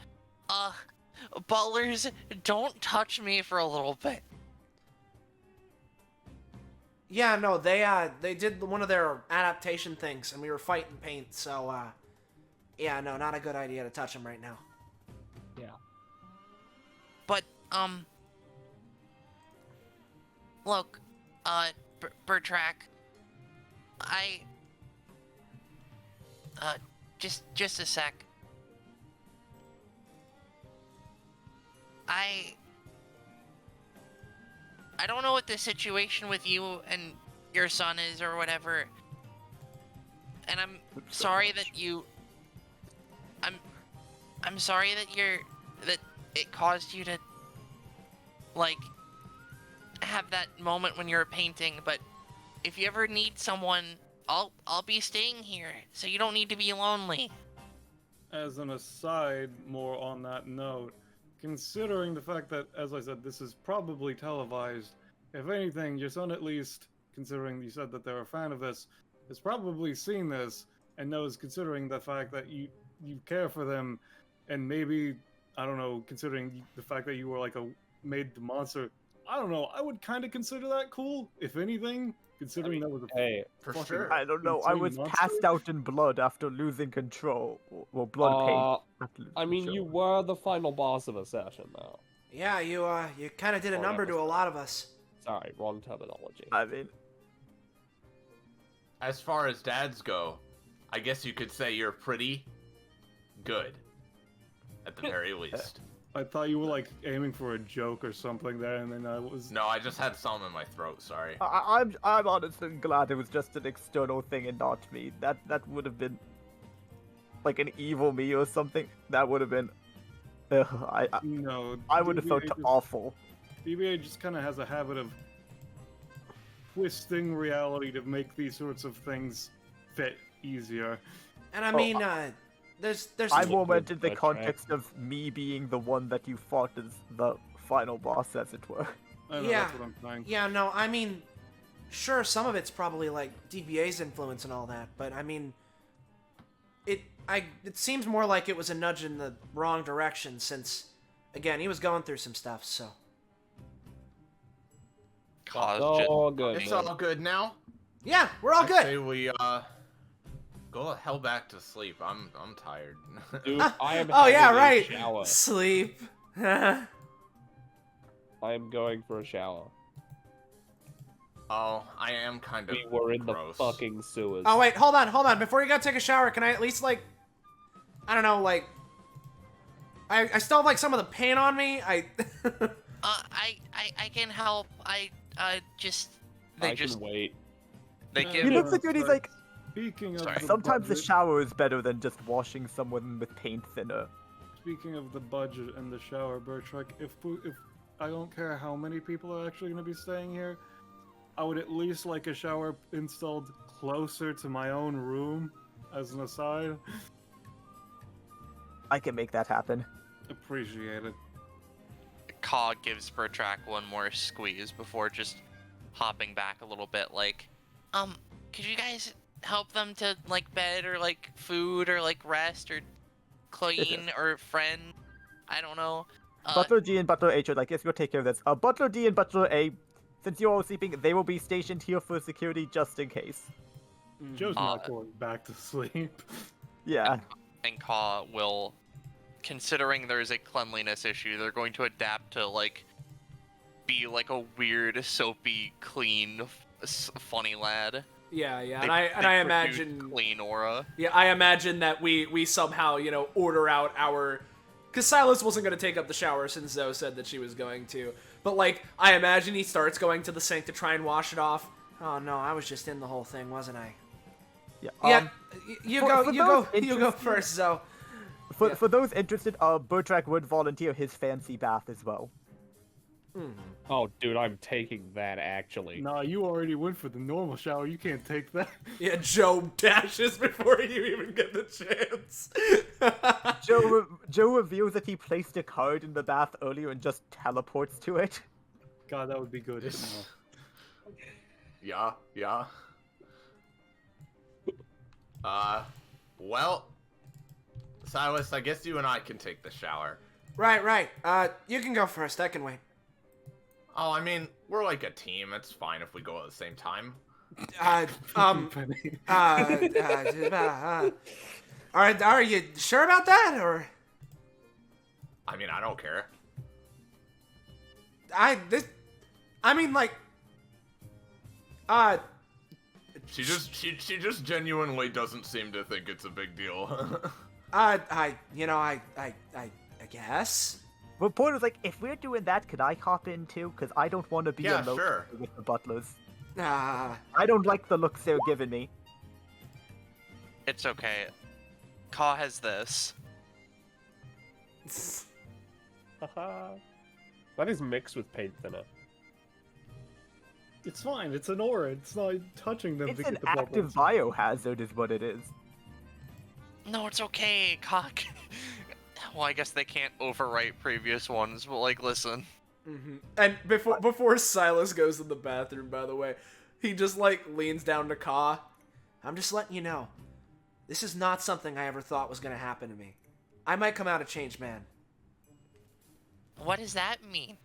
Butlers, don't touch me for a little bit. Yeah, no, they did one of their adaptation things, and we were fighting paint, so, yeah, no, not a good idea to touch them right now. Yeah. But, look, Bertrack, just a sec. I don't know what the situation with you and your son is or whatever. And I'm sorry that you... I'm sorry that it caused you to, like, have that moment when you're painting, but if you ever need someone, I'll be staying here, so you don't need to be lonely. As an aside, more on that note, considering the fact that, as I said, this is probably televised, if anything, your son at least, considering you said that they're a fan of this, has probably seen this and knows, considering the fact that you care for them, and maybe, I don't know, considering the fact that you were like made the monster, I don't know, I would kind of consider that cool, if anything, considering that was a Hey, for fucking- sure. I don't know. I Insane was monster? passed out in blood after losing control. Well, blood pain. after losing I mean, control. you were the final boss of a session, though. Yeah, you kind of did a Oh, number that to was a lot of us. Sorry, wrong terminology. I mean, As far as dads go, I guess you could say you're pretty good. At the very least. I thought you were like aiming for a joke or something there, and then I was. No, I just had some in my throat, sorry. I'm honestly glad it was just an external thing and not me. That would have been like an evil me or something. That would have been. No, I would have felt DBA just- awful. DBA just kind of has a habit of twisting reality to make these sorts of things fit easier. And I mean, there's I look more meant good, in the but, context of me being the one that you fought as the final boss, as it were. I know, Yeah. that's what I'm saying. yeah, no, I mean, sure, some of it's probably like DBA's influence and all that, but I mean, it seems more like it was a nudge in the wrong direction since, again, he was going through some stuff, so. Cause Oh, good. It's all good now. Yeah, we're all I good. say we go the hell back to sleep. I'm tired. Dude, I am Oh yeah, having a right. shower. Sleep. I am going for a shower. Oh, I am kind of We were in gross. the fucking sewers. Oh wait, hold on. Before you go take a shower, can I at least like, I don't know, like, I still have like some of the paint on me. I can help. I can wait. They Yeah. give He looks at you and he's like, Speaking of Sorry. the sometimes the budget, shower is better than just washing someone with paint thinner. speaking of the budget and the shower, Bertrek, if I don't care how many people are actually going to be staying here, I would at least like a shower installed closer to my own room, as an aside. I can make that happen. Appreciate it. Cog gives Bertrack one more squeeze before just hopping back a little bit. Like, could you guys help them to like bed or like food or like rest or clean or friend? I don't know. Butler D and Butler H are like, yes, we'll take care of this. Butler D and Butler A, since you're all sleeping, they will be stationed here for security just in case. Joe's not going back to sleep. Yeah. And Ka will, considering there's a cleanliness issue, they're going to adapt to like be like a weird, soapy, clean, funny lad. Yeah, yeah, They- and I they produce imagine clean aura. Yeah, I imagine that we somehow, order out our... Because Silas wasn't going to take up the shower since Zoe said that she was going to. But, like, I imagine he starts going to the sink to try and wash it off. Oh, no, I was just in the whole thing, wasn't I? Yeah. Yeah, you for go those you go first, Zoe. For those interested, Bertrak would volunteer his fancy bath as well. Oh, dude, I'm taking that, actually. Nah, you already went for the normal shower. You can't take that. Yeah, Joe dashes before you even get the chance. Joe reveals that he placed a card in the bath earlier and just teleports to it. God, that would be good. Yeah. Well, Silas, I guess you and I can take the shower. Right. You can go first. I can wait. Oh, I mean, we're like a team. It's fine if we go at the same time. Are you sure about that, or? I mean, I don't care. She just genuinely doesn't seem to think it's a big deal. I guess. But Porter's like, if we're doing that, could I hop in too? Because I don't want to be Yeah, alone sure. with the butlers. Ah, I don't like the looks they're giving me. It's okay. Ka has this. Haha. That is mixed with paint thinner. It's fine. It's an aura. It's not touching them It's to an get the active bubbles. biohazard is what it is. No, it's okay, Cock. Well, I guess they can't overwrite previous ones, but like, listen. And before Silas goes to the bathroom, by the way, he just like leans down to Ka. I'm just letting you know, this is not something I ever thought was gonna happen to me. I might come out a changed man. What does that mean?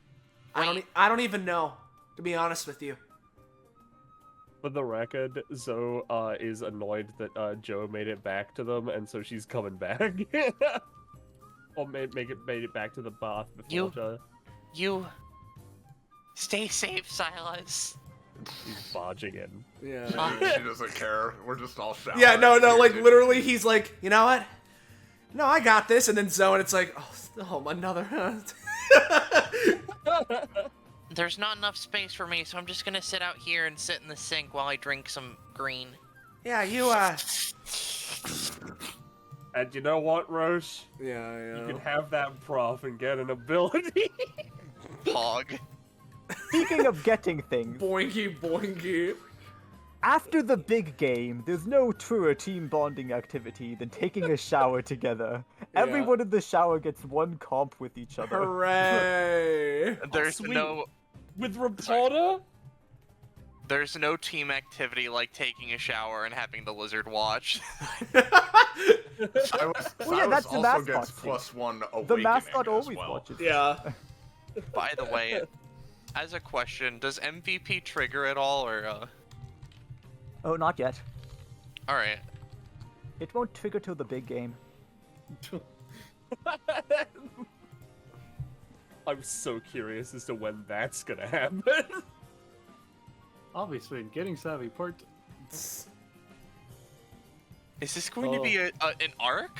I don't even know, to be honest with you. For the record, Zoe is annoyed that Joe made it back to them, and so she's coming back. Or made it back to the bath before her. You stay safe, Silas. She's barging in. Yeah. She doesn't care. We're just all showering. Yeah, no, like literally, he's like, you know what? No, I got this, and then Zoe, and it's like, oh, another. There's not enough space for me, so I'm just gonna sit out here and sit in the sink while I drink some green. Yeah, you And you know what, Roche? Yeah. You can have that prof and get an ability. Pog. Speaking of getting things, Boinky. after the big game, there's no truer team bonding activity than taking a shower together. Everyone in the shower gets one comp with each other. Hooray! There's sweet. no With reporter? There's no team activity like taking a shower and having the lizard watch. Silas that's the also mascot gets thing. +1 awakening The mascot as always well. watches. Yeah. By the way, as a question, does MVP trigger at all, or Oh, not yet. All right. It won't trigger till the big game. I'm so curious as to when that's gonna happen. Obviously, getting savvy part. Is this going to be an arc?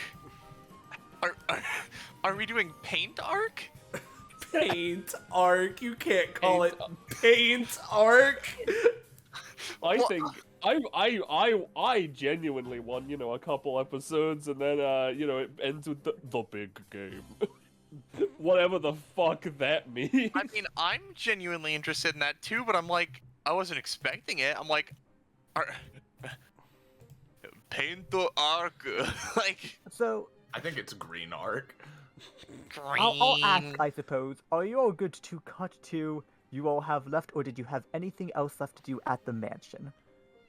Are we doing paint arc? Paint arc. You can't call it paint arc. I think I genuinely won, a couple episodes, and then it ends with the big game. Whatever the fuck that means. I mean, I'm genuinely interested in that too, but I'm like, I wasn't expecting it. I'm like, paint the arc, like. So, I think it's green arc. Green. I'll ask, I suppose, are you all good to cut to you all have left, or did you have anything else left to do at the mansion?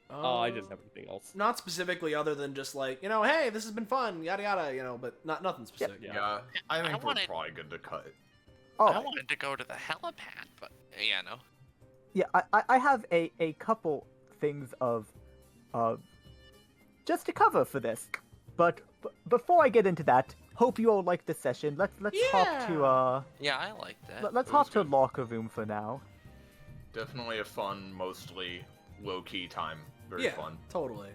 I didn't have anything else. Not specifically, other than just like, hey, this has been fun, yada yada, but nothing specific. Yeah, I think we're wanted- probably good to cut. Oh, I wanted to go to the helipad, but yeah, no. yeah, I have a couple things of just to cover for this. But before I get into that, hope you all like the session. Let's hop to Yeah, I like that. let's It was hop to good. locker room for now. Definitely a fun, mostly low-key time. Very Yeah, fun. totally.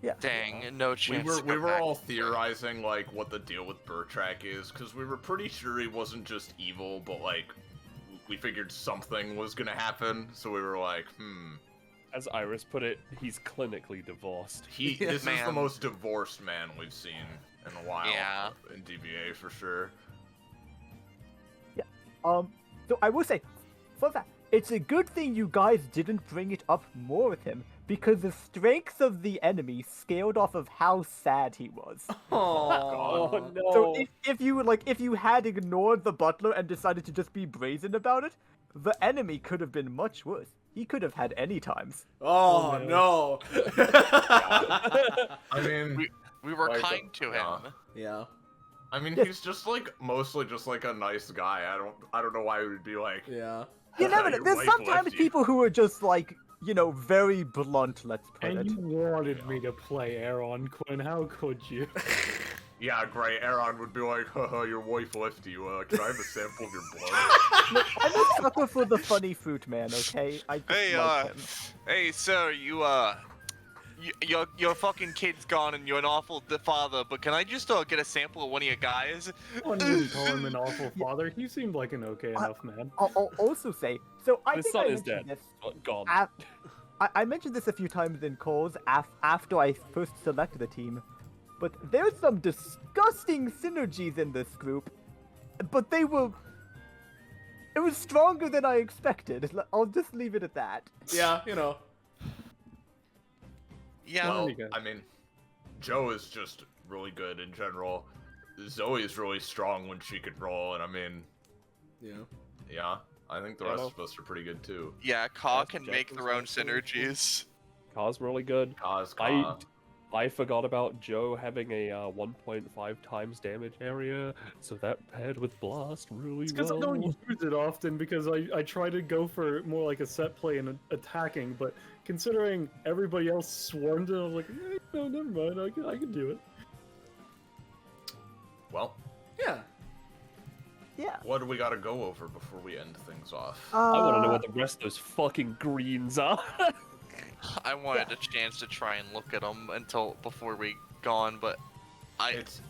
Yeah. Dang, no We chance. were to go we were back. all theorizing like what the deal with Burtrak is, because we were pretty sure he wasn't just evil, but like we figured something was gonna happen. So we were like, As Iris put it, he's clinically divorced. this is the Man. most divorced man we've seen in a while. Yeah. In DBA for sure. So I will say, for that, it's a good thing you guys didn't bring it up more with him, because the strength of the enemy scaled off of how sad he was. Oh, no! So if you had ignored the butler and decided to just be brazen about it, the enemy could have been much worse. He could have had any times. Oh, no. I mean, We were Like, kind to him. yeah. Yeah. I mean, Yes. he's just like mostly just like a nice guy. I don't know why he would be like. Yeah. You never know. Your There's wife sometimes left you. people who are just like, very blunt, let's put And it. you wanted me to play Aaron, Quinn. How could you? Yeah, great. Aaron would be like, haha, your wife left you. Can I have a sample of your blood? Look, I'm a sucker for the funny fruit man, okay? I just Hey, like him. hey, sir, your fucking kid's gone and you're an awful father, but can I just get a sample of one of your guys? I wouldn't call him an awful father. He seemed like an okay enough man. I'll also say, so I His think son I is mentioned dead. this Gone. I mentioned this a few times in calls after I first selected the team, but there's some disgusting synergies in this group, but it was stronger than I expected. I'll just leave it at that. Yeah, Yeah. Well, Pretty good. I mean, Joe is just really good in general. Zoe's really strong when she could roll, and I mean, yeah, I think the Yeah, rest no. of us are pretty good too. Yeah, Ka That's can Jack make was their own also synergies. Car's really good. Kaz, I forgot about Joe having a 1.5 times damage area, so that paired with Blast really It's because well. I don't use it often because I try to go for more like a set play and attacking, but considering everybody else swarmed it, I was like, no, never mind, I can do it. well, Yeah. Yeah. what do we gotta go over before we end things off? I want to know what the rest of those fucking greens are. I wanted a chance to try and look at them before we gone, but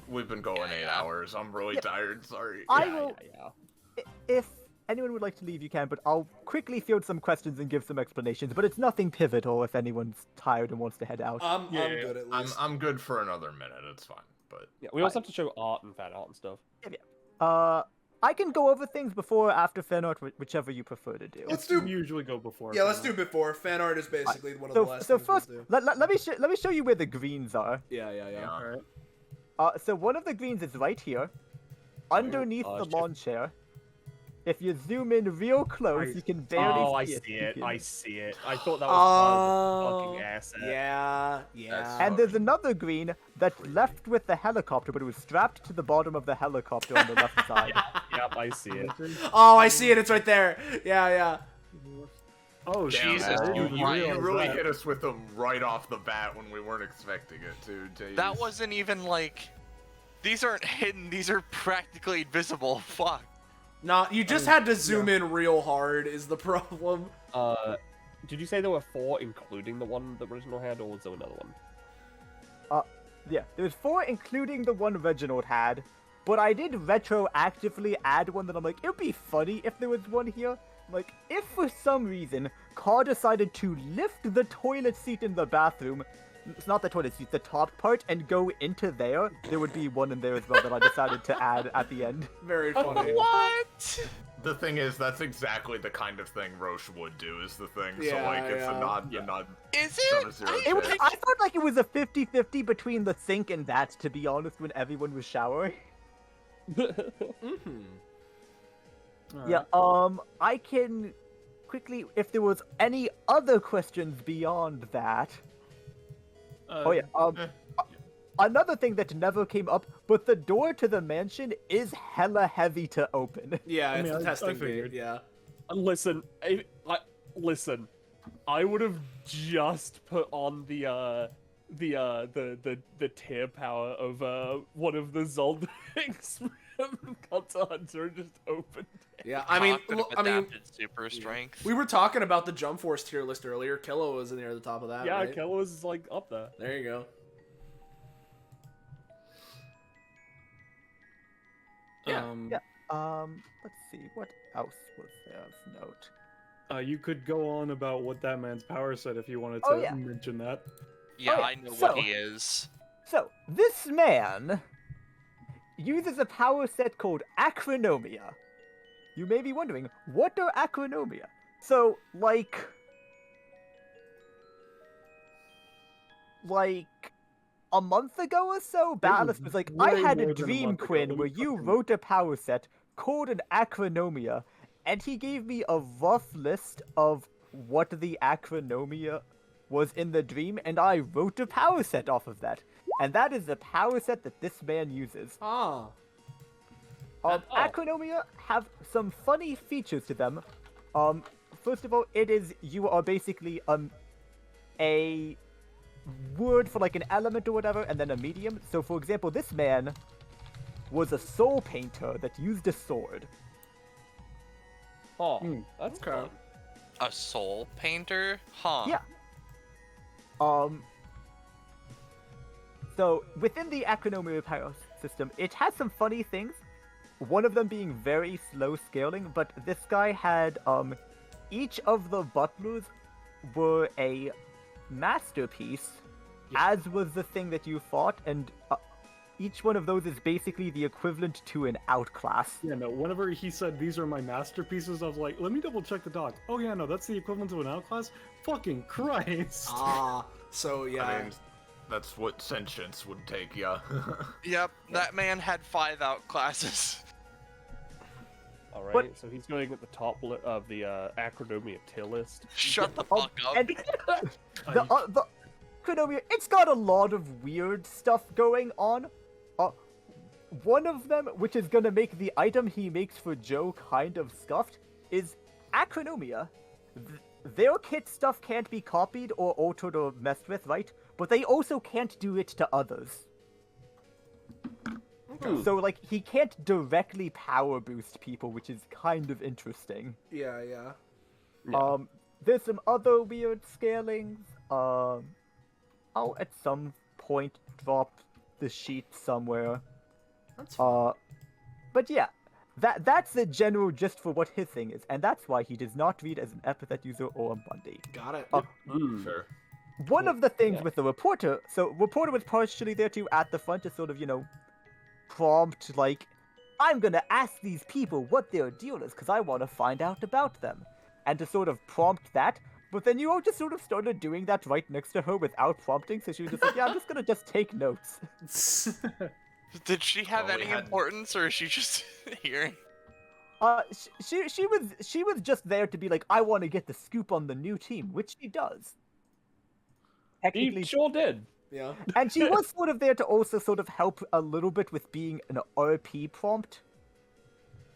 We've been going 8 hours. I'm really tired. Sorry. I will. If anyone would like to leave, you can, but I'll quickly field some questions and give some explanations. But it's nothing pivotal if anyone's tired and wants to head out. I'm good at least. I'm good for another minute. It's fine, but Yeah, we also have to show art and fan art and stuff. I can go over things before or after fan art, whichever you prefer to do. Let's do. We usually go before. Yeah, let's do before. Fan art is basically one of the last So things first, we'll do. let me show you where the greens are. Yeah. Alright. So one of the greens is right here, underneath the shit. lawn chair. If you zoom in real close, you can barely Oh, I see it. see it. You I can- see it. I thought that was part of the fucking asset. Yeah. And there's another green that's left with the helicopter, but it was strapped to the bottom of the helicopter on the left side. Yep, I see it. Oh, I see it. It's right there. Yeah. Oh, damn, Jesus you Christ. really hit us with them right off the bat when we weren't expecting it to. Jeez. that wasn't even like. These aren't hidden. These are practically invisible. Fuck. Nah, you just had to zoom in real hard. Is the problem? Did you say there were 4, including the one the original had, or was there another one? Yeah, there's 4, including the one Reginald had. But I did retroactively add one that I'm like, it would be funny if there was one here. Like, if for some reason, Carr decided to lift the toilet seat in the bathroom, it's not the toilet seat, the top part, and go into there would be one in there as well that I decided to add at the end. Very funny. What? The thing is, that's exactly the kind of thing Roche would do. Is the thing. So Yeah, like, it's yeah. a nod. Is Zero it? zero I- It was, chance. I felt like it was a 50-50 between the sink and that, to be honest, when everyone was showering. Mm-hmm. Yeah, I can quickly, if there was any other questions beyond that. Another thing that never came up, but the door to the mansion is hella heavy to open. Yeah, I it's mean, the I testing gate. figured. Yeah. Listen, listen. I would have just put on the the tear power of one of the Zoldings from Hunter x Hunter just opened. Yeah, I mean, Cock could have I mean, adapted super strength. we were talking about the Jump Force tier list earlier. Killa was near the top of that, Yeah, right? Killa was like up there. There you go. Yeah. Yeah. Let's see. What else was there of note? You could go on about what that man's power set if you wanted to Oh, yeah. mention that. Yeah, Oh, yeah. I know So- what he is. So, this man uses a power set called Acronomia. You may be wondering, what are Acronomia? So, like a month ago or so, Ballas was like, I way had more a than a dream, month ago. Quinn, Let me where you fucking- wrote a power set called an Acronomia, and he gave me a rough list of what the Acronomia was in the dream, and I wrote a power set off of that. And that is the power set that this man uses. Ah. Acronomia have some funny features to them. First of all, you are basically a word for like an element or whatever, and then a medium. So, for example, this man was a soul painter that used a sword. Oh, Hmm. that's Okay. fun. A soul painter? Huh. Yeah. So within the Acronomia power system, it has some funny things. One of them being very slow scaling, but this guy had each of the butlers were a masterpiece, as was the thing that you fought, and each one of those is basically the equivalent to an outclass. Yeah, no, whenever he said these are my masterpieces, I was like, let me double check the doc. Oh yeah, no, that's the equivalent to an outclass? Fucking Christ! Ah. So yeah. I mean, that's what sentience would take, yeah. Yep, that man had 5 out classes. All right, But- so he's going at the top of the Acronomia tier list. Shut the fuck up. And the Acronomia, it's got a lot of weird stuff going on. One of them, which is gonna make the item he makes for Joe kind of scuffed, is Acronomia. Their kit stuff can't be copied or altered or messed with, right? But they also can't do it to others. So, like, he can't directly power boost people, which is kind of interesting. Yeah, yeah. Yeah. There's some other weird scalings. I'll at some point drop the sheet somewhere. That's fine. But yeah, that's the general gist for what his thing is, and that's why he does not read as an epithet user or a Monday. Got it. Fair. One of the things Yeah. with the reporter, so reporter was partially there too at the front to sort of, prompt, like, I'm gonna ask these people what their deal is, because I want to find out about them. And to sort of prompt that, but then you all just sort of started doing that right next to her without prompting, so she was just like, yeah, I'm just gonna just take notes. Did she have Well, we any had- importance, or is she just here? She was just there to be like, I want to get the scoop on the new team, which she does. Technically, He sure did. Yeah. and she was sort of there to also sort of help a little bit with being an RP prompt.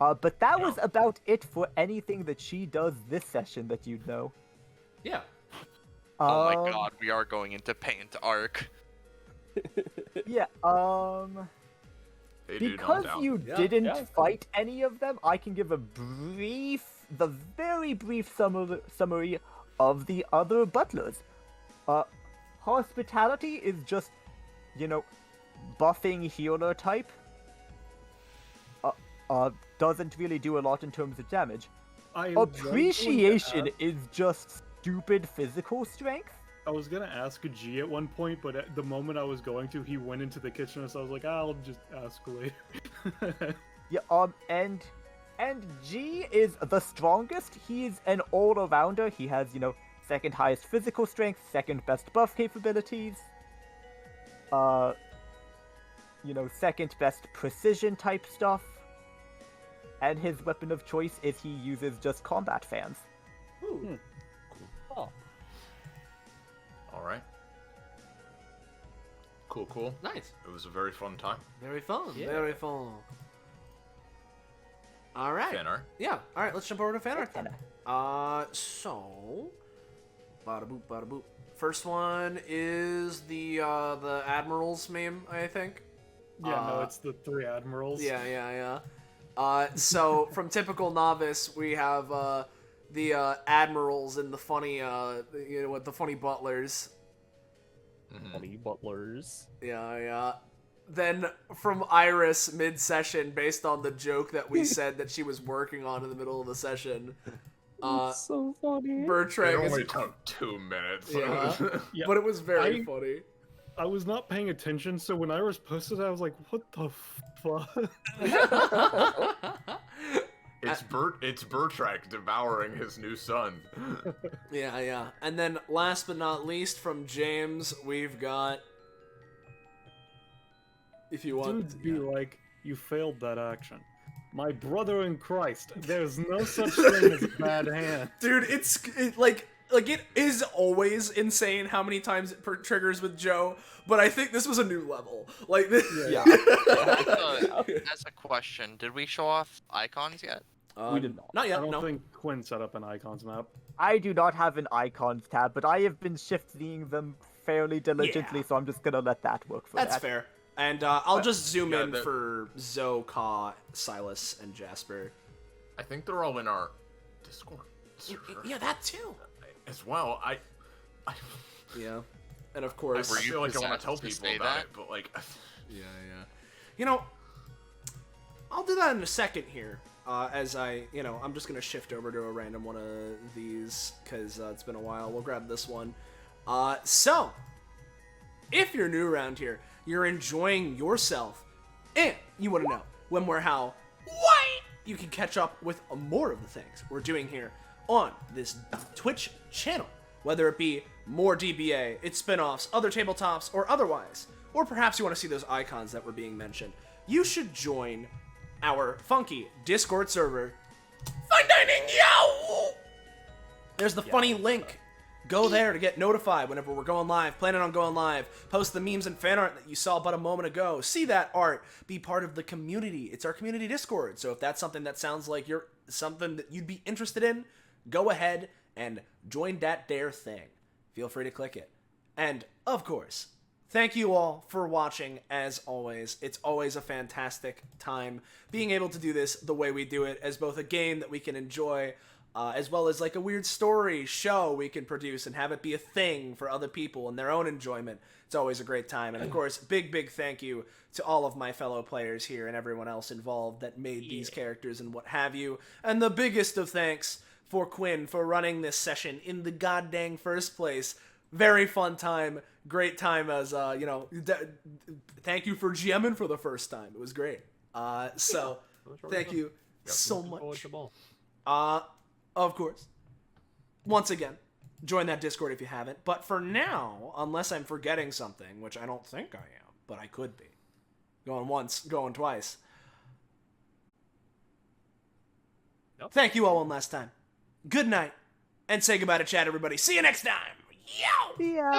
But that was about it for anything that she does this session that you'd know. Yeah. Oh my Um, god, we are going into paint arc. Yeah, They do, no because doubt. you Yeah, didn't yeah. fight any of them, I can give the very brief summary of the other butlers. Hospitality is just, buffing healer type. Doesn't really do a lot in terms of damage. I was going to Appreciation ask- is just stupid physical strength. I was gonna ask G at one point, but at the moment I was going to, he went into the kitchen, so I was like, I'll just ask later. Yeah, and G is the strongest. He's an all-arounder. He has, second highest physical strength, second best buff capabilities. Second best precision type stuff. And his weapon of choice is he uses just combat fans. Ooh. Oh, All right. Cool. Nice. It was a very fun time. Very fun. Yeah. Very fun. All right. Fan art. Yeah. All right. Let's jump over to fan art then. Fan So, Bada boop, bada boop. First one is the Admirals meme, I think. Yeah, no, it's the three admirals. Yeah. So from typical novice, we have the admirals and the funny, with the funny butlers. Funny butlers. Yeah. Then from Iris mid-session, based on the joke that we said that she was working on in the middle of the session. It's so funny. It Bertrand only is... took 2 minutes. Yeah, Yeah, but it was very funny. I was not paying attention, so when Iris posted it, I was like, what the fuck? It's Bertrand devouring his new son. Yeah. And then last but not least from James, we've got... If you want... Dude, be like, you failed that action. My brother in Christ, there's no such thing as a bad hand. Dude, like it is always insane how many times it triggers with Joe, but I think this was a new level. Like this. Yeah. As a question, did we show off icons yet? We did not. Not I yet. don't No. think Quinn set up an icons map. I do not have an icons tab, but I have been shifting them fairly diligently, Yeah. so I'm just gonna let that work for That's that. fair. And I'll just zoom yeah, in that- for Zoe, Ka, Silas, and Jasper. I think they're all in our Discord server Yeah, that too. as well. I Yeah. And of course... Were you feel like I want possessed to tell to people say about that? it, but like, Yeah. You know, I'll do that in a second here. As I'm just gonna shift over to a random one of these because it's been a while. We'll grab this one. So, if you're new around here, you're enjoying yourself, and you want to know when, where, how, why you can catch up with more of the things we're doing here on this Twitch channel, whether it be more DBA, its spin-offs, other tabletops, or otherwise, or perhaps you want to see those icons that were being mentioned, you should join our funky Discord server, Fun Dining Yo! There's the funny link. Go there to get notified whenever we're going live, planning on going live. Post the memes and fan art that you saw but a moment ago. See that art. Be part of the community. It's our community Discord. So if that's something that sounds like you're something that you'd be interested in, go ahead and join that dare thing. Feel free to click it. And, of course, thank you all for watching, as always. It's always a fantastic time being able to do this the way we do it, as both a game that we can enjoy, as well as like a weird story show we can produce and have it be a thing for other people and their own enjoyment. It's always a great time. And of course, big thank you to all of my fellow players here and everyone else involved that made these characters and what have you. And the biggest of thanks for Quinn for running this session in the goddamn first place. Very fun time. Great time as, thank you for GMing for the first time. It was great. So, thank you so much. Of course. Once again, join that Discord if you haven't. But for now, unless I'm forgetting something, which I don't think I am, but I could be. Going once, going twice. Yep. Thank you all one last time. Good night. And say goodbye to chat, everybody. See you next time. Yo! Yeah.